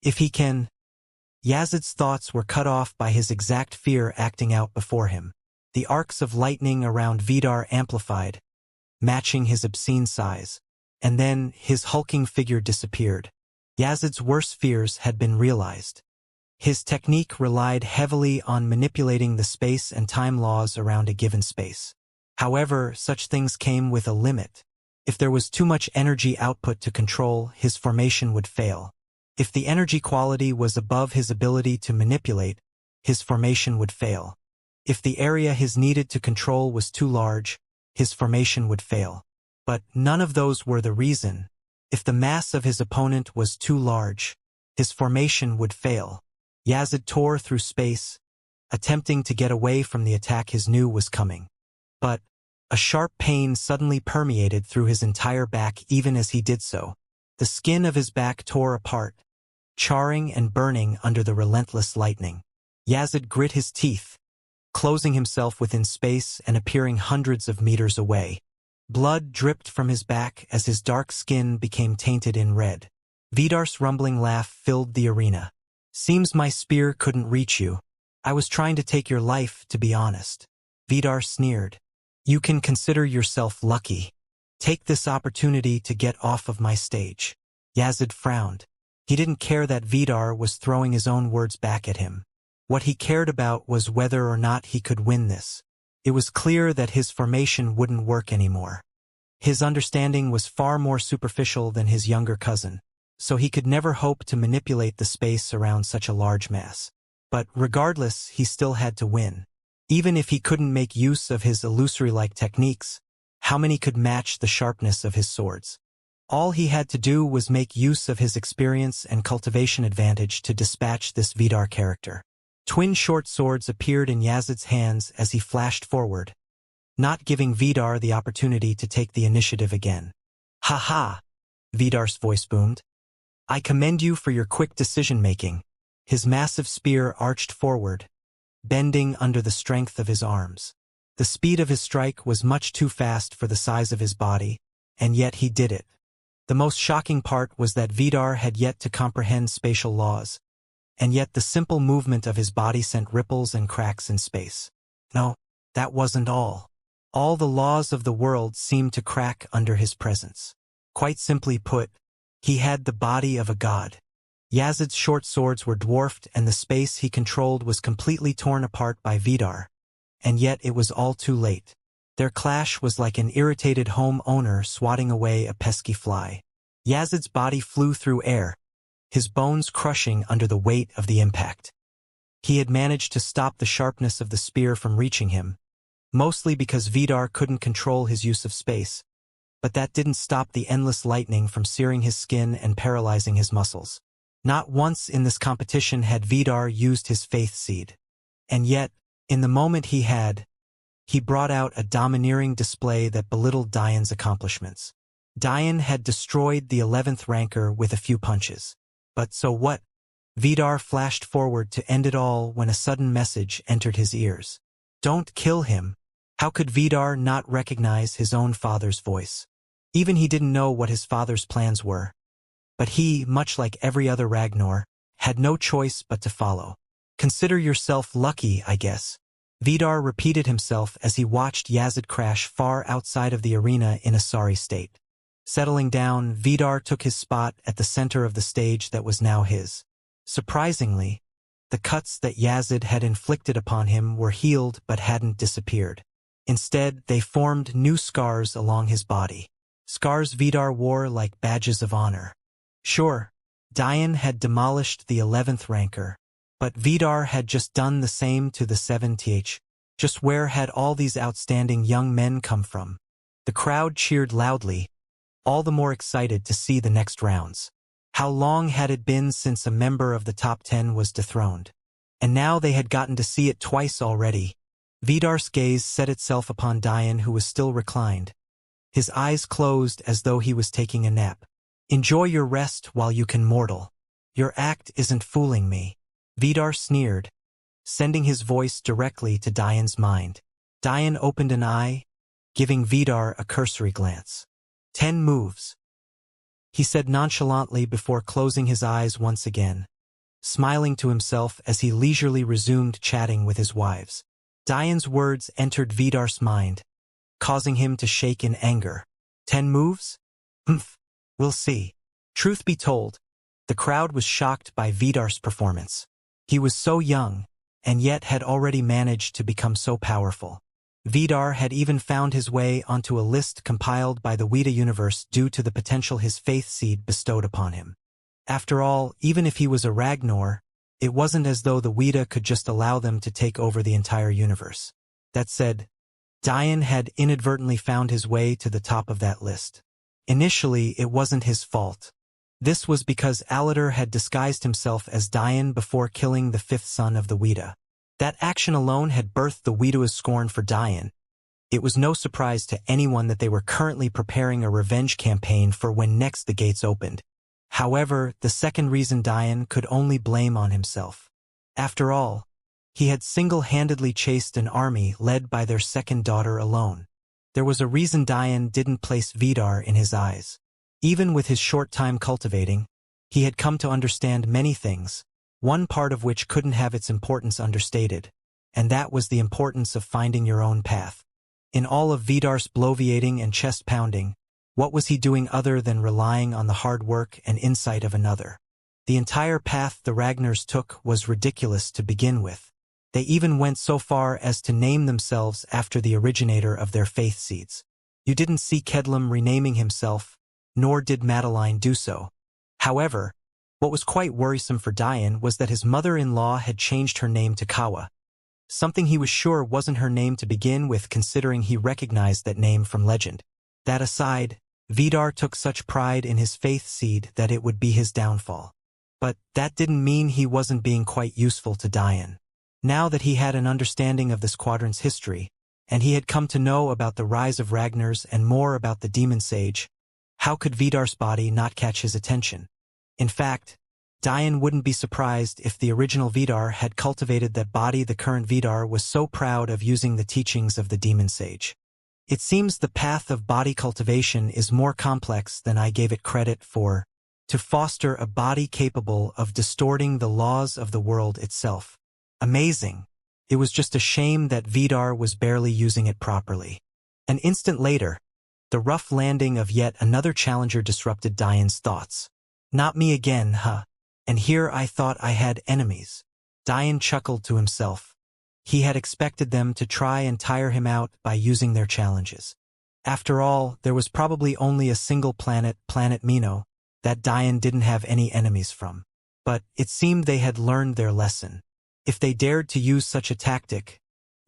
If he can... Yazid's thoughts were cut off by his exact fear acting out before him. The arcs of lightning around Vidar amplified, matching his obscene size. And then his hulking figure disappeared. Yazid's worst fears had been realized. His technique relied heavily on manipulating the space and time laws around a given space. However, such things came with a limit. If there was too much energy output to control, his formation would fail. If the energy quality was above his ability to manipulate, his formation would fail. If the area his needed to control was too large, his formation would fail. But none of those were the reason. If the mass of his opponent was too large, his formation would fail. Yazid tore through space, attempting to get away from the attack his knew was coming. But a sharp pain suddenly permeated through his entire back even as he did so. The skin of his back tore apart, charring and burning under the relentless lightning. Yazid grit his teeth, closing himself within space and appearing hundreds of meters away. Blood dripped from his back as his dark skin became tainted in red. Vidar's rumbling laugh filled the arena. "Seems my spear couldn't reach you. I was trying to take your life, to be honest." Vidar sneered. "You can consider yourself lucky. Take this opportunity to get off of my stage." Yazid frowned. He didn't care that Vidar was throwing his own words back at him. What he cared about was whether or not he could win this. It was clear that his formation wouldn't work anymore. His understanding was far more superficial than his younger cousin, so he could never hope to manipulate the space around such a large mass. But regardless, he still had to win. Even if he couldn't make use of his illusory-like techniques, how many could match the sharpness of his swords? All he had to do was make use of his experience and cultivation advantage to dispatch this Vidar character. Twin short swords appeared in Yazid's hands as he flashed forward, not giving Vidar the opportunity to take the initiative again. "Ha ha!" Vidar's voice boomed. "I commend you for your quick decision-making." His massive spear arched forward, bending under the strength of his arms. The speed of his strike was much too fast for the size of his body, and yet he did it. The most shocking part was that Vidar had yet to comprehend spatial laws, and yet the simple movement of his body sent ripples and cracks in space. No, that wasn't all. All the laws of the world seemed to crack under his presence. Quite simply put, he had the body of a god. Yazid's short swords were dwarfed and the space he controlled was completely torn apart by Vidar. And yet it was all too late. Their clash was like an irritated home owner swatting away a pesky fly. Yazid's body flew through air, his bones crushing under the weight of the impact. He had managed to stop the sharpness of the spear from reaching him, mostly because Vidar couldn't control his use of space, but that didn't stop the endless lightning from searing his skin and paralyzing his muscles. Not once in this competition had Vidar used his faith seed. And yet, in the moment he brought out a domineering display that belittled Dian's accomplishments. Dian had destroyed the 11th ranker with a few punches. But so what? Vidar flashed forward to end it all when a sudden message entered his ears. "Don't kill him." How could Vidar not recognize his own father's voice? Even he didn't know what his father's plans were. But he, much like every other Ragnar, had no choice but to follow. "Consider yourself lucky, I guess." Vidar repeated himself as he watched Yazid crash far outside of the arena in a sorry state. Settling down, Vidar took his spot at the center of the stage that was now his. Surprisingly, the cuts that Yazid had inflicted upon him were healed but hadn't disappeared. Instead, they formed new scars along his body. Scars Vidar wore like badges of honor. Sure, Dian had demolished the 11th ranker, but Vidar had just done the same to the 7th. Just where had all these outstanding young men come from? The crowd cheered loudly, all the more excited to see the next rounds. How long had it been since a member of the top 10 was dethroned? And now they had gotten to see it twice already. Vidar's gaze set itself upon Dian, who was still reclined, his eyes closed as though he was taking a nap. "Enjoy your rest while you can, mortal. Your act isn't fooling me." Vidar sneered, sending his voice directly to Dian's mind. Dian opened an eye, giving Vidar a cursory glance. 10 moves, he said nonchalantly before closing his eyes once again, smiling to himself as he leisurely resumed chatting with his wives. Dian's words entered Vidar's mind, causing him to shake in anger. 10 moves? Humph, we'll see. Truth be told, the crowd was shocked by Vidar's performance. He was so young, and yet had already managed to become so powerful. Vidar had even found his way onto a list compiled by the Weta universe due to the potential his faith seed bestowed upon him. After all, even if he was a Ragnar, it wasn't as though the Weta could just allow them to take over the entire universe. That said, Dian had inadvertently found his way to the top of that list. Initially, it wasn't his fault. This was because Aladar had disguised himself as Dian before killing the 5th son of the Weta. That action alone had birthed the Wuxia's scorn for Dian. It was no surprise to anyone that they were currently preparing a revenge campaign for when next the gates opened. However, the second reason Dian could only blame on himself. After all, he had single-handedly chased an army led by their second daughter alone. There was a reason Dian didn't place Vidar in his eyes. Even with his short time cultivating, he had come to understand many things, one part of which couldn't have its importance understated, and that was the importance of finding your own path. In all of Vidar's bloviating and chest-pounding, what was he doing other than relying on the hard work and insight of another? The entire path the Ragnars took was ridiculous to begin with. They even went so far as to name themselves after the originator of their faith seeds. You didn't see Kedlum renaming himself, nor did Madeline do so. However, what was quite worrisome for Dian was that his mother-in-law had changed her name to Kawa. Something he was sure wasn't her name to begin with, considering he recognized that name from legend. That aside, Vidar took such pride in his faith seed that it would be his downfall. But that didn't mean he wasn't being quite useful to Dian. Now that he had an understanding of this quadrant's history, and he had come to know about the rise of Ragnars and more about the demon sage, how could Vidar's body not catch his attention? In fact, Dian wouldn't be surprised if the original Vidar had cultivated that body. The current Vidar was so proud of using the teachings of the demon sage. It seems the path of body cultivation is more complex than I gave it credit for, to foster a body capable of distorting the laws of the world itself. Amazing. It was just a shame that Vidar was barely using it properly. An instant later, the rough landing of yet another challenger disrupted Dian's thoughts. Not me again, huh? And here I thought I had enemies. Dian chuckled to himself. He had expected them to try and tire him out by using their challenges. After all, there was probably only a single planet, Planet Mino, that Dian didn't have any enemies from. But it seemed they had learned their lesson. If they dared to use such a tactic,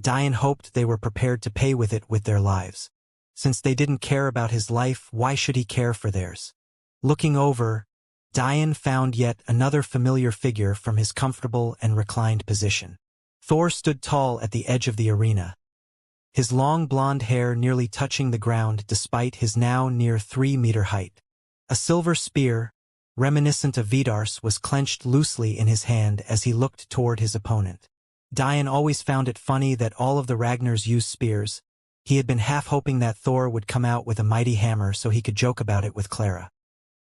Dian hoped they were prepared to pay with it with their lives. Since they didn't care about his life, why should he care for theirs? Looking over, Dian found yet another familiar figure from his comfortable and reclined position. Thor stood tall at the edge of the arena, his long blonde hair nearly touching the ground despite his now near 3-meter height. A silver spear, reminiscent of Vidar's, was clenched loosely in his hand as he looked toward his opponent. Dian always found it funny that all of the Ragnars used spears. He had been half hoping that Thor would come out with a mighty hammer so he could joke about it with Clara.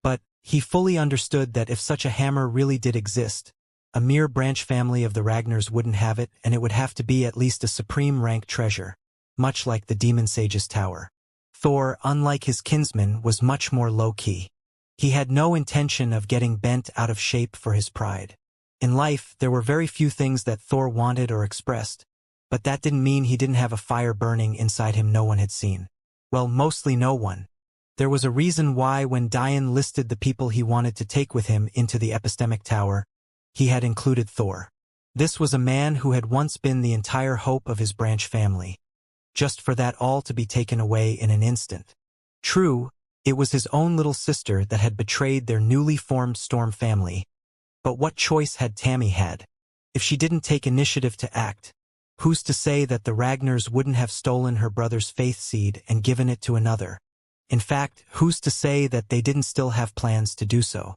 But he fully understood that if such a hammer really did exist, a mere branch family of the Ragnars wouldn't have it, and it would have to be at least a supreme rank treasure, much like the demon sage's tower. Thor, unlike his kinsman, was much more low-key. He had no intention of getting bent out of shape for his pride. In life, there were very few things that Thor wanted or expressed, but that didn't mean he didn't have a fire burning inside him no one had seen. Well, mostly no one. There was a reason why when Dian listed the people he wanted to take with him into the epistemic tower, he had included Thor. This was a man who had once been the entire hope of his branch family, just for that all to be taken away in an instant. True, it was his own little sister that had betrayed their newly formed Storm family, but what choice had Tammy had? If she didn't take initiative to act, who's to say that the Ragnars wouldn't have stolen her brother's faith seed and given it to another? In fact, who's to say that they didn't still have plans to do so?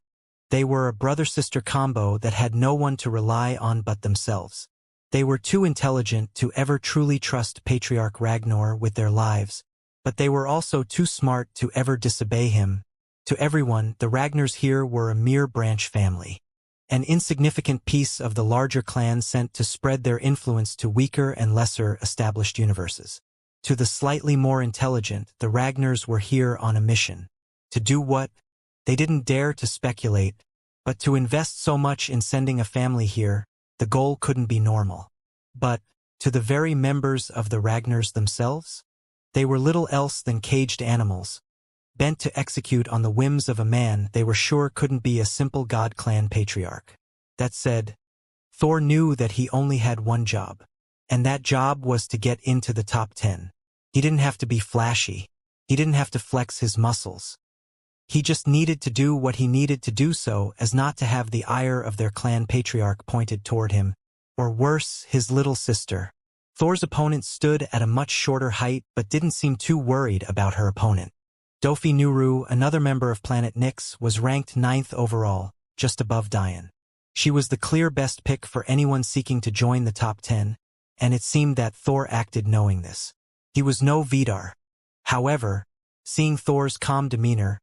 They were a brother-sister combo that had no one to rely on but themselves. They were too intelligent to ever truly trust Patriarch Ragnar with their lives, but they were also too smart to ever disobey him. To everyone, the Ragnars here were a mere branch family, an insignificant piece of the larger clan sent to spread their influence to weaker and lesser established universes. To the slightly more intelligent, the Ragnars were here on a mission. To do what? They didn't dare to speculate, but to invest so much in sending a family here, the goal couldn't be normal. But, to the very members of the Ragnars themselves? They were little else than caged animals, bent to execute on the whims of a man they were sure couldn't be a simple god clan patriarch. That said, Thor knew that he only had one job, and that job was to get into the top 10. He didn't have to be flashy. He didn't have to flex his muscles. He just needed to do what he needed to do so as not to have the ire of their clan patriarch pointed toward him, or worse, his little sister. Thor's opponent stood at a much shorter height but didn't seem too worried about her opponent. Dofi Nuru, another member of Planet Nyx, was ranked 9th overall, just above Diane. She was the clear best pick for anyone seeking to join the top 10, and it seemed that Thor acted knowing this. He was no Vidar. However, seeing Thor's calm demeanor,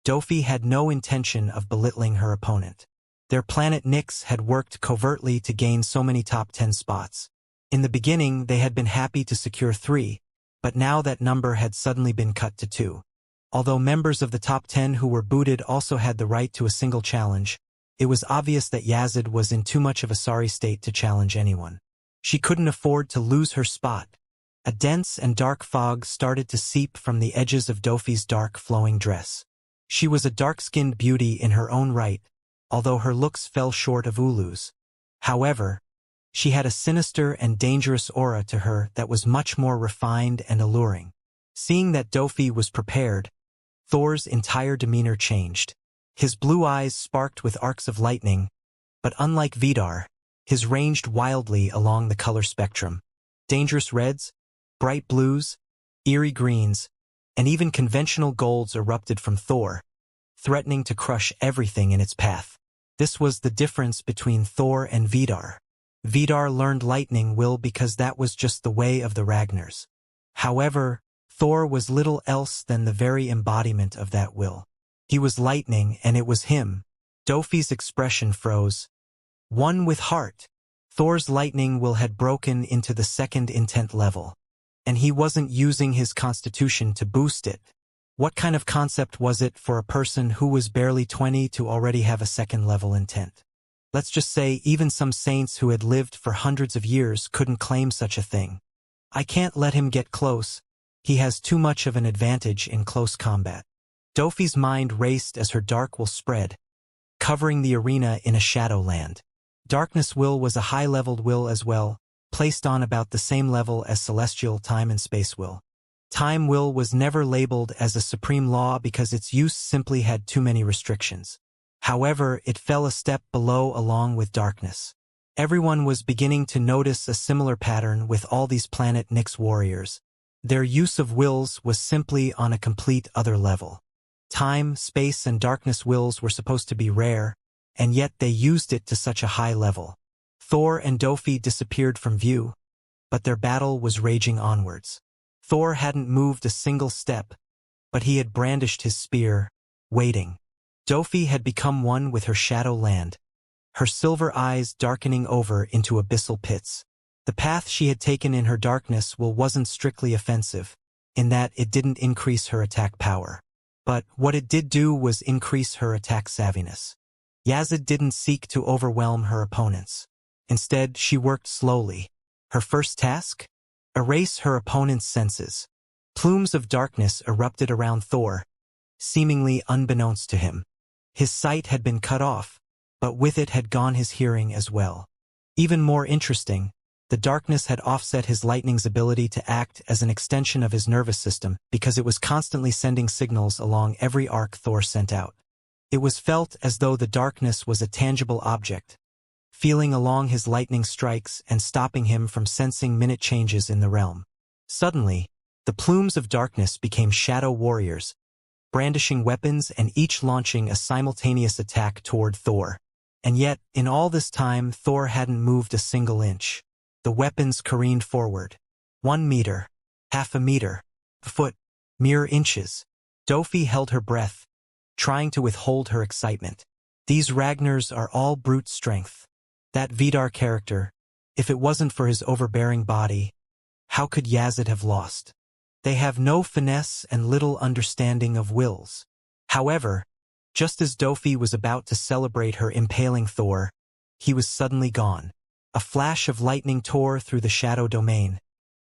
Dofi had no intention of belittling her opponent. Their Planet Nyx had worked covertly to gain so many top 10 spots. In the beginning, they had been happy to secure 3, but now that number had suddenly been cut to 2. Although members of the top 10 who were booted also had the right to a single challenge, it was obvious that Yazid was in too much of a sorry state to challenge anyone. She couldn't afford to lose her spot. A dense and dark fog started to seep from the edges of Dofi's dark, flowing dress. She was a dark-skinned beauty in her own right, although her looks fell short of Ulu's. However, she had a sinister and dangerous aura to her that was much more refined and alluring. Seeing that Dofi was prepared, Thor's entire demeanor changed. His blue eyes sparked with arcs of lightning, but unlike Vidar, his ranged wildly along the color spectrum. Dangerous reds, bright blues, eerie greens, and even conventional golds erupted from Thor, threatening to crush everything in its path. This was the difference between Thor and Vidar. Vidar learned lightning will because that was just the way of the Ragnars. However, Thor was little else than the very embodiment of that will. He was lightning, and it was him. Dofi's expression froze. One with heart. Thor's lightning will had broken into the second intent level, and he wasn't using his constitution to boost it. What kind of concept was it for a person who was barely 20 to already have a second-level intent? Let's just say even some saints who had lived for hundreds of years couldn't claim such a thing. I can't let him get close. He has too much of an advantage in close combat. Dofi's mind raced as her dark will spread, covering the arena in a shadowland. Darkness will was a high-leveled will as well, placed on about the same level as celestial time and space will. Time will was never labeled as a supreme law because its use simply had too many restrictions. However, it fell a step below along with darkness. Everyone was beginning to notice a similar pattern with all these Planet Nyx warriors. Their use of wills was simply on a complete other level. Time, space, and darkness wills were supposed to be rare, and yet they used it to such a high level. Thor and Dofi disappeared from view, but their battle was raging onwards. Thor hadn't moved a single step, but he had brandished his spear, waiting. Dofi had become one with her shadow land, her silver eyes darkening over into abyssal pits. The path she had taken in her darkness wasn't strictly offensive, in that it didn't increase her attack power. But what it did do was increase her attack savviness. Yazid didn't seek to overwhelm her opponents. Instead, she worked slowly. Her first task? Erase her opponent's senses. Plumes of darkness erupted around Thor, seemingly unbeknownst to him. His sight had been cut off, but with it had gone his hearing as well. Even more interesting, the darkness had offset his lightning's ability to act as an extension of his nervous system because it was constantly sending signals along every arc Thor sent out. It was felt as though the darkness was a tangible object, feeling along his lightning strikes and stopping him from sensing minute changes in the realm. Suddenly, the plumes of darkness became shadow warriors, brandishing weapons and each launching a simultaneous attack toward Thor. And yet, in all this time, Thor hadn't moved a single inch. The weapons careened forward. 1 meter, half a meter, a foot, mere inches. Dofi held her breath, trying to withhold her excitement. These Ragnars are all brute strength. That Vidar character, if it wasn't for his overbearing body, how could Yazid have lost? They have no finesse and little understanding of wills. However, just as Dofi was about to celebrate her impaling Thor, he was suddenly gone. A flash of lightning tore through the shadow domain,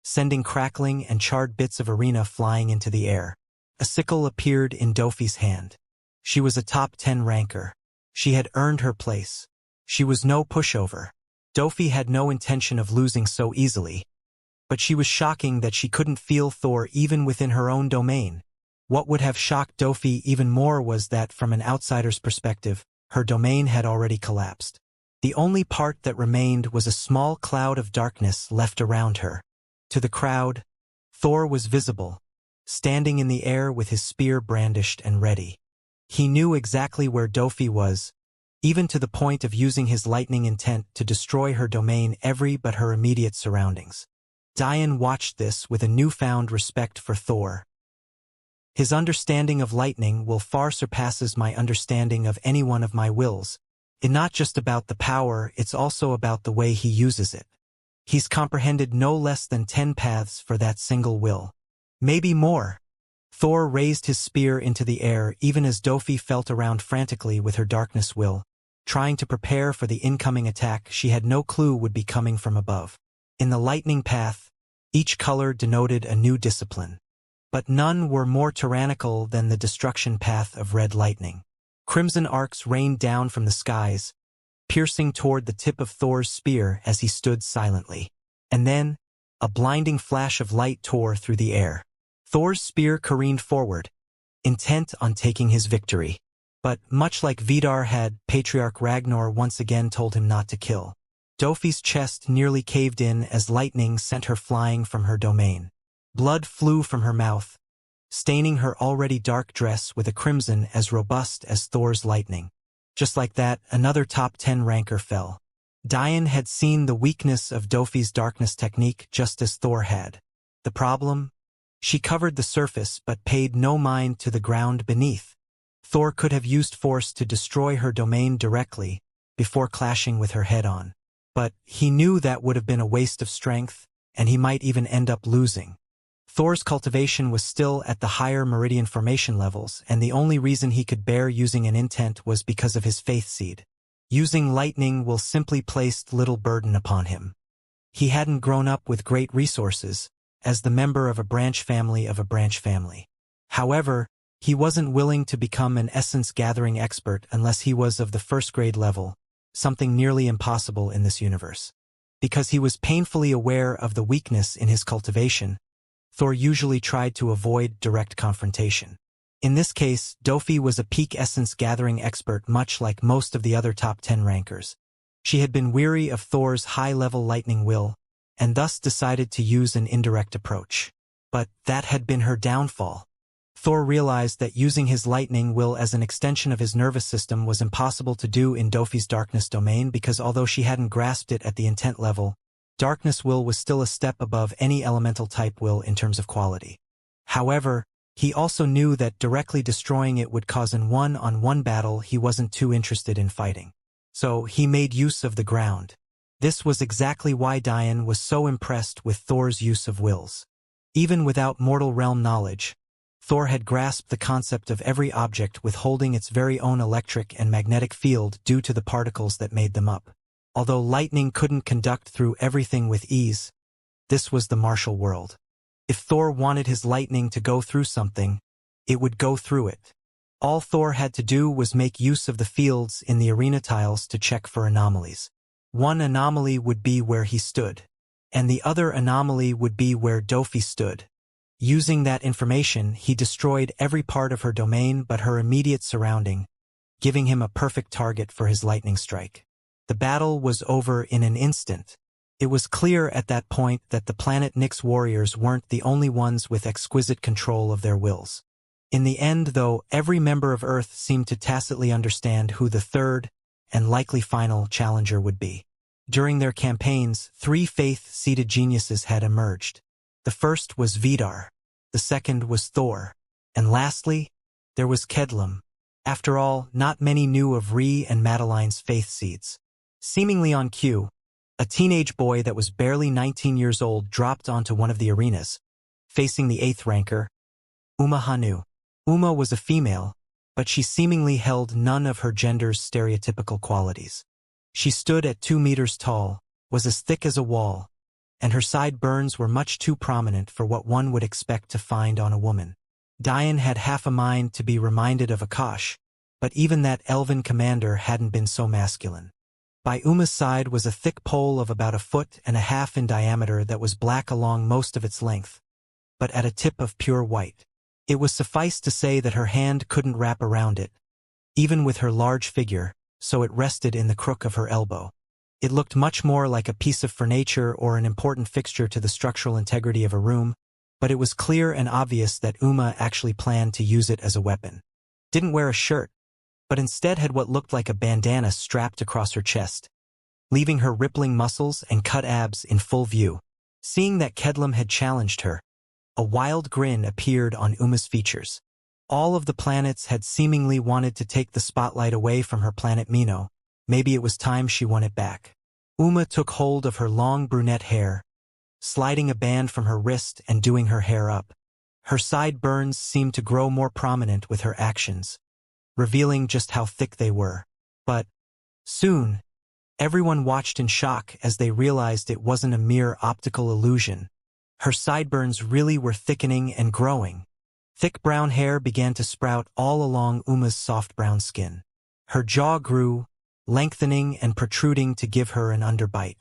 sending crackling and charred bits of arena flying into the air. A sickle appeared in Dofi's hand. She was a top 10 ranker. She had earned her place. She was no pushover. Dofi had no intention of losing so easily, but she was shocking that she couldn't feel Thor even within her own domain. What would have shocked Dofi even more was that, from an outsider's perspective, her domain had already collapsed. The only part that remained was a small cloud of darkness left around her. To the crowd, Thor was visible, standing in the air with his spear brandished and ready. He knew exactly where Dofi was, even to the point of using his lightning intent to destroy her domain every but her immediate surroundings. Diane watched this with a newfound respect for Thor. His understanding of lightning will far surpasses my understanding of any one of my wills. It's not just about the power, it's also about the way he uses it. He's comprehended no less than 10 paths for that single will. Maybe more. Thor raised his spear into the air even as Dofi felt around frantically with her darkness will, trying to prepare for the incoming attack she had no clue would be coming from above. In the lightning path, each color denoted a new discipline. But none were more tyrannical than the destruction path of red lightning. Crimson arcs rained down from the skies, piercing toward the tip of Thor's spear as he stood silently. And then, a blinding flash of light tore through the air. Thor's spear careened forward, intent on taking his victory. But, much like Vidar had, Patriarch Ragnar once again told him not to kill. Dofi's chest nearly caved in as lightning sent her flying from her domain. Blood flew from her mouth, staining her already dark dress with a crimson as robust as Thor's lightning. Just like that, another top 10 ranker fell. Diane had seen the weakness of Dofi's darkness technique just as Thor had. The problem? She covered the surface but paid no mind to the ground beneath. Thor could have used force to destroy her domain directly, before clashing with her head-on. But he knew that would have been a waste of strength, and he might even end up losing. Thor's cultivation was still at the higher meridian formation levels, and the only reason he could bear using an intent was because of his faith seed. Using lightning will simply placed little burden upon him. He hadn't grown up with great resources, as the member of a branch family of a branch family. However, he wasn't willing to become an essence-gathering expert unless he was of the first-grade level, something nearly impossible in this universe. Because he was painfully aware of the weakness in his cultivation, Thor usually tried to avoid direct confrontation. In this case, Dofi was a peak essence-gathering expert much like most of the other top 10 rankers. She had been weary of Thor's high-level lightning will, and thus decided to use an indirect approach. But that had been her downfall. Thor realized that using his lightning will as an extension of his nervous system was impossible to do in Dofi's darkness domain because although she hadn't grasped it at the intent level, darkness will was still a step above any elemental type will in terms of quality. However, he also knew that directly destroying it would cause an one-on-one battle he wasn't too interested in fighting. So he made use of the ground. This was exactly why Diane was so impressed with Thor's use of wills. Even without mortal realm knowledge, Thor had grasped the concept of every object withholding its very own electric and magnetic field due to the particles that made them up. Although lightning couldn't conduct through everything with ease, this was the martial world. If Thor wanted his lightning to go through something, it would go through it. All Thor had to do was make use of the fields in the arena tiles to check for anomalies. One anomaly would be where he stood, and the other anomaly would be where Dofi stood. Using that information, he destroyed every part of her domain but her immediate surrounding, giving him a perfect target for his lightning strike. The battle was over in an instant. It was clear at that point that the planet Nyx warriors weren't the only ones with exquisite control of their wills. In the end, though, every member of Earth seemed to tacitly understand who the third, and likely final, challenger would be. During their campaigns, 3 faith-seated geniuses had emerged. The first was Vidar, the second was Thor, and lastly, there was Kedlum. After all, not many knew of Ree and Madeline's faith seeds. Seemingly on cue, a teenage boy that was barely 19 years old dropped onto one of the arenas, facing the 8th ranker, Uma Hanu. Uma was a female, but she seemingly held none of her gender's stereotypical qualities. She stood at 2 meters tall, was as thick as a wall, and her sideburns were much too prominent for what one would expect to find on a woman. Diane had half a mind to be reminded of Akash, but even that elven commander hadn't been so masculine. By Uma's side was a thick pole of about 1.5 feet in diameter that was black along most of its length, but at a tip of pure white. It was suffice to say that her hand couldn't wrap around it, even with her large figure, so it rested in the crook of her elbow. It looked much more like a piece of furniture or an important fixture to the structural integrity of a room, but it was clear and obvious that Uma actually planned to use it as a weapon. Didn't wear a shirt, but instead had what looked like a bandana strapped across her chest, leaving her rippling muscles and cut abs in full view. Seeing that Kedlam had challenged her, a wild grin appeared on Uma's features. All of the planets had seemingly wanted to take the spotlight away from her planet Mino. Maybe it was time she won it back. Uma took hold of her long brunette hair, sliding a band from her wrist and doing her hair up. Her sideburns seemed to grow more prominent with her actions, revealing just how thick they were. But soon, everyone watched in shock as they realized it wasn't a mere optical illusion. Her sideburns really were thickening and growing. Thick brown hair began to sprout all along Uma's soft brown skin. Her jaw grew, lengthening and protruding to give her an underbite.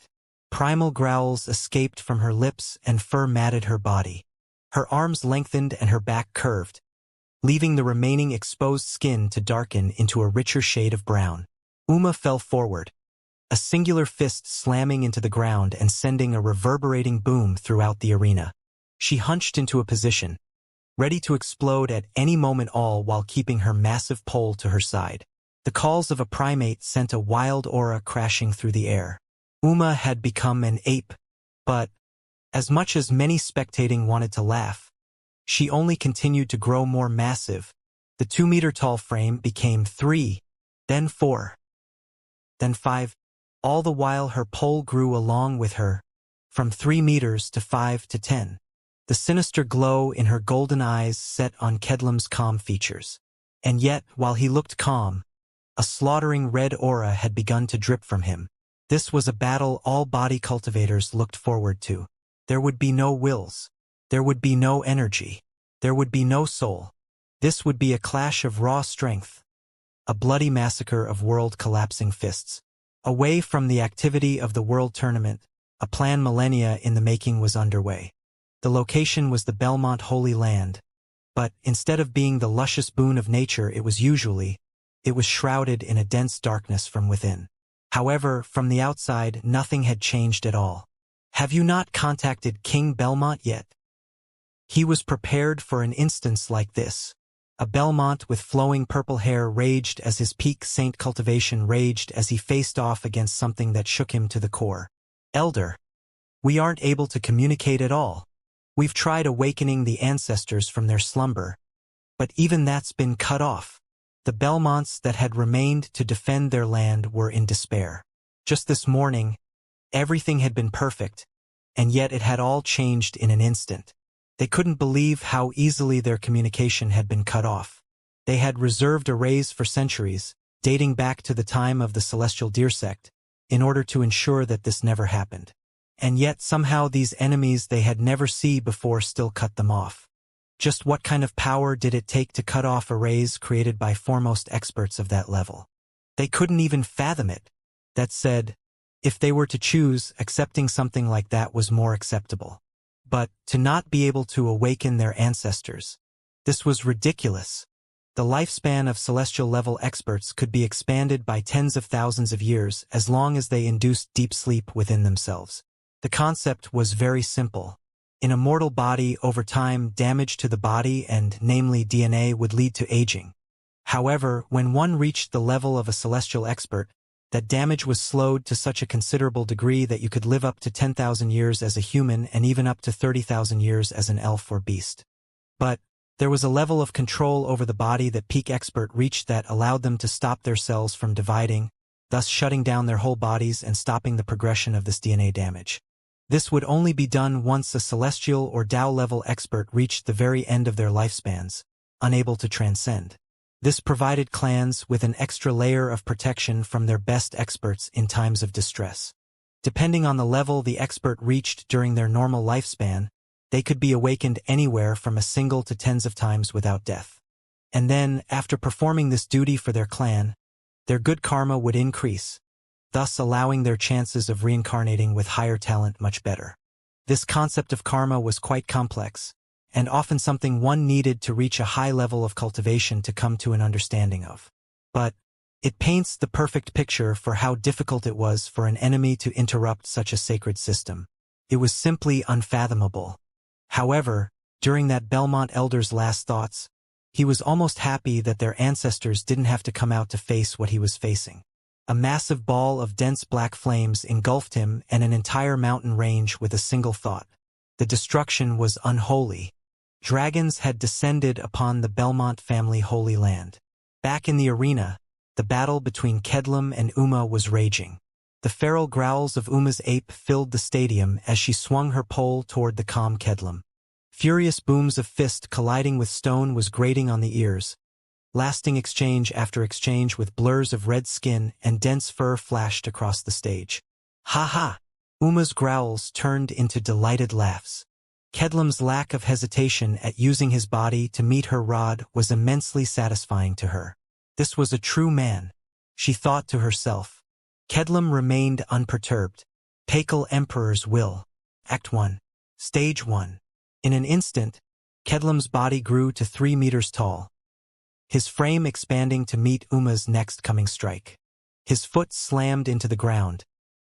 Primal growls escaped from her lips and fur matted her body. Her arms lengthened and her back curved, leaving the remaining exposed skin to darken into a richer shade of brown. Uma fell forward, a singular fist slamming into the ground and sending a reverberating boom throughout the arena. She hunched into a position, ready to explode at any moment, all while keeping her massive pole to her side. The calls of a primate sent a wild aura crashing through the air. Uma had become an ape, but, as much as many spectating wanted to laugh, she only continued to grow more massive. The 2-meter-tall frame became 3, then 4, then 5, all the while her pole grew along with her, from 3 meters to 5 to 10. The sinister glow in her golden eyes set on Kedlam's calm features. And yet, while he looked calm, a slaughtering red aura had begun to drip from him. This was a battle all body cultivators looked forward to. There would be no wills. There would be no energy. There would be no soul. This would be a clash of raw strength, a bloody massacre of world-collapsing fists. Away from the activity of the World Tournament, a plan millennia in the making was underway. The location was the Belmont Holy Land, but instead of being the luscious boon of nature it was shrouded in a dense darkness from within. However, from the outside, nothing had changed at all. "Have you not contacted King Belmont yet?" He was prepared for an instance like this. A Belmont with flowing purple hair raged as his peak Saint Cultivation raged as he faced off against something that shook him to the core. "Elder, we aren't able to communicate at all. We've tried awakening the ancestors from their slumber, but even that's been cut off." The Belmonts that had remained to defend their land were in despair. Just this morning, everything had been perfect, and yet it had all changed in an instant. They couldn't believe how easily their communication had been cut off. They had reserved arrays for centuries, dating back to the time of the Celestial Deer Sect, in order to ensure that this never happened. And yet somehow these enemies they had never seen before still cut them off. Just what kind of power did it take to cut off arrays created by foremost experts of that level? They couldn't even fathom it. That said, if they were to choose, accepting something like that was more acceptable. But to not be able to awaken their ancestors, this was ridiculous. The lifespan of celestial-level experts could be expanded by tens of thousands of years as long as they induced deep sleep within themselves. The concept was very simple. In a mortal body, over time, damage to the body and, namely DNA, would lead to aging. However, when one reached the level of a celestial expert, that damage was slowed to such a considerable degree that you could live up to 10,000 years as a human and even up to 30,000 years as an elf or beast. But there was a level of control over the body that peak expert reached that allowed them to stop their cells from dividing, thus shutting down their whole bodies and stopping the progression of this DNA damage. This would only be done once a celestial or Tao-level expert reached the very end of their lifespans, unable to transcend. This provided clans with an extra layer of protection from their best experts in times of distress. Depending on the level the expert reached during their normal lifespan, they could be awakened anywhere from a single to tens of times without death. And then, after performing this duty for their clan, their good karma would increase, thus allowing their chances of reincarnating with higher talent much better. This concept of karma was quite complex, and often something one needed to reach a high level of cultivation to come to an understanding of. But It paints the perfect picture for how difficult it was for an enemy to interrupt such a sacred system. It was simply unfathomable. However, during that Belmont elder's last thoughts, he was almost happy that their ancestors didn't have to come out to face what he was facing. A massive ball of dense black flames engulfed him and an entire mountain range with a single thought. The destruction was unholy. Dragons had descended upon the Belmont family holy land. Back in the arena, the battle between Kedlam and Uma was raging. The feral growls of Uma's ape filled the stadium as she swung her pole toward the calm Kedlam. Furious booms of fist colliding with stone was grating on the ears. Lasting exchange after exchange with blurs of red skin and dense fur flashed across the stage. Ha ha! Uma's growls turned into delighted laughs. Kedlam's lack of hesitation at using his body to meet her rod was immensely satisfying to her. This was a true man, she thought to herself. Kedlam remained unperturbed. Pakal Emperor's Will. Act 1. Stage 1. In an instant, Kedlam's body grew to 3 meters tall, his frame expanding to meet Uma's next coming strike. His foot slammed into the ground,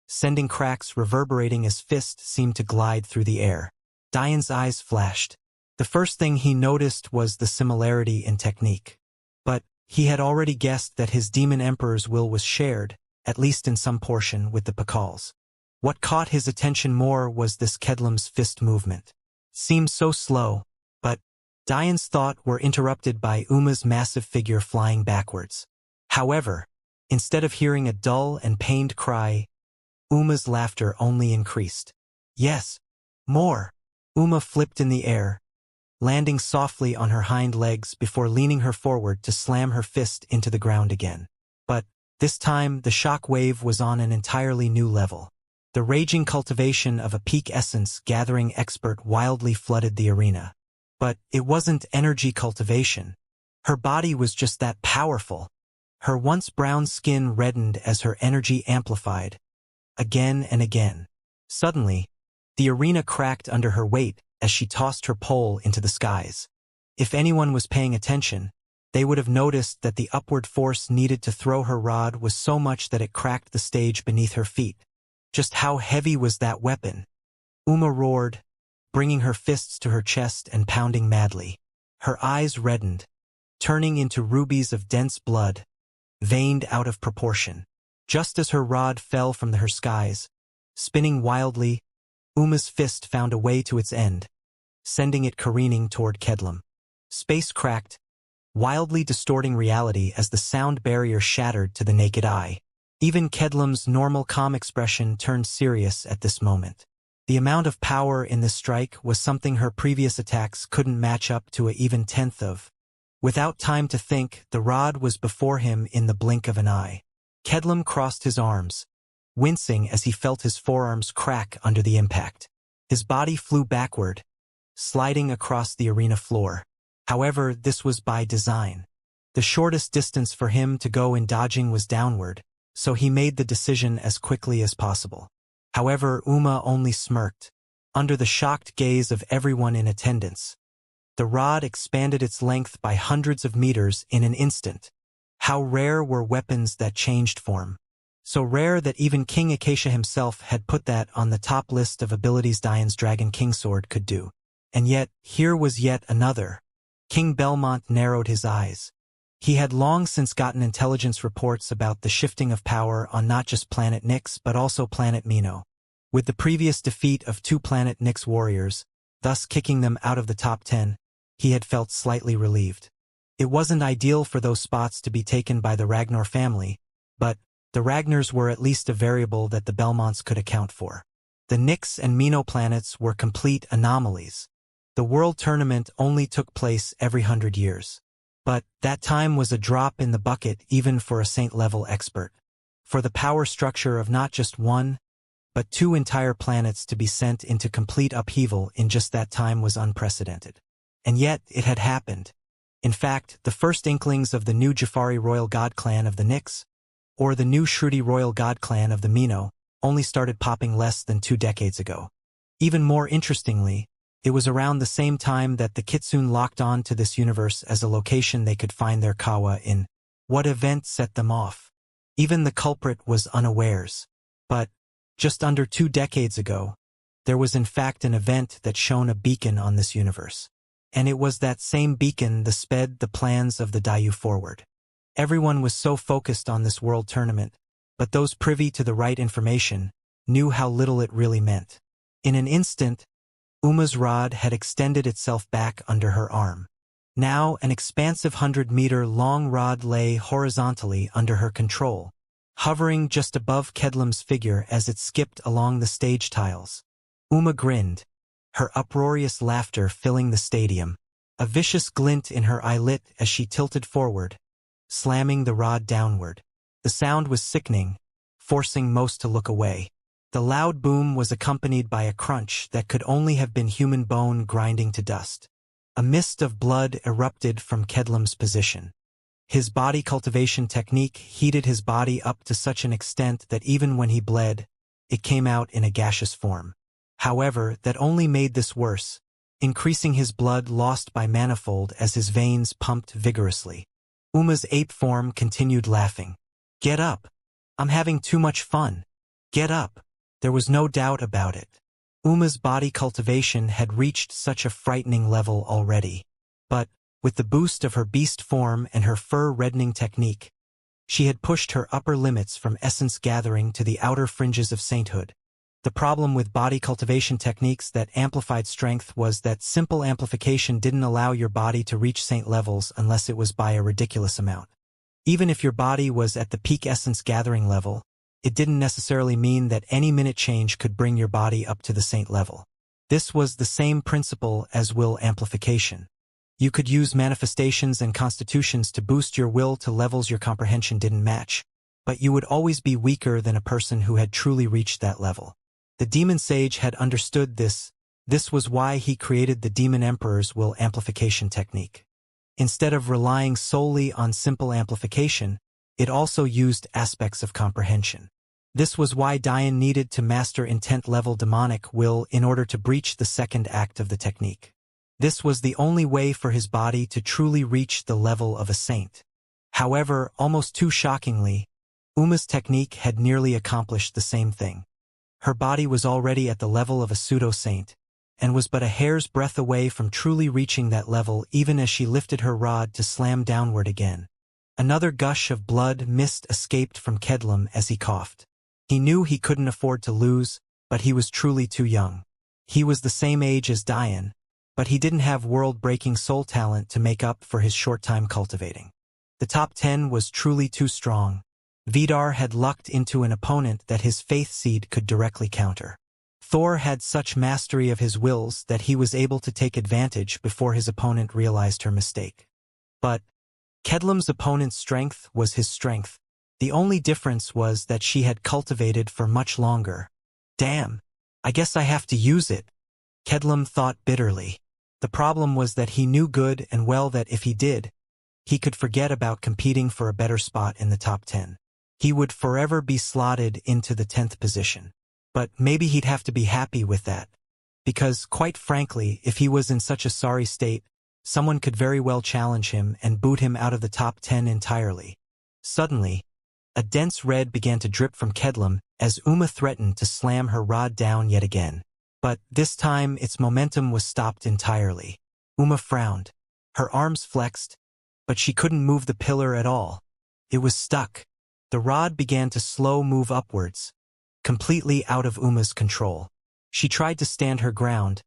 sending cracks reverberating as fist seemed to glide through the air. Dian's eyes flashed. The first thing he noticed was the similarity in technique. But he had already guessed that his demon emperor's will was shared, at least in some portion, with the Pakals. What caught his attention more was this Kedlam's fist movement. Seemed so slow, but Dian's thoughts were interrupted by Uma's massive figure flying backwards. However, instead of hearing a dull and pained cry, Uma's laughter only increased. Yes, more. Uma flipped in the air, landing softly on her hind legs before leaning her forward to slam her fist into the ground again. But this time the shock wave was on an entirely new level. The raging cultivation of a peak essence gathering expert wildly flooded the arena. But it wasn't energy cultivation. Her body was just that powerful. Her once brown skin reddened as her energy amplified, again and again. Suddenly, the arena cracked under her weight as she tossed her pole into the skies. If anyone was paying attention, they would have noticed that the upward force needed to throw her rod was so much that it cracked the stage beneath her feet. Just how heavy was that weapon? Uma roared, bringing her fists to her chest and pounding madly. Her eyes reddened, turning into rubies of dense blood, veined out of proportion. Just as her rod fell from her skies, spinning wildly, Uma's fist found a way to its end, sending it careening toward Kedlam. Space cracked, wildly distorting reality as the sound barrier shattered to the naked eye. Even Kedlam's normal calm expression turned serious at this moment. The amount of power in this strike was something her previous attacks couldn't match up to an even tenth of. Without time to think, the rod was before him in the blink of an eye. Kedlam crossed his arms, wincing as he felt his forearms crack under the impact. His body flew backward, sliding across the arena floor. However, this was by design. The shortest distance for him to go in dodging was downward, so he made the decision as quickly as possible. However, Uma only smirked, under the shocked gaze of everyone in attendance. The rod expanded its length by hundreds of meters in an instant. How rare were weapons that changed form. So rare that even King Acacia himself had put that on the top list of abilities Dian's Dragon Kingsword could do. And yet, here was yet another. King Belmont narrowed his eyes. He had long since gotten intelligence reports about the shifting of power on not just Planet Nyx but also Planet Mino. With the previous defeat of 2 Planet Nyx warriors, thus kicking them out of the top 10, he had felt slightly relieved. It wasn't ideal for those spots to be taken by the Ragnar family, but the Ragnars were at least a variable that the Belmonts could account for. The Nyx and Mino planets were complete anomalies. The World Tournament only took place every 100 years. But that time was a drop in the bucket even for a Saint-level expert. For the power structure of not just 1, but 2 entire planets to be sent into complete upheaval in just that time was unprecedented. And yet, it had happened. In fact, the first inklings of the new Jafari royal god clan of the Nyx, or the new Shruti royal god clan of the Mino, only started popping less than 2 decades ago. Even more interestingly, it was around the same time that the Kitsune locked on to this universe as a location they could find their Kawa in. What event set them off? Even the culprit was unawares. But, just under 2 decades ago, there was in fact an event that shone a beacon on this universe. And it was that same beacon that sped the plans of the Daiyu forward. Everyone was so focused on this world tournament, but those privy to the right information knew how little it really meant. In an instant, Uma's rod had extended itself back under her arm. Now an expansive 100-meter-long rod lay horizontally under her control, hovering just above Kedlam's figure as it skipped along the stage tiles. Uma grinned, her uproarious laughter filling the stadium. A vicious glint in her eye lit as she tilted forward, slamming the rod downward. The sound was sickening, forcing most to look away. The loud boom was accompanied by a crunch that could only have been human bone grinding to dust. A mist of blood erupted from Kedlam's position. His body cultivation technique heated his body up to such an extent that even when he bled, it came out in a gaseous form. However, that only made this worse, increasing his blood lost by manifold as his veins pumped vigorously. Uma's ape form continued laughing. "Get up! I'm having too much fun. Get up!" There was no doubt about it. Uma's body cultivation had reached such a frightening level already. But, with the boost of her beast form and her fur-reddening technique, she had pushed her upper limits from essence gathering to the outer fringes of sainthood. The problem with body cultivation techniques that amplified strength was that simple amplification didn't allow your body to reach saint levels unless it was by a ridiculous amount. Even if your body was at the peak essence gathering level, it didn't necessarily mean that any minute change could bring your body up to the saint level. This was the same principle as will amplification. You could use manifestations and constitutions to boost your will to levels your comprehension didn't match, but you would always be weaker than a person who had truly reached that level. The demon sage had understood this. This was why he created the demon emperor's will amplification technique. Instead of relying solely on simple amplification, it also used aspects of comprehension. This was why Dian needed to master intent-level demonic will in order to breach the second act of the technique. This was the only way for his body to truly reach the level of a saint. However, almost too shockingly, Uma's technique had nearly accomplished the same thing. Her body was already at the level of a pseudo-saint, and was but a hair's breadth away from truly reaching that level even as she lifted her rod to slam downward again. Another gush of blood mist escaped from Kedlam as he coughed. He knew he couldn't afford to lose, but he was truly too young. He was the same age as Dian, but he didn't have world-breaking soul talent to make up for his short time cultivating. The top 10 was truly too strong. Vidar had lucked into an opponent that his faith seed could directly counter. Thor had such mastery of his wills that he was able to take advantage before his opponent realized her mistake. But Kedlam's opponent's strength was his strength. The only difference was that she had cultivated for much longer. Damn, I guess I have to use it, Kedlam thought bitterly. The problem was that he knew good and well that if he did, he could forget about competing for a better spot in the top 10. He would forever be slotted into the 10th position. But maybe he'd have to be happy with that. Because, quite frankly, if he was in such a sorry state, someone could very well challenge him and boot him out of the top 10 entirely. Suddenly, a dense red began to drip from Kedlam as Uma threatened to slam her rod down yet again. But this time its momentum was stopped entirely. Uma frowned. Her arms flexed, but she couldn't move the pillar at all. It was stuck. The rod began to slow move upwards, completely out of Uma's control. She tried to stand her ground,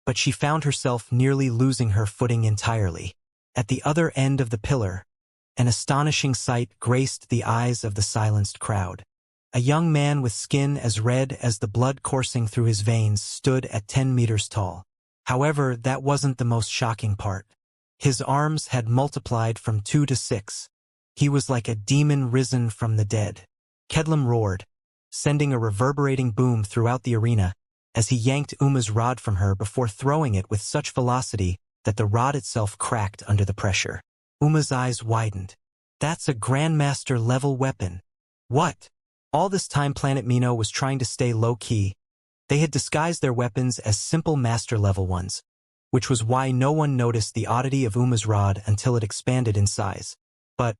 but she found herself nearly losing her footing entirely. At the other end of the pillar, an astonishing sight graced the eyes of the silenced crowd. A young man with skin as red as the blood coursing through his veins stood at 10 meters tall. However, that wasn't the most shocking part. His arms had multiplied from 2 to 6. He was like a demon risen from the dead. Kedlam roared, sending a reverberating boom throughout the arena as he yanked Uma's rod from her before throwing it with such velocity that the rod itself cracked under the pressure. Uma's eyes widened. That's a Grandmaster-level weapon. What? All this time Planet Mino was trying to stay low-key. They had disguised their weapons as simple Master-level ones, which was why no one noticed the oddity of Uma's rod until it expanded in size. But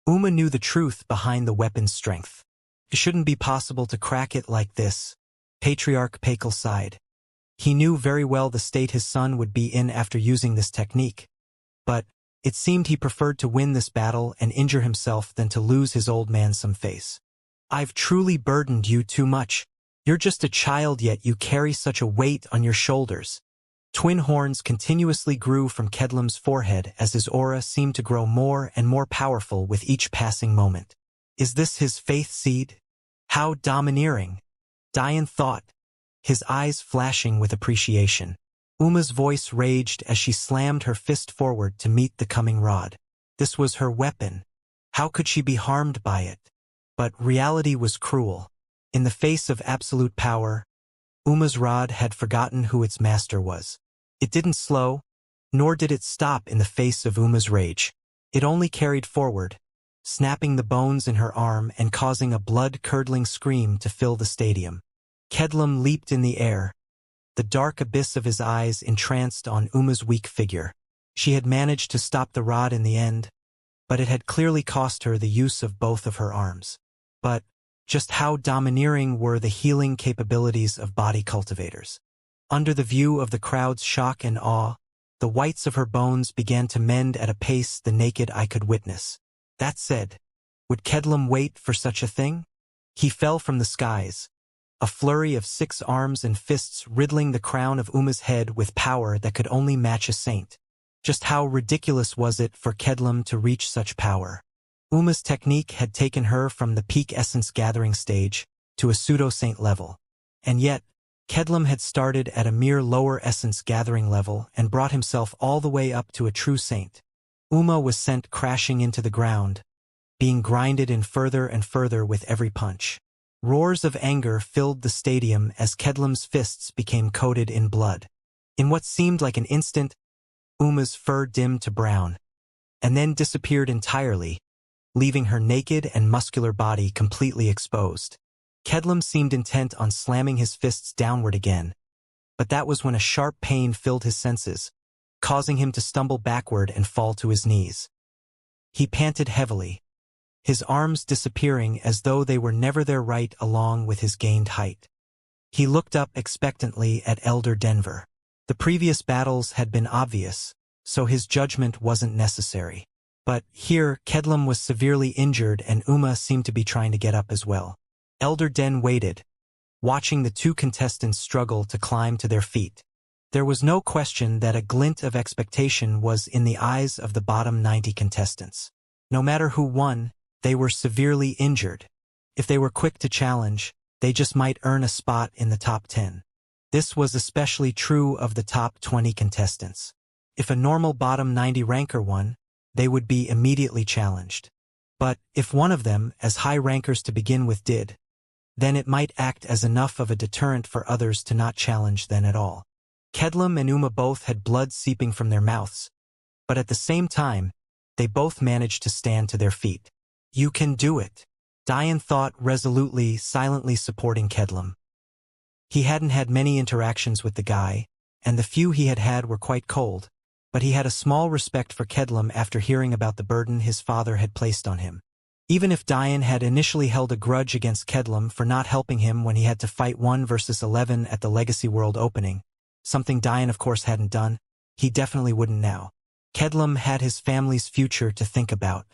Uma knew the truth behind the weapon's strength. It shouldn't be possible to crack it like this. Patriarch Pakel sighed. He knew very well the state his son would be in after using this technique. But it seemed he preferred to win this battle and injure himself than to lose his old man some face. I've truly burdened you too much. You're just a child yet you carry such a weight on your shoulders. Twin horns continuously grew from Kedlam's forehead as his aura seemed to grow more and more powerful with each passing moment. Is this his faith seed? How domineering! Diane thought, his eyes flashing with appreciation. Uma's voice raged as she slammed her fist forward to meet the coming rod. This was her weapon. How could she be harmed by it? But reality was cruel. In the face of absolute power, Uma's rod had forgotten who its master was. It didn't slow, nor did it stop in the face of Uma's rage. It only carried forward, snapping the bones in her arm and causing a blood-curdling scream to fill the stadium. Kedlam leaped in the air, the dark abyss of his eyes entranced on Uma's weak figure. She had managed to stop the rod in the end, but it had clearly cost her the use of both of her arms. But just how domineering were the healing capabilities of body cultivators? Under the view of the crowd's shock and awe, the whites of her bones began to mend at a pace the naked eye could witness. That said, would Kedlam wait for such a thing? He fell from the skies, a flurry of 6 arms and fists riddling the crown of Uma's head with power that could only match a saint. Just how ridiculous was it for Kedlam to reach such power? Uma's technique had taken her from the peak essence gathering stage to a pseudo-saint level. And yet, Kedlam had started at a mere lower essence gathering level and brought himself all the way up to a true saint. Uma was sent crashing into the ground, being grinded in further and further with every punch. Roars of anger filled the stadium as Kedlam's fists became coated in blood. In what seemed like an instant, Uma's fur dimmed to brown, and then disappeared entirely, leaving her naked and muscular body completely exposed. Kedlam seemed intent on slamming his fists downward again, but that was when a sharp pain filled his senses, causing him to stumble backward and fall to his knees. He panted heavily, his arms disappearing as though they were never there right along with his gained height. He looked up expectantly at Elder Denver. The previous battles had been obvious, so his judgment wasn't necessary. But here, Kedlam was severely injured and Uma seemed to be trying to get up as well. Elder Den waited, watching the 2 contestants struggle to climb to their feet. There was no question that a glint of expectation was in the eyes of the bottom 90 contestants. No matter who won, they were severely injured. If they were quick to challenge, they just might earn a spot in the top 10. This was especially true of the top 20 contestants. If a normal bottom 90 ranker won, they would be immediately challenged. But if one of them, as high rankers to begin with, did, then it might act as enough of a deterrent for others to not challenge then at all. Kedlam and Uma both had blood seeping from their mouths, but at the same time, they both managed to stand to their feet. You can do it, Diane thought resolutely, silently supporting Kedlam. He hadn't had many interactions with the guy, and the few he had had were quite cold, but he had a small respect for Kedlam after hearing about the burden his father had placed on him. Even if Diane had initially held a grudge against Kedlam for not helping him when he had to fight 1 versus 11 at the Legacy World opening, something Diane of course hadn't done, he definitely wouldn't now. Kedlam had his family's future to think about.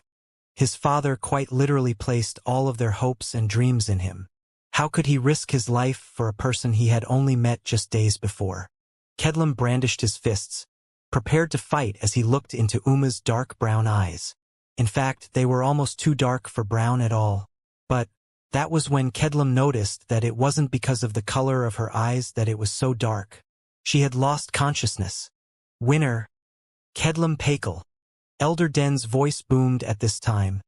His father quite literally placed all of their hopes and dreams in him. How could he risk his life for a person he had only met just days before? Kedlam brandished his fists, prepared to fight as he looked into Uma's dark brown eyes. In fact, they were almost too dark for brown at all. But that was when Kedlam noticed that it wasn't because of the color of her eyes that it was so dark. She had lost consciousness. Winner, Kedlam Pakel. Elder Den's voice boomed at this time.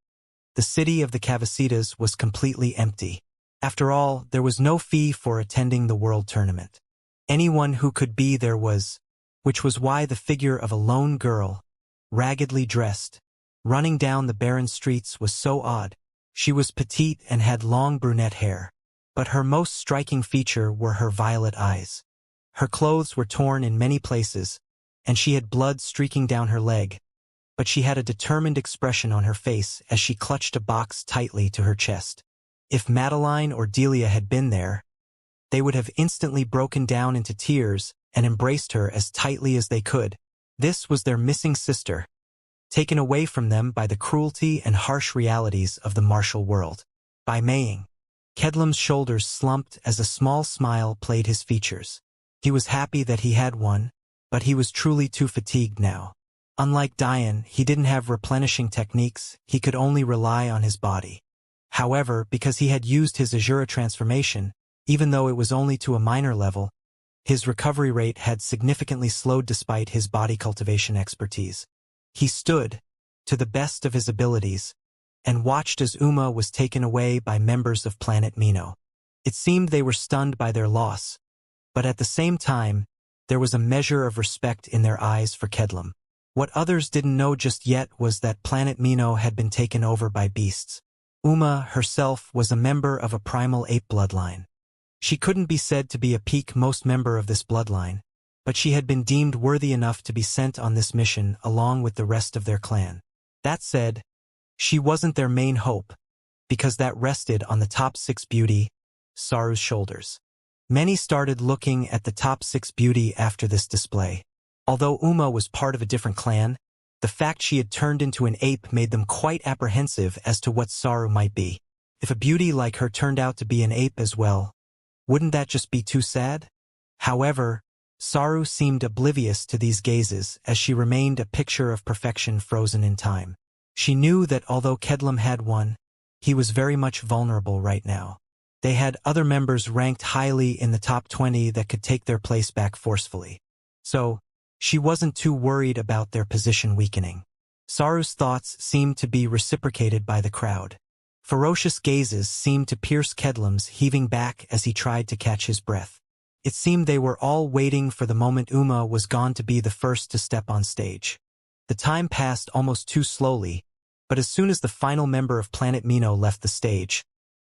The city of the Cavasitas was completely empty. After all, there was no fee for attending the world tournament. Anyone who could be there was, which was why the figure of a lone girl, raggedly dressed, running down the barren streets was so odd. She was petite and had long brunette hair, but her most striking feature were her violet eyes. Her clothes were torn in many places, and she had blood streaking down her leg, but she had a determined expression on her face as she clutched a box tightly to her chest. If Madeline or Delia had been there, they would have instantly broken down into tears and embraced her as tightly as they could. This was their missing sister, taken away from them by the cruelty and harsh realities of the martial world. By Maying, Kedlam's shoulders slumped as a small smile played his features. He was happy that he had one, but he was truly too fatigued now. Unlike Diane, he didn't have replenishing techniques, he could only rely on his body. However, because he had used his Azura transformation, even though it was only to a minor level, his recovery rate had significantly slowed despite his body cultivation expertise. He stood, to the best of his abilities, and watched as Uma was taken away by members of Planet Mino. It seemed they were stunned by their loss, but at the same time, there was a measure of respect in their eyes for Kedlam. What others didn't know just yet was that Planet Mino had been taken over by beasts. Uma herself was a member of a primal ape bloodline. She couldn't be said to be a peak-most member of this bloodline, but she had been deemed worthy enough to be sent on this mission along with the rest of their clan. That said, she wasn't their main hope, because that rested on the top 6 beauty, Saru's shoulders. Many started looking at the top 6 beauty after this display. Although Uma was part of a different clan, the fact she had turned into an ape made them quite apprehensive as to what Saru might be. If a beauty like her turned out to be an ape as well, wouldn't that just be too sad? However, Saru seemed oblivious to these gazes as she remained a picture of perfection frozen in time. She knew that although Kedlam had one, he was very much vulnerable right now. They had other members ranked highly in the top 20 that could take their place back forcefully. So, she wasn't too worried about their position weakening. Saru's thoughts seemed to be reciprocated by the crowd. Ferocious gazes seemed to pierce Kedlam's, heaving back as he tried to catch his breath. It seemed they were all waiting for the moment Uma was gone to be the first to step on stage. The time passed almost too slowly, but as soon as the final member of Planet Mino left the stage,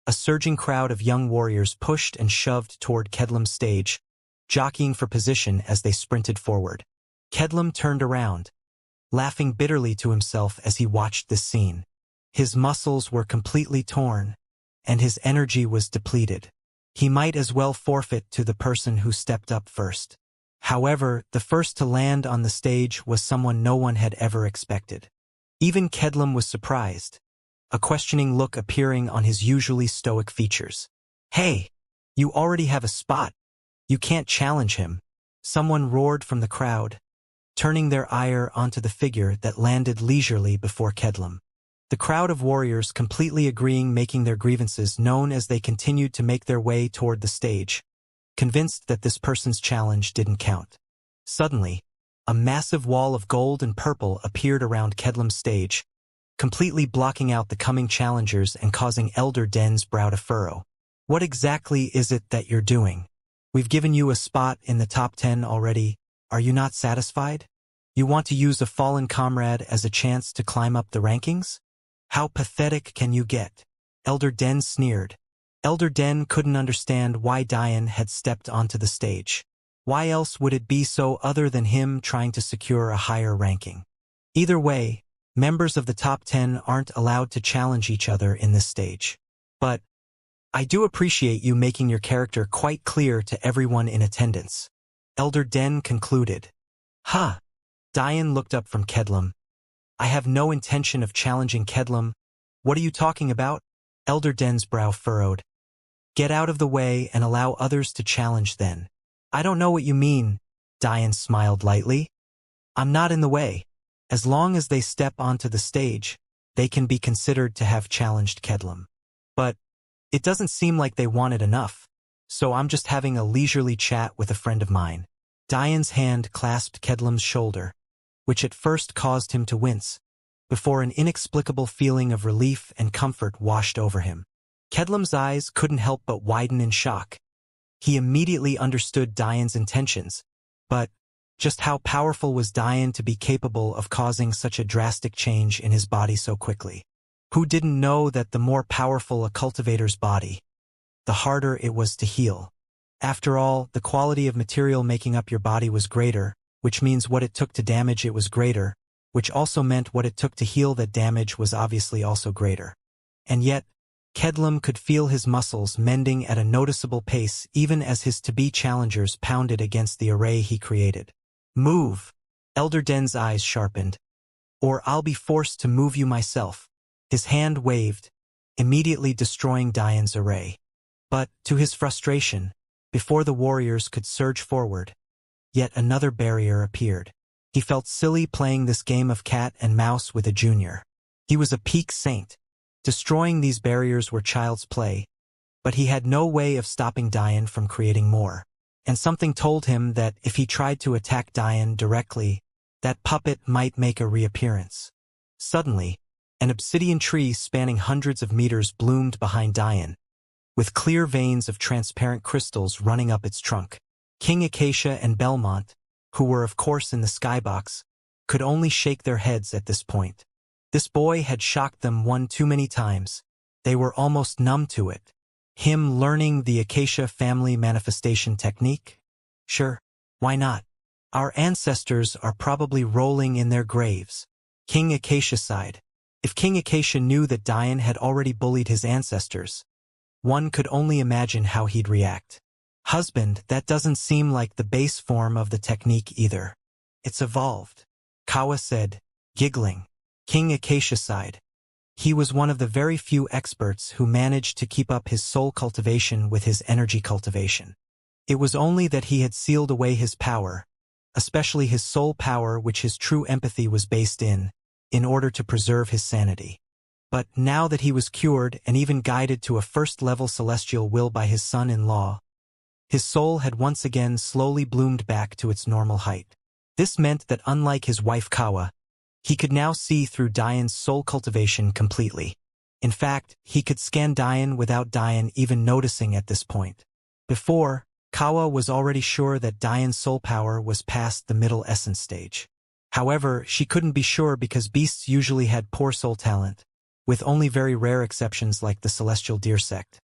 a surging crowd of young warriors pushed and shoved toward Kedlam's stage, jockeying for position as they sprinted forward. Kedlam turned around, laughing bitterly to himself as he watched this scene. His muscles were completely torn, and his energy was depleted. He might as well forfeit to the person who stepped up first. However, the first to land on the stage was someone no one had ever expected. Even Kedlam was surprised, a questioning look appearing on his usually stoic features. "Hey, you already have a spot. You can't challenge him," someone roared from the crowd, turning their ire onto the figure that landed leisurely before Kedlam. The crowd of warriors completely agreeing, making their grievances known as they continued to make their way toward the stage, convinced that this person's challenge didn't count. Suddenly, a massive wall of gold and purple appeared around Kedlam's stage, completely blocking out the coming challengers and causing Elder Den's brow to furrow. "What exactly is it that you're doing? We've given you a spot in the top 10 already. Are you not satisfied? You want to use a fallen comrade as a chance to climb up the rankings? How pathetic can you get?" Elder Den sneered. Elder Den couldn't understand why Diane had stepped onto the stage. Why else would it be so other than him trying to secure a higher ranking? Either way, members of the top 10 aren't allowed to challenge each other in this stage. "But I do appreciate you making your character quite clear to everyone in attendance," Elder Den concluded. "Huh." Diane looked up from Kedlam. "I have no intention of challenging Kedlam. What are you talking about?" Elder Den's brow furrowed. "Get out of the way and allow others to challenge then." "I don't know what you mean," Diane smiled lightly. "I'm not in the way. As long as they step onto the stage, they can be considered to have challenged Kedlam. But it doesn't seem like they want it enough, so I'm just having a leisurely chat with a friend of mine." Diane's hand clasped Kedlam's shoulder, which at first caused him to wince, before an inexplicable feeling of relief and comfort washed over him. Kedlam's eyes couldn't help but widen in shock. He immediately understood Diane's intentions, but just how powerful was Diane to be capable of causing such a drastic change in his body so quickly? Who didn't know that the more powerful a cultivator's body, the harder it was to heal? After all, the quality of material making up your body was greater, which means what it took to damage it was greater, which also meant what it took to heal that damage was obviously also greater. And yet, Kedlum could feel his muscles mending at a noticeable pace even as his to-be challengers pounded against the array he created. "Move!" Elder Den's eyes sharpened. "Or I'll be forced to move you myself." His hand waved, immediately destroying Dian's array. But, to his frustration, before the warriors could surge forward, yet another barrier appeared. He felt silly playing this game of cat and mouse with a junior. He was a peak saint. Destroying these barriers were child's play, but he had no way of stopping Dian from creating more. And something told him that if he tried to attack Dian directly, that puppet might make a reappearance. Suddenly, an obsidian tree spanning hundreds of meters bloomed behind Dian, with clear veins of transparent crystals running up its trunk. King Acacia and Belmont, who were of course in the skybox, could only shake their heads at this point. This boy had shocked them one too many times. They were almost numb to it. Him learning the Acacia family manifestation technique? Sure, why not? Our ancestors are probably rolling in their graves. King Acacia sighed. If King Acacia knew that Dian had already bullied his ancestors, one could only imagine how he'd react. Husband, that doesn't seem like the base form of the technique either. It's evolved, Kawa said, giggling. King Acacia sighed. He was one of the very few experts who managed to keep up his soul cultivation with his energy cultivation. It was only that he had sealed away his power, especially his soul power which his true empathy was based in order to preserve his sanity. But now that he was cured and even guided to a first-level celestial will by his son-in-law, his soul had once again slowly bloomed back to its normal height. This meant that unlike his wife Kawa, he could now see through Dian's soul cultivation completely. In fact, he could scan Dian without Dian even noticing at this point. Before, Kawa was already sure that Dian's soul power was past the middle essence stage. However, she couldn't be sure because beasts usually had poor soul talent, with only very rare exceptions like the celestial deer sect.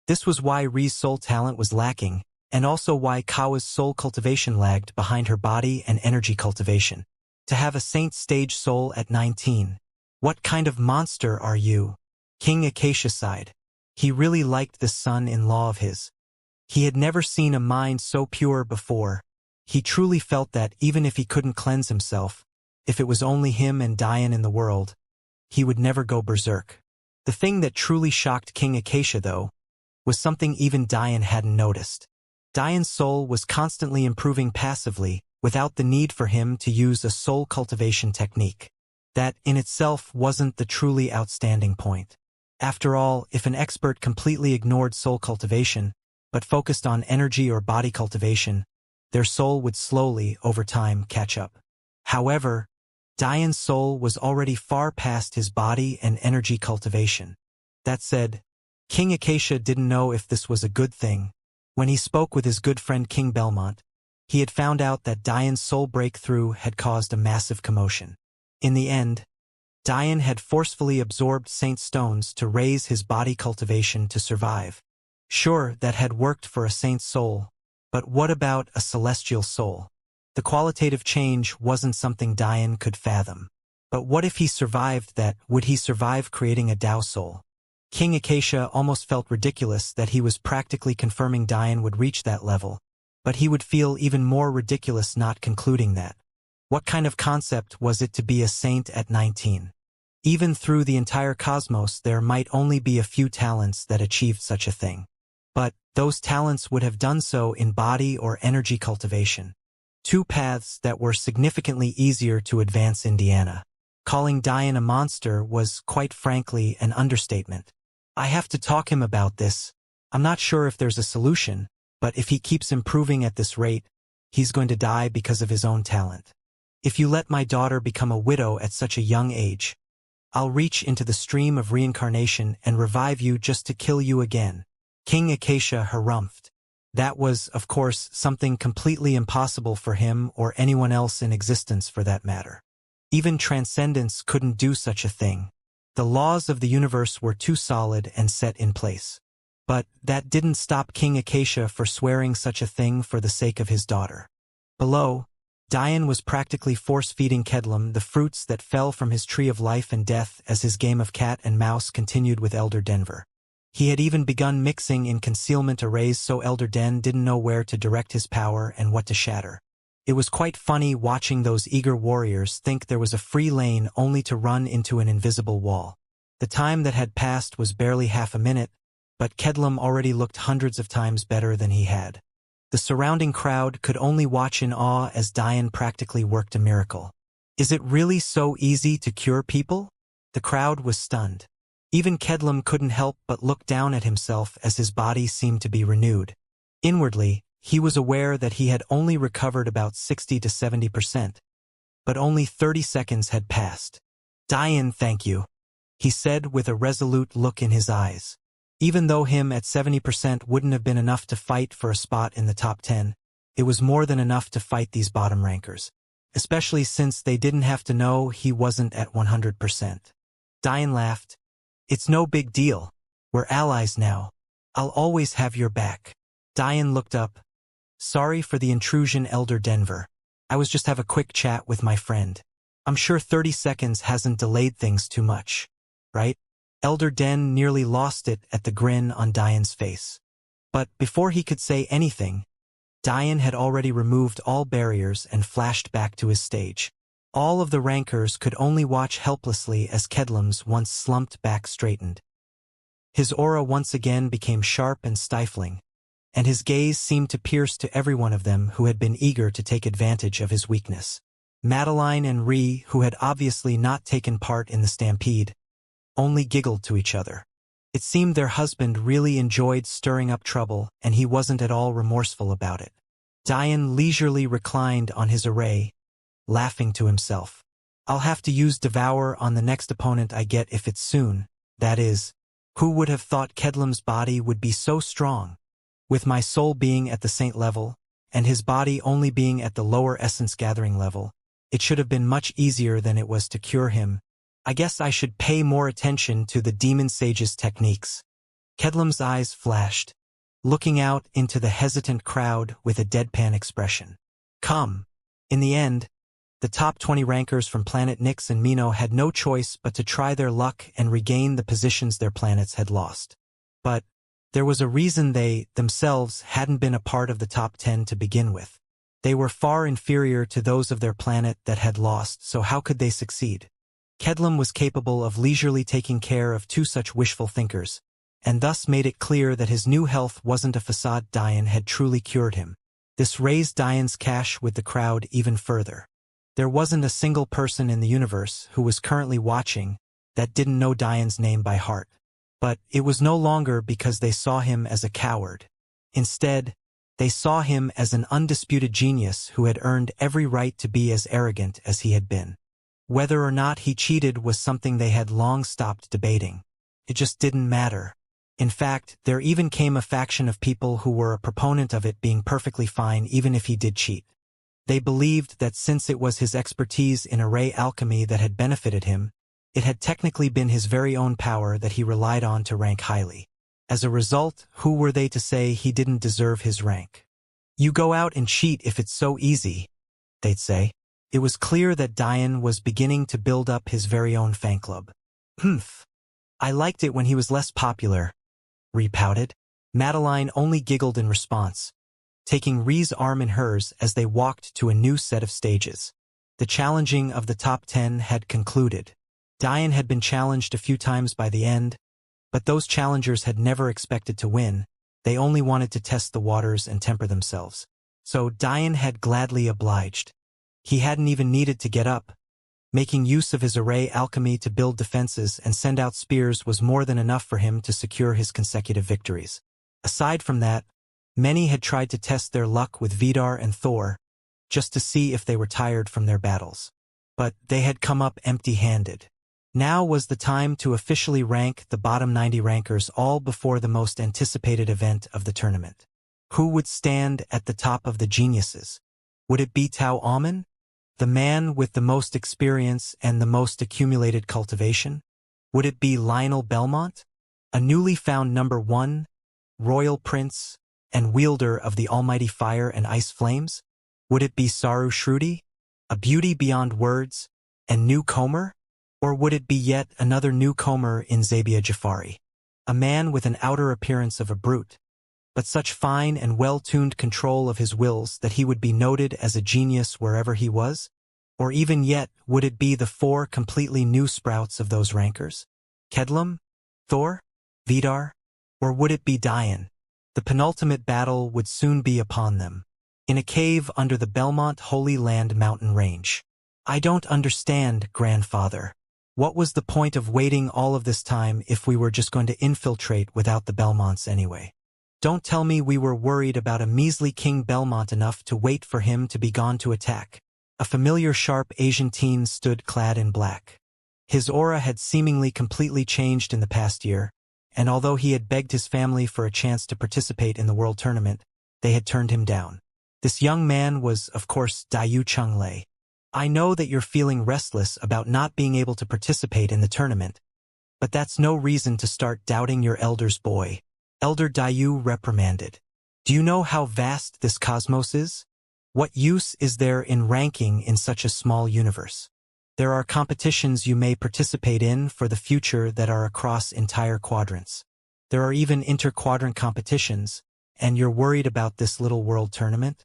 This was why Ri's soul talent was lacking, and also why Kawa's soul cultivation lagged behind her body and energy cultivation. To have a saint stage soul at 19. What kind of monster are you? King Acacia sighed. He really liked this son-in-law of his. He had never seen a mind so pure before. He truly felt that even if he couldn't cleanse himself, if it was only him and Dian in the world, he would never go berserk. The thing that truly shocked King Acacia, though, was something even Dian hadn't noticed. Dian's soul was constantly improving passively, without the need for him to use a soul cultivation technique. That, in itself, wasn't the truly outstanding point. After all, if an expert completely ignored soul cultivation, but focused on energy or body cultivation, their soul would slowly, over time, catch up. However, Dian's soul was already far past his body and energy cultivation. That said, King Acacia didn't know if this was a good thing. When he spoke with his good friend King Belmont, he had found out that Dian's soul breakthrough had caused a massive commotion. In the end, Dian had forcefully absorbed saint stones to raise his body cultivation to survive. Sure, that had worked for a saint's soul, but what about a celestial soul? The qualitative change wasn't something Dian could fathom. But what if he survived that? Would he survive creating a Tao soul? King Acacia almost felt ridiculous that he was practically confirming Dian would reach that level. But he would feel even more ridiculous not concluding that. What kind of concept was it to be a saint at 19? Even through the entire cosmos there might only be a few talents that achieved such a thing. But those talents would have done so in body or energy cultivation. Two paths that were significantly easier to advance Indiana. Calling Dian a monster was, quite frankly, an understatement. I have to talk him about this. I'm not sure if there's a solution, but if he keeps improving at this rate, he's going to die because of his own talent. If you let my daughter become a widow at such a young age, I'll reach into the stream of reincarnation and revive you just to kill you again. King Acacia harumphed. That was, of course, something completely impossible for him or anyone else in existence for that matter. Even transcendence couldn't do such a thing. The laws of the universe were too solid and set in place. But that didn't stop King Acacia for swearing such a thing for the sake of his daughter. Below, Dian was practically force-feeding Kedlam the fruits that fell from his tree of life and death as his game of cat and mouse continued with Elder Denver. He had even begun mixing in concealment arrays so Elder Den didn't know where to direct his power and what to shatter. It was quite funny watching those eager warriors think there was a free lane only to run into an invisible wall. The time that had passed was barely half a minute, but Kedlam already looked hundreds of times better than he had. The surrounding crowd could only watch in awe as Dian practically worked a miracle. Is it really so easy to cure people? The crowd was stunned. Even Kedlam couldn't help but look down at himself as his body seemed to be renewed. Inwardly, he was aware that he had only recovered about 60 to 70%. But only 30 seconds had passed. "Dian, thank you," he said with a resolute look in his eyes. Even though him at 70% wouldn't have been enough to fight for a spot in the top 10, it was more than enough to fight these bottom rankers. Especially since they didn't have to know he wasn't at 100%. Dian laughed. "It's no big deal. We're allies now. I'll always have your back." Dian looked up. "Sorry for the intrusion, Elder Denver. I was just have a quick chat with my friend. I'm sure 30 seconds hasn't delayed things too much, right?" Elder Den nearly lost it at the grin on Dian's face. But before he could say anything, Dian had already removed all barriers and flashed back to his stage. All of the rankers could only watch helplessly as Kedlam's once slumped back straightened. His aura once again became sharp and stifling, and his gaze seemed to pierce to every one of them who had been eager to take advantage of his weakness. Madeline and Ree, who had obviously not taken part in the stampede, only giggled to each other. It seemed their husband really enjoyed stirring up trouble, and he wasn't at all remorseful about it. Dian leisurely reclined on his array, laughing to himself. "I'll have to use Devour on the next opponent I get if it's soon. That is, who would have thought Kedlam's body would be so strong? With my soul being at the saint level, and his body only being at the lower essence gathering level, it should have been much easier than it was to cure him. I guess I should pay more attention to the demon sage's techniques." Kedlam's eyes flashed, looking out into the hesitant crowd with a deadpan expression. "Come." In the end, the top 20 rankers from Planet Nyx and Mino had no choice but to try their luck and regain the positions their planets had lost. But there was a reason they, themselves, hadn't been a part of the top 10 to begin with. They were far inferior to those of their planet that had lost, so how could they succeed? Kedlam was capable of leisurely taking care of two such wishful thinkers, and thus made it clear that his new health wasn't a facade. Dian had truly cured him. This raised Dian's cash with the crowd even further. There wasn't a single person in the universe who was currently watching that didn't know Dian's name by heart. But it was no longer because they saw him as a coward. Instead, they saw him as an undisputed genius who had earned every right to be as arrogant as he had been. Whether or not he cheated was something they had long stopped debating. It just didn't matter. In fact, there even came a faction of people who were a proponent of it being perfectly fine even if he did cheat. They believed that since it was his expertise in array alchemy that had benefited him, it had technically been his very own power that he relied on to rank highly. As a result, who were they to say he didn't deserve his rank? "You go out and cheat if it's so easy," they'd say. It was clear that Dian was beginning to build up his very own fan club. "Humph. I liked it when he was less popular," Ree pouted. Madeline only giggled in response, taking Ree's arm in hers as they walked to a new set of stages. The challenging of the top 10 had concluded. Dian had been challenged a few times by the end, but those challengers had never expected to win. They only wanted to test the waters and temper themselves. So Dian had gladly obliged. He hadn't even needed to get up. Making use of his array alchemy to build defenses and send out spears was more than enough for him to secure his consecutive victories. Aside from that, many had tried to test their luck with Vidar and Thor, just to see if they were tired from their battles. But they had come up empty-handed. Now was the time to officially rank the bottom 90 rankers all before the most anticipated event of the tournament. Who would stand at the top of the geniuses? Would it be Tao Amen, the man with the most experience and the most accumulated cultivation? Would it be Lionel Belmont, a newly found #1, royal prince, and wielder of the almighty fire and ice flames? Would it be Saru Shruti, A beauty beyond words? And newcomer? Or would it be yet another newcomer in Zabia Jafari? A man with an outer appearance of a brute, but such fine and well-tuned control of his wills that he would be noted as a genius wherever he was? Or even yet, would it be the 4 completely new sprouts of those rankers? Kedlum? Thor? Vidar? Or would it be Dian? The penultimate battle would soon be upon them, in a cave under the Belmont Holy Land mountain range. I don't understand, grandfather. What was the point of waiting all of this time if we were just going to infiltrate without the Belmonts anyway? Don't tell me we were worried about a measly King Belmont enough to wait for him to be gone to attack. A familiar sharp Asian teen stood clad in black. His aura had seemingly completely changed in the past year, and although he had begged his family for a chance to participate in the World Tournament, they had turned him down. This young man was, of course, Dayu Chunglei. I know that you're feeling restless about not being able to participate in the tournament, but that's no reason to start doubting your elder's boy. Elder Dayu reprimanded. Do you know how vast this cosmos is? What use is there in ranking in such a small universe? There are competitions you may participate in for the future that are across entire quadrants. There are even inter-quadrant competitions, and you're worried about this little world tournament?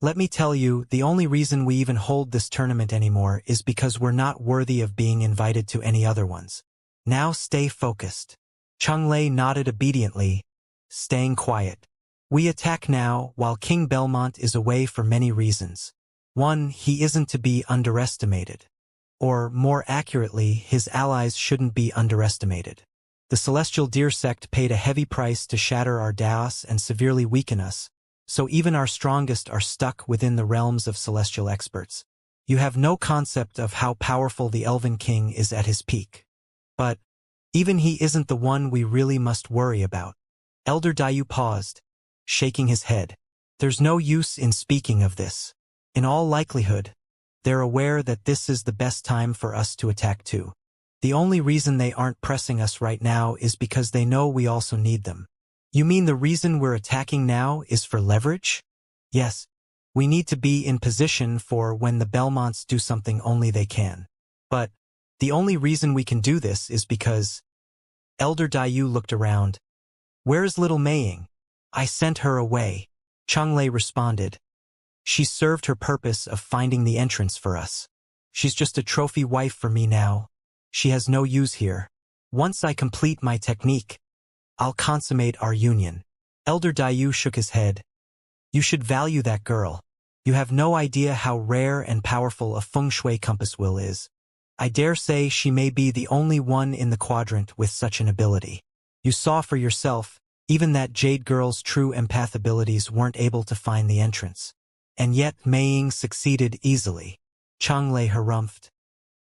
Let me tell you, the only reason we even hold this tournament anymore is because we're not worthy of being invited to any other ones. Now stay focused. Chunglei nodded obediently, staying quiet. We attack now while King Belmont is away for many reasons. 1, he isn't to be underestimated. Or, more accurately, his allies shouldn't be underestimated. The Celestial Deer Sect paid a heavy price to shatter our Daos and severely weaken us, so even our strongest are stuck within the realms of celestial experts. You have no concept of how powerful the Elven King is at his peak. But even he isn't the one we really must worry about. Elder Dayu paused, shaking his head. There's no use in speaking of this. In all likelihood, they're aware that this is the best time for us to attack too. The only reason they aren't pressing us right now is because they know we also need them. You mean the reason we're attacking now is for leverage? Yes, we need to be in position for when the Belmonts do something only they can. But the only reason we can do this is because... Elder Dayu looked around. Where's little Maying? I sent her away. Chunglei responded. She served her purpose of finding the entrance for us. She's just a trophy wife for me now. She has no use here. Once I complete my technique, I'll consummate our union. Elder Dayu shook his head. You should value that girl. You have no idea how rare and powerful a feng shui compass will is. I dare say she may be the only one in the quadrant with such an ability. You saw for yourself, even that Jade girl's true empath abilities weren't able to find the entrance. And yet Maying succeeded easily. Chunglei harumphed.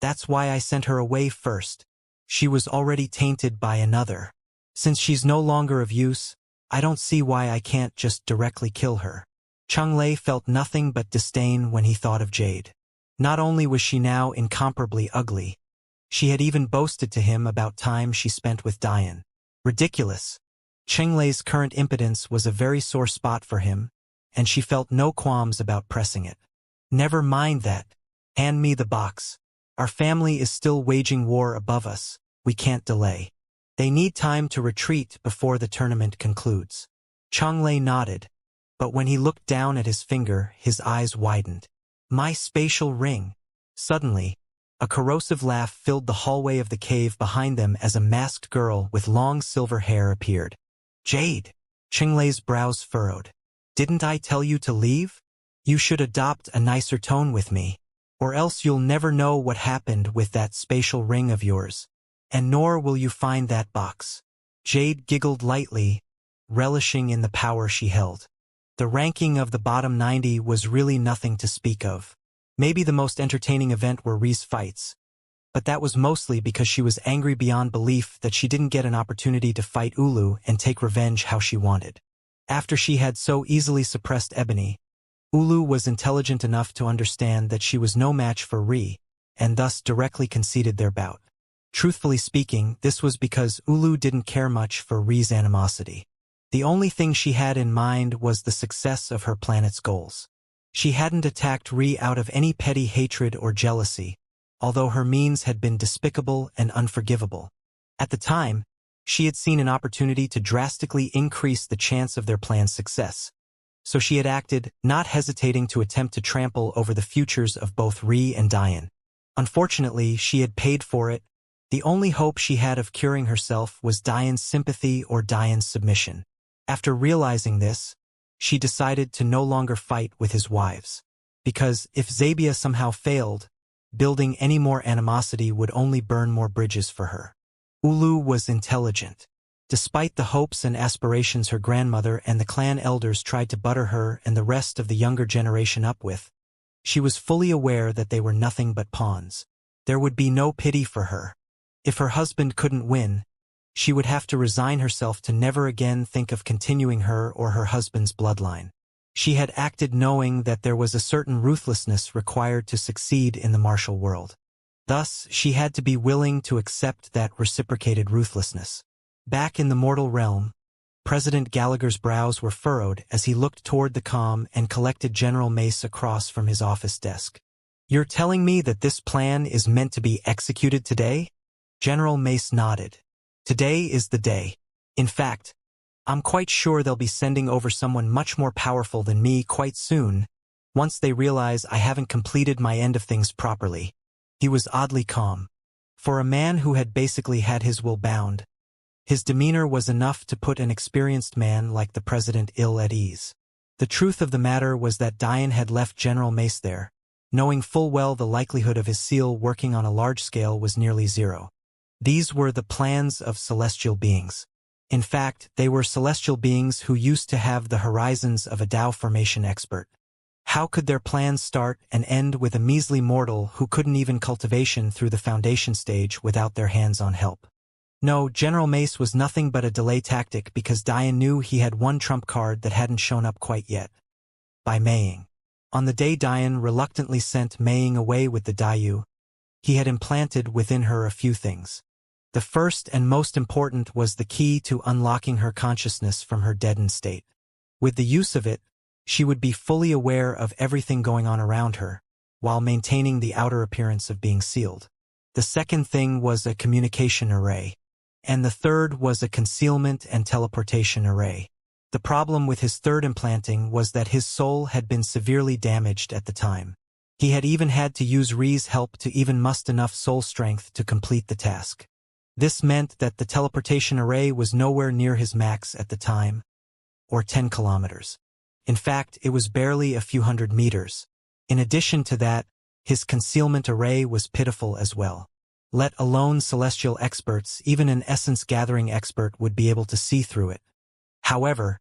That's why I sent her away first. She was already tainted by another. Since she's no longer of use, I don't see why I can't just directly kill her. Chunglei felt nothing but disdain when he thought of Jade. Not only was she now incomparably ugly, she had even boasted to him about time she spent with Dian. Ridiculous. Chunglei's current impotence was a very sore spot for him, and she felt no qualms about pressing it. Never mind that. Hand me the box. Our family is still waging war above us. We can't delay. They need time to retreat before the tournament concludes. Chunglei nodded, but when he looked down at his finger, his eyes widened. My spatial ring. Suddenly, a corrosive laugh filled the hallway of the cave behind them as a masked girl with long silver hair appeared. Jade! Chunglei's brows furrowed. Didn't I tell you to leave? You should adopt a nicer tone with me, or else you'll never know what happened with that spatial ring of yours, and nor will you find that box. Jade giggled lightly, relishing in the power she held. The ranking of the bottom 90 was really nothing to speak of. Maybe the most entertaining event were Ree's fights, but that was mostly because she was angry beyond belief that she didn't get an opportunity to fight Ulu and take revenge how she wanted. After she had so easily suppressed Ebony, Ulu was intelligent enough to understand that she was no match for Ree, and thus directly conceded their bout. Truthfully speaking, this was because Ulu didn't care much for Ree's animosity. The only thing she had in mind was the success of her planet's goals. She hadn't attacked Ri out of any petty hatred or jealousy, although her means had been despicable and unforgivable. At the time, she had seen an opportunity to drastically increase the chance of their plan's success. So she had acted, not hesitating to attempt to trample over the futures of both Ri and Diane. Unfortunately, she had paid for it. The only hope she had of curing herself was Diane's sympathy or Diane's submission. After realizing this, she decided to no longer fight with his wives. Because if Zabia somehow failed, building any more animosity would only burn more bridges for her. Ulu was intelligent. Despite the hopes and aspirations her grandmother and the clan elders tried to butter her and the rest of the younger generation up with, she was fully aware that they were nothing but pawns. There would be no pity for her. If her husband couldn't win, she would have to resign herself to never again think of continuing her or her husband's bloodline. She had acted knowing that there was a certain ruthlessness required to succeed in the martial world. Thus, she had to be willing to accept that reciprocated ruthlessness. Back in the mortal realm, President Gallagher's brows were furrowed as he looked toward the comm and collected General Mace across from his office desk. "You're telling me that this plan is meant to be executed today?" General Mace nodded. "Today is the day. In fact, I'm quite sure they'll be sending over someone much more powerful than me quite soon, once they realize I haven't completed my end of things properly." He was oddly calm. For a man who had basically had his will bound, his demeanor was enough to put an experienced man like the president ill at ease. The truth of the matter was that Diane had left General Mace there, knowing full well the likelihood of his seal working on a large scale was nearly zero. These were the plans of celestial beings. In fact, they were celestial beings who used to have the horizons of a Tao formation expert. How could their plans start and end with a measly mortal who couldn't even cultivation through the foundation stage without their hands-on help? No, General Mace was nothing but a delay tactic because Diane knew he had one trump card that hadn't shown up quite yet. By Maying. On the day Diane reluctantly sent Maying away with the Dayu, he had implanted within her a few things. The first and most important was the key to unlocking her consciousness from her deadened state. With the use of it, she would be fully aware of everything going on around her, while maintaining the outer appearance of being sealed. The second thing was a communication array, and the third was a concealment and teleportation array. The problem with his third implanting was that his soul had been severely damaged at the time. He had even had to use Ri's help to even muster enough soul strength to complete the task. This meant that the teleportation array was nowhere near his max at the time, or 10 kilometers. In fact, it was barely a few hundred meters. In addition to that, his concealment array was pitiful as well. Let alone celestial experts, even an essence-gathering expert would be able to see through it. However,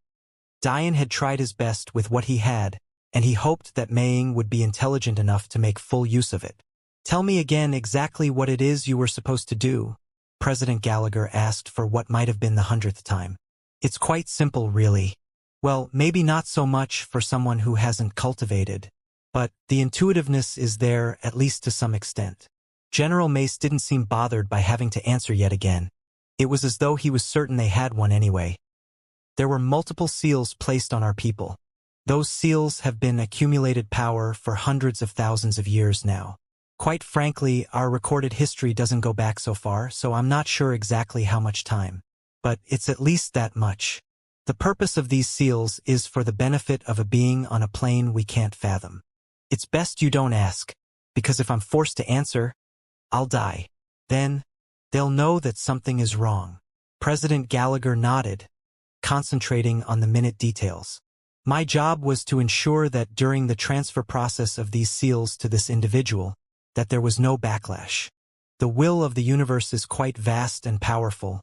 Diane had tried his best with what he had, and he hoped that Maying would be intelligent enough to make full use of it. "Tell me again exactly what it is you were supposed to do," President Gallagher asked for what might have been the 100th time. "It's quite simple, really. Well, maybe not so much for someone who hasn't cultivated, but the intuitiveness is there at least to some extent." General Mace didn't seem bothered by having to answer yet again. It was as though he was certain they had one anyway. "There were multiple seals placed on our people. Those seals have been accumulated power for hundreds of thousands of years now. Quite frankly, our recorded history doesn't go back so far, so I'm not sure exactly how much time. But it's at least that much. The purpose of these seals is for the benefit of a being on a plane we can't fathom. It's best you don't ask, because if I'm forced to answer, I'll die. Then, they'll know that something is wrong." President Gallagher nodded, concentrating on the minute details. "My job was to ensure that during the transfer process of these seals to this individual, that there was no backlash. The will of the universe is quite vast and powerful.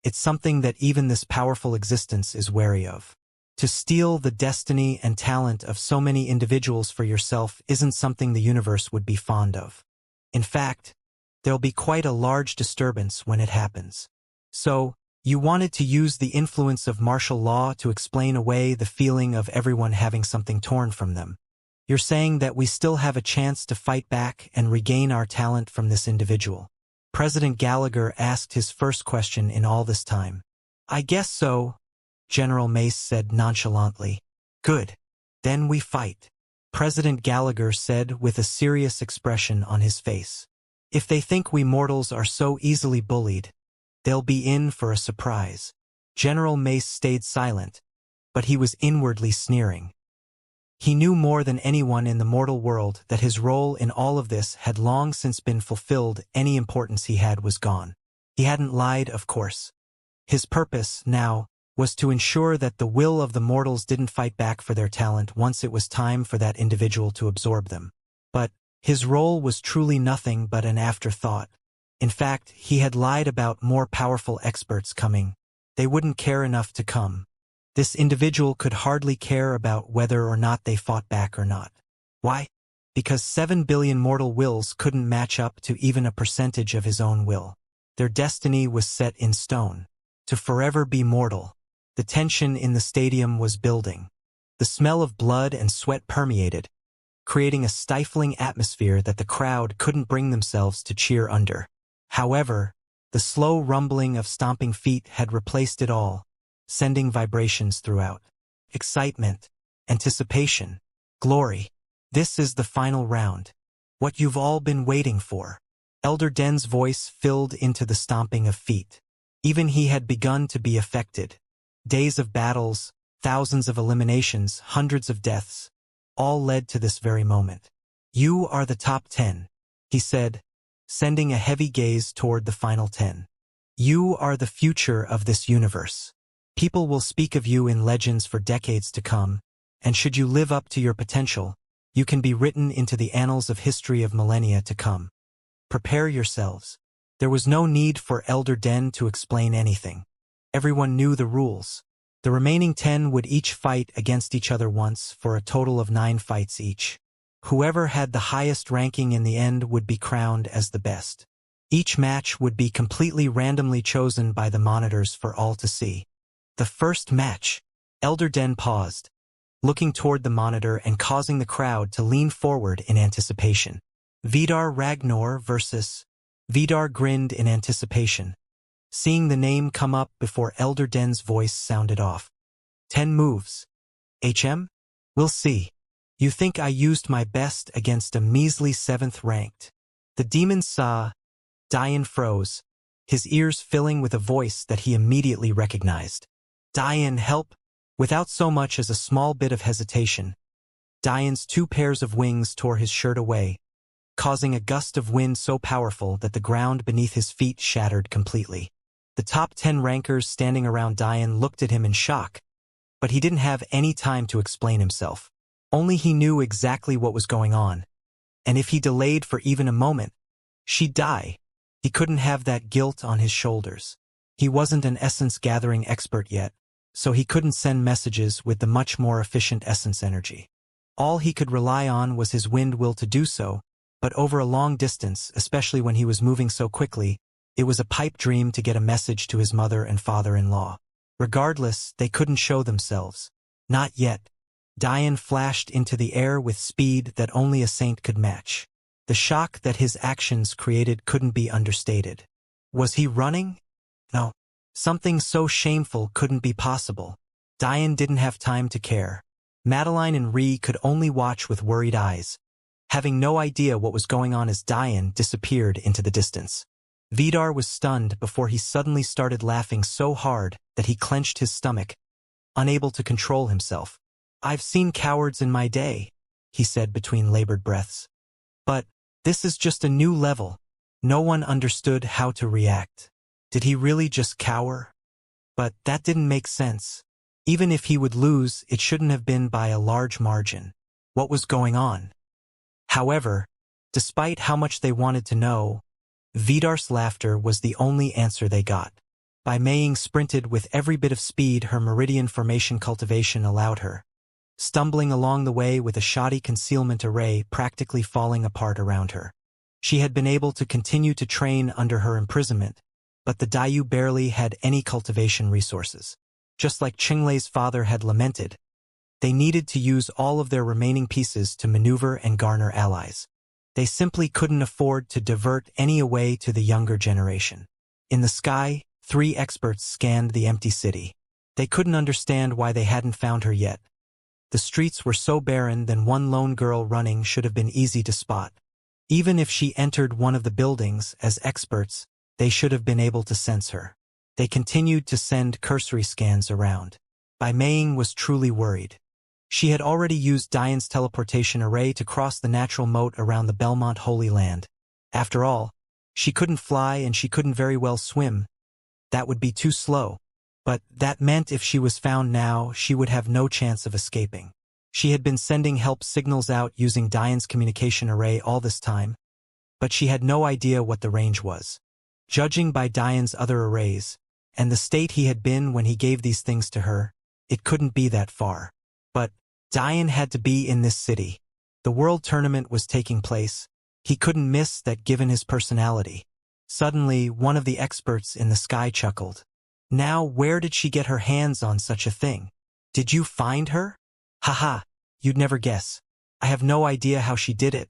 It's something that even this powerful existence is wary of. To steal the destiny and talent of so many individuals for yourself isn't something the universe would be fond of. In fact, there'll be quite a large disturbance when it happens. So, you wanted to use the influence of martial law to explain away the feeling of everyone having something torn from them. You're saying that we still have a chance to fight back and regain our talent from this individual?" President Gallagher asked his first question in all this time. "I guess so," General Mace said nonchalantly. "Good. Then we fight." President Gallagher said with a serious expression on his face. If they think we mortals are so easily bullied, they'll be in for a surprise. General Mace stayed silent, but he was inwardly sneering. He knew more than anyone in the mortal world that his role in all of this had long since been fulfilled. Any importance he had was gone. He hadn't lied, of course. His purpose, now, was to ensure that the will of the mortals didn't fight back for their talent once it was time for that individual to absorb them. But his role was truly nothing but an afterthought. In fact, he had lied about more powerful experts coming. They wouldn't care enough to come. This individual could hardly care about whether or not they fought back or not. Why? Because 7 billion mortal wills couldn't match up to even a percentage of his own will. Their destiny was set in stone, to forever be mortal. The tension in the stadium was building. The smell of blood and sweat permeated, creating a stifling atmosphere that the crowd couldn't bring themselves to cheer under. However, the slow rumbling of stomping feet had replaced it all, sending vibrations throughout. Excitement, anticipation, glory. This is the final round. What you've all been waiting for. Elder Den's voice filled into the stomping of feet. Even he had begun to be affected. Days of battles, thousands of eliminations, hundreds of deaths, all led to this very moment. You are the top 10, he said, sending a heavy gaze toward the final 10. You are the future of this universe. People will speak of you in legends for decades to come, and should you live up to your potential, you can be written into the annals of history of millennia to come. Prepare yourselves. There was no need for Elder Den to explain anything. Everyone knew the rules. The remaining 10 would each fight against each other once for a total of 9 fights each. Whoever had the highest ranking in the end would be crowned as the best. Each match would be completely randomly chosen by the monitors for all to see. The first match. Elder Den paused, looking toward the monitor and causing the crowd to lean forward in anticipation. Vidar Ragnar versus... Vidar grinned in anticipation, seeing the name come up before Elder Den's voice sounded off. 10 moves. HM? We'll see. You think I used my best against a measly 7th ranked. The demon saw. Dian froze, his ears filling with a voice that he immediately recognized. Dian, help! Without so much as a small bit of hesitation, Dian's 2 pairs of wings tore his shirt away, causing a gust of wind so powerful that the ground beneath his feet shattered completely. The top 10 rankers standing around Dian looked at him in shock, but he didn't have any time to explain himself. Only he knew exactly what was going on, and if he delayed for even a moment, she'd die. He couldn't have that guilt on his shoulders. He wasn't an essence-gathering expert yet, so he couldn't send messages with the much more efficient essence energy. All he could rely on was his wind will to do so, but over a long distance, especially when he was moving so quickly, it was a pipe dream to get a message to his mother and father-in-law. Regardless, they couldn't show themselves. Not yet. Dian flashed into the air with speed that only a saint could match. The shock that his actions created couldn't be understated. Was he running? No. Something so shameful couldn't be possible. Dian didn't have time to care. Madeline and Ree could only watch with worried eyes, having no idea what was going on as Dian disappeared into the distance. Vidar was stunned before he suddenly started laughing so hard that he clenched his stomach, unable to control himself. I've seen cowards in my day, he said between labored breaths. But this is just a new level. No one understood how to react. Did he really just cower? But that didn't make sense. Even if he would lose, it shouldn't have been by a large margin. What was going on? However, despite how much they wanted to know, Vidar's laughter was the only answer they got. Bai Meiying sprinted with every bit of speed her meridian formation cultivation allowed her, stumbling along the way with a shoddy concealment array practically falling apart around her. She had been able to continue to train under her imprisonment, but the Dayu barely had any cultivation resources. Just like Qinglei's father had lamented, they needed to use all of their remaining pieces to maneuver and garner allies. They simply couldn't afford to divert any away to the younger generation. In the sky, 3 experts scanned the empty city. They couldn't understand why they hadn't found her yet. The streets were so barren that one lone girl running should have been easy to spot. Even if she entered one of the buildings as experts, they should have been able to sense her. They continued to send cursory scans around. Mei was truly worried. She had already used Diane's teleportation array to cross the natural moat around the Belmont Holy Land. After all, she couldn't fly and she couldn't very well swim. That would be too slow. But that meant if she was found now, she would have no chance of escaping. She had been sending help signals out using Diane's communication array all this time, but she had no idea what the range was. Judging by Diane's other arrays, and the state he had been when he gave these things to her, it couldn't be that far. But Diane had to be in this city. The World Tournament was taking place. He couldn't miss that given his personality. Suddenly, one of the experts in the sky chuckled. Now, where did she get her hands on such a thing? Did you find her? Haha, you'd never guess. I have no idea how she did it.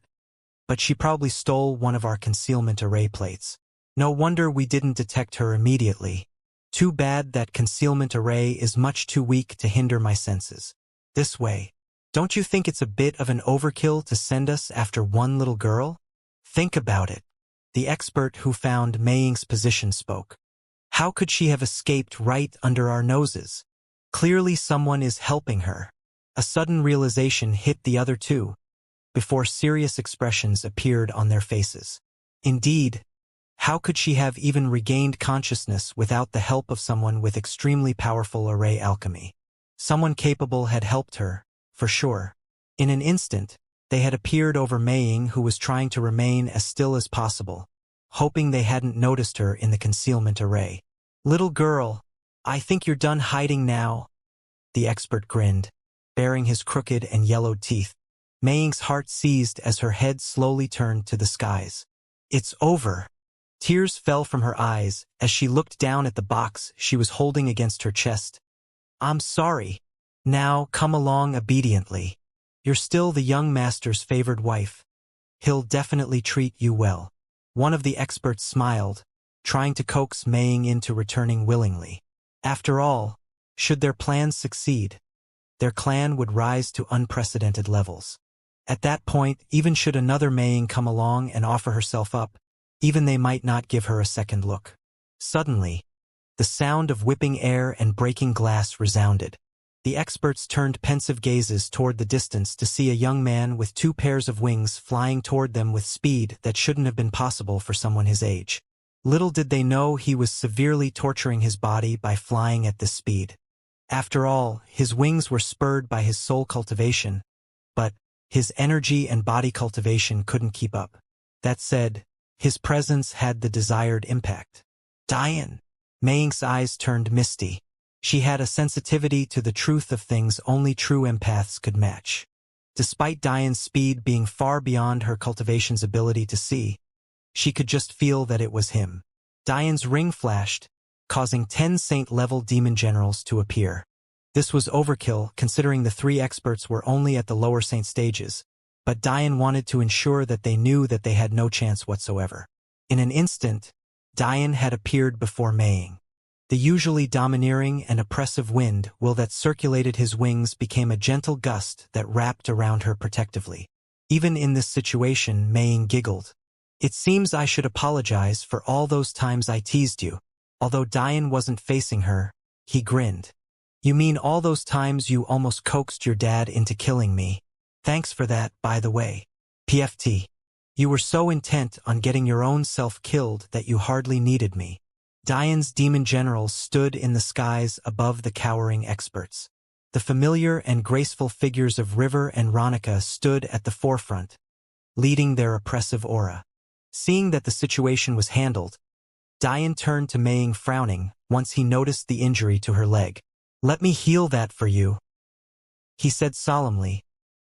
But she probably stole one of our concealment array plates. No wonder we didn't detect her immediately. Too bad that concealment array is much too weak to hinder my senses. This way. Don't you think it's a bit of an overkill to send us after one little girl? Think about it. The expert who found Meiying's position spoke. How could she have escaped right under our noses? Clearly someone is helping her. A sudden realization hit the other two, before serious expressions appeared on their faces. Indeed, how could she have even regained consciousness without the help of someone with extremely powerful array alchemy? Someone capable had helped her, for sure. In an instant, they had appeared over Meiying, who was trying to remain as still as possible, hoping they hadn't noticed her in the concealment array. Little girl, I think you're done hiding now. The expert grinned, baring his crooked and yellowed teeth. Meiying's heart seized as her head slowly turned to the skies. It's over. Tears fell from her eyes as she looked down at the box she was holding against her chest. I'm sorry. Now come along obediently. You're still the young master's favored wife. He'll definitely treat you well. One of the experts smiled, trying to coax Meiying into returning willingly. After all, should their plans succeed, their clan would rise to unprecedented levels. At that point, even should another Meiying come along and offer herself up, even they might not give her a second look. Suddenly, the sound of whipping air and breaking glass resounded. The experts turned pensive gazes toward the distance to see a young man with 2 pairs of wings flying toward them with speed that shouldn't have been possible for someone his age. Little did they know he was severely torturing his body by flying at this speed. After all, his wings were spurred by his soul cultivation, but his energy and body cultivation couldn't keep up. That said, his presence had the desired impact. Diane! Meiying's eyes turned misty. She had a sensitivity to the truth of things only true empaths could match. Despite Diane's speed being far beyond her cultivation's ability to see, she could just feel that it was him. Diane's ring flashed, causing 10 saint-level demon generals to appear. This was overkill considering the 3 experts were only at the lower saint stages, but Diane wanted to ensure that they knew that they had no chance whatsoever. In an instant, Diane had appeared before Meiying. The usually domineering and oppressive wind that circulated his wings became a gentle gust that wrapped around her protectively. Even in this situation, Meiying giggled. It seems I should apologize for all those times I teased you. Although Diane wasn't facing her, he grinned. You mean all those times you almost coaxed your dad into killing me? Thanks for that, by the way. PFT. You were so intent on getting your own self killed that you hardly needed me. Diane's demon generals stood in the skies above the cowering experts. The familiar and graceful figures of River and Ronica stood at the forefront, leading their oppressive aura. Seeing that the situation was handled, Diane turned to Meiying frowning once he noticed the injury to her leg. Let me heal that for you, he said solemnly,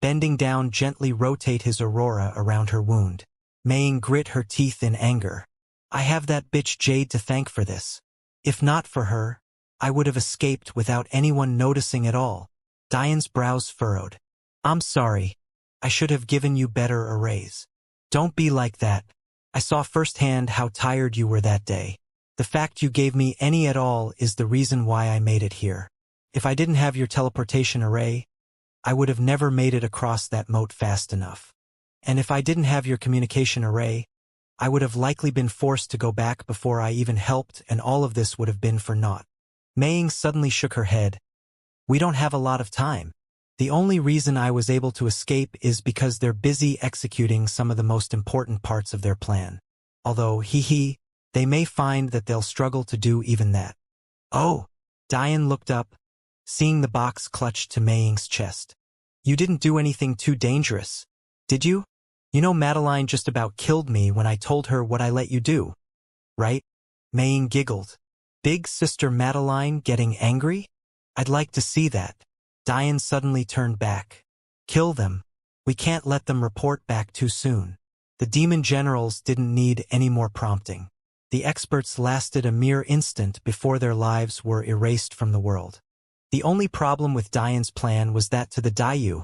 bending down gently rotate his aurora around her wound. Meiying grit her teeth in anger. I have that bitch Jade to thank for this. If not for her, I would have escaped without anyone noticing at all. Diane's brows furrowed. I'm sorry. I should have given you better arrays. Don't be like that. I saw firsthand how tired you were that day. The fact you gave me any at all is the reason why I made it here. If I didn't have your teleportation array, I would have never made it across that moat fast enough. And if I didn't have your communication array, I would have likely been forced to go back before I even helped, and all of this would have been for naught. Mei suddenly shook her head. We don't have a lot of time. The only reason I was able to escape is because they're busy executing some of the most important parts of their plan. Although, they may find that they'll struggle to do even that. Oh! Diane looked up, seeing the box clutched to Mei's chest. You didn't do anything too dangerous, did you? You know Madeline just about killed me when I told her what I let you do, right? Mei giggled. Big sister Madeline getting angry? I'd like to see that. Diane suddenly turned back. Kill them. We can't let them report back too soon. The demon generals didn't need any more prompting. The experts lasted a mere instant before their lives were erased from the world. The only problem with Diane's plan was that to the Dayu,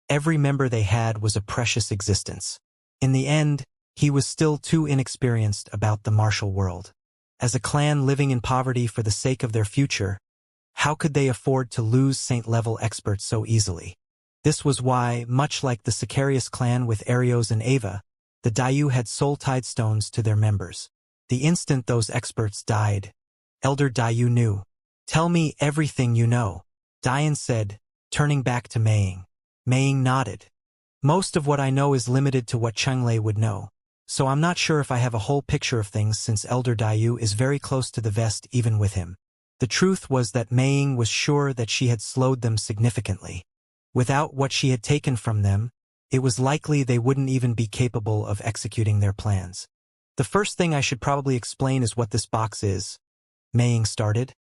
every member they had was a precious existence. In the end, he was still too inexperienced about the martial world. As a clan living in poverty for the sake of their future, how could they afford to lose Saint-level experts so easily? This was why, much like the Sicarius clan with Arios and Ava, the Dayu had soul tidestones to their members. The instant those experts died, Elder Dayu knew. Tell me everything you know, Diane said, turning back to Mei. Mei nodded. Most of what I know is limited to what Xianxia would know, so I'm not sure if I have a whole picture of things since Elder Dayu is very close to the vest even with him. The truth was that Mei was sure that she had slowed them significantly. Without what she had taken from them, it was likely they wouldn't even be capable of executing their plans. The first thing I should probably explain is what this box is, Mei started.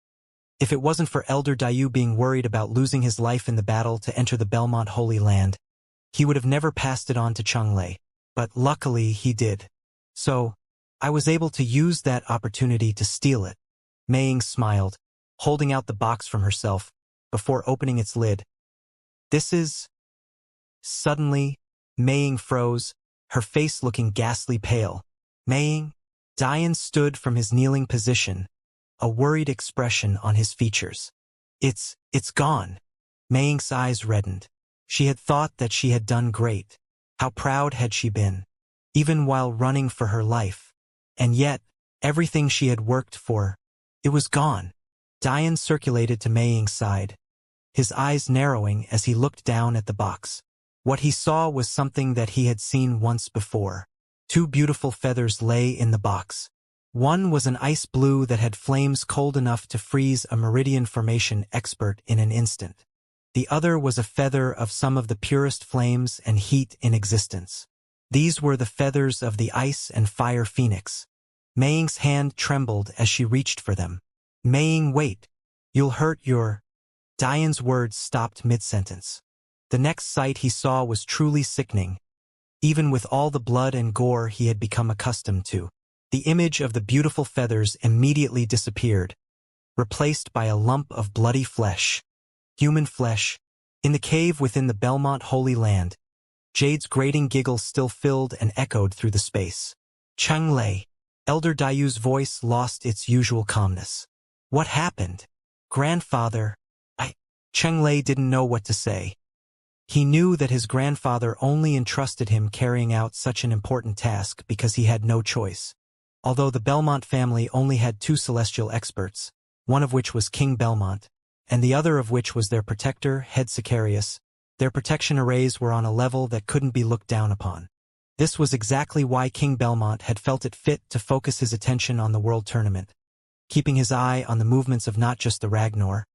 If it wasn't for Elder Dayu being worried about losing his life in the battle to enter the Belmont Holy Land, he would have never passed it on to Xianxia, but luckily he did. So, I was able to use that opportunity to steal it. Mei smiled, holding out the box from herself, before opening its lid. This is... Suddenly, Mei froze, her face looking ghastly pale. Mei, Diane stood from his kneeling position, a worried expression on his features. It's gone. Mei's eyes reddened. She had thought that she had done great. How proud had she been, even while running for her life. And yet, everything she had worked for, it was gone. Diane circulated to Mei's side, his eyes narrowing as he looked down at the box. What he saw was something that he had seen once before. 2 beautiful feathers lay in the box. One was an ice blue that had flames cold enough to freeze a meridian formation expert in an instant. The other was a feather of some of the purest flames and heat in existence. These were the feathers of the ice and fire phoenix. Mei's hand trembled as she reached for them. Mei, wait. You'll hurt your... Diane's words stopped mid-sentence. The next sight he saw was truly sickening, even with all the blood and gore he had become accustomed to. The image of the beautiful feathers immediately disappeared, replaced by a lump of bloody flesh. Human flesh. In the cave within the Belmont Holy Land, Jade's grating giggle still filled and echoed through the space. Xianxia. Elder Dayu's voice lost its usual calmness. What happened? Grandfather. Xianxia didn't know what to say. He knew that his grandfather only entrusted him carrying out such an important task because he had no choice. Although the Belmont family only had 2 celestial experts, one of which was King Belmont, and the other of which was their protector, Head Sicarius, their protection arrays were on a level that couldn't be looked down upon. This was exactly why King Belmont had felt it fit to focus his attention on the World Tournament, keeping his eye on the movements of not just the Ragnar,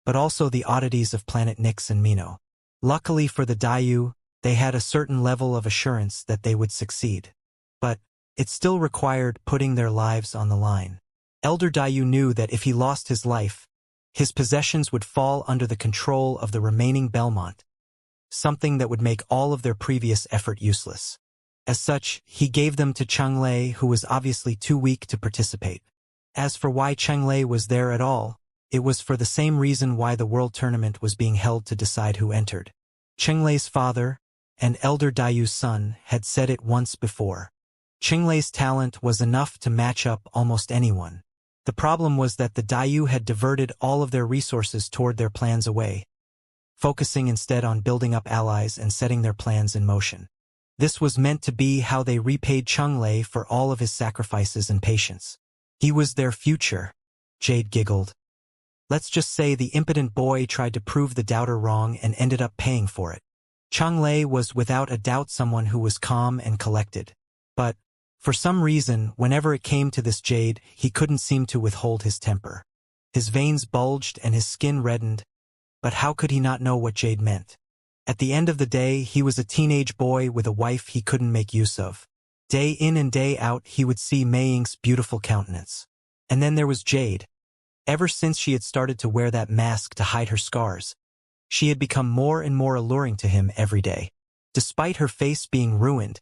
but also the oddities of Planet Nyx and Mino. Luckily for the Dayu, they had a certain level of assurance that they would succeed. But it still required putting their lives on the line. Elder Dayu knew that if he lost his life, his possessions would fall under the control of the remaining Belmont, something that would make all of their previous effort useless. As such, he gave them to Xianxia, who was obviously too weak to participate. As for why Xianxia was there at all, it was for the same reason why the World Tournament was being held to decide who entered. Xianxia's father, and Elder Dayu's son, had said it once before. Xianxia's talent was enough to match up almost anyone. The problem was that the Dayu had diverted all of their resources toward their plans away focusing instead on building up allies and setting their plans in motion. This was meant to be how they repaid Lei for all of his sacrifices and patience. He was their future, Jade giggled. Let's just say the impotent boy tried to prove the doubter wrong and ended up paying for it. Lei was without a doubt someone who was calm and collected. But, for some reason, whenever it came to this Jade, he couldn't seem to withhold his temper. His veins bulged and his skin reddened, but how could he not know what Jade meant? At the end of the day, he was a teenage boy with a wife he couldn't make use of. Day in and day out, he would see Mei Ying's beautiful countenance. And then there was Jade. Ever since she had started to wear that mask to hide her scars, she had become more and more alluring to him every day. Despite her face being ruined,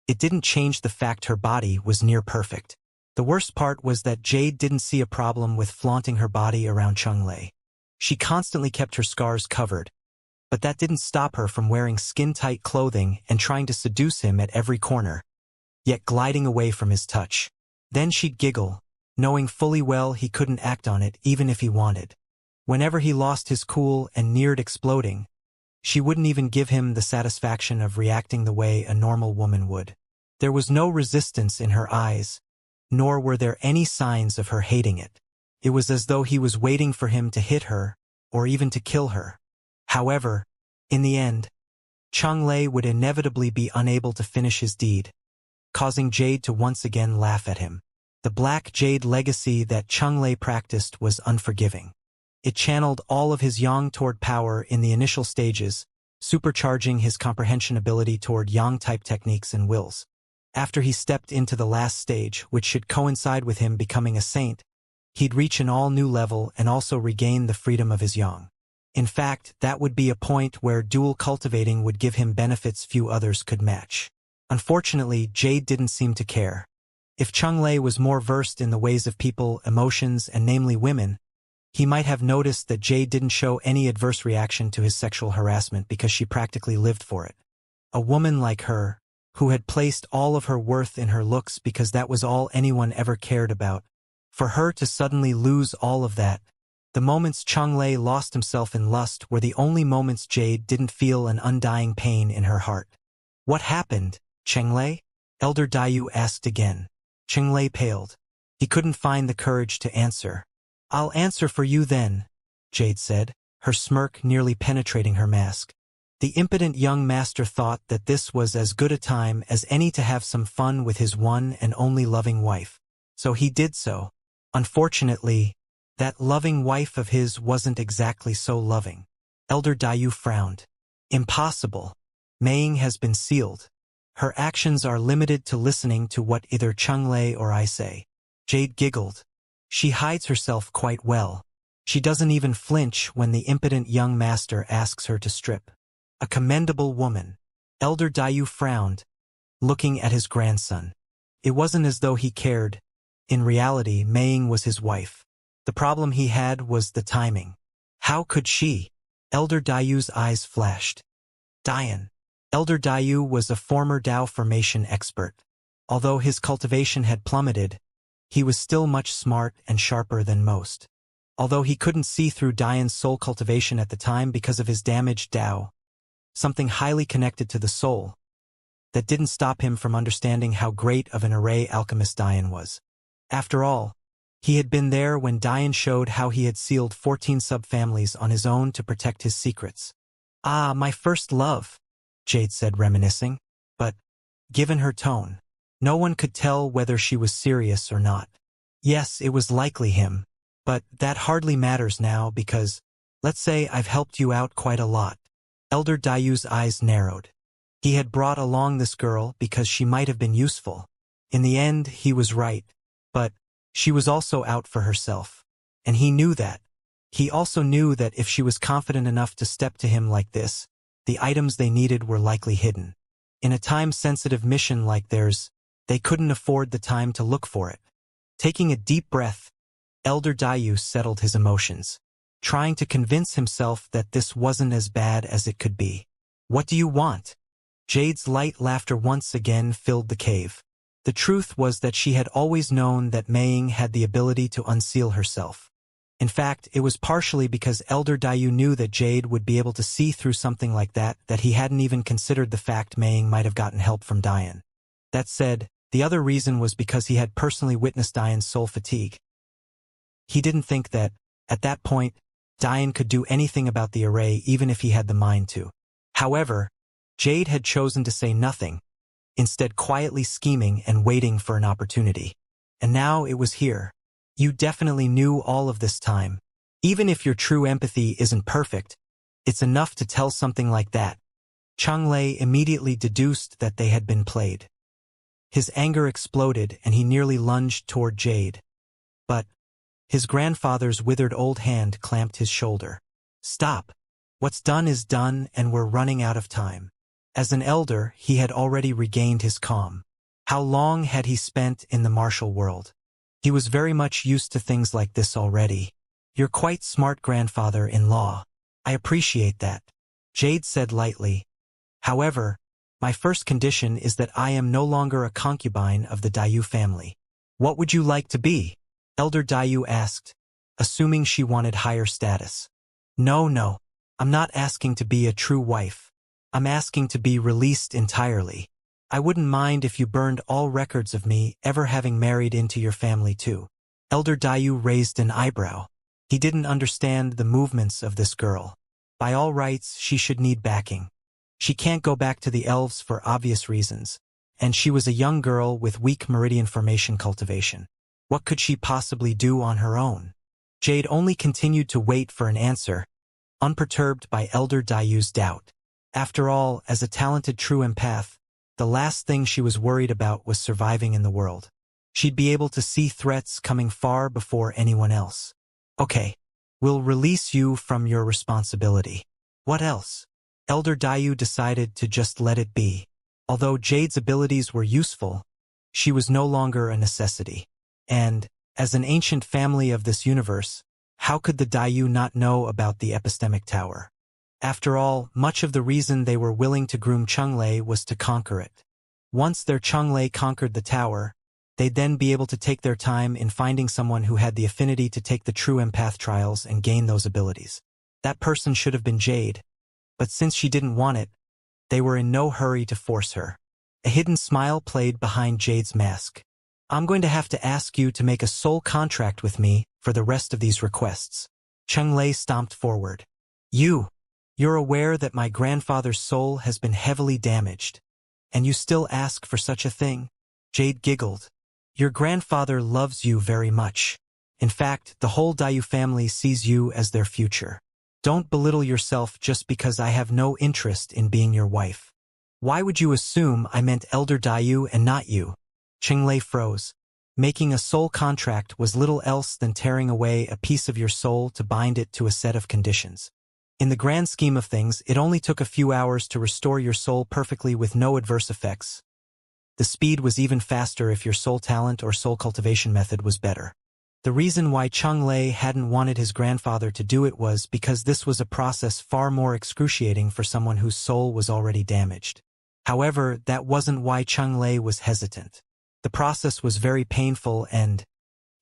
it didn't change the fact her body was near perfect. The worst part was that Jade didn't see a problem with flaunting her body around Lei. She constantly kept her scars covered, but that didn't stop her from wearing skin-tight clothing and trying to seduce him at every corner, yet gliding away from his touch. Then she'd giggle, knowing fully well he couldn't act on it even if he wanted. Whenever he lost his cool and neared exploding, she wouldn't even give him the satisfaction of reacting the way a normal woman would. There was no resistance in her eyes, nor were there any signs of her hating it. It was as though he was waiting for him to hit her, or even to kill her. However, in the end, Lei would inevitably be unable to finish his deed, causing Jade to once again laugh at him. The Black Jade legacy that Lei practiced was unforgiving. It channeled all of his yang toward power in the initial stages, supercharging his comprehension ability toward yang-type techniques and wills. After he stepped into the last stage, which should coincide with him becoming a saint, he'd reach an all-new level and also regain the freedom of his yang. In fact, that would be a point where dual cultivating would give him benefits few others could match. Unfortunately, Jade didn't seem to care. If Lei was more versed in the ways of people, emotions, and namely women, he might have noticed that Jade didn't show any adverse reaction to his sexual harassment because she practically lived for it. A woman like her, who had placed all of her worth in her looks because that was all anyone ever cared about, for her to suddenly lose all of that, the moments Lei lost himself in lust were the only moments Jade didn't feel an undying pain in her heart. What happened, Lei? Elder Dayu asked again. Lei paled. He couldn't find the courage to answer. I'll answer for you then, Jade said, her smirk nearly penetrating her mask. The impotent young master thought that this was as good a time as any to have some fun with his one and only loving wife. So he did so. Unfortunately, that loving wife of his wasn't exactly so loving. Elder Dayu frowned. Impossible. Mei Ying has been sealed. Her actions are limited to listening to what either Lei or I say. Jade giggled. She hides herself quite well. She doesn't even flinch when the impotent young master asks her to strip. A commendable woman. Elder Dayu frowned, looking at his grandson. It wasn't as though he cared. In reality, Mei Ying was his wife. The problem he had was the timing. How could she? Elder Dayu's eyes flashed. Dian. Elder Dayu was a former Dao formation expert. Although his cultivation had plummeted, he was still much smart and sharper than most. Although he couldn't see through Dian's soul cultivation at the time because of his damaged Dao, something highly connected to the soul, that didn't stop him from understanding how great of an array alchemist Dian was. After all, he had been there when Dian showed how he had sealed 14 subfamilies on his own to protect his secrets. Ah, my first love, Jade said, reminiscing. But, given her tone, no one could tell whether she was serious or not. Yes, it was likely him, but that hardly matters now because, let's say I've helped you out quite a lot. Elder Dayu's eyes narrowed. He had brought along this girl because she might have been useful. In the end, he was right, but she was also out for herself. And he knew that. He also knew that if she was confident enough to step to him like this, the items they needed were likely hidden. In a time-sensitive mission like theirs, they couldn't afford the time to look for it. Taking a deep breath, Elder Dayu settled his emotions, trying to convince himself that this wasn't as bad as it could be. What do you want? Jade's light laughter once again filled the cave. The truth was that she had always known that Mei Ying had the ability to unseal herself. In fact, it was partially because Elder Dayu knew that Jade would be able to see through something like that he hadn't even considered the fact Maying might have gotten help from Diane. That said, the other reason was because he had personally witnessed Diane's soul fatigue. He didn't think that, at that point, Diane could do anything about the array even if he had the mind to. However, Jade had chosen to say nothing, instead quietly scheming and waiting for an opportunity. And now it was here. You definitely knew all of this time. Even if your true empathy isn't perfect, it's enough to tell something like that. Lei immediately deduced that they had been played. His anger exploded and he nearly lunged toward Jade. But his grandfather's withered old hand clamped his shoulder. Stop. What's done is done and we're running out of time. As an elder, he had already regained his calm. How long had he spent in the martial world? He was very much used to things like this already. You're quite smart, grandfather-in-law. I appreciate that, Jade said lightly. However, my first condition is that I am no longer a concubine of the Dayu family. What would you like to be? Elder Dayu asked, assuming she wanted higher status. No, I'm not asking to be a true wife. I'm asking to be released entirely. I wouldn't mind if you burned all records of me ever having married into your family too. Elder Dayu raised an eyebrow. He didn't understand the movements of this girl. By all rights, she should need backing. She can't go back to the elves for obvious reasons, and she was a young girl with weak meridian formation cultivation. What could she possibly do on her own? Jade only continued to wait for an answer, unperturbed by Elder Dayu's doubt. After all, as a talented true empath, the last thing she was worried about was surviving in the world. She'd be able to see threats coming far before anyone else. Okay, we'll release you from your responsibility. What else? Elder Dayu decided to just let it be. Although Jade's abilities were useful, she was no longer a necessity. And, as an ancient family of this universe, how could the Dayu not know about the epistemic tower? After all, much of the reason they were willing to groom Lei was to conquer it. Once their Lei conquered the tower, they'd then be able to take their time in finding someone who had the affinity to take the true empath trials and gain those abilities. That person should have been Jade, but since she didn't want it, they were in no hurry to force her. A hidden smile played behind Jade's mask. I'm going to have to ask you to make a soul contract with me for the rest of these requests. Lei stomped forward. You're aware that my grandfather's soul has been heavily damaged, and you still ask for such a thing? Jade giggled. Your grandfather loves you very much. In fact, the whole Dayu family sees you as their future. Don't belittle yourself just because I have no interest in being your wife. Why would you assume I meant Elder Dayu and not you? Lei froze. Making a soul contract was little else than tearing away a piece of your soul to bind it to a set of conditions. In the grand scheme of things, it only took a few hours to restore your soul perfectly with no adverse effects. The speed was even faster if your soul talent or soul cultivation method was better. The reason why Lei hadn't wanted his grandfather to do it was because this was a process far more excruciating for someone whose soul was already damaged. However, that wasn't why Lei was hesitant. The process was very painful and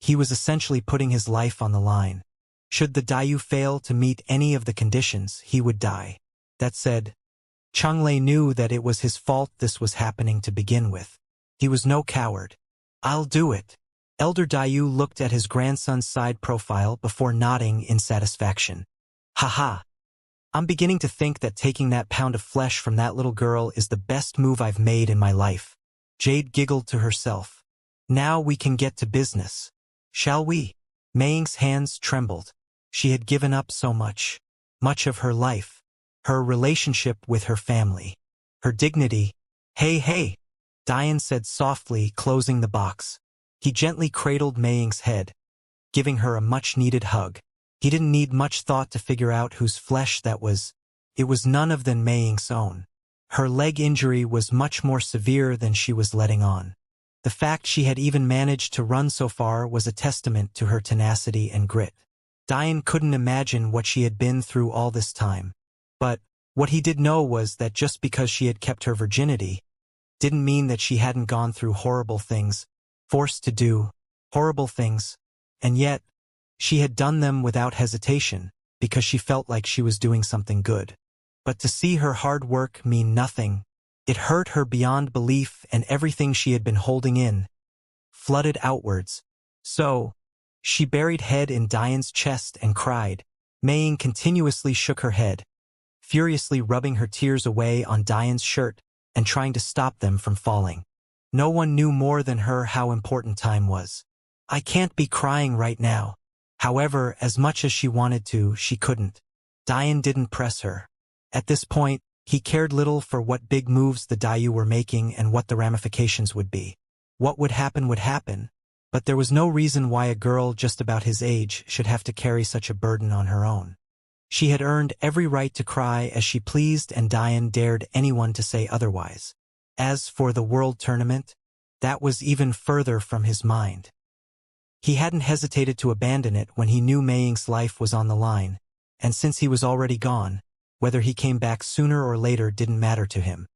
he was essentially putting his life on the line. Should the Dayu fail to meet any of the conditions, he would die. That said, Lei knew that it was his fault this was happening to begin with. He was no coward. I'll do it. Elder Dayu looked at his grandson's side profile before nodding in satisfaction. Haha. I'm beginning to think that taking that pound of flesh from that little girl is the best move I've made in my life. Jade giggled to herself. Now we can get to business. Shall we? Maying's hands trembled. She had given up so much of her life, her relationship with her family, her dignity. Hey, Diane said softly, closing the box. He gently cradled Maying's head, giving her a much-needed hug. He didn't need much thought to figure out whose flesh that was. It was none other than Maying's own. Her leg injury was much more severe than she was letting on. The fact she had even managed to run so far was a testament to her tenacity and grit. Diane couldn't imagine what she had been through all this time. But what he did know was that just because she had kept her virginity didn't mean that she hadn't gone through horrible things, forced to do horrible things, and yet She had done them without hesitation, because she felt like she was doing something good. But to see her hard work mean nothing, it hurt her beyond belief, and everything she had been holding in flooded outwards. So, she buried head in Diane's chest and cried. Maying continuously shook her head, furiously rubbing her tears away on Diane's shirt and trying to stop them from falling. No one knew more than her how important time was. I can't be crying right now. However, as much as she wanted to, she couldn't. Diane didn't press her. At this point, he cared little for what big moves the Dayu were making and what the ramifications would be. What would happen, but there was no reason why a girl just about his age should have to carry such a burden on her own. She had earned every right to cry as she pleased, and Diane dared anyone to say otherwise. As for the World Tournament, that was even further from his mind. He hadn't hesitated to abandon it when he knew Maying's life was on the line, and since he was already gone, whether he came back sooner or later didn't matter to him.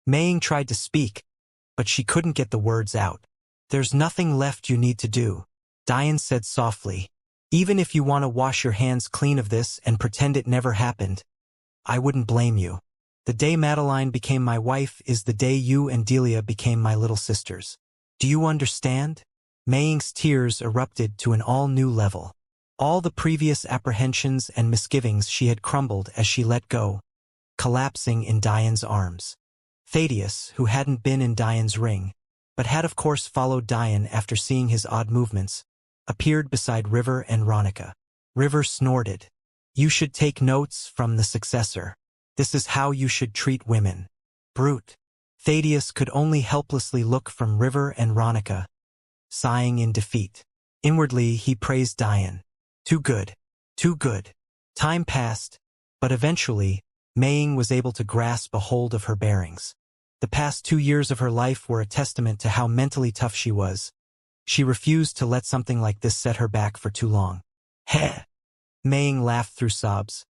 Maying tried to speak, but she couldn't get the words out. There's nothing left you need to do, Diane said softly. Even if you want to wash your hands clean of this and pretend it never happened, I wouldn't blame you. The day Madeline became my wife is the day you and Delia became my little sisters. Do you understand? Maying's tears erupted to an all-new level. All the previous apprehensions and misgivings she had crumbled as she let go, collapsing in Diane's arms. Thaddeus, who hadn't been in Diane's ring, but had of course followed Diane after seeing his odd movements, appeared beside River and Ronica. River snorted. You should take notes from the successor. This is how you should treat women. Brute. Thaddeus could only helplessly look from River and Ronica, sighing in defeat. Inwardly, he praised Diane. Too good. Too good. Time passed, but eventually, Maying was able to grasp a hold of her bearings. The past 2 years of her life were a testament to how mentally tough she was. She refused to let something like this set her back for too long. Heh! Maying laughed through sobs.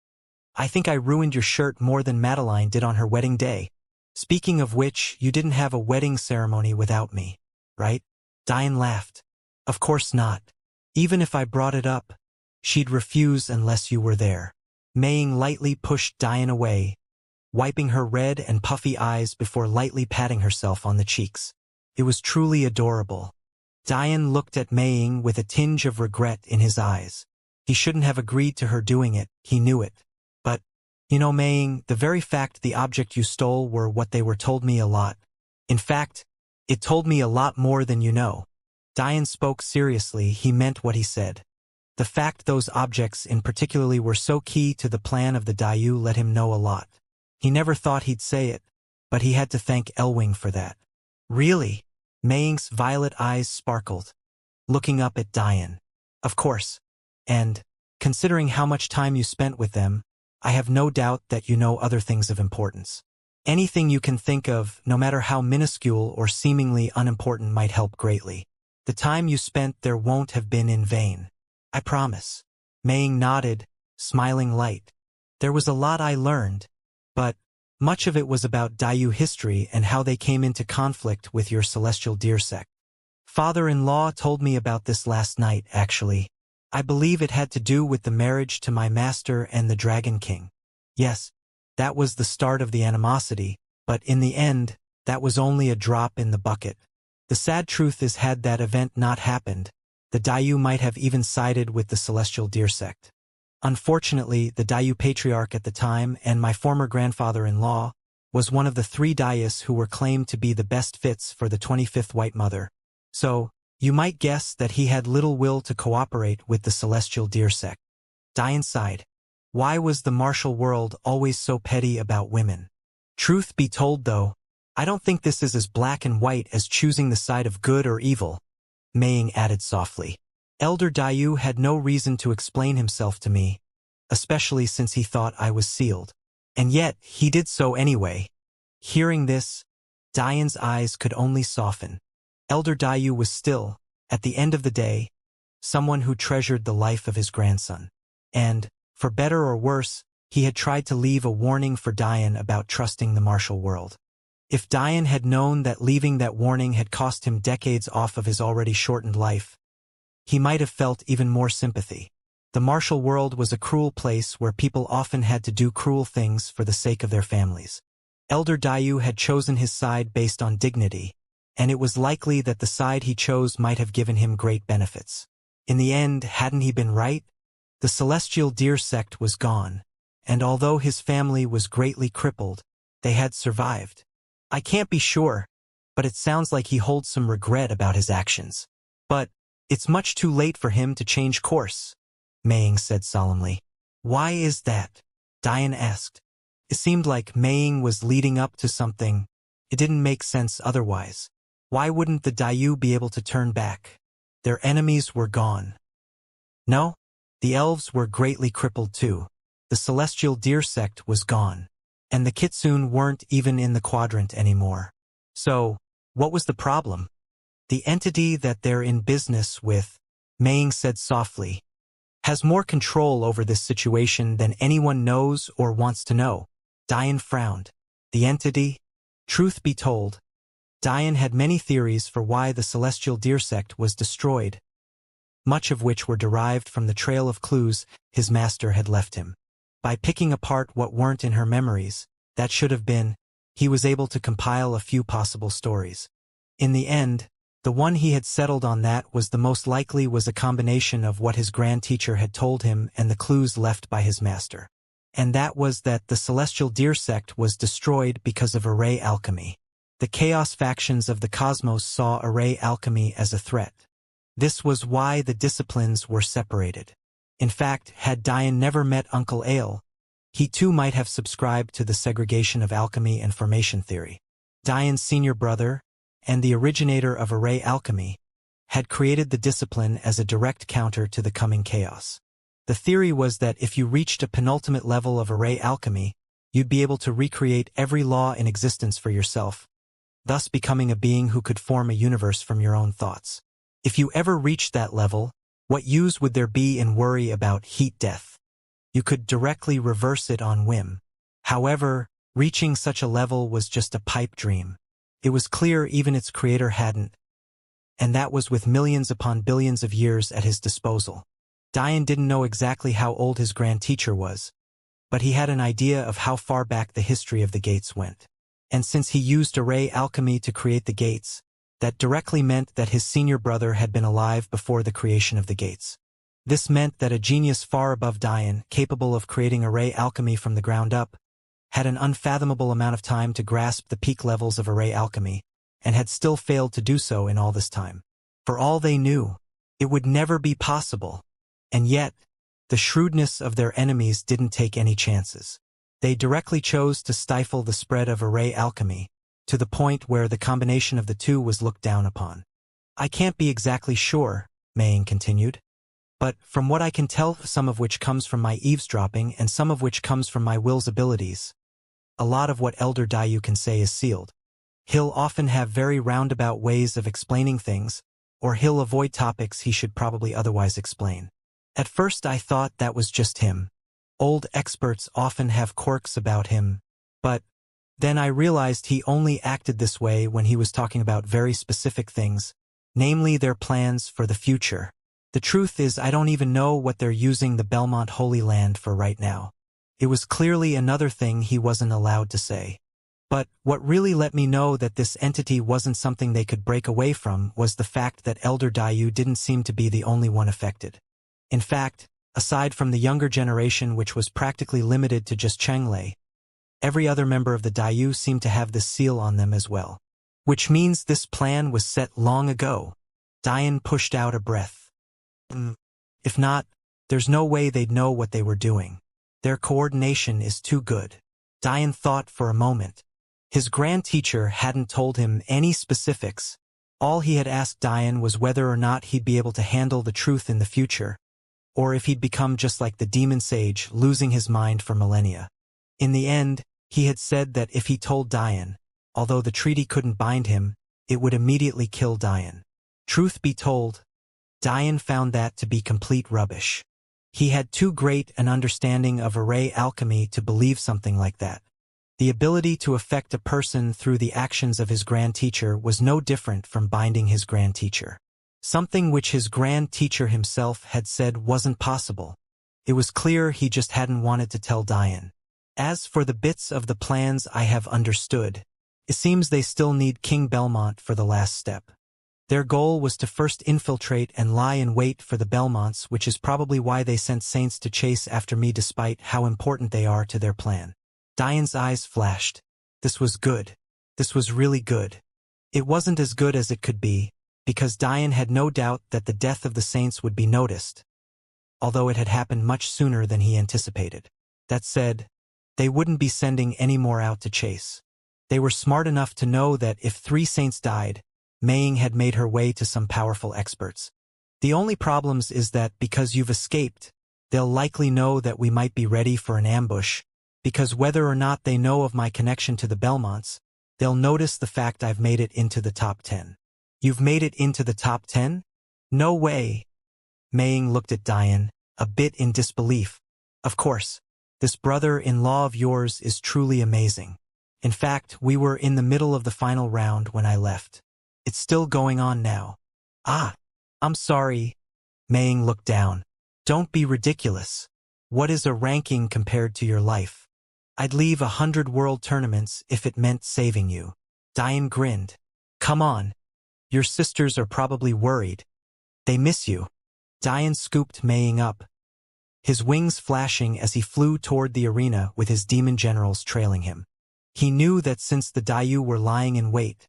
I think I ruined your shirt more than Madeline did on her wedding day. Speaking of which, you didn't have a wedding ceremony without me, right? Diane laughed. Of course not. Even if I brought it up, she'd refuse unless you were there. Maying lightly pushed Diane away, wiping her red and puffy eyes before lightly patting herself on the cheeks. It was truly adorable. Diane looked at Maying with a tinge of regret in his eyes. He shouldn't have agreed to her doing it, he knew it. But, you know, Maying, the very fact the object you stole were what they were told me a lot. In fact, it told me a lot more than you know. Diane spoke seriously, he meant what he said. The fact those objects in particularly were so key to the plan of the Dayu let him know a lot. He never thought he'd say it, but he had to thank Elwing for that. Really? Maying's violet eyes sparkled, looking up at Diane. Of course. And, considering how much time you spent with them, I have no doubt that you know other things of importance. Anything you can think of, no matter how minuscule or seemingly unimportant, might help greatly. The time you spent there won't have been in vain. I promise. Maying nodded, smiling light. There was a lot I learned, but much of it was about Dayu history and how they came into conflict with your celestial deer sect. Father-in-law told me about this last night, actually. I believe it had to do with the marriage to my master and the Dragon King. Yes, that was the start of the animosity, but in the end, that was only a drop in the bucket. The sad truth is, had that event not happened, the Dayu might have even sided with the celestial deer sect. Unfortunately, the Dayu patriarch at the time and my former grandfather-in-law was one of the 3 Dayus who were claimed to be the best fits for the 25th White Mother. So, you might guess that he had little will to cooperate with the celestial deer sect. Diane sighed. Why was the martial world always so petty about women? Truth be told though, I don't think this is as black and white as choosing the side of good or evil, Maying added softly. Elder Dayu had no reason to explain himself to me, especially since he thought I was sealed. And yet, he did so anyway. Hearing this, Diane's eyes could only soften. Elder Dayu was still, at the end of the day, someone who treasured the life of his grandson. And, for better or worse, he had tried to leave a warning for Diane about trusting the martial world. If Diane had known that leaving that warning had cost him decades off of his already shortened life, he might have felt even more sympathy. The martial world was a cruel place where people often had to do cruel things for the sake of their families. Elder Dayu had chosen his side based on dignity, and it was likely that the side he chose might have given him great benefits. In the end, hadn't he been right? The celestial deer sect was gone, and although his family was greatly crippled, they had survived. I can't be sure, but it sounds like he holds some regret about his actions. But it's much too late for him to change course, Maying said solemnly. Why is that? Diane asked. It seemed like Maying was leading up to something. It didn't make sense otherwise. Why wouldn't the Dayu be able to turn back? Their enemies were gone. No, the elves were greatly crippled too. The celestial deer sect was gone, and the kitsune weren't even in the quadrant anymore. So, what was the problem? The entity that they're in business with, Maying said softly, has more control over this situation than anyone knows or wants to know. Diane frowned. The entity? Truth be told, Diane had many theories for why the celestial deer sect was destroyed, much of which were derived from the trail of clues his master had left him. By picking apart what weren't in her memories, that should have been, he was able to compile a few possible stories. In the end, the one he had settled on that was the most likely was a combination of what his grand teacher had told him and the clues left by his master. And that was that the celestial deer sect was destroyed because of array alchemy. The chaos factions of the cosmos saw array alchemy as a threat. This was why the disciplines were separated. In fact, had Diane never met Uncle Ale, he too might have subscribed to the segregation of alchemy and formation theory. Diane's senior brother, and the originator of array alchemy, had created the discipline as a direct counter to the coming chaos. The theory was that if you reached a penultimate level of array alchemy, you'd be able to recreate every law in existence for yourself, thus becoming a being who could form a universe from your own thoughts. If you ever reached that level, what use would there be in worry about heat death? You could directly reverse it on whim. However, reaching such a level was just a pipe dream. It was clear even its creator hadn't, and that was with millions upon billions of years at his disposal. Diane didn't know exactly how old his grand teacher was, but he had an idea of how far back the history of the gates went. And since he used array alchemy to create the gates, that directly meant that his senior brother had been alive before the creation of the gates. This meant that a genius far above Diane, capable of creating array alchemy from the ground up, had an unfathomable amount of time to grasp the peak levels of array alchemy, and had still failed to do so in all this time. For all they knew, it would never be possible. And yet, the shrewdness of their enemies didn't take any chances. They directly chose to stifle the spread of array alchemy, to the point where the combination of the two was looked down upon. I can't be exactly sure, Maying continued, but from what I can tell, some of which comes from my eavesdropping and some of which comes from my will's abilities, a lot of what Elder Dayu can say is sealed. He'll often have very roundabout ways of explaining things, or he'll avoid topics he should probably otherwise explain. At first I thought that was just him. Old experts often have quirks about him, but then I realized he only acted this way when he was talking about very specific things, namely their plans for the future. The truth is I don't even know what they're using the Belmont Holy Land for right now. It was clearly another thing he wasn't allowed to say. But what really let me know that this entity wasn't something they could break away from was the fact that Elder Dayu didn't seem to be the only one affected. In fact, aside from the younger generation which was practically limited to just Chenglei, every other member of the Dayu seemed to have this seal on them as well. Which means this plan was set long ago. Diane pushed out a breath. If not, there's no way they'd know what they were doing. Their coordination is too good. Diane thought for a moment. His grand teacher hadn't told him any specifics. All he had asked Diane was whether or not he'd be able to handle the truth in the future, or if he'd become just like the demon sage, losing his mind for millennia. In the end, he had said that if he told Diane, although the treaty couldn't bind him, it would immediately kill Diane. Truth be told, Diane found that to be complete rubbish. He had too great an understanding of array alchemy to believe something like that. The ability to affect a person through the actions of his grand teacher was no different from binding his grand teacher. something which his grand teacher himself had said wasn't possible. It was clear he just hadn't wanted to tell Diane. As for the bits of the plans I have understood, it seems they still need King Belmont for the last step. Their goal was to first infiltrate and lie in wait for the Belmonts, which is probably why they sent Saints to chase after me despite how important they are to their plan. Diane's eyes flashed. This was good. This was really good. It wasn't as good as it could be, because Diane had no doubt that the death of the Saints would be noticed, although it had happened much sooner than he anticipated. That said, they wouldn't be sending any more out to chase. They were smart enough to know that if 3 Saints died, Meiying had made her way to some powerful experts. The only problems is that because you've escaped, they'll likely know that we might be ready for an ambush, because whether or not they know of my connection to the Belmonts, they'll notice the fact I've made it into the top 10. You've made it into the top 10? No way. Meiying looked at Diane, a bit in disbelief. Of course, this brother-in-law of yours is truly amazing. In fact, we were in the middle of the final round when I left. It's still going on now. Ah, I'm sorry. Meiying looked down. Don't be ridiculous. What is a ranking compared to your life? I'd leave 100 world tournaments if it meant saving you. Diane grinned. Come on. Your sisters are probably worried. They miss you. Diane scooped Meiying up, his wings flashing as he flew toward the arena with his demon generals trailing him. He knew that since the Dayu were lying in wait,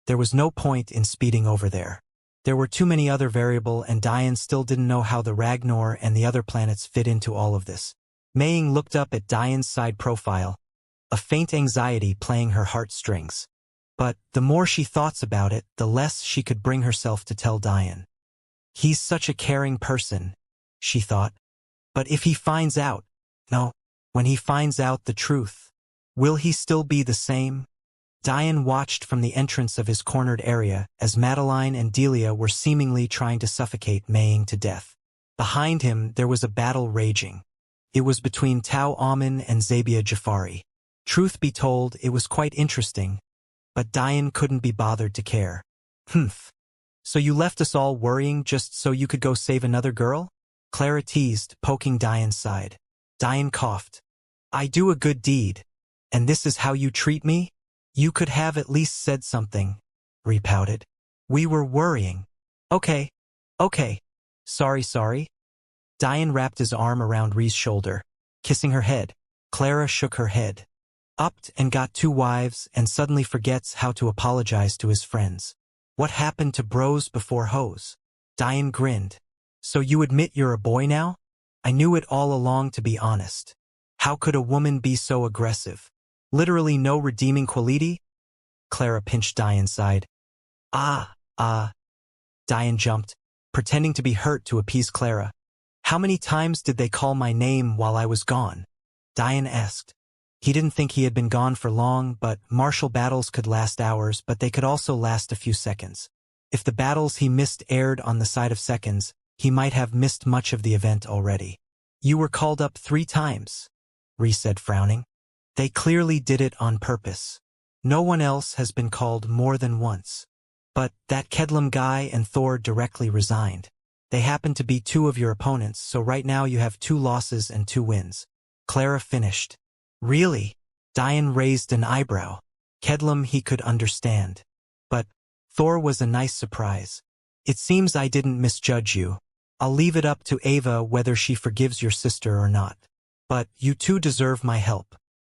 there was no point in speeding over there. There were too many other variables, and Diane still didn't know how the Ragnar and the other planets fit into all of this. Meiying looked up at Diane's side profile, a faint anxiety playing her heartstrings. But the more she thought about it, the less she could bring herself to tell Diane. He's such a caring person, she thought. But if he finds out, when he finds out the truth, will he still be the same? Diane watched from the entrance of his cornered area as Madeline and Delia were seemingly trying to suffocate Meiying to death. Behind him there was a battle raging. It was between Tao Amin and Zabia Jafari. Truth be told, it was quite interesting, but Diane couldn't be bothered to care. Humph. So you left us all worrying just so you could go save another girl? Clara teased, poking Diane's side. Diane coughed. I do a good deed, and this is how you treat me? You could have at least said something, Ree pouted. We were worrying. Okay. Sorry. Diane wrapped his arm around Ree's shoulder, kissing her head. Clara shook her head. Upped and got 2 wives and suddenly forgets how to apologize to his friends. What happened to bros before hoes? Diane grinned. So you admit you're a boy now? I knew it all along, to be honest. How could a woman be so aggressive? Literally no redeeming quality? Clara pinched Diane's side. Diane jumped, pretending to be hurt to appease Clara. How many times did they call my name while I was gone? Diane asked. He didn't think he had been gone for long, but martial battles could last hours, but they could also last a few seconds. If the battles he missed aired on the side of seconds, he might have missed much of the event already. You were called up 3 times, Ree said, frowning. They clearly did it on purpose. No one else has been called more than once. But that Kedlum guy and Thor directly resigned. They happen to be 2 of your opponents, so right now you have 2 losses and 2 wins. Clara finished. Really? Diane raised an eyebrow. Kedlum he could understand. But Thor was a nice surprise. It seems I didn't misjudge you. I'll leave it up to Ava whether she forgives your sister or not. But you 2 deserve my help.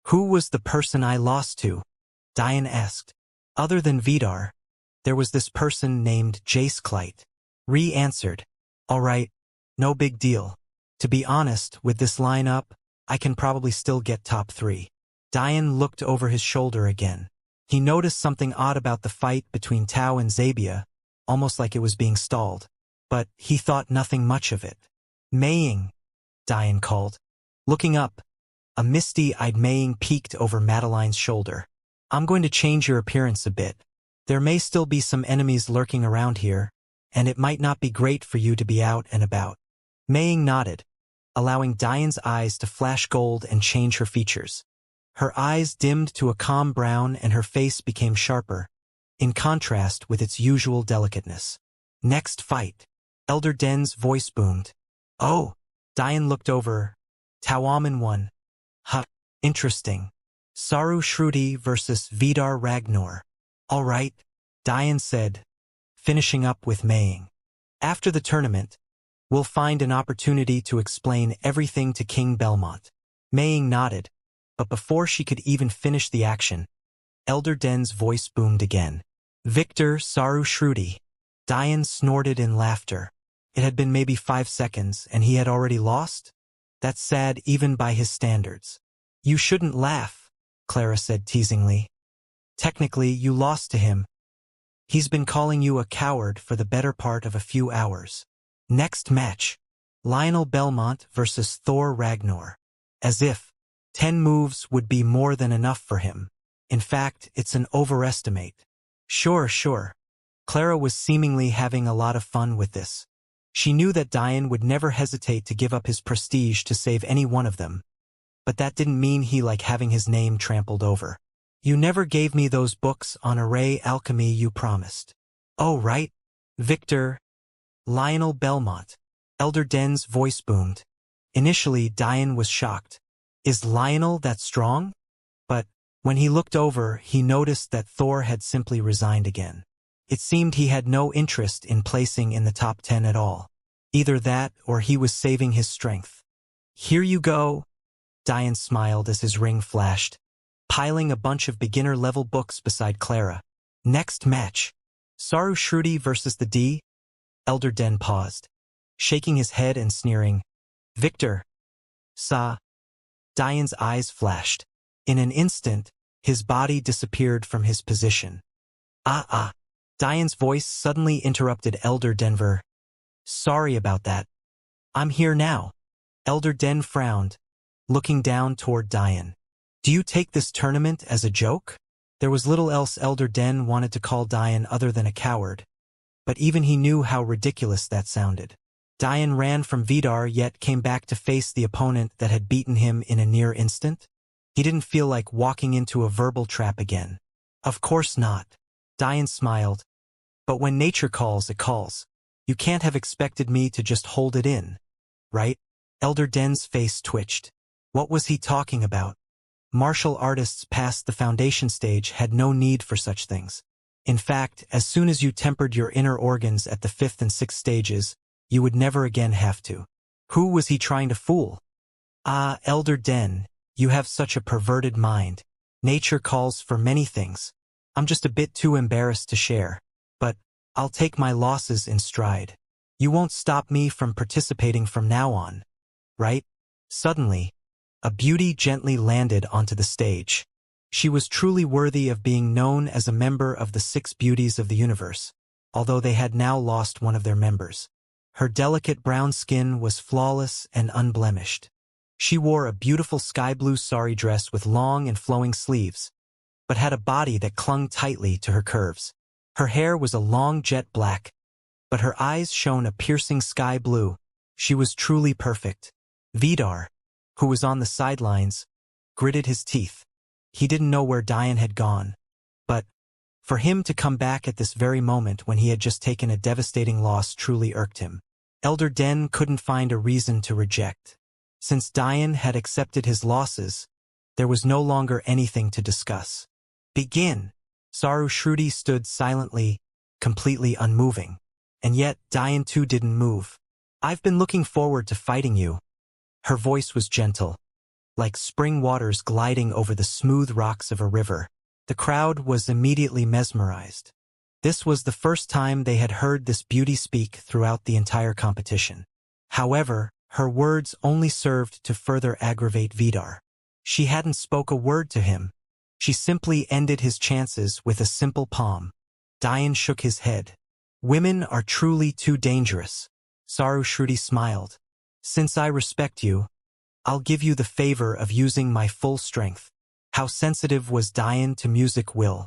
Who was the person I lost to? Diane asked. Other than Vidar, there was this person named Jace Clyte. Ree answered. All right, no big deal. To be honest, with this lineup, I can probably still get top 3. Diane looked over his shoulder again. He noticed something odd about the fight between Tao and Zabia, almost like it was being stalled. But he thought nothing much of it. Meiying, Diane called. Looking up, a misty-eyed Meiying peeked over Madeline's shoulder. I'm going to change your appearance a bit. There may still be some enemies lurking around here, and it might not be great for you to be out and about. Meiying nodded, allowing Diane's eyes to flash gold and change her features. Her eyes dimmed to a calm brown and her face became sharper, in contrast with its usual delicateness. Next fight. Elder Den's voice boomed. Oh. Diane looked over. Tawaman won. Huh. Interesting. Saru Shruti versus Vidar Ragnar. All right, Diane said, finishing up with maying. After the tournament, we'll find an opportunity to explain everything to King Belmont. Maying nodded, but before she could even finish the action, Elder Den's voice boomed again. Victor Saru Shruti. Diane snorted in laughter. It had been maybe 5 seconds, and he had already lost? That's sad even by his standards. You shouldn't laugh, Clara said teasingly. Technically, you lost to him. He's been calling you a coward for the better part of a few hours. Next match. Lionel Belmont versus Thor Ragnar. As if 10 moves would be more than enough for him. In fact, it's an overestimate. Sure. Clara was seemingly having a lot of fun with this. She knew that Diane would never hesitate to give up his prestige to save any one of them. But that didn't mean he liked having his name trampled over. You never gave me those books on array alchemy you promised. Oh, right. Victor. Lionel Belmont. Elder Den's voice boomed. Initially, Diane was shocked. Is Lionel that strong? But when he looked over, he noticed that Thor had simply resigned again. It seemed he had no interest in placing in the top 10 at all. Either that or he was saving his strength. Here you go. Diane smiled as his ring flashed, piling a bunch of beginner-level books beside Clara. Next match. Saru Shruti versus the D. Elder Den paused, shaking his head and sneering. Victor. Sa. Diane's eyes flashed. In an instant, his body disappeared from his position. Diane's voice suddenly interrupted Elder Denver. Sorry about that. I'm here now. Elder Den frowned, looking down toward Diane. Do you take this tournament as a joke? There was little else Elder Den wanted to call Diane other than a coward, but even he knew how ridiculous that sounded. Diane ran from Vidar yet came back to face the opponent that had beaten him in a near instant. He didn't feel like walking into a verbal trap again. Of course not. Diane smiled. But when nature calls, it calls. You can't have expected me to just hold it in, right? Elder Den's face twitched. What was he talking about? Martial artists past the foundation stage had no need for such things. In fact, as soon as you tempered your inner organs at the 5th and 6th stages, you would never again have to. Who was he trying to fool? Elder Den, you have such a perverted mind. Nature calls for many things. I'm just a bit too embarrassed to share. But I'll take my losses in stride. You won't stop me from participating from now on, right? Suddenly, a beauty gently landed onto the stage. She was truly worthy of being known as a member of the 6 beauties of the universe, although they had now lost one of their members. Her delicate brown skin was flawless and unblemished. She wore a beautiful sky blue sari dress with long and flowing sleeves, but had a body that clung tightly to her curves. Her hair was a long jet black, but her eyes shone a piercing sky blue. She was truly perfect. Vidar, who was on the sidelines, gritted his teeth. He didn't know where Diane had gone, but for him to come back at this very moment when he had just taken a devastating loss truly irked him. Elder Den couldn't find a reason to reject. Since Diane had accepted his losses, there was no longer anything to discuss. Begin! Saru Shruti stood silently, completely unmoving. And yet, Diane too didn't move. I've been looking forward to fighting you. Her voice was gentle, like spring waters gliding over the smooth rocks of a river. The crowd was immediately mesmerized. This was the first time they had heard this beauty speak throughout the entire competition. However, her words only served to further aggravate Vidar. She hadn't spoke a word to him. She simply ended his chances with a simple palm. Diane shook his head. Women are truly too dangerous. Saru Shruti smiled. Since I respect you, I'll give you the favor of using my full strength. How sensitive was Diane to music will.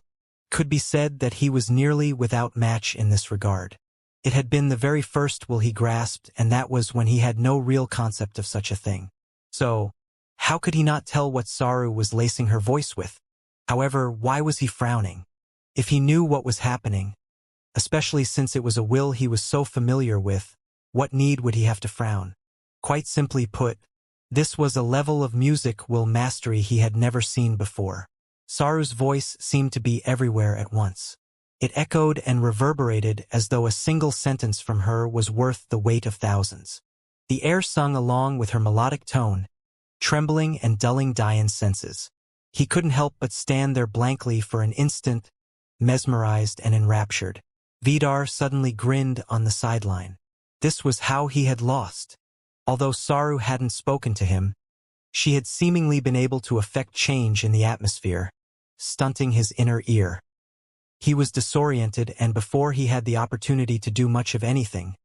Could be said that he was nearly without match in this regard. It had been the very first will he grasped, and that was when he had no real concept of such a thing. So, how could he not tell what Saru was lacing her voice with? However, why was he frowning? If he knew what was happening, especially since it was a will he was so familiar with. What need would he have to frown? Quite simply put, this was a level of music will mastery he had never seen before. Saru's voice seemed to be everywhere at once. It echoed and reverberated as though a single sentence from her was worth the weight of thousands. The air sung along with her melodic tone, trembling and dulling Diane's senses. He couldn't help but stand there blankly for an instant, mesmerized and enraptured. Vidar suddenly grinned on the sideline. This was how he had lost. Although Saru hadn't spoken to him, she had seemingly been able to affect change in the atmosphere, stunting his inner ear. He was disoriented, and before he had the opportunity to do much of anything,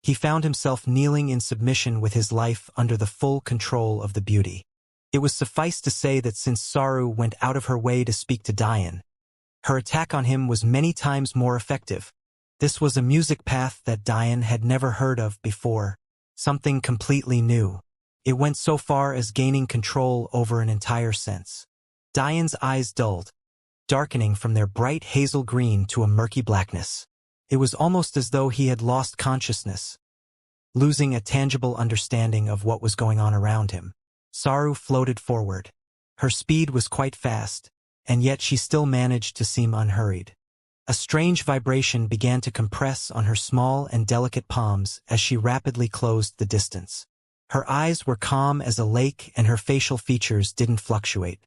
he found himself kneeling in submission with his life under the full control of the beauty. It was suffice to say that since Saru went out of her way to speak to Diane, her attack on him was many times more effective. This was a music path that Diane had never heard of before, something completely new. It went so far as gaining control over an entire sense. Diane's eyes dulled, darkening from their bright hazel green to a murky blackness. It was almost as though he had lost consciousness, losing a tangible understanding of what was going on around him. Saru floated forward. Her speed was quite fast, and yet she still managed to seem unhurried. A strange vibration began to compress on her small and delicate palms as she rapidly closed the distance. Her eyes were calm as a lake and her facial features didn't fluctuate.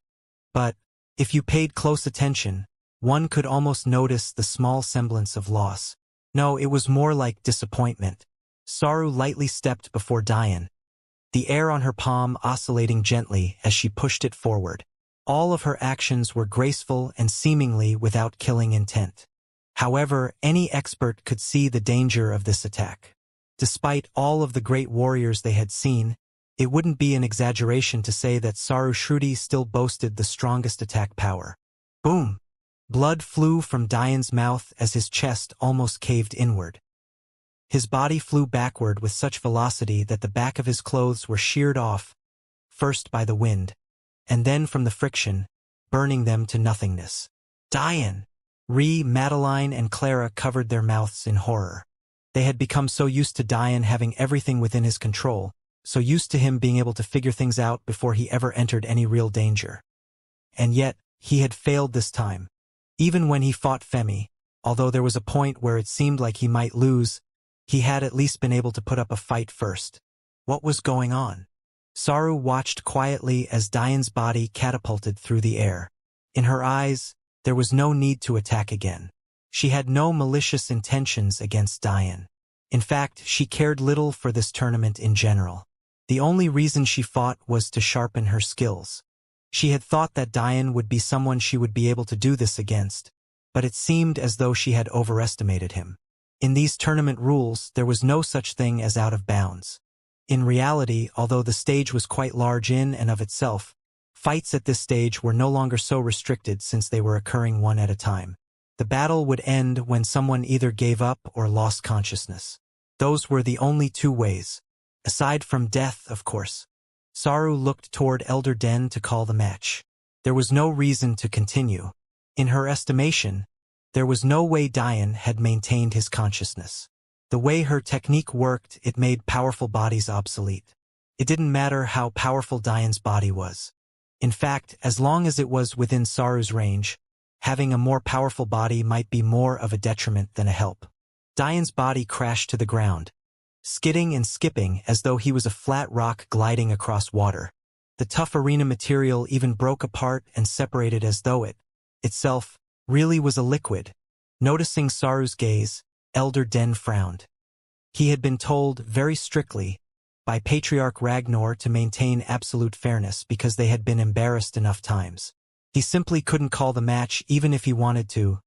But, if you paid close attention, one could almost notice the small semblance of loss. No, it was more like disappointment. Saru lightly stepped before Diane, the air on her palm oscillating gently as she pushed it forward. All of her actions were graceful and seemingly without killing intent. However, any expert could see the danger of this attack. Despite all of the great warriors they had seen, it wouldn't be an exaggeration to say that Saru Shruti still boasted the strongest attack power. Boom! Blood flew from Diane's mouth as his chest almost caved inward. His body flew backward with such velocity that the back of his clothes were sheared off, first by the wind, and then from the friction, burning them to nothingness. Diane! Madeline and Clara covered their mouths in horror. They had become so used to Diane having everything within his control, so used to him being able to figure things out before he ever entered any real danger. And yet, he had failed this time. Even when he fought Femi, although there was a point where it seemed like he might lose, he had at least been able to put up a fight first. What was going on? Saru watched quietly as Diane's body catapulted through the air. In her eyes, there was no need to attack again. She had no malicious intentions against Diane. In fact, she cared little for this tournament in general. The only reason she fought was to sharpen her skills. She had thought that Diane would be someone she would be able to do this against, but it seemed as though she had overestimated him. In these tournament rules, there was no such thing as out of bounds. In reality, although the stage was quite large in and of itself, fights at this stage were no longer so restricted since they were occurring one at a time. The battle would end when someone either gave up or lost consciousness. Those were the only two ways. Aside from death, of course. Saru looked toward Elder Den to call the match. There was no reason to continue. In her estimation, there was no way Diane had maintained his consciousness. The way her technique worked, it made powerful bodies obsolete. It didn't matter how powerful Diane's body was. In fact, as long as it was within Saru's range, having a more powerful body might be more of a detriment than a help. Diane's body crashed to the ground, skidding and skipping as though he was a flat rock gliding across water. The tough arena material even broke apart and separated as though it, itself, really was a liquid. Noticing Saru's gaze, Elder Den frowned. He had been told, very strictly, by Patriarch Ragnar to maintain absolute fairness because they had been embarrassed enough times. He simply couldn't call the match even if he wanted to.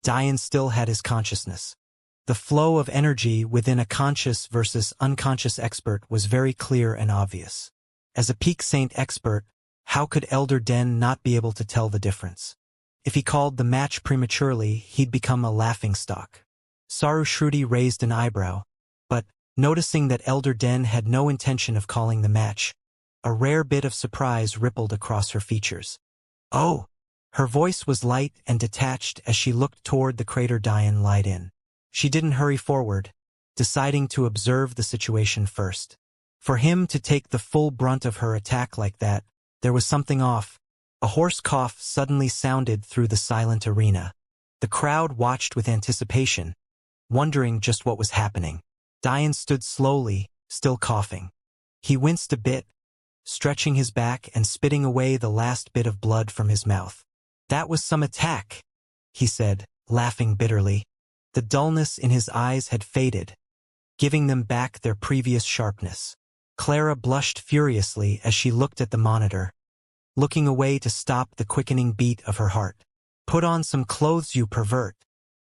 Diane still had his consciousness. The flow of energy within a conscious versus unconscious expert was very clear and obvious. As a peak saint expert, how could Elder Den not be able to tell the difference? If he called the match prematurely, he'd become a laughingstock. Saru Shruti raised an eyebrow, but, noticing that Elder Den had no intention of calling the match, a rare bit of surprise rippled across her features. Oh! Her voice was light and detached as she looked toward the crater Diane lied in. She didn't hurry forward, deciding to observe the situation first. For him to take the full brunt of her attack like that, there was something off. A hoarse cough suddenly sounded through the silent arena. The crowd watched with anticipation, wondering just what was happening. Diane stood slowly, still coughing. He winced a bit, stretching his back and spitting away the last bit of blood from his mouth. "That was some attack," he said, laughing bitterly. The dullness in his eyes had faded, giving them back their previous sharpness. Clara blushed furiously as she looked at the monitor, looking away to stop the quickening beat of her heart. "Put on some clothes, you pervert."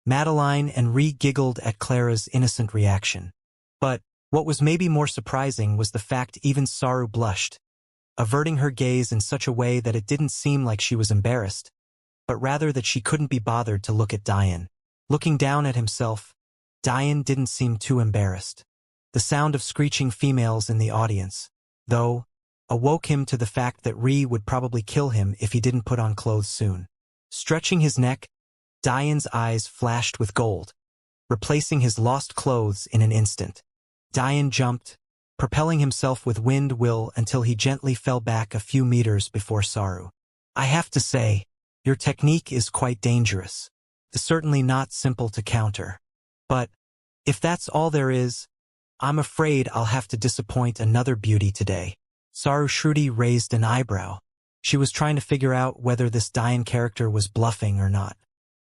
Madeline and Ree giggled at Clara's innocent reaction. But what was maybe more surprising was the fact even Saru blushed, averting her gaze in such a way that it didn't seem like she was embarrassed, but rather that she couldn't be bothered to look at Diane. Looking down at himself, Diane didn't seem too embarrassed. The sound of screeching females in the audience, though, awoke him to the fact that Ree would probably kill him if he didn't put on clothes soon. Stretching his neck, Diane's eyes flashed with gold, replacing his lost clothes in an instant. Diane jumped, propelling himself with will until he gently fell back a few meters before Saru. "I have to say, your technique is quite dangerous. It's certainly not simple to counter. But, if that's all there is, I'm afraid I'll have to disappoint another beauty today." Saru Shruti raised an eyebrow. She was trying to figure out whether this Diane character was bluffing or not.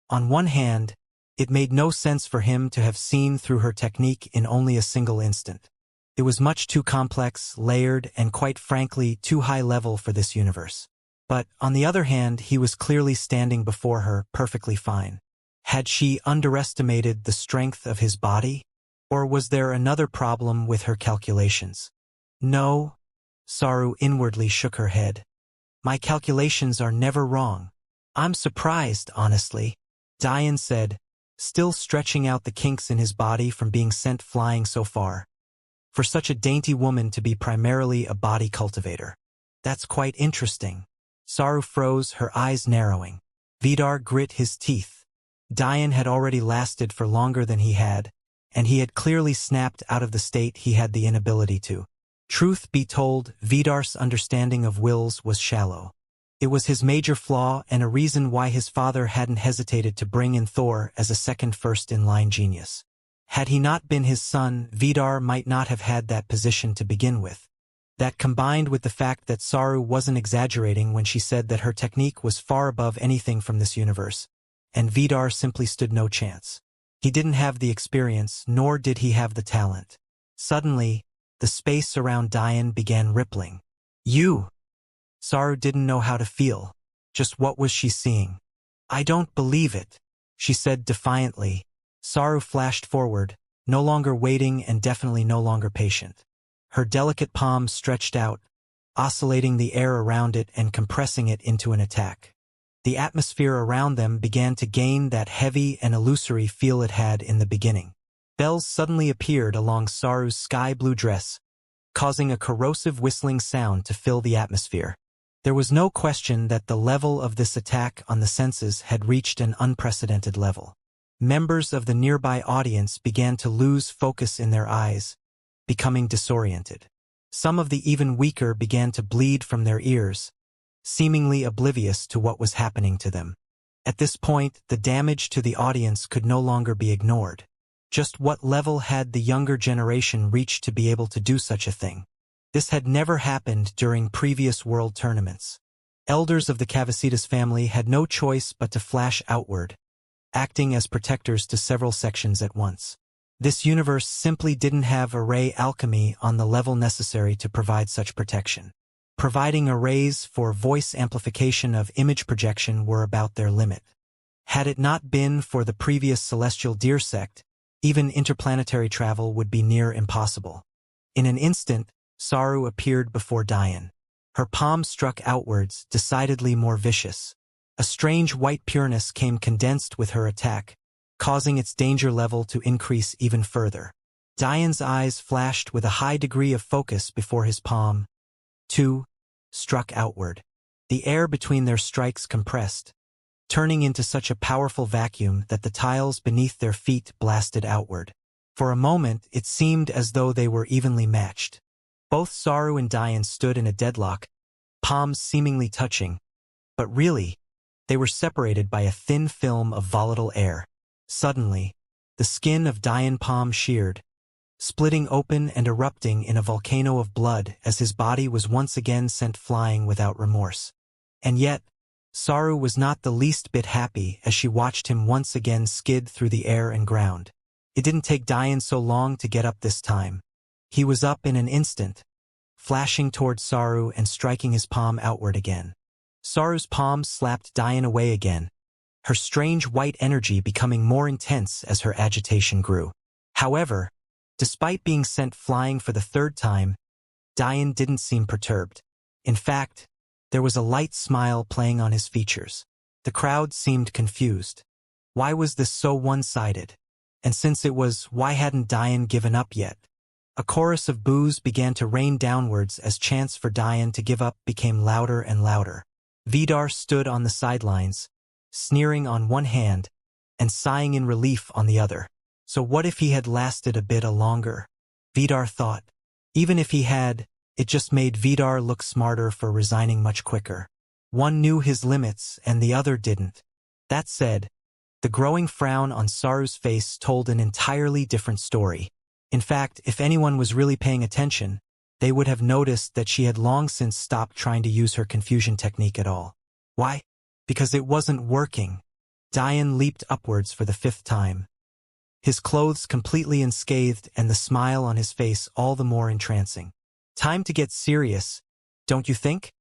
On one hand, it made no sense for him to have seen through her technique in only a single instant. It was much too complex, layered, and quite frankly, too high level for this universe. But, on the other hand, he was clearly standing before her, perfectly fine. Had she underestimated the strength of his body? Or was there another problem with her calculations? "No," Saru inwardly shook her head. "My calculations are never wrong." "I'm surprised, honestly," Diane said, still stretching out the kinks in his body from being sent flying so far. "For such a dainty woman to be primarily a body cultivator. That's quite interesting." Saru froze, her eyes narrowing. Vidar grit his teeth. Diane had already lasted for longer than he had, and he had clearly snapped out of the state he had the inability to. Truth be told, Vidar's understanding of wills was shallow. It was his major flaw and a reason why his father hadn't hesitated to bring in Thor as a second first-in-line genius. Had he not been his son, Vidar might not have had that position to begin with. That combined with the fact that Saru wasn't exaggerating when she said that her technique was far above anything from this universe, and Vidar simply stood no chance. He didn't have the experience, nor did he have the talent. Suddenly, the space around Diane began rippling. "You!" Saru didn't know how to feel. Just what was she seeing? "I don't believe it," she said defiantly. Saru flashed forward, no longer waiting and definitely no longer patient. Her delicate palm stretched out, oscillating the air around it and compressing it into an attack. The atmosphere around them began to gain that heavy and illusory feel it had in the beginning. Bells suddenly appeared along Saru's sky-blue dress, causing a corrosive whistling sound to fill the atmosphere. There was no question that the level of this attack on the senses had reached an unprecedented level. Members of the nearby audience began to lose focus in their eyes, becoming disoriented. Some of the even weaker began to bleed from their ears, seemingly oblivious to what was happening to them. At this point, the damage to the audience could no longer be ignored. Just what level had the younger generation reached to be able to do such a thing? This had never happened during previous world tournaments. Elders of the Cavasitas family had no choice but to flash outward, acting as protectors to several sections at once. This universe simply didn't have array alchemy on the level necessary to provide such protection. Providing arrays for voice amplification of image projection were about their limit. Had it not been for the previous celestial deer sect, even interplanetary travel would be near impossible. In an instant, Saru appeared before Diane. Her palm struck outwards, decidedly more vicious. A strange white pureness came condensed with her attack, causing its danger level to increase even further. Diane's eyes flashed with a high degree of focus before his palm, too, struck outward. The air between their strikes compressed, turning into such a powerful vacuum that the tiles beneath their feet blasted outward. For a moment, it seemed as though they were evenly matched. Both Saru and Diane stood in a deadlock, palms seemingly touching, but really, they were separated by a thin film of volatile air. Suddenly, the skin of Diane's palm sheared, splitting open and erupting in a volcano of blood as his body was once again sent flying without remorse. And yet, Saru was not the least bit happy as she watched him once again skid through the air and ground. It didn't take Diane so long to get up this time. He was up in an instant, flashing toward Saru and striking his palm outward again. Saru's palm slapped Diane away again, her strange white energy becoming more intense as her agitation grew. However, despite being sent flying for the third time, Diane didn't seem perturbed. In fact, there was a light smile playing on his features. The crowd seemed confused. Why was this so one-sided? And since it was, why hadn't Diane given up yet? A chorus of boos began to rain downwards as chants for Diane to give up became louder and louder. Vidar stood on the sidelines, sneering on one hand and sighing in relief on the other. So what if he had lasted a bit longer? Vidar thought. Even if he had, it just made Vidar look smarter for resigning much quicker. One knew his limits and the other didn't. That said, the growing frown on Saru's face told an entirely different story. In fact, if anyone was really paying attention, they would have noticed that she had long since stopped trying to use her confusion technique at all. Why? Because it wasn't working. Diane leaped upwards for the fifth time, his clothes completely unscathed and the smile on his face all the more entrancing. Time to get serious, don't you think?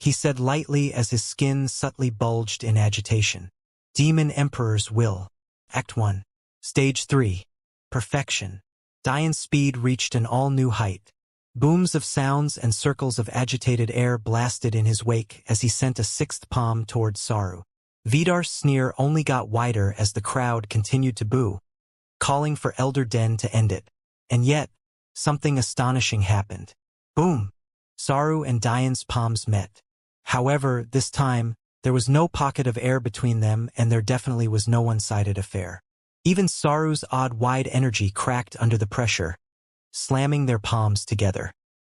He said lightly as his skin subtly bulged in agitation. Demon Emperor's Will. Act 1. Stage 3. Perfection. Diane's speed reached an all-new height. Booms of sounds and circles of agitated air blasted in his wake as he sent a sixth palm toward Saru. Vidar's sneer only got wider as the crowd continued to boo, calling for Elder Den to end it. And yet, something astonishing happened. Boom! Saru and Diane's palms met. However, this time, there was no pocket of air between them and there definitely was no one-sided affair. Even Saru's odd wide energy cracked under the pressure, slamming their palms together.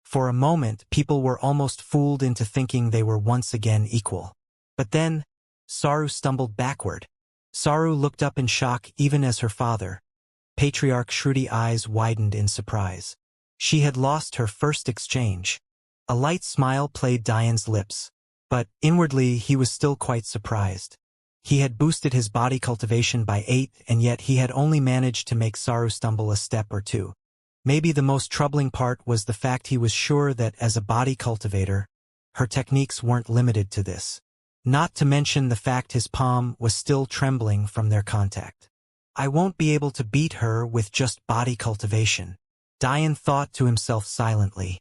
For a moment, people were almost fooled into thinking they were once again equal. But then, Saru stumbled backward. Saru looked up in shock even as her father, Patriarch Shruti eyes widened in surprise. She had lost her first exchange. A light smile played Diane's lips, but inwardly he was still quite surprised. He had boosted his body cultivation by 8 and yet he had only managed to make Saru stumble a step or two. Maybe the most troubling part was the fact he was sure that as a body cultivator, her techniques weren't limited to this. Not to mention the fact his palm was still trembling from their contact. I won't be able to beat her with just body cultivation, Diane thought to himself silently.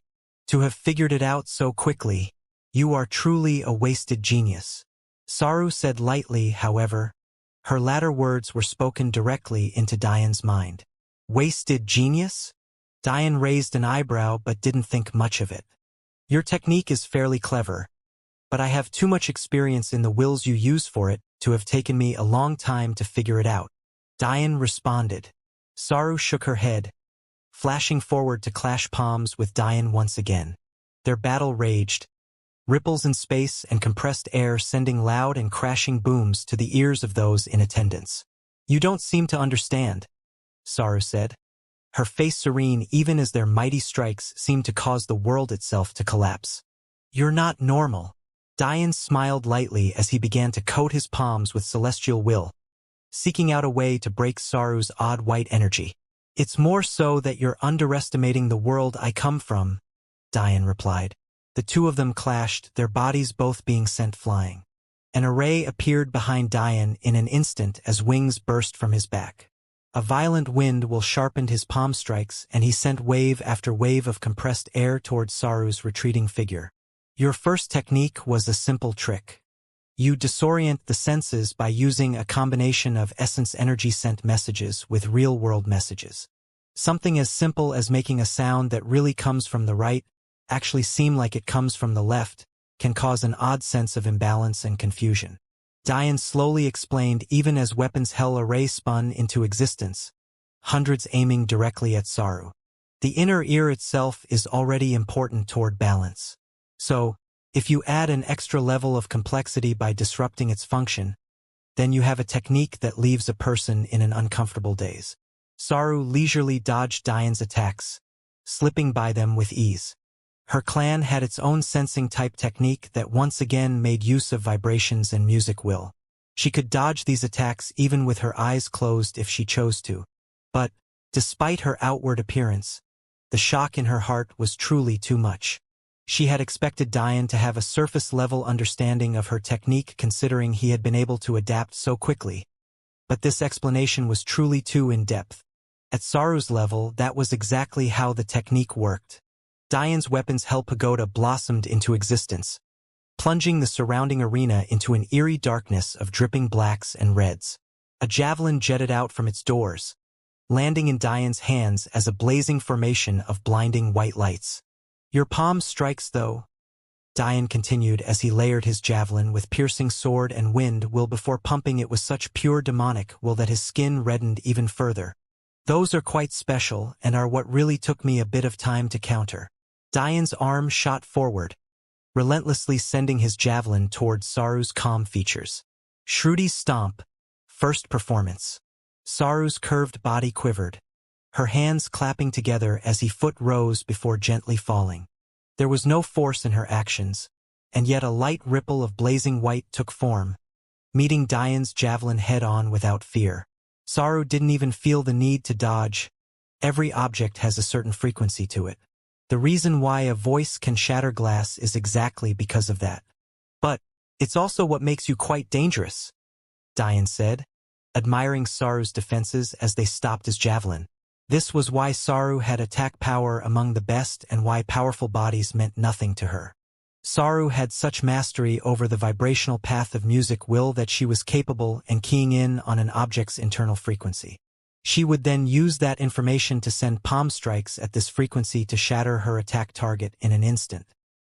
To have figured it out so quickly, you are truly a wasted genius. Saru said lightly, however. Her latter words were spoken directly into Diane's mind. Wasted genius? Diane raised an eyebrow but didn't think much of it. Your technique is fairly clever, but I have too much experience in the wills you use for it to have taken me a long time to figure it out, Diane responded. Saru shook her head, flashing forward to clash palms with Diane once again. Their battle raged, ripples in space and compressed air sending loud and crashing booms to the ears of those in attendance. You don't seem to understand, Saru said, her face serene even as their mighty strikes seemed to cause the world itself to collapse. You're not normal. Diane smiled lightly as he began to coat his palms with celestial will, seeking out a way to break Saru's odd white energy. It's more so that you're underestimating the world I come from, Diane replied. The two of them clashed, their bodies both being sent flying. An array appeared behind Diane in an instant as wings burst from his back. A violent wind will sharpened his palm strikes and he sent wave after wave of compressed air toward Saru's retreating figure. Your first technique was a simple trick. You disorient the senses by using a combination of essence energy sent messages with real-world messages. Something as simple as making a sound that really comes from the right actually seem like it comes from the left can cause an odd sense of imbalance and confusion. Diane slowly explained even as weapons hell array spun into existence, hundreds aiming directly at Saru. The inner ear itself is already important toward balance. So, if you add an extra level of complexity by disrupting its function, then you have a technique that leaves a person in an uncomfortable daze. Saru leisurely dodged Diane's attacks, slipping by them with ease. Her clan had its own sensing-type technique that once again made use of vibrations and music will. She could dodge these attacks even with her eyes closed if she chose to. But, despite her outward appearance, the shock in her heart was truly too much. She had expected Diane to have a surface-level understanding of her technique considering he had been able to adapt so quickly. But this explanation was truly too in-depth. At Saru's level, that was exactly how the technique worked. Diane's weapon's hell pagoda blossomed into existence, plunging the surrounding arena into an eerie darkness of dripping blacks and reds. A javelin jetted out from its doors, landing in Diane's hands as a blazing formation of blinding white lights. "Your palm strikes, though," Diane continued as he layered his javelin with piercing sword and wind will before pumping it with such pure demonic will that his skin reddened even further. "Those are quite special and are what really took me a bit of time to counter." Diane's arm shot forward, relentlessly sending his javelin towards Saru's calm features. Shrudi's stomp, first performance. Saru's curved body quivered, her hands clapping together as he foot rose before gently falling. There was no force in her actions, and yet a light ripple of blazing white took form, meeting Diane's javelin head-on without fear. Saru didn't even feel the need to dodge. Every object has a certain frequency to it. The reason why a voice can shatter glass is exactly because of that. "But it's also what makes you quite dangerous," Diane said, admiring Saru's defenses as they stopped his javelin. This was why Saru had attack power among the best and why powerful bodies meant nothing to her. Saru had such mastery over the vibrational path of music will that she was capable and keying in on an object's internal frequency. She would then use that information to send palm strikes at this frequency to shatter her attack target in an instant.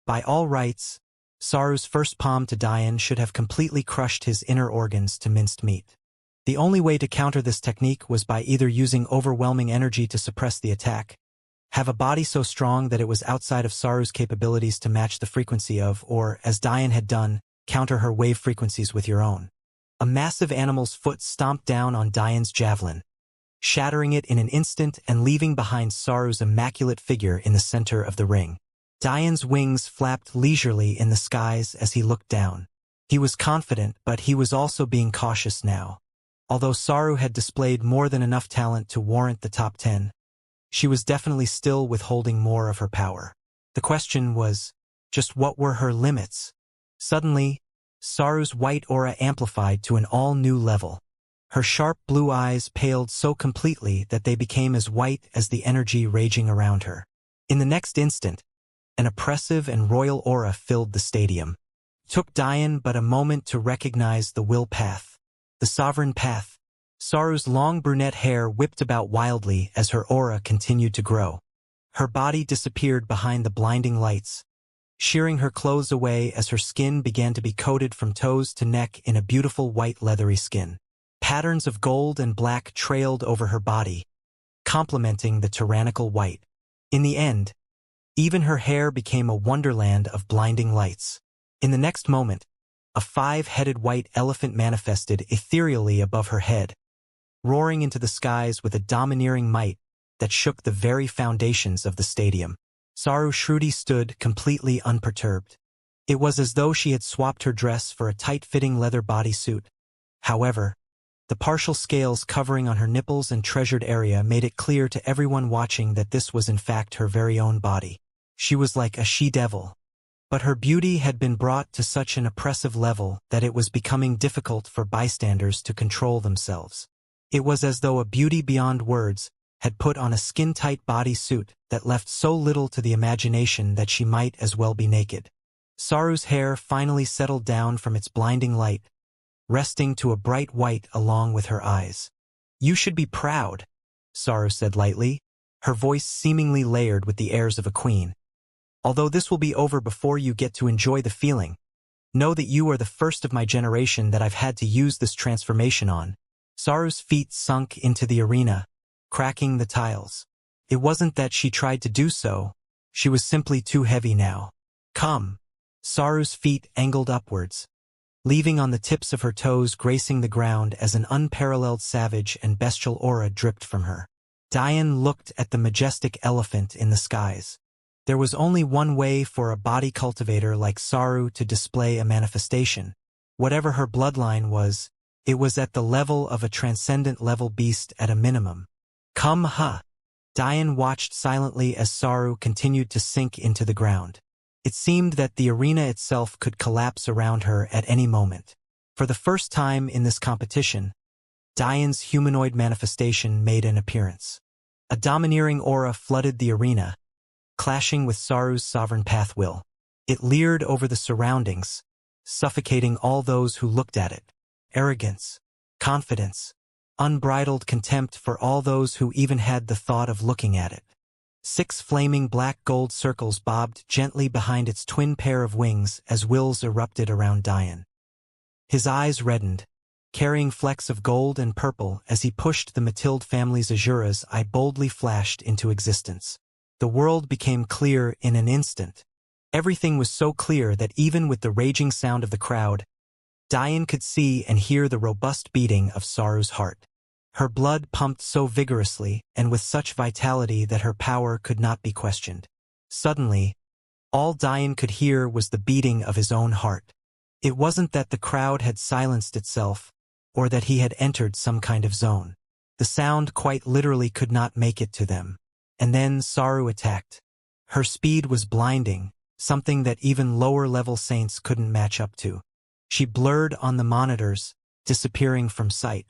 By all rights, Saru's first palm to Diane should have completely crushed his inner organs to minced meat. The only way to counter this technique was by either using overwhelming energy to suppress the attack, have a body so strong that it was outside of Saru's capabilities to match the frequency of, or, as Diane had done, counter her wave frequencies with your own. A massive animal's foot stomped down on Diane's javelin, shattering it in an instant and leaving behind Saru's immaculate figure in the center of the ring. Diane's wings flapped leisurely in the skies as he looked down. He was confident, but he was also being cautious now. Although Saru had displayed more than enough talent to warrant the top 10, she was definitely still withholding more of her power. The question was, just what were her limits? Suddenly, Saru's white aura amplified to an all-new level. Her sharp blue eyes paled so completely that they became as white as the energy raging around her. In the next instant, an oppressive and royal aura filled the stadium. It took Diane but a moment to recognize the will path, the sovereign path. Saru's long brunette hair whipped about wildly as her aura continued to grow. Her body disappeared behind the blinding lights, shearing her clothes away as her skin began to be coated from toes to neck in a beautiful white leathery skin. Patterns of gold and black trailed over her body, complementing the tyrannical white. In the end, even her hair became a wonderland of blinding lights. In the next moment, a 5-headed white elephant manifested ethereally above her head, roaring into the skies with a domineering might that shook the very foundations of the stadium. Saru Shrudi stood completely unperturbed. It was as though she had swapped her dress for a tight-fitting leather bodysuit. However, the partial scales covering on her nipples and treasured area made it clear to everyone watching that this was in fact her very own body. She was like a she-devil. But her beauty had been brought to such an oppressive level that it was becoming difficult for bystanders to control themselves. It was as though a beauty beyond words had put on a skin-tight bodysuit that left so little to the imagination that she might as well be naked. Saru's hair finally settled down from its blinding light, resting to a bright white along with her eyes. "You should be proud," Saru said lightly, her voice seemingly layered with the airs of a queen. "Although this will be over before you get to enjoy the feeling. Know that you are the first of my generation that I've had to use this transformation on. Saru's feet sunk into the arena, cracking the tiles. It wasn't that she tried to do so, she was simply too heavy now. Come. Saru's feet angled upwards, leaving on the tips of her toes gracing the ground as an unparalleled savage and bestial aura dripped from her. Diane looked at the majestic elephant in the skies. There was only one way for a body cultivator like Saru to display a manifestation. Whatever her bloodline was, it was at the level of a transcendent level beast at a minimum. Come ha! Diane watched silently as Saru continued to sink into the ground. It seemed that the arena itself could collapse around her at any moment. For the first time in this competition, Diane's humanoid manifestation made an appearance. A domineering aura flooded the arena, clashing with Saru's sovereign path will. It leered over the surroundings, suffocating all those who looked at it. Arrogance, confidence, unbridled contempt for all those who even had the thought of looking at it. 6 flaming black gold circles bobbed gently behind its twin pair of wings as wills erupted around Diane. His eyes reddened, carrying flecks of gold and purple as he pushed the Matilde family's Azura's eye boldly flashed into existence. The world became clear in an instant. Everything was so clear that even with the raging sound of the crowd, Diane could see and hear the robust beating of Saru's heart. Her blood pumped so vigorously and with such vitality that her power could not be questioned. Suddenly, all Diane could hear was the beating of his own heart. It wasn't that the crowd had silenced itself, or that he had entered some kind of zone. The sound quite literally could not make it to them. And then Saru attacked. Her speed was blinding, something that even lower-level saints couldn't match up to. She blurred on the monitors, disappearing from sight.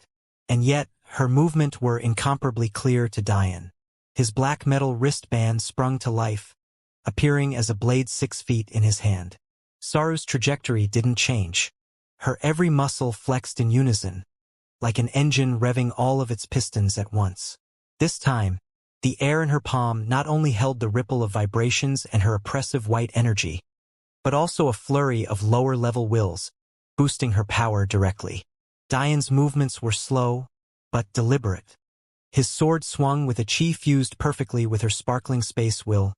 And yet, her movement were incomparably clear to Diane. His black metal wristband sprung to life, appearing as a blade 6 feet in his hand. Saru's trajectory didn't change. Her every muscle flexed in unison, like an engine revving all of its pistons at once. This time, the air in her palm not only held the ripple of vibrations and her oppressive white energy, but also a flurry of lower-level wills, boosting her power directly. Diane's movements were slow, but deliberate. His sword swung with a chi fused perfectly with her sparkling space will,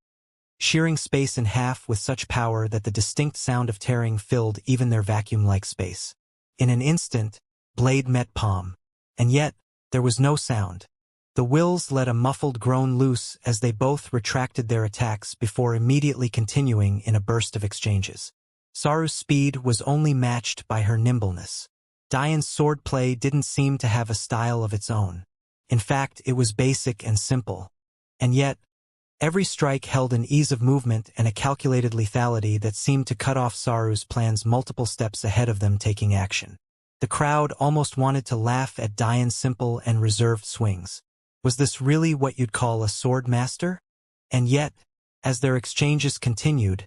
shearing space in half with such power that the distinct sound of tearing filled even their vacuum-like space. In an instant, blade met palm. And yet, there was no sound. The wills let a muffled groan loose as they both retracted their attacks before immediately continuing in a burst of exchanges. Saru's speed was only matched by her nimbleness. Diane's swordplay didn't seem to have a style of its own. In fact, it was basic and simple. And yet, every strike held an ease of movement and a calculated lethality that seemed to cut off Saru's plans multiple steps ahead of them taking action. The crowd almost wanted to laugh at Diane's simple and reserved swings. Was this really what you'd call a sword master? And yet, as their exchanges continued,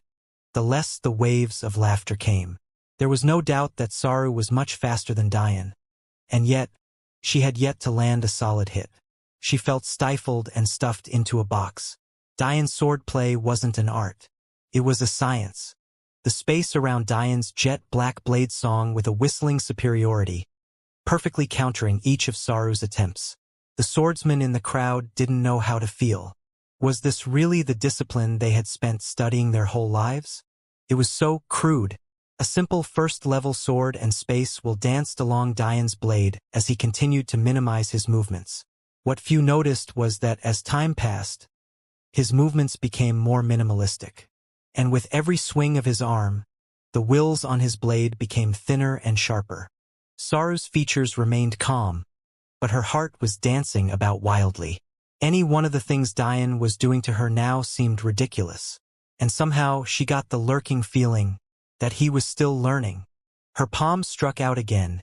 the less the waves of laughter came. There was no doubt that Saru was much faster than Diane. And yet, she had yet to land a solid hit. She felt stifled and stuffed into a box. Diane's swordplay wasn't an art. It was a science. The space around Diane's jet black blade song with a whistling superiority, perfectly countering each of Saru's attempts. The swordsmen in the crowd didn't know how to feel. Was this really the discipline they had spent studying their whole lives? It was so crude. A simple first-level sword and space will danced along Diane's blade as he continued to minimize his movements. What few noticed was that as time passed, his movements became more minimalistic. And with every swing of his arm, the wills on his blade became thinner and sharper. Saru's features remained calm, but her heart was dancing about wildly. Any one of the things Diane was doing to her now seemed ridiculous, and somehow she got the lurking feeling that he was still learning. Her palm struck out again,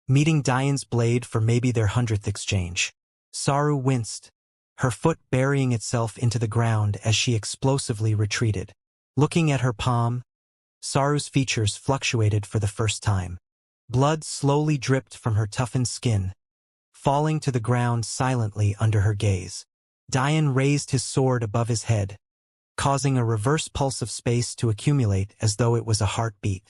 meeting Diane's blade for maybe their 100th exchange. Saru winced, her foot burying itself into the ground as she explosively retreated. Looking at her palm, Saru's features fluctuated for the first time. Blood slowly dripped from her toughened skin, falling to the ground silently under her gaze. Diane raised his sword above his head, causing a reverse pulse of space to accumulate as though it was a heartbeat.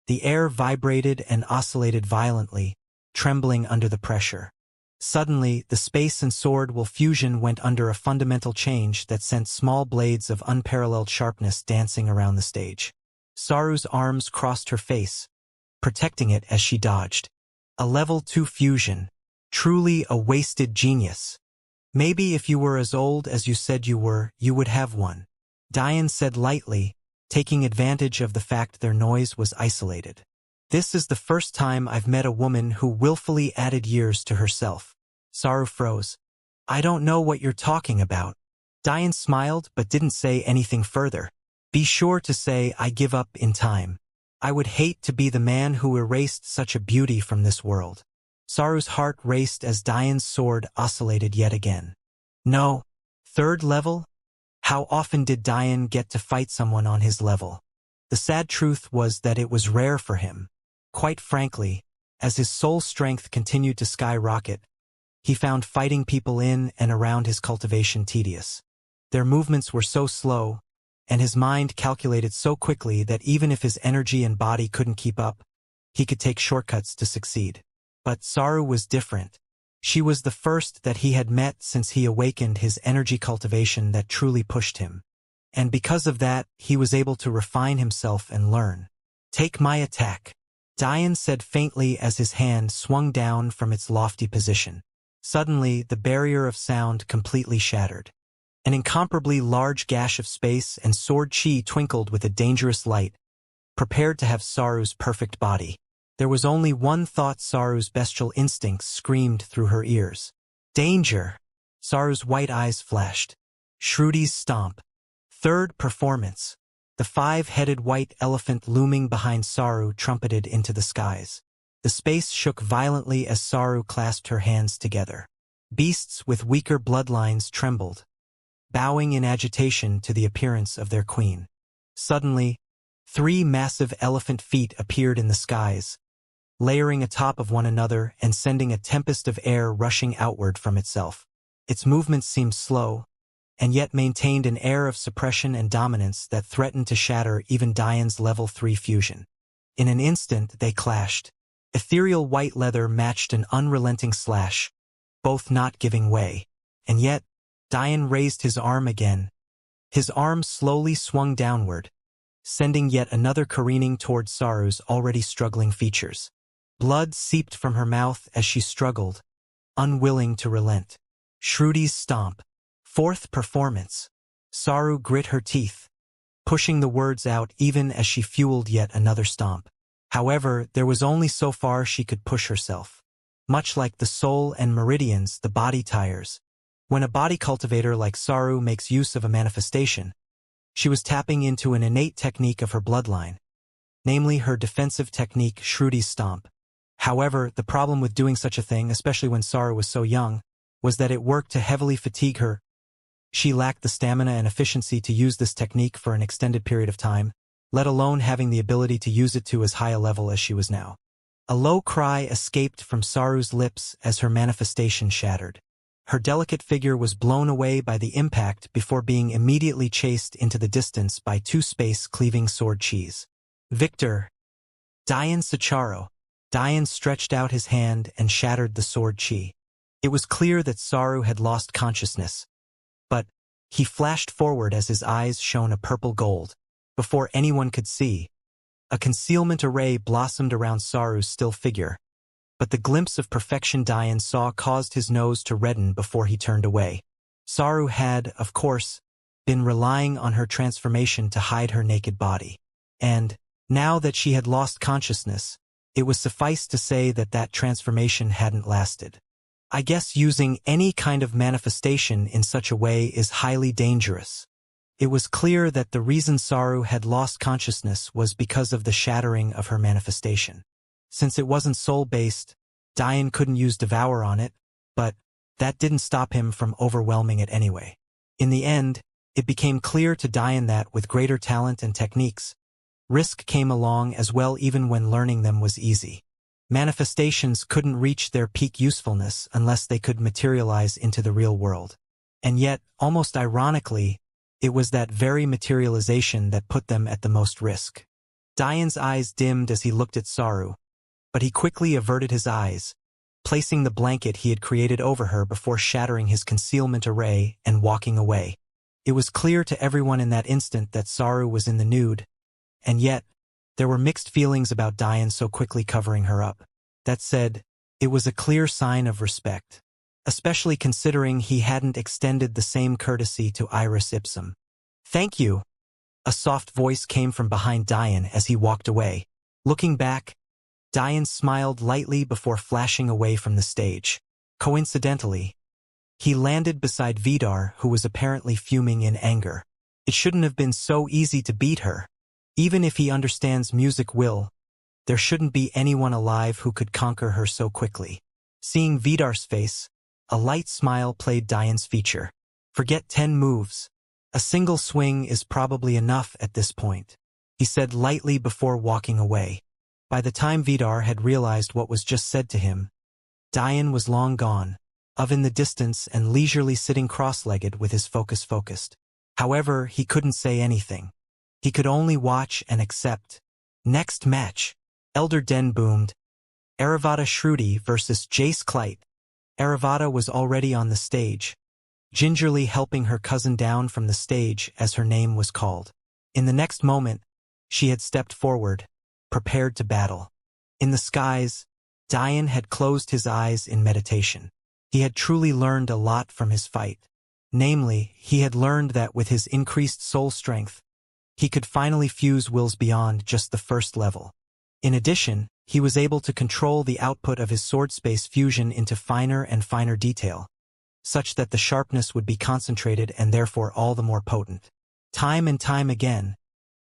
The air vibrated and oscillated violently, trembling under the pressure. Suddenly, the space and sword will fusion went under a fundamental change that sent small blades of unparalleled sharpness dancing around the stage. Saru's arms crossed her face, protecting it as she dodged. A level 2 fusion. Truly a wasted genius. Maybe if you were as old as you said you were, you would have one. Diane said lightly, taking advantage of the fact their noise was isolated. This is the first time I've met a woman who willfully added years to herself. Saru froze. I don't know what you're talking about. Diane smiled but didn't say anything further. Be sure to say I give up in time. I would hate to be the man who erased such a beauty from this world. Saru's heart raced as Diane's sword oscillated yet again. No. 3rd level? How often did Diane get to fight someone on his level? The sad truth was that it was rare for him. Quite frankly, as his soul strength continued to skyrocket, he found fighting people in and around his cultivation tedious. Their movements were so slow, and his mind calculated so quickly that even if his energy and body couldn't keep up, he could take shortcuts to succeed. But Saru was different. She was the first that he had met since he awakened his energy cultivation that truly pushed him. And because of that, he was able to refine himself and learn. Take my attack, Diane said faintly as his hand swung down from its lofty position. Suddenly, the barrier of sound completely shattered. An incomparably large gash of space and sword chi twinkled with a dangerous light, prepared to have Saru's perfect body. There was only one thought. Saru's bestial instincts screamed through her ears. Danger! Saru's white eyes flashed. Shrudi's stomp. 3rd performance. The 5-headed white elephant looming behind Saru trumpeted into the skies. The space shook violently as Saru clasped her hands together. Beasts with weaker bloodlines trembled, bowing in agitation to the appearance of their queen. Suddenly, 3 massive elephant feet appeared in the skies, layering atop of one another and sending a tempest of air rushing outward from itself. Its movements seemed slow, and yet maintained an air of suppression and dominance that threatened to shatter even Diane's level 3 fusion. In an instant, they clashed. Ethereal white leather matched an unrelenting slash, both not giving way. And yet, Diane raised his arm again. His arm slowly swung downward, sending yet another careening toward Saru's already struggling features. Blood seeped from her mouth as she struggled, unwilling to relent. Shrudi's stomp. 4th performance. Saru grit her teeth, pushing the words out even as she fueled yet another stomp. However, there was only so far she could push herself. Much like the soul and meridians, the body tires. When a body cultivator like Saru makes use of a manifestation, she was tapping into an innate technique of her bloodline, namely her defensive technique, Shrudi's stomp. However, the problem with doing such a thing, especially when Saru was so young, was that it worked to heavily fatigue her. She lacked the stamina and efficiency to use this technique for an extended period of time, let alone having the ability to use it to as high a level as she was now. A low cry escaped from Saru's lips as her manifestation shattered. Her delicate figure was blown away by the impact before being immediately chased into the distance by 2 space-cleaving sword chis. Victor! Diane Sacharo. Diane stretched out his hand and shattered the sword chi. It was clear that Saru had lost consciousness, but he flashed forward as his eyes shone a purple gold. Before anyone could see, a concealment array blossomed around Saru's still figure, but the glimpse of perfection Diane saw caused his nose to redden before he turned away. Saru had, of course, been relying on her transformation to hide her naked body. And, now that she had lost consciousness, it was suffice to say that that transformation hadn't lasted. I guess using any kind of manifestation in such a way is highly dangerous. It was clear that the reason Saru had lost consciousness was because of the shattering of her manifestation. Since it wasn't soul-based, Diane couldn't use Devour on it, but that didn't stop him from overwhelming it anyway. In the end, it became clear to Diane that, with greater talent and techniques, risk came along as well even when learning them was easy. Manifestations couldn't reach their peak usefulness unless they could materialize into the real world. And yet, almost ironically, it was that very materialization that put them at the most risk. Dian's eyes dimmed as he looked at Saru, but he quickly averted his eyes, placing the blanket he had created over her before shattering his concealment array and walking away. It was clear to everyone in that instant that Saru was in the nude, and yet, there were mixed feelings about Dian so quickly covering her up. That said, it was a clear sign of respect, especially considering he hadn't extended the same courtesy to Iris Ipsum. "Thank you." A soft voice came from behind Dian as he walked away. Looking back, Dian smiled lightly before flashing away from the stage. Coincidentally, he landed beside Vidar, who was apparently fuming in anger. It shouldn't have been so easy to beat her. Even if he understands music will, there shouldn't be anyone alive who could conquer her so quickly. Seeing Vidar's face, a light smile played Dian's feature. "Forget 10 moves. A single swing is probably enough at this point," he said lightly before walking away. By the time Vidar had realized what was just said to him, Dian was long gone, off in the distance and leisurely sitting cross-legged with his focus focused. However, he couldn't say anything. He could only watch and accept. Next match. Elder Den boomed. Aravata Shruti versus Jace Clyte. Aravata was already on the stage, gingerly helping her cousin down from the stage as her name was called. In the next moment, she had stepped forward, prepared to battle. In the skies, Dian had closed his eyes in meditation. He had truly learned a lot from his fight. Namely, he had learned that with his increased soul strength, he could finally fuse wills beyond just the first level. In addition, he was able to control the output of his sword space fusion into finer and finer detail, such that the sharpness would be concentrated and therefore all the more potent. Time and time again,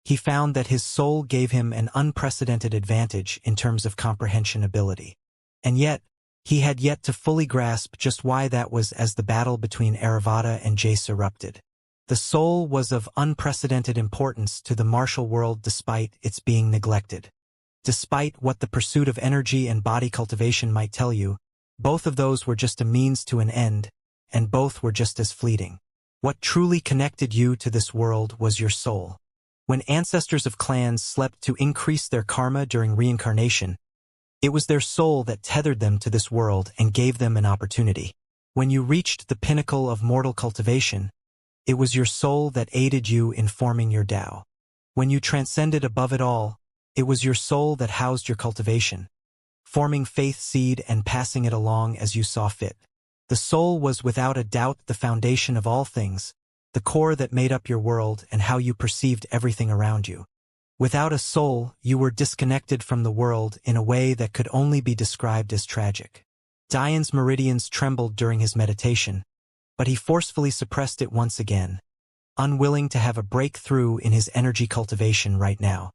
he found that his soul gave him an unprecedented advantage in terms of comprehension ability. And yet, he had yet to fully grasp just why that was as the battle between Aravata and Jace erupted. The soul was of unprecedented importance to the martial world despite its being neglected. Despite what the pursuit of energy and body cultivation might tell you, both of those were just a means to an end, and both were just as fleeting. What truly connected you to this world was your soul. When ancestors of clans slept to increase their karma during reincarnation, it was their soul that tethered them to this world and gave them an opportunity. When you reached the pinnacle of mortal cultivation, it was your soul that aided you in forming your Tao. When you transcended above it all, it was your soul that housed your cultivation, forming faith seed and passing it along as you saw fit. The soul was without a doubt the foundation of all things, the core that made up your world and how you perceived everything around you. Without a soul, you were disconnected from the world in a way that could only be described as tragic. Dian's meridians trembled during his meditation, but he forcefully suppressed it once again, unwilling to have a breakthrough in his energy cultivation right now.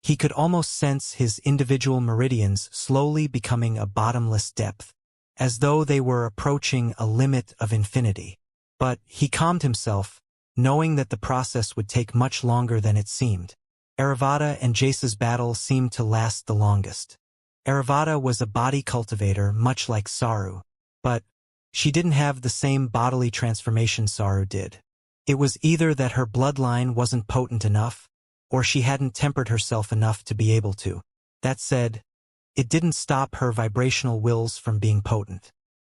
He could almost sense his individual meridians slowly becoming a bottomless depth, as though they were approaching a limit of infinity. But he calmed himself, knowing that the process would take much longer than it seemed. Aravata and Jace's battle seemed to last the longest. Aravata was a body cultivator much like Saru, but she didn't have the same bodily transformation Saru did. It was either that her bloodline wasn't potent enough, or she hadn't tempered herself enough to be able to. That said, it didn't stop her vibrational wills from being potent.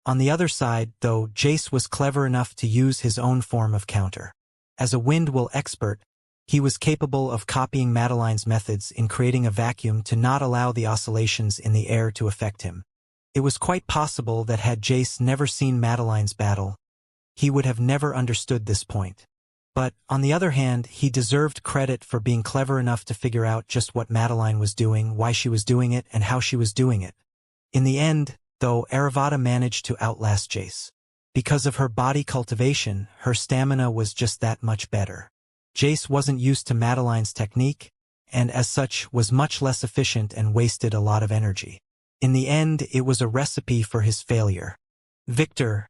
On the other side, though, Jace was clever enough to use his own form of counter. As a wind will expert, he was capable of copying Madeline's methods in creating a vacuum to not allow the oscillations in the air to affect him. It was quite possible that had Jace never seen Madeline's battle, he would have never understood this point. But, on the other hand, he deserved credit for being clever enough to figure out just what Madeline was doing, why she was doing it, and how she was doing it. In the end, though, Aravata managed to outlast Jace. Because of her body cultivation, her stamina was just that much better. Jace wasn't used to Madeline's technique, and as such was much less efficient and wasted a lot of energy. In the end, it was a recipe for his failure. Victor,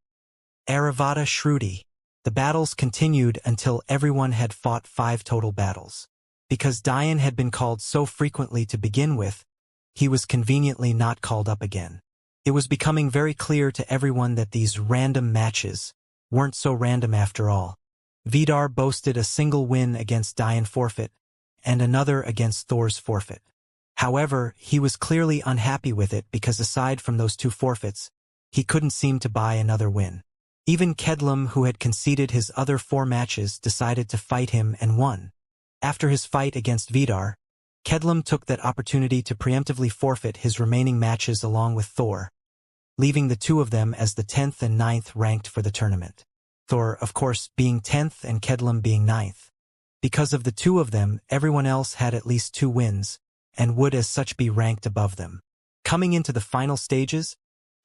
Aravata Shruti. The battles continued until everyone had fought 5 total battles. Because Dian had been called so frequently to begin with, he was conveniently not called up again. It was becoming very clear to everyone that these random matches weren't so random after all. Vidar boasted a single win against Dian forfeit, and another against Thor's forfeit. However, he was clearly unhappy with it because aside from those 2 forfeits, he couldn't seem to buy another win. Even Kedlum, who had conceded his other 4 matches, decided to fight him and won. After his fight against Vidar, Kedlum took that opportunity to preemptively forfeit his remaining matches along with Thor, leaving the 2 of them as the 10th and 9th ranked for the tournament. Thor, of course, being 10th and Kedlum being 9th. Because of the 2 of them, everyone else had at least 2 wins, and would as such be ranked above them. Coming into the final stages,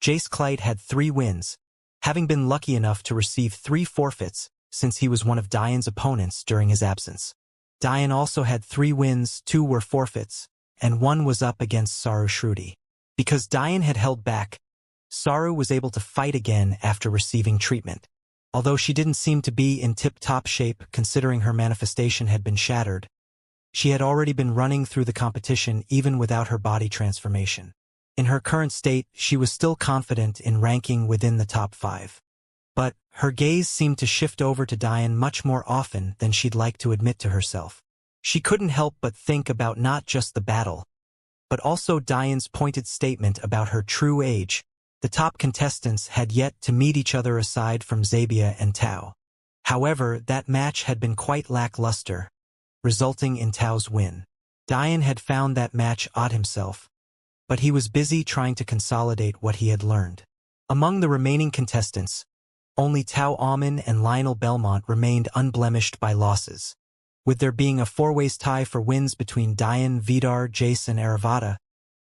Jace Clyde had 3 wins, having been lucky enough to receive 3 forfeits since he was one of Dian's opponents during his absence. Dian also had 3 wins, 2 were forfeits, and 1 was up against Saru Shruti. Because Dian had held back, Saru was able to fight again after receiving treatment. Although she didn't seem to be in tip-top shape considering her manifestation had been shattered, she had already been running through the competition even without her body transformation. In her current state, she was still confident in ranking within the top 5. But her gaze seemed to shift over to Dian much more often than she'd like to admit to herself. She couldn't help but think about not just the battle, but also Dian's pointed statement about her true age. The top contestants had yet to meet each other aside from Zabia and Tao. However, that match had been quite lackluster, resulting in Tao's win. Dian had found that match odd himself, but he was busy trying to consolidate what he had learned. Among the remaining contestants, only Tao Amin and Lionel Belmont remained unblemished by losses. With there being a 4-ways tie for wins between Dian, Vidar, Jace, and Aravada,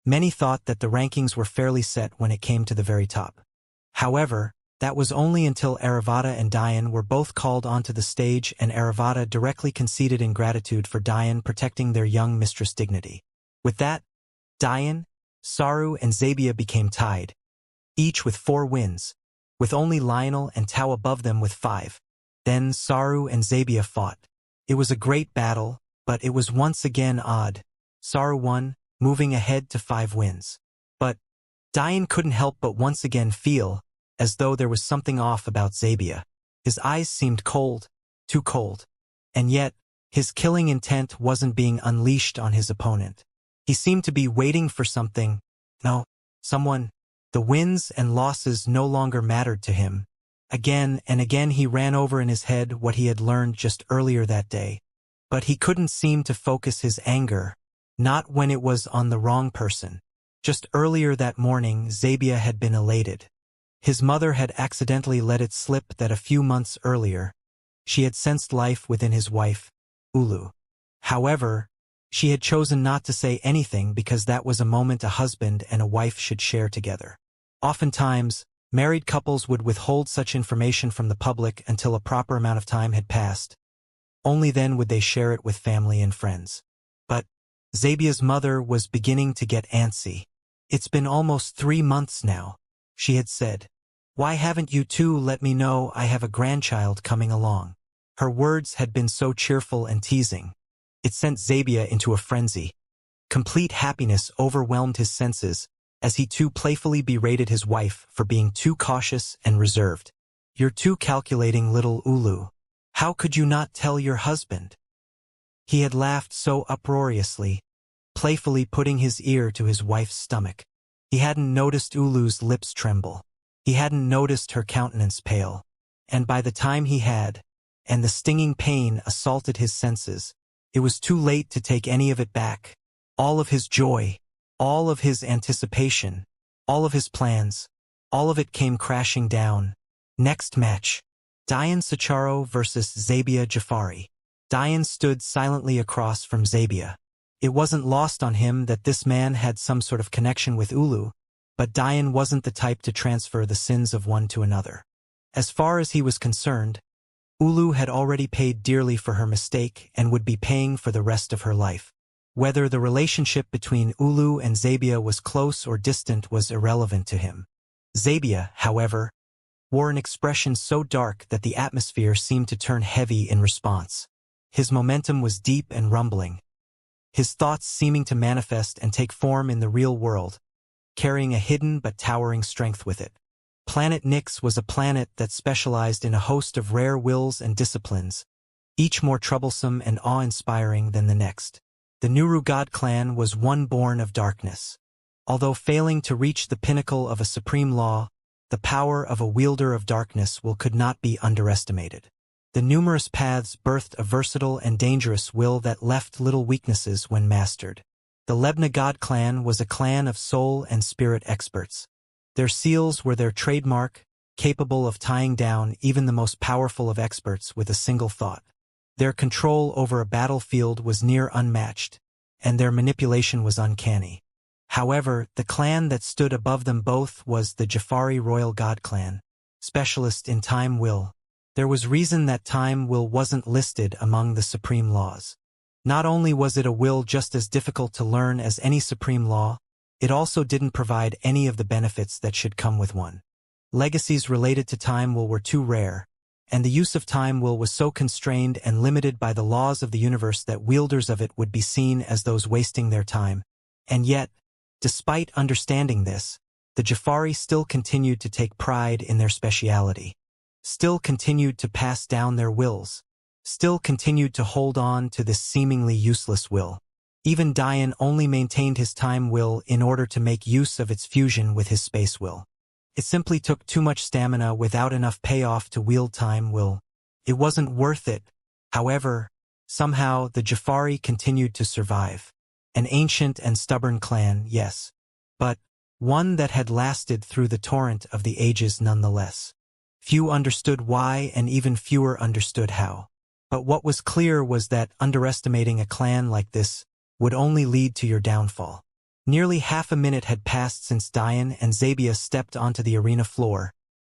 many thought that the rankings were fairly set when it came to the very top. However, that was only until Aravada and Dian were both called onto the stage and Aravada directly conceded in gratitude for Dian protecting their young mistress' dignity. With that, Dian, Saru, and Zabia became tied, each with 4 wins, with only Lionel and Tao above them with 5. Then Saru and Zabia fought. It was a great battle, but it was once again odd. Saru won, moving ahead to 5 wins. But Dian couldn't help but once again feel as though there was something off about Zabia. His eyes seemed cold, too cold. And yet, his killing intent wasn't being unleashed on his opponent. He seemed to be waiting for something. No, someone. The wins and losses no longer mattered to him. Again and again he ran over in his head what he had learned just earlier that day. But he couldn't seem to focus his anger, not when it was on the wrong person. Just earlier that morning, Zabia had been elated. His mother had accidentally let it slip that a few months earlier, she had sensed life within his wife, Ulu. However, she had chosen not to say anything because that was a moment a husband and a wife should share together. Oftentimes, married couples would withhold such information from the public until a proper amount of time had passed. Only then would they share it with family and friends. But Zabia's mother was beginning to get antsy. "It's been almost 3 months now," she had said. "Why haven't you two let me know I have a grandchild coming along?" Her words had been so cheerful and teasing. It sent Zabia into a frenzy. Complete happiness overwhelmed his senses as he too playfully berated his wife for being too cautious and reserved. "You're too calculating, little Ulu. How could you not tell your husband?" He had laughed so uproariously, playfully putting his ear to his wife's stomach. He hadn't noticed Ulu's lips tremble. He hadn't noticed her countenance pale. And by the time he had, and the stinging pain assaulted his senses, it was too late to take any of it back. All of his joy, all of his anticipation, all of his plans, all of it came crashing down. Next match. Dian Sacharo versus Zabia Jafari. Dian stood silently across from Zabia. It wasn't lost on him that this man had some sort of connection with Ulu, but Dian wasn't the type to transfer the sins of one to another. As far as he was concerned, Ulu had already paid dearly for her mistake and would be paying for the rest of her life. Whether the relationship between Ulu and Zabia was close or distant was irrelevant to him. Zabia, however, wore an expression so dark that the atmosphere seemed to turn heavy in response. His momentum was deep and rumbling, his thoughts seeming to manifest and take form in the real world, carrying a hidden but towering strength with it. Planet Nyx was a planet that specialized in a host of rare wills and disciplines, each more troublesome and awe-inspiring than the next. The Nuru God clan was one born of darkness. Although failing to reach the pinnacle of a supreme law, the power of a wielder of darkness could not be underestimated. The numerous paths birthed a versatile and dangerous will that left little weaknesses when mastered. The Lebna God clan was a clan of soul and spirit experts. Their seals were their trademark, capable of tying down even the most powerful of experts with a single thought. Their control over a battlefield was near unmatched, and their manipulation was uncanny. However, the clan that stood above them both was the Jafari Royal God clan, specialist in time will. There was reason that time will wasn't listed among the supreme laws. Not only was it a will just as difficult to learn as any supreme law, it also didn't provide any of the benefits that should come with one. Legacies related to time will were too rare, and the use of time will was so constrained and limited by the laws of the universe that wielders of it would be seen as those wasting their time. And yet, despite understanding this, the Jafari still continued to take pride in their speciality, still continued to pass down their wills, still continued to hold on to this seemingly useless will. Even Dian only maintained his time will in order to make use of its fusion with his space will. It simply took too much stamina without enough payoff to wield time will. It wasn't worth it. However, somehow the Jafari continued to survive. An ancient and stubborn clan, yes, but one that had lasted through the torrent of the ages nonetheless. Few understood why, and even fewer understood how. But what was clear was that underestimating a clan like this would only lead to your downfall. Nearly half a minute had passed since Dian and Zabia stepped onto the arena floor,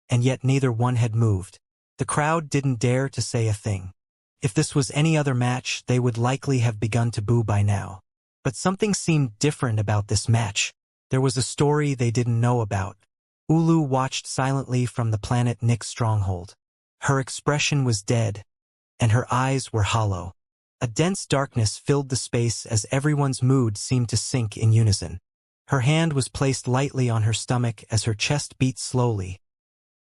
and yet neither one had moved. The crowd didn't dare to say a thing. If this was any other match, they would likely have begun to boo by now. But something seemed different about this match. There was a story they didn't know about. Ulu watched silently from the planet Nick's stronghold. Her expression was dead, and her eyes were hollow. A dense darkness filled the space as everyone's mood seemed to sink in unison. Her hand was placed lightly on her stomach as her chest beat slowly,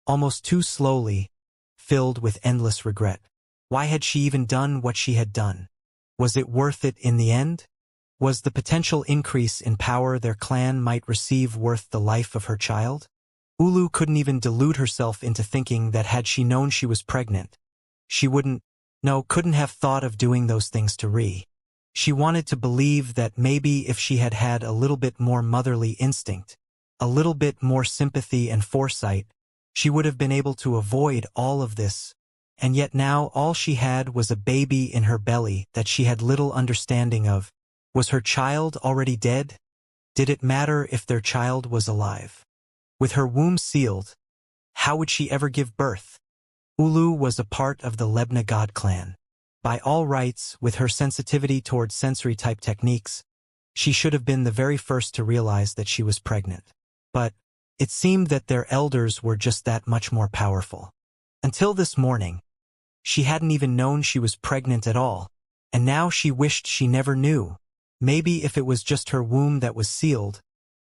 almost too slowly, filled with endless regret. Why had she even done what she had done? Was it worth it in the end? Was the potential increase in power their clan might receive worth the life of her child? Ulu couldn't even delude herself into thinking that had she known she was pregnant, she couldn't have thought of doing those things to Ri. She wanted to believe that maybe if she had had a little bit more motherly instinct, a little bit more sympathy and foresight, she would have been able to avoid all of this. And yet now all she had was a baby in her belly that she had little understanding of. Was her child already dead? Did it matter if their child was alive? With her womb sealed, how would she ever give birth? Ulu was a part of the Lebna God clan. By all rights, with her sensitivity towards sensory-type techniques, she should have been the very first to realize that she was pregnant. But it seemed that their elders were just that much more powerful. Until this morning, she hadn't even known she was pregnant at all, and now she wished she never knew. Maybe if it was just her womb that was sealed,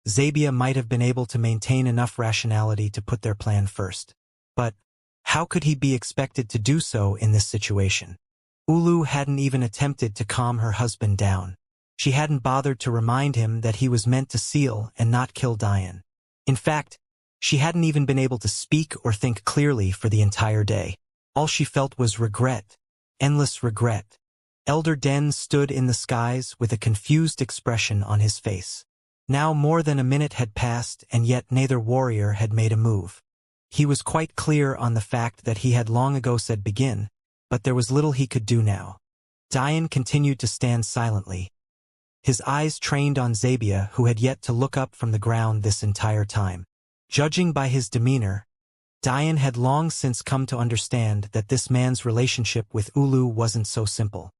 Zabia might have been able to maintain enough rationality to put their plan first. But how could he be expected to do so in this situation? Ulu hadn't even attempted to calm her husband down. She hadn't bothered to remind him that he was meant to seal and not kill Dian. In fact, she hadn't even been able to speak or think clearly for the entire day. All she felt was regret, endless regret. Elder Den stood in the skies with a confused expression on his face. Now more than a minute had passed, and yet neither warrior had made a move. He was quite clear on the fact that he had long ago said begin, but there was little he could do now. Dian continued to stand silently, his eyes trained on Zabia, who had yet to look up from the ground this entire time. Judging by his demeanor, Dian had long since come to understand that this man's relationship with Ulu wasn't so simple.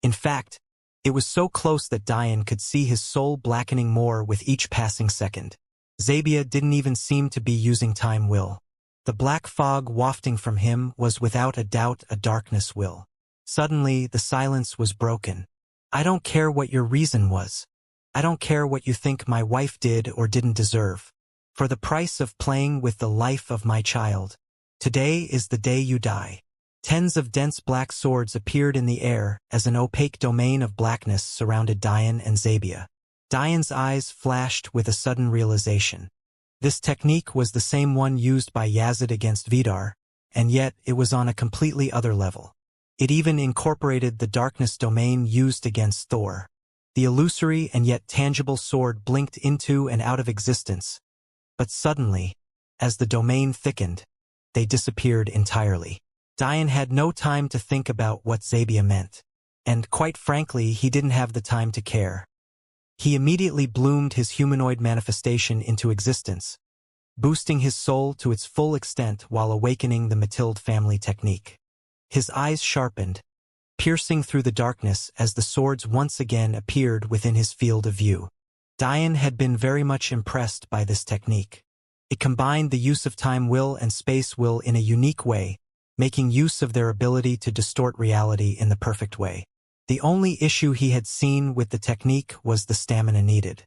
In fact, it was so close that Dian could see his soul blackening more with each passing second. Zabia didn't even seem to be using time will. The black fog wafting from him was without a doubt a darkness will. Suddenly, the silence was broken. I don't care what your reason was. I don't care what you think my wife did or didn't deserve. For the price of playing with the life of my child, today is the day you die. Tens of dense black swords appeared in the air as an opaque domain of blackness surrounded Dian and Zabia. Dian's eyes flashed with a sudden realization. This technique was the same one used by Yazid against Vidar, and yet it was on a completely other level. It even incorporated the darkness domain used against Thor. The illusory and yet tangible sword blinked into and out of existence, but suddenly, as the domain thickened, they disappeared entirely. Dian had no time to think about what Zabia meant, and quite frankly, he didn't have the time to care. He immediately bloomed his humanoid manifestation into existence, boosting his soul to its full extent while awakening the Mathilde family technique. His eyes sharpened, piercing through the darkness as the swords once again appeared within his field of view. Dian had been very much impressed by this technique. It combined the use of time will and space will in a unique way, making use of their ability to distort reality in the perfect way. The only issue he had seen with the technique was the stamina needed.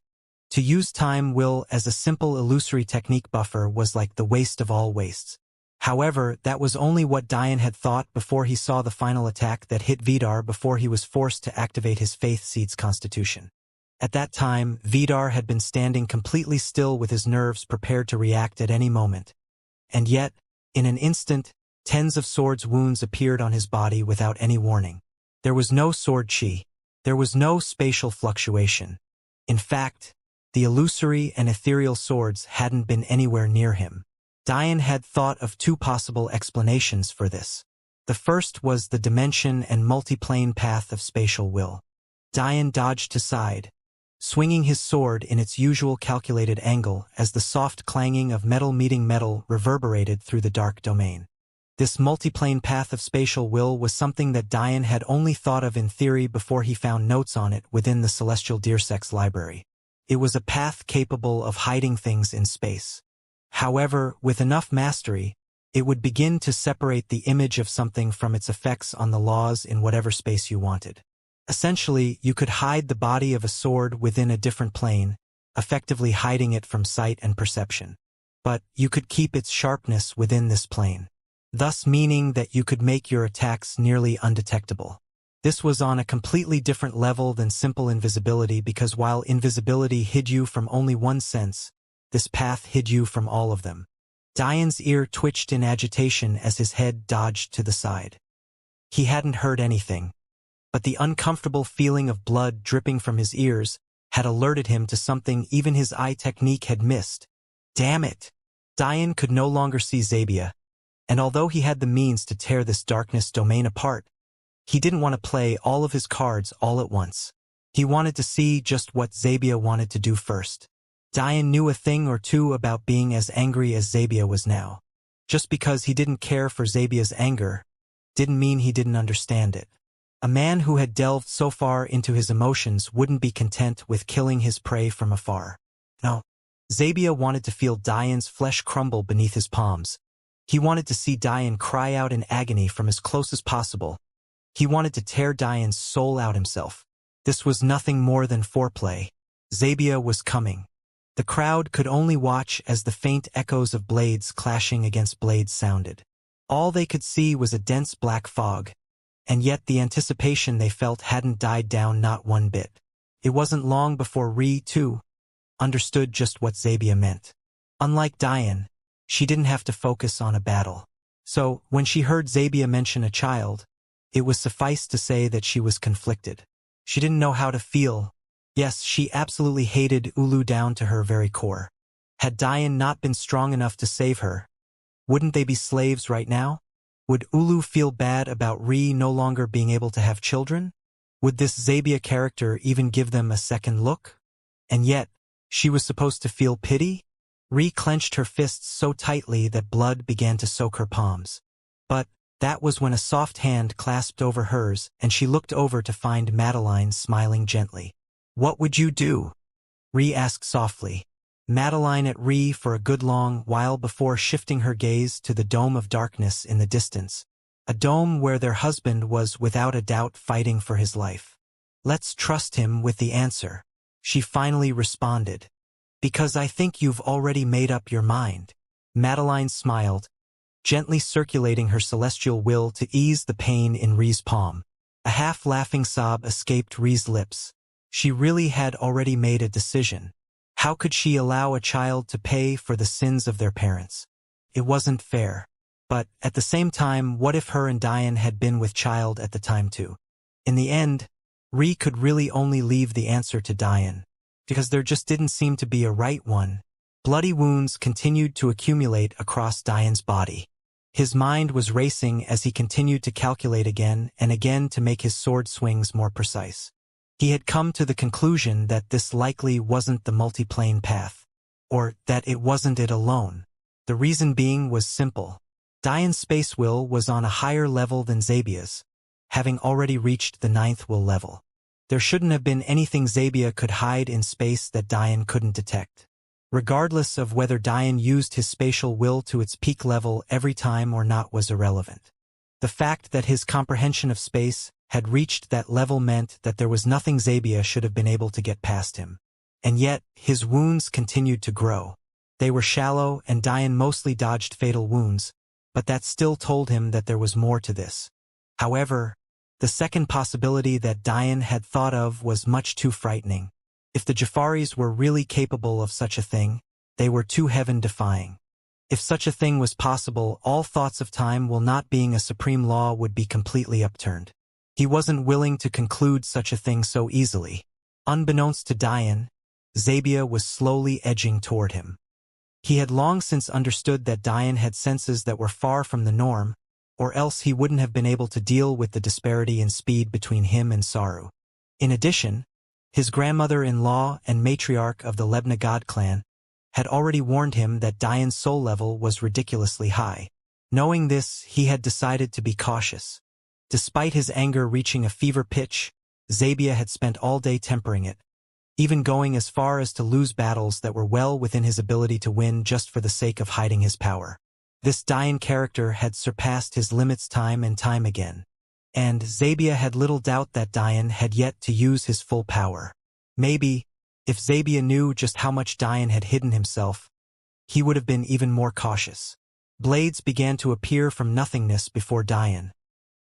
To use time will as a simple illusory technique buffer was like the waste of all wastes. However, that was only what Dian had thought before he saw the final attack that hit Vidar before he was forced to activate his Faith Seed's constitution. At that time, Vidar had been standing completely still with his nerves prepared to react at any moment. And yet, in an instant, tens of swords wounds appeared on his body without any warning. There was no sword chi. There was no spatial fluctuation. In fact, the illusory and ethereal swords hadn't been anywhere near him. Dian had thought of two possible explanations for this. The first was the dimension and multiplane path of spatial will. Dian dodged aside, swinging his sword in its usual calculated angle as the soft clanging of metal meeting metal reverberated through the dark domain. This multiplane path of spatial will was something that Dian had only thought of in theory before he found notes on it within the Celestial Deersex library. It was a path capable of hiding things in space. However, with enough mastery, it would begin to separate the image of something from its effects on the laws in whatever space you wanted. Essentially, you could hide the body of a sword within a different plane, effectively hiding it from sight and perception. But you could keep its sharpness within this plane, thus meaning that you could make your attacks nearly undetectable. This was on a completely different level than simple invisibility because while invisibility hid you from only one sense, this path hid you from all of them. Dian's ear twitched in agitation as his head dodged to the side. He hadn't heard anything, but the uncomfortable feeling of blood dripping from his ears had alerted him to something even his eye technique had missed. Damn it! Dian could no longer see Zabia, and although he had the means to tear this darkness domain apart, he didn't want to play all of his cards all at once. He wanted to see just what Zabia wanted to do first. Dian knew a thing or two about being as angry as Zabia was now. Just because he didn't care for Zabia's anger didn't mean he didn't understand it. A man who had delved so far into his emotions wouldn't be content with killing his prey from afar. No. Zabia wanted to feel Dian's flesh crumble beneath his palms. He wanted to see Dian cry out in agony from as close as possible. He wanted to tear Dian's soul out himself. This was nothing more than foreplay. Zabia was coming. The crowd could only watch as the faint echoes of blades clashing against blades sounded. All they could see was a dense black fog, and yet the anticipation they felt hadn't died down not one bit. It wasn't long before Ree, too, understood just what Zabia meant. Unlike Dian, she didn't have to focus on a battle. So, when she heard Zabia mention a child, it was suffice to say that she was conflicted. She didn't know how to feel. Yes, she absolutely hated Ulu down to her very core. Had Dian not been strong enough to save her, wouldn't they be slaves right now? Would Ulu feel bad about Ree no longer being able to have children? Would this Zabia character even give them a second look? And yet, she was supposed to feel pity? Ree clenched her fists so tightly that blood began to soak her palms. But that was when a soft hand clasped over hers and she looked over to find Madeline smiling gently. "What would you do?" Ree asked softly. Madeline at Ree for a good long while before shifting her gaze to the dome of darkness in the distance, a dome where their husband was without a doubt fighting for his life. "Let's trust him with the answer," she finally responded. "Because I think you've already made up your mind." Madeline smiled, gently circulating her celestial will to ease the pain in Ree's palm. A half-laughing sob escaped Ree's lips. She really had already made a decision. How could she allow a child to pay for the sins of their parents? It wasn't fair. But, at the same time, what if her and Diane had been with child at the time too? In the end, Ree could really only leave the answer to Diane, because there just didn't seem to be a right one. Bloody wounds continued to accumulate across Diane's body. His mind was racing as he continued to calculate again and again to make his sword swings more precise. He had come to the conclusion that this likely wasn't the multiplane path, or that it wasn't it alone. The reason being was simple. Diane's space will was on a higher level than Zabia's, having already reached the 9th will level. There shouldn't have been anything Zabia could hide in space that Diane couldn't detect. Regardless of whether Diane used his spatial will to its peak level every time or not was irrelevant. The fact that his comprehension of space had reached that level meant that there was nothing Zabia should have been able to get past him. And yet, his wounds continued to grow. They were shallow and Diane mostly dodged fatal wounds, but that still told him that there was more to this. However, the second possibility that Diane had thought of was much too frightening. If the Jafaris were really capable of such a thing, they were too heaven-defying. If such a thing was possible, all thoughts of time while not being a supreme law would be completely upturned. He wasn't willing to conclude such a thing so easily. Unbeknownst to Diane, Zabia was slowly edging toward him. He had long since understood that Diane had senses that were far from the norm, or else he wouldn't have been able to deal with the disparity in speed between him and Saru. In addition, his grandmother-in-law and matriarch of the Lebna god clan had already warned him that Diane's soul level was ridiculously high. Knowing this, he had decided to be cautious. Despite his anger reaching a fever pitch, Zabia had spent all day tempering it, even going as far as to lose battles that were well within his ability to win just for the sake of hiding his power. This Diane character had surpassed his limits time and time again, and Zabia had little doubt that Diane had yet to use his full power. Maybe, if Zabia knew just how much Diane had hidden himself, he would have been even more cautious. Blades began to appear from nothingness before Diane,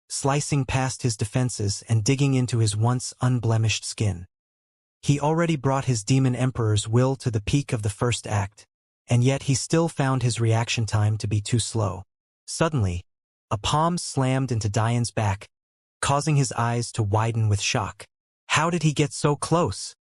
slicing past his defenses and digging into his once unblemished skin. He already brought his demon emperor's will to the peak of the first act, and yet he still found his reaction time to be too slow. Suddenly, a palm slammed into Diane's back, causing his eyes to widen with shock. How did he get so close?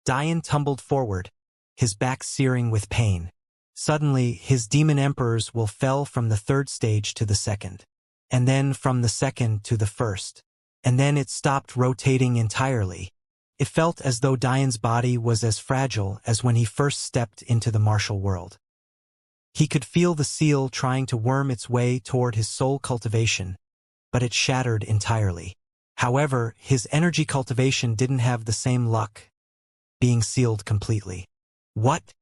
Diane tumbled forward, his back searing with pain. Suddenly, his demon emperor's will fell from the 3rd stage to the 2nd, and then from the 2nd to the 1st, and then it stopped rotating entirely. It felt as though Diane's body was as fragile as when he first stepped into the martial world. He could feel the seal trying to worm its way toward his soul cultivation, but it shattered entirely. However, his energy cultivation didn't have the same luck, being sealed completely. What?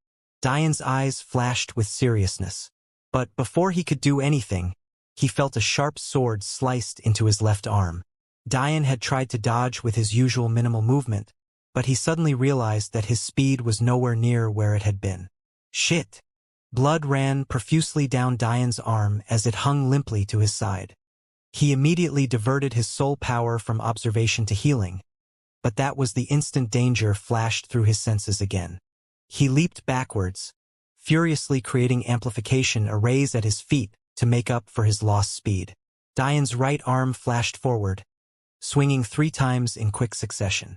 Diane's eyes flashed with seriousness. But before he could do anything, he felt a sharp sword sliced into his left arm. Diane had tried to dodge with his usual minimal movement, but he suddenly realized that his speed was nowhere near where it had been. Shit! Blood ran profusely down Diane's arm as it hung limply to his side. He immediately diverted his soul power from observation to healing, but that was the instant danger flashed through his senses again. He leaped backwards, furiously creating amplification arrays at his feet to make up for his lost speed. Diane's right arm flashed forward, swinging 3 times in quick succession.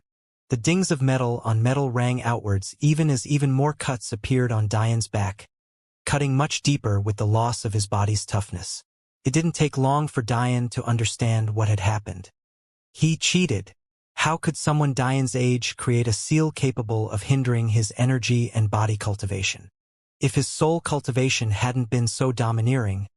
The dings of metal on metal rang outwards even as even more cuts appeared on Diane's back, cutting much deeper with the loss of his body's toughness. It didn't take long for Diane to understand what had happened. He cheated. How could someone Diane's age create a seal capable of hindering his energy and body cultivation? If his soul cultivation hadn't been so domineering,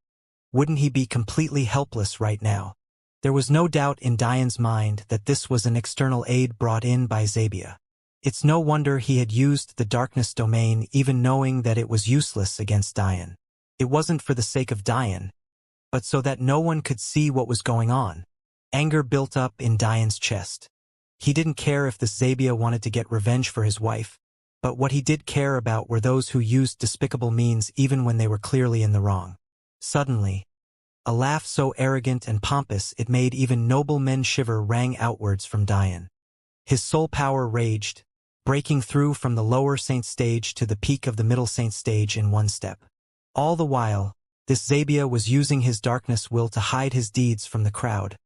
wouldn't he be completely helpless right now? There was no doubt in Diane's mind that this was an external aid brought in by Zabia. It's no wonder he had used the darkness domain even knowing that it was useless against Diane. It wasn't for the sake of Diane, but so that no one could see what was going on. Anger built up in Diane's chest. He didn't care if this Zabia wanted to get revenge for his wife, but what he did care about were those who used despicable means even when they were clearly in the wrong. Suddenly, A laugh so arrogant and pompous it made even noble men shiver rang outwards from Dian. His soul power raged, breaking through from the lower saint stage to the peak of the middle saint stage in one step. All the while, this Zabia was using his darkness will to hide his deeds from the crowd,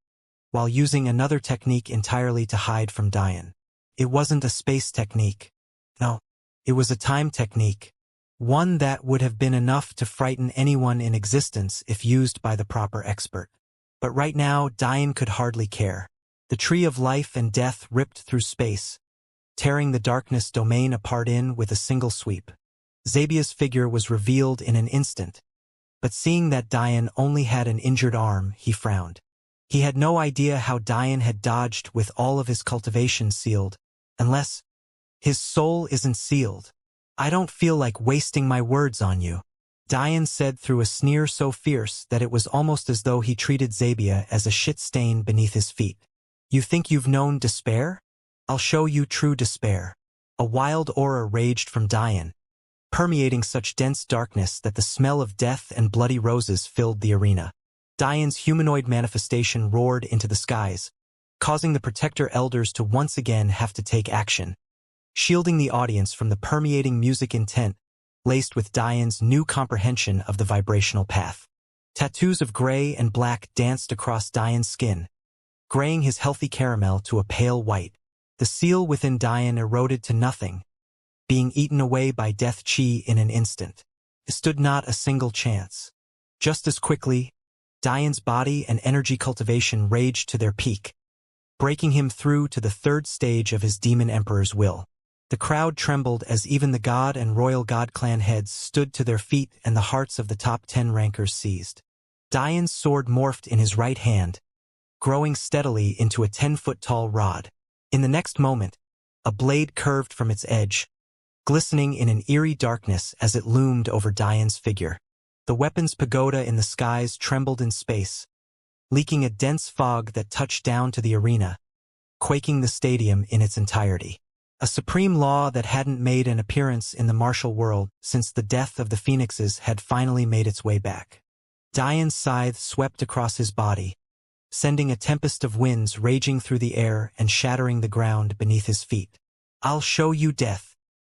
while using another technique entirely to hide from Dian. It wasn't a space technique. No, it was a time technique. One that would have been enough to frighten anyone in existence if used by the proper expert. But right now, Dian could hardly care. The tree of life and death ripped through space, tearing the darkness domain apart with a single sweep. Zabia's figure was revealed in an instant, but seeing that Dian only had an injured arm, he frowned. He had no idea how Dian had dodged with all of his cultivation sealed, unless his soul isn't sealed. I don't feel like wasting my words on you, Dian said through a sneer so fierce that it was almost as though he treated Zabia as a shit stain beneath his feet. You think you've known despair? I'll show you true despair. A wild aura raged from Dian, permeating such dense darkness that the smell of death and bloody roses filled the arena. Dian's humanoid manifestation roared into the skies, causing the Protector Elders to once again have to take action, shielding the audience from the permeating music intent laced with Dian's new comprehension of the vibrational path. Tattoos of gray and black danced across Dian's skin, graying his healthy caramel to a pale white. The seal within Dian eroded to nothing, being eaten away by death chi in an instant. It stood not a single chance. Just as quickly, Dian's body and energy cultivation raged to their peak, breaking him through to the third stage of his Demon Emperor's will. The crowd trembled as even the God and Royal God clan heads stood to their feet and the hearts of the top 10 rankers seized. Dian's sword morphed in his right hand, growing steadily into a 10-foot-tall rod. In the next moment, a blade curved from its edge, glistening in an eerie darkness as it loomed over Dian's figure. The weapon's pagoda in the skies trembled in space, leaking a dense fog that touched down to the arena, quaking the stadium in its entirety. A supreme law that hadn't made an appearance in the martial world since the death of the phoenixes had finally made its way back. Dian's scythe swept across his body, sending a tempest of winds raging through the air and shattering the ground beneath his feet. I'll show you death,